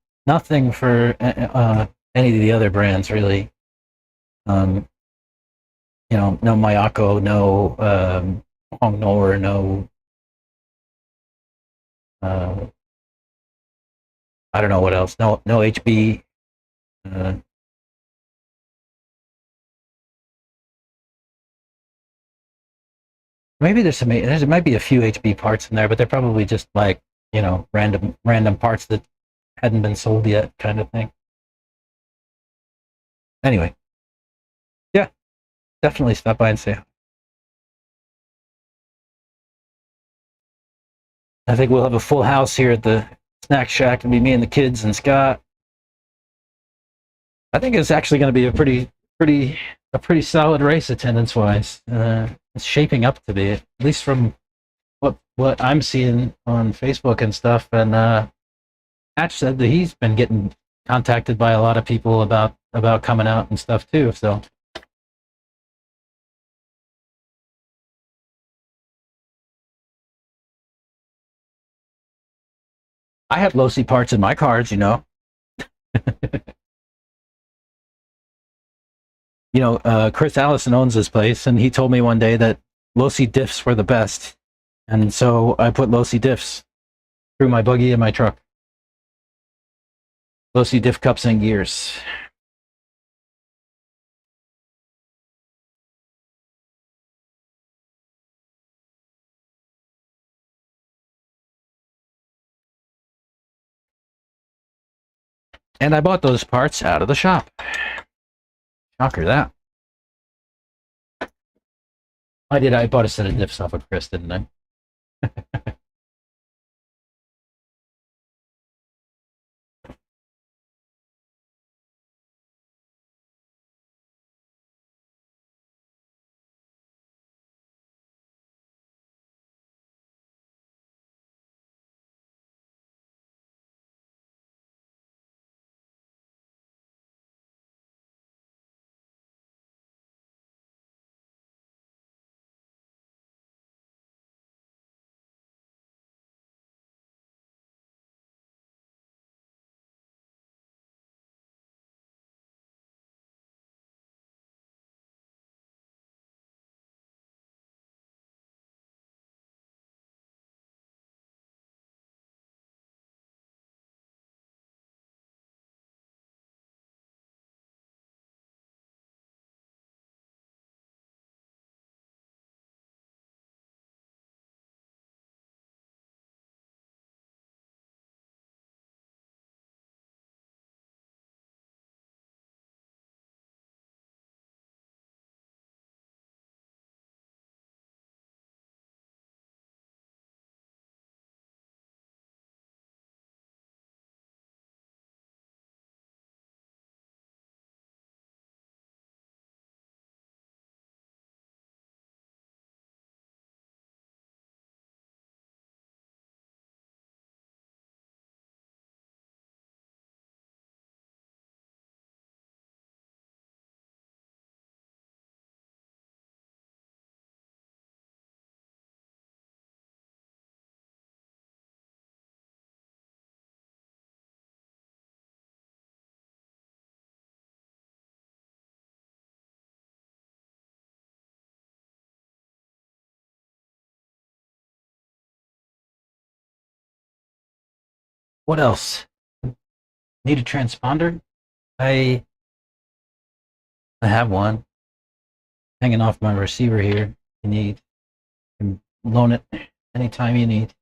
for any of the other brands really. No Mayako, no Hongnor, no. I don't know what else. No HB. Maybe there might be a few HB parts in there, but they're probably just like random parts that hadn't been sold yet, kind of thing. Anyway, yeah, definitely stop by and say hi. I think we'll have a full house here at the snack shack. It'll be me and the kids and Scott. I think it's actually going to be a pretty solid race attendance wise. It's shaping up to be, at least from what I'm seeing on Facebook and stuff. And Hatch said that he's been getting contacted by a lot of people about coming out and stuff too. So I have low-C parts in my cars, Chris Allison owns this place, and he told me one day that low-C diffs were the best, and so I put low-C diffs through my buggy and my truck. Low-C diff cups and gears. And I bought those parts out of the shop. Shocker that. I bought a set of diffs off of Chris, didn't I? What else? Need a transponder? I have one hanging off my receiver here. You need, you can loan it anytime you need.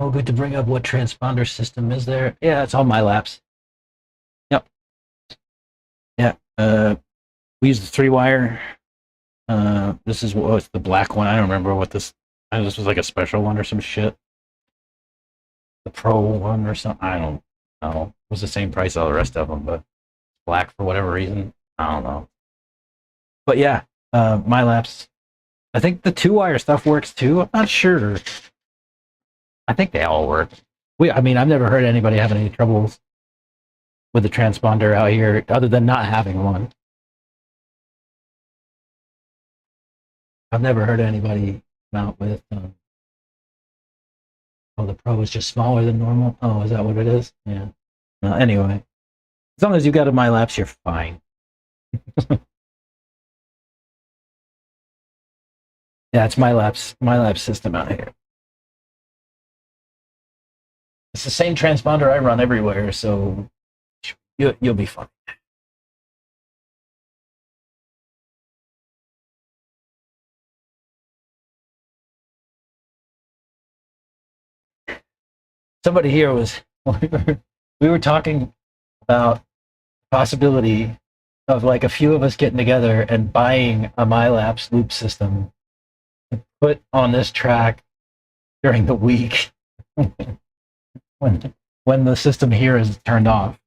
Oh, good to bring up what transponder system is there. Yeah, it's all my laps. Yep. Yeah. We use the 3-wire. This is what's the black one. I don't remember what this. This was like a special one or some shit. The Pro one or something. I don't know. It was the same price as all the rest of them, but black for whatever reason. I don't know. But yeah, my laps. I think the 2-wire stuff works too. I'm not sure. I think they all work. I mean, I've never heard anybody having any troubles with the transponder out here, other than not having one. I've never heard anybody come out with. Oh, the Pro is just smaller than normal. Oh, is that what it is? Yeah. Anyway, as long as you got a my laps, you're fine. Yeah, it's my lap system out here. It's the same transponder I run everywhere, so you'll be fine. Somebody here was we were talking about the possibility of like a few of us getting together and buying a MyLapse loop system to put on this track during the week when the system here is turned off.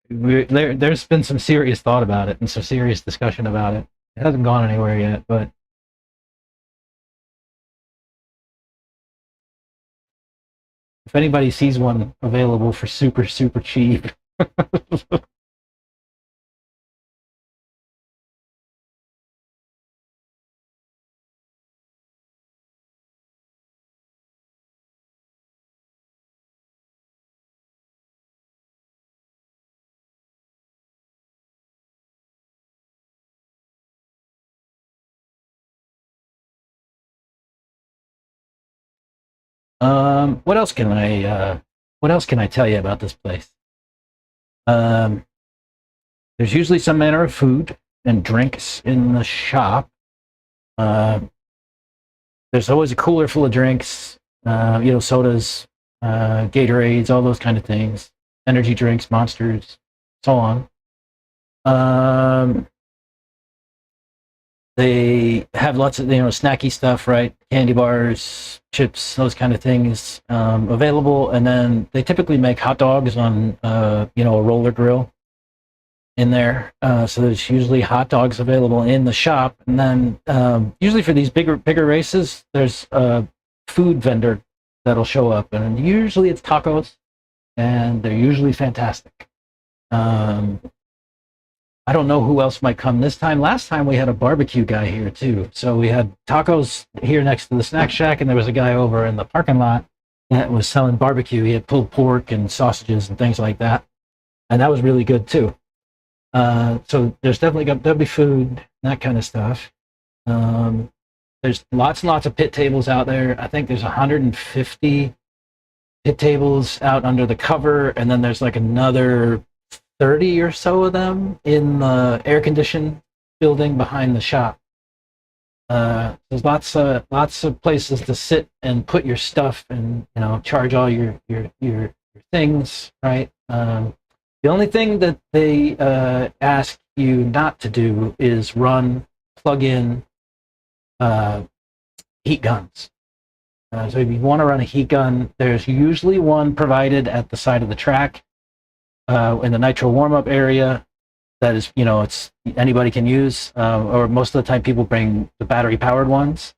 There's been some serious thought about it and some serious discussion about it. It hasn't gone anywhere yet, but if anybody sees one available for super, super cheap. What else can I tell you about this place? There's usually some manner of food and drinks in the shop. There's always a cooler full of drinks, sodas, Gatorades, all those kind of things, energy drinks, Monsters, so on. They have lots of snacky stuff, right? Candy bars, chips, those kind of things available, and then they typically make hot dogs on a roller grill in there. So there's usually hot dogs available in the shop, and then usually for these bigger races, there's a food vendor that'll show up, and usually it's tacos, and they're usually fantastic. I don't know who else might come this time. Last time we had a barbecue guy here too. So we had tacos here next to the snack shack, and there was a guy over in the parking lot that was selling barbecue. He had pulled pork and sausages and things like that, and that was really good too. So there's definitely there'll be food, that kind of stuff. There's lots and lots of pit tables out there. I think there's 150 pit tables out under the cover, and then there's like another 30 or so of them in the air-conditioned building behind the shop. There's lots of places to sit and put your stuff and charge all your things, right? The only thing that they ask you not to do is plug in heat guns. So if you want to run a heat gun, there's usually one provided at the side of the track in the nitro warm-up area. That is, it's anybody can use, or most of the time people bring the battery-powered ones.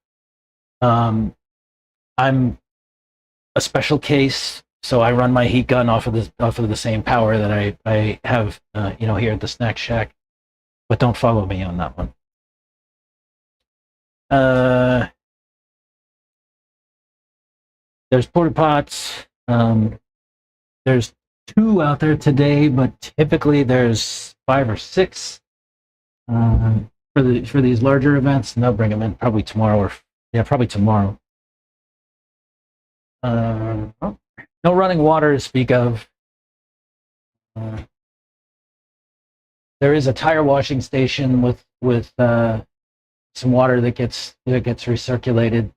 I'm a special case, so I run my heat gun off of the same power that I have, here at the snack shack. But don't follow me on that one. There's porta pots. There's 2 out there today, but typically there's 5 or 6 for these larger events, and they'll bring them in probably tomorrow probably tomorrow. No running water to speak of. There is a tire washing station with some water that gets recirculated.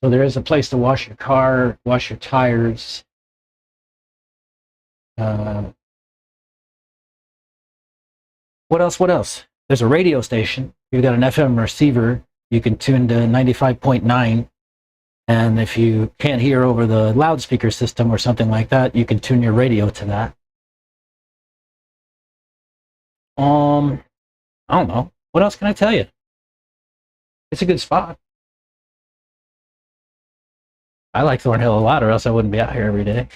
So there is a place to wash your car, wash your tires. What else? There's a radio station. You've got an FM receiver. You can tune to 95.9. And if you can't hear over the loudspeaker system or something like that, you can tune your radio to that. I don't know. What else can I tell you? It's a good spot. I like Thornhill a lot, or else I wouldn't be out here every day.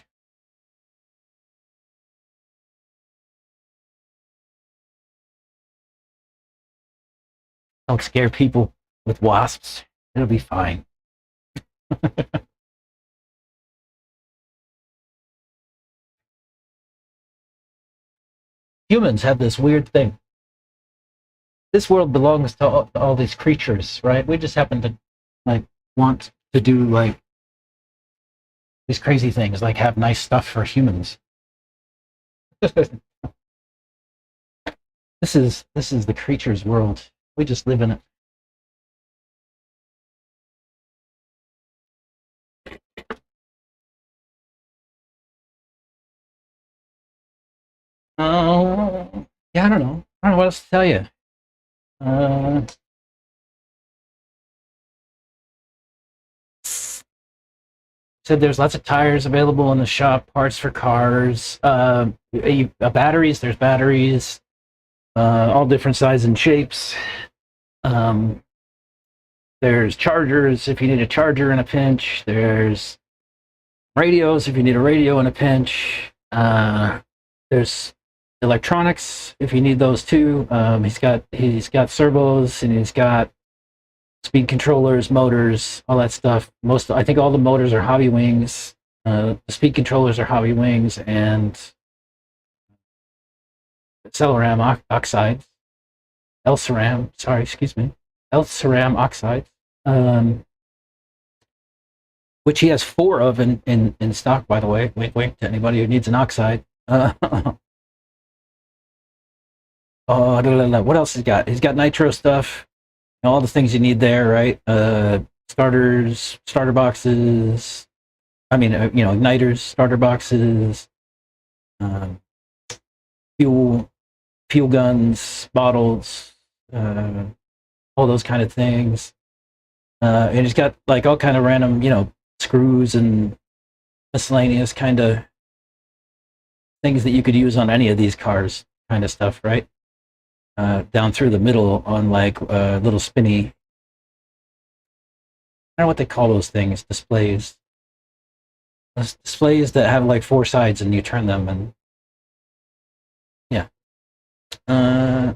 Don't scare people with wasps. It'll be fine. Humans have this weird thing. This world belongs to all these creatures, right? We just happen to want to do these crazy things, like have nice stuff for humans. This is the creatures' world. We just live in it. Oh, yeah, I don't know. I don't know what else to tell you. Said there's lots of tires available in the shop, parts for cars, batteries. There's batteries, all different sizes and shapes. There's chargers if you need a charger in a pinch. There's radios if you need a radio in a pinch. There's electronics if you need those too. He's got servos, and he's got speed controllers, motors, all that stuff. I think all the motors are Hobby Wings. The speed controllers are Hobby Wings, and Celeram oxides. L-Ceram oxides. Which he has 4 of in stock, by the way. Wink, wink to anybody who needs an oxide. What else he's got? He's got nitro stuff. All the things you need there, right? Starters, starter boxes. Igniters, starter boxes. Fuel guns, bottles, all those kind of things. And he's got all kind of random, screws and miscellaneous kind of things that you could use on any of these cars, kind of stuff, right? Down through the middle on little spinny, I don't know what they call those things, displays. Those displays that have 4 sides and you turn them, and yeah. Uh,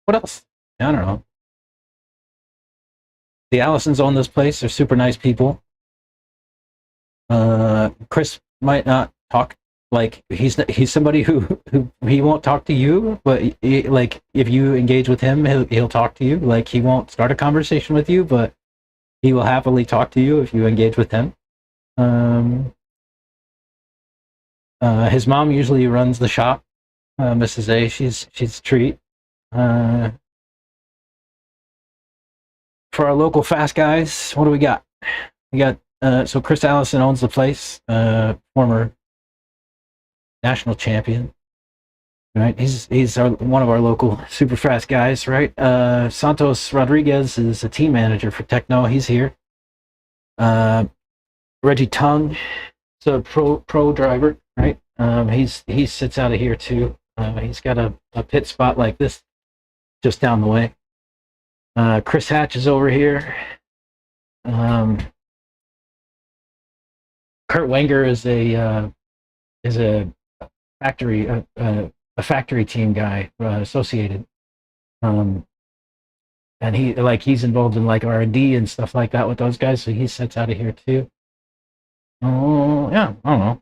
what else? I don't know. The Allisons own this place. They're super nice people. Chris might not talk, like he's somebody who he won't talk to you, but like if you engage with him, he'll talk to you. Like he won't start a conversation with you, but he will happily talk to you if you engage with him. His mom usually runs the shop, Mrs. A. She's a treat. For our local fast guys, what do we got? We got so Chris Allison owns the place, former national champion, right? He's one of our local super fast guys, right? Santos Rodriguez is a team manager for Techno. He's here. Reggie Tung is a pro driver, right? He sits out of here too. He's got a pit spot like this just down the way. Chris Hatch is over here. Kurt Wenger is a factory team guy, associated, and he's involved in like R&D and stuff like that with those guys, so he sits out of here too. Oh yeah, I don't know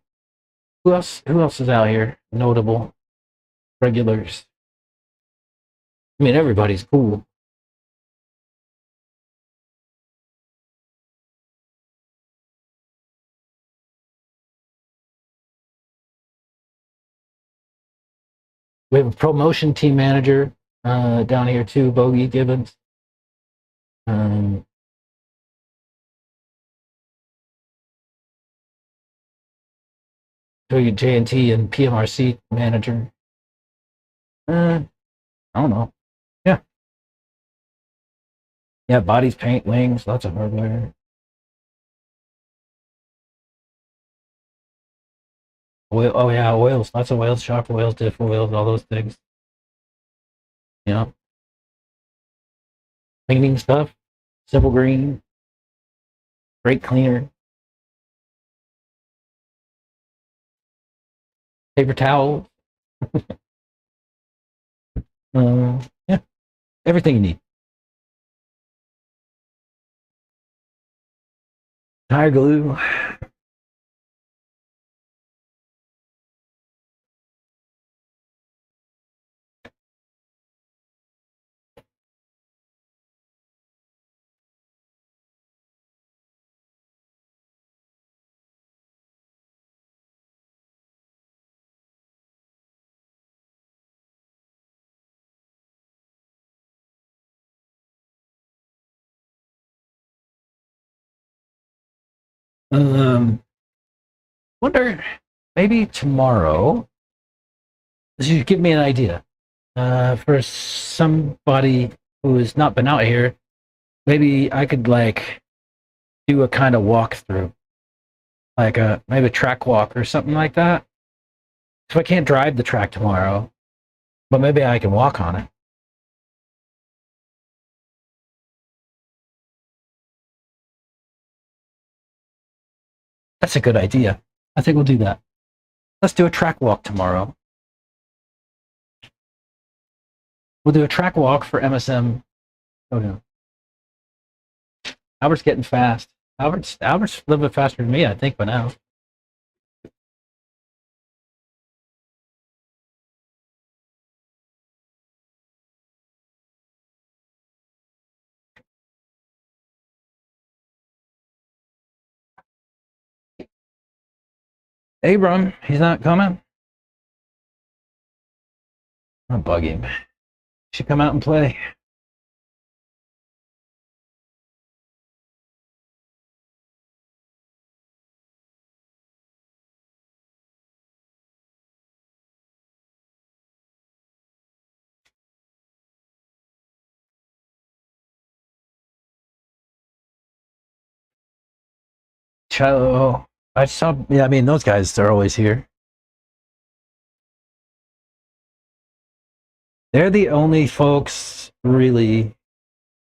who else is out here notable regulars. I mean, everybody's cool. We have a promotion team manager down here too, Bogey Gibbons. J&T and PMRC manager. I don't know. Yeah, bodies, paint, wings, lots of hardware. Oil, oh yeah, oils, lots of oils, shock oils, diff oils, all those things. Cleaning stuff, Simple Green, brake cleaner, paper towel. Yeah, everything you need. Tire glue. Wonder maybe tomorrow. This should give me an idea. For somebody who has not been out here, maybe I could like do a kind of walkthrough, like maybe a track walk or something like that. So I can't drive the track tomorrow, but maybe I can walk on it. That's a good idea. I think we'll do that. Let's do a track walk tomorrow. We'll do a track walk for MSM Showdown. Albert's getting fast. Albert's a little bit faster than me, I think, by now. Abram, he's not coming. I'll bug him. Should come out and play. Chilo. I saw, yeah, I mean, those guys are always here. They're the only folks, really,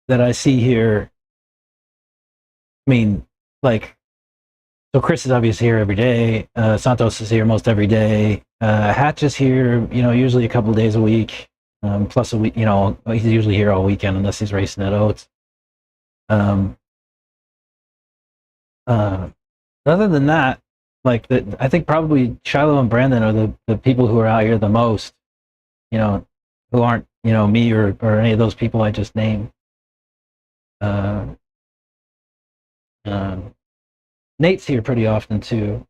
that I see here. I mean, like, So Chris is obviously here every day. Santos is here most every day. Hatch is here, usually a couple of days a week. Plus a week, he's usually here all weekend unless he's racing at Oats. Other than that, I think probably Shiloh and Brandon are the people who are out here the most, who aren't, me or any of those people I just named. Nate's here pretty often too.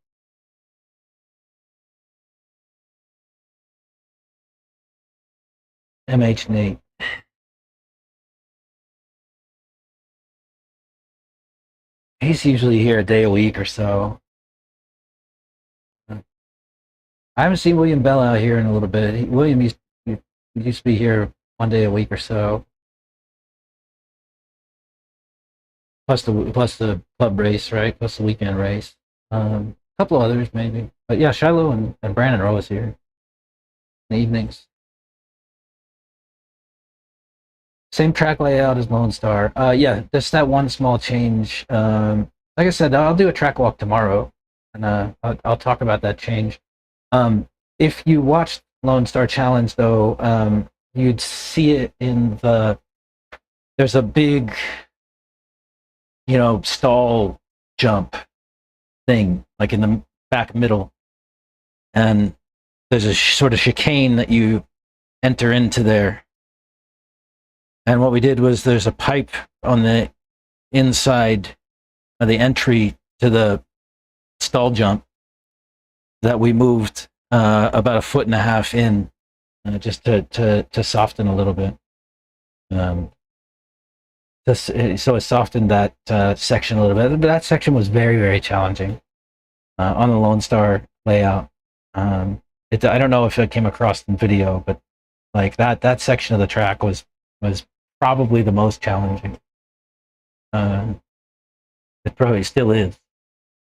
MH Nate. He's usually here a day a week or so. I haven't seen William Bell out here in a little bit. William used to be here one day a week or so. Plus the club race, right? Plus the weekend race. A couple others maybe. But yeah, Shiloh and Brandon are always here in the evenings. Same track layout as Lone Star. Yeah, just that one small change. Like I said, I'll do a track walk tomorrow, and I'll talk about that change. If you watch Lone Star Challenge, though, you'd see it in there's a big, stall jump thing, like in the back middle, and there's a sort of chicane that you enter into there. And what we did was there's a pipe on the inside of the entry to the stall jump that we moved about 1.5 feet in, just to soften a little bit. So it softened that section a little bit. But that section was very, very challenging on the Lone Star layout. I don't know if it came across in video, but like that section of the track was probably the most challenging. It probably still is.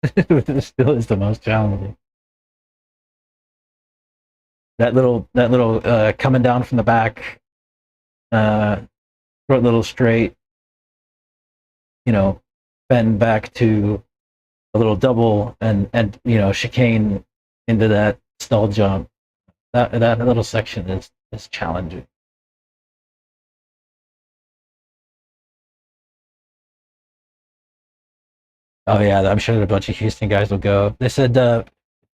It still is the most challenging. That little coming down from the back, short little straight, bend back to a little double and chicane into that stall jump. That little section is challenging. Oh yeah, I'm sure a bunch of Houston guys will go. They said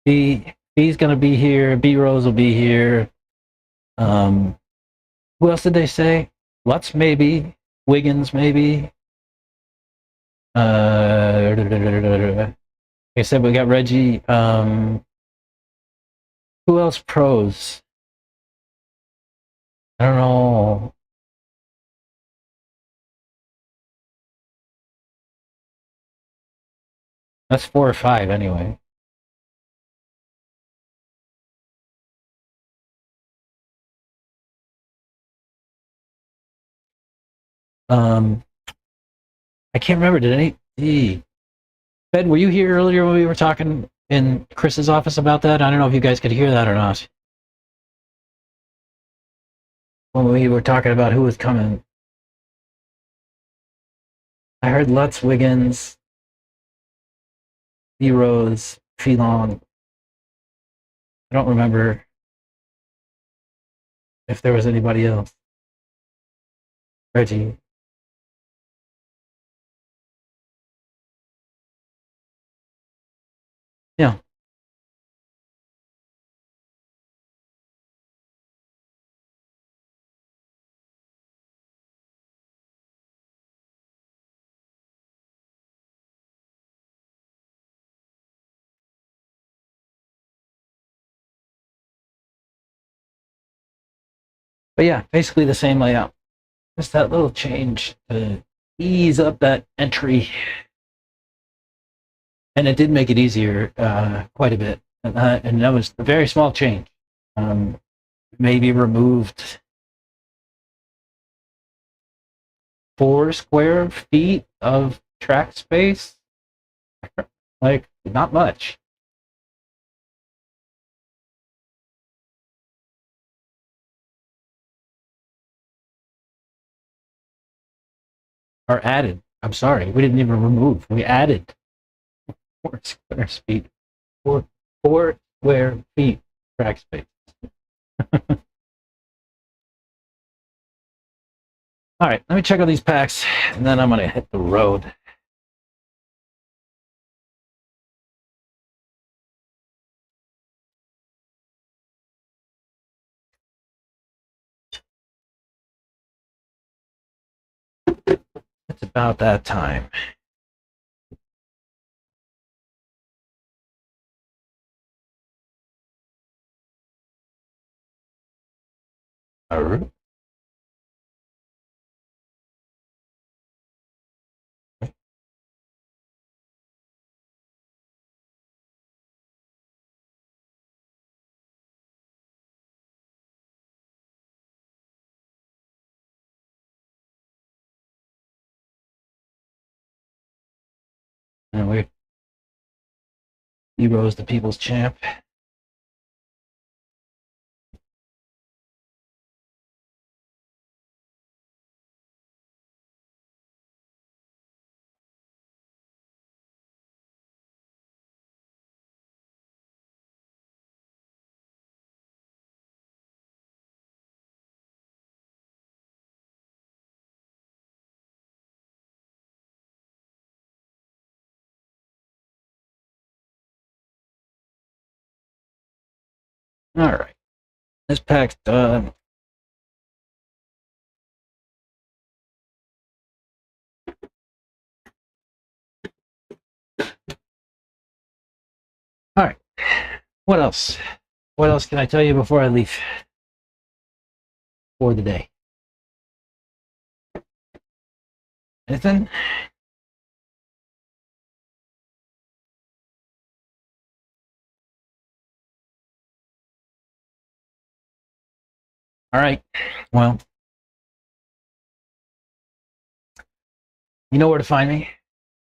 B's gonna be here, B Rose will be here. Who else did they say? Lutz maybe, Wiggins maybe. They said we got Reggie. Who else pros? I don't know. That's 4 or 5 anyway. I can't remember. Did Ben, were you here earlier when we were talking in Chris's office about that? I don't know if you guys could hear that or not. When we were talking about who was coming. I heard Lutz, Wiggins, Rose, Phelan. I don't remember if there was anybody else. Reggie. Yeah. But yeah, basically the same layout. Just that little change to ease up that entry. And it did make it easier quite a bit. And that was a very small change. Maybe removed 4 square feet of track space. Like, not much. Or added. I'm sorry, we didn't even remove. We added. 4 square feet. 4 square feet track space. All right, let me check out these packs, and then I'm gonna hit the road. It's about that time. All right. And we Heroes the people's champ. All right, this pack's done. All right, what else? What else can I tell you before I leave for the day? Anything? All right, well, you know where to find me.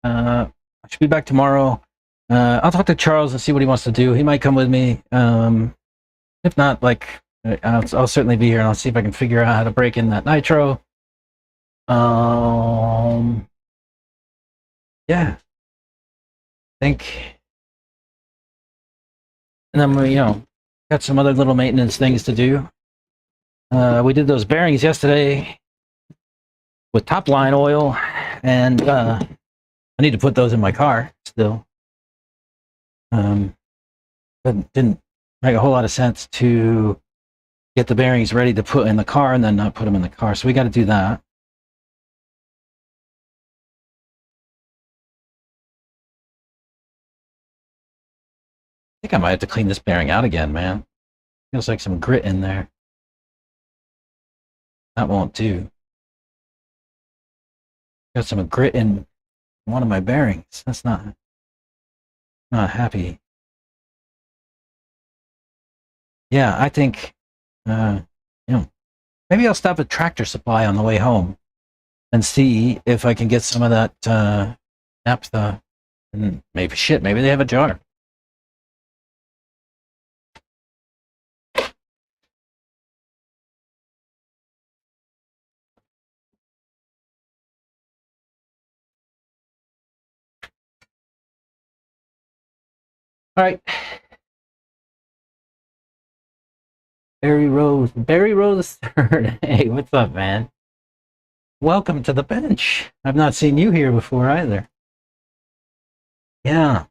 I should be back tomorrow. I'll talk to Charles and see what he wants to do. He might come with me. If not, like, I'll certainly be here, and I'll see if I can figure out how to break in that nitro. Yeah, I think, and then we, got some other little maintenance things to do. We did those bearings yesterday with top line oil, and I need to put those in my car still. But didn't make a whole lot of sense to get the bearings ready to put in the car and then not put them in the car. So we got to do that. I think I might have to clean this bearing out again, man. Feels like some grit in there. That won't do. Got some grit in one of my bearings. That's not happy. Yeah, I think, maybe I'll stop at Tractor Supply on the way home and see if I can get some of that naphtha. And maybe they have a jar. All right. Barry Rose third. Hey, what's up, man? Welcome to the bench. I've not seen you here before either. Yeah.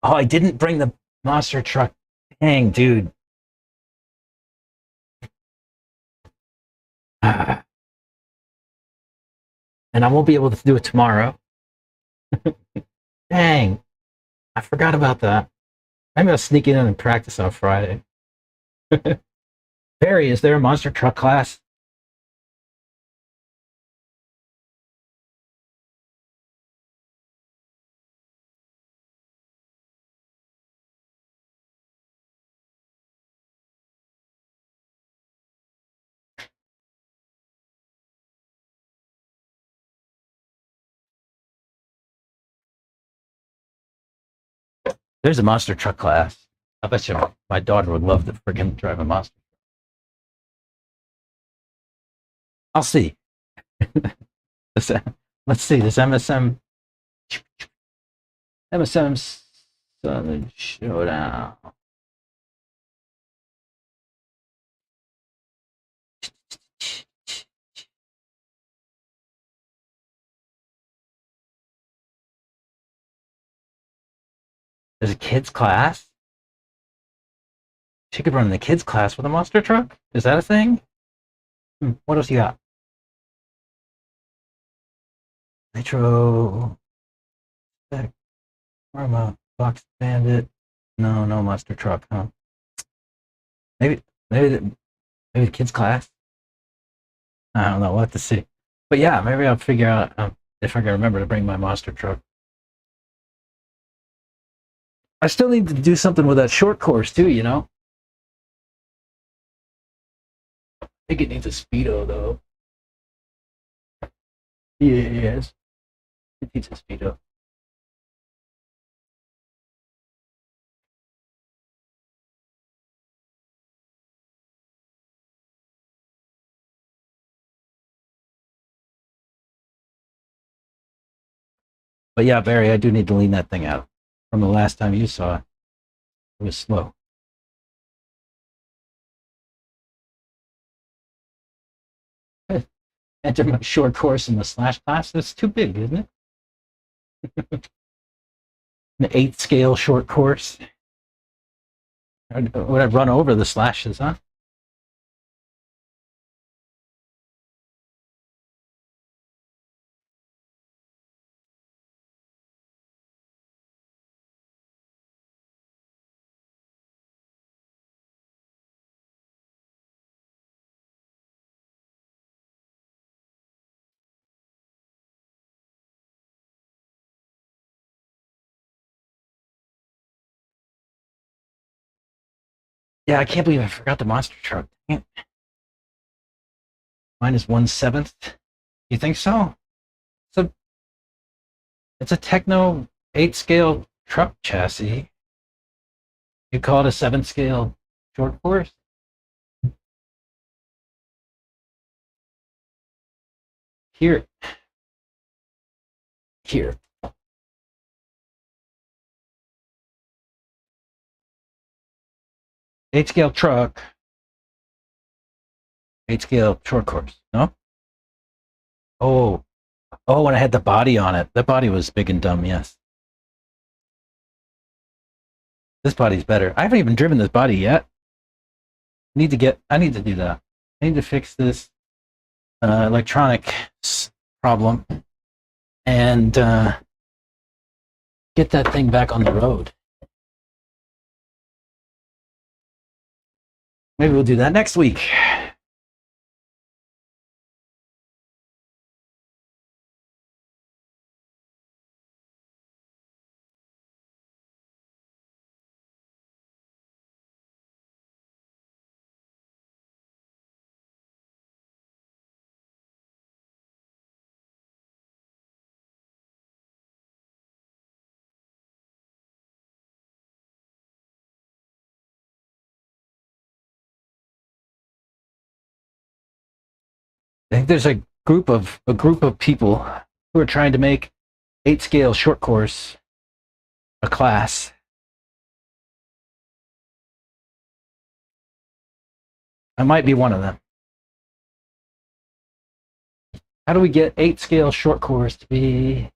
Oh, I didn't bring the monster truck. Dang, dude. And I won't be able to do it tomorrow. Dang. I forgot about that. I'm going to sneak in and practice on Friday. Barry, is there a monster truck class? There's a monster truck class. I bet you my daughter would love to freaking drive a monster. I'll see. Let's see. This MSM Southern Showdown. There's a kids class. She could run in the kids class with a monster truck. Is that a thing? What else you got? Nitro. Arma. Box Bandit. No monster truck, huh? Maybe the kids class. I don't know. We'll have to see. But yeah, maybe I'll figure out if I can remember to bring my monster truck. I still need to do something with that short course too, you know? I think it needs a speedo though. Yes. It needs a speedo. But yeah, Barry, I do need to lean that thing out. From the last time you saw it, it was slow. Enter my short course in the slash class. That's too big, isn't it? An 8th scale short course. Would I run over the slashes, huh? Yeah, I can't believe I forgot the monster truck. Mine is 1/7. You think so? It's a Techno 8 scale truck chassis. You call it a 7 scale short course? Here. 8 scale truck. 8 scale short course. No? Oh, when I had the body on it. That body was big and dumb, yes. This body's better. I haven't even driven this body yet. I need to do that. I need to fix this electronic problem and get that thing back on the road. Maybe we'll do that next week. I think there's a group of people who are trying to make 8 scale short course a class. I might be one of them. How do we get 8 scale short course to be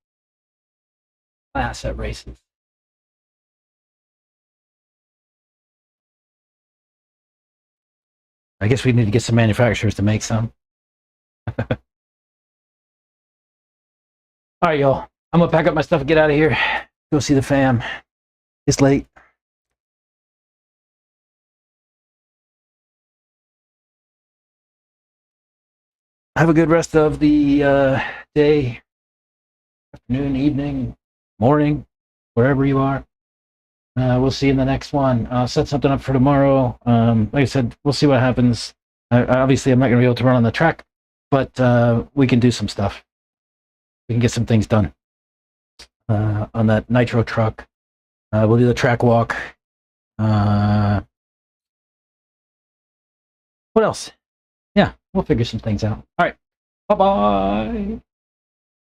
class at races? I guess we need to get some manufacturers to make some. All right, y'all. I'm gonna pack up my stuff and get out of here. Go see the fam. It's late. Have a good rest of the day, afternoon, evening, morning, wherever you are. We'll see you in the next one. I'll set something up for tomorrow. Like I said, we'll see what happens. Obviously, I'm not going to be able to run on the track, but we can do some stuff. We can get some things done on that nitro truck. We'll do the track walk. What else? Yeah, we'll figure some things out. All right. Bye-bye.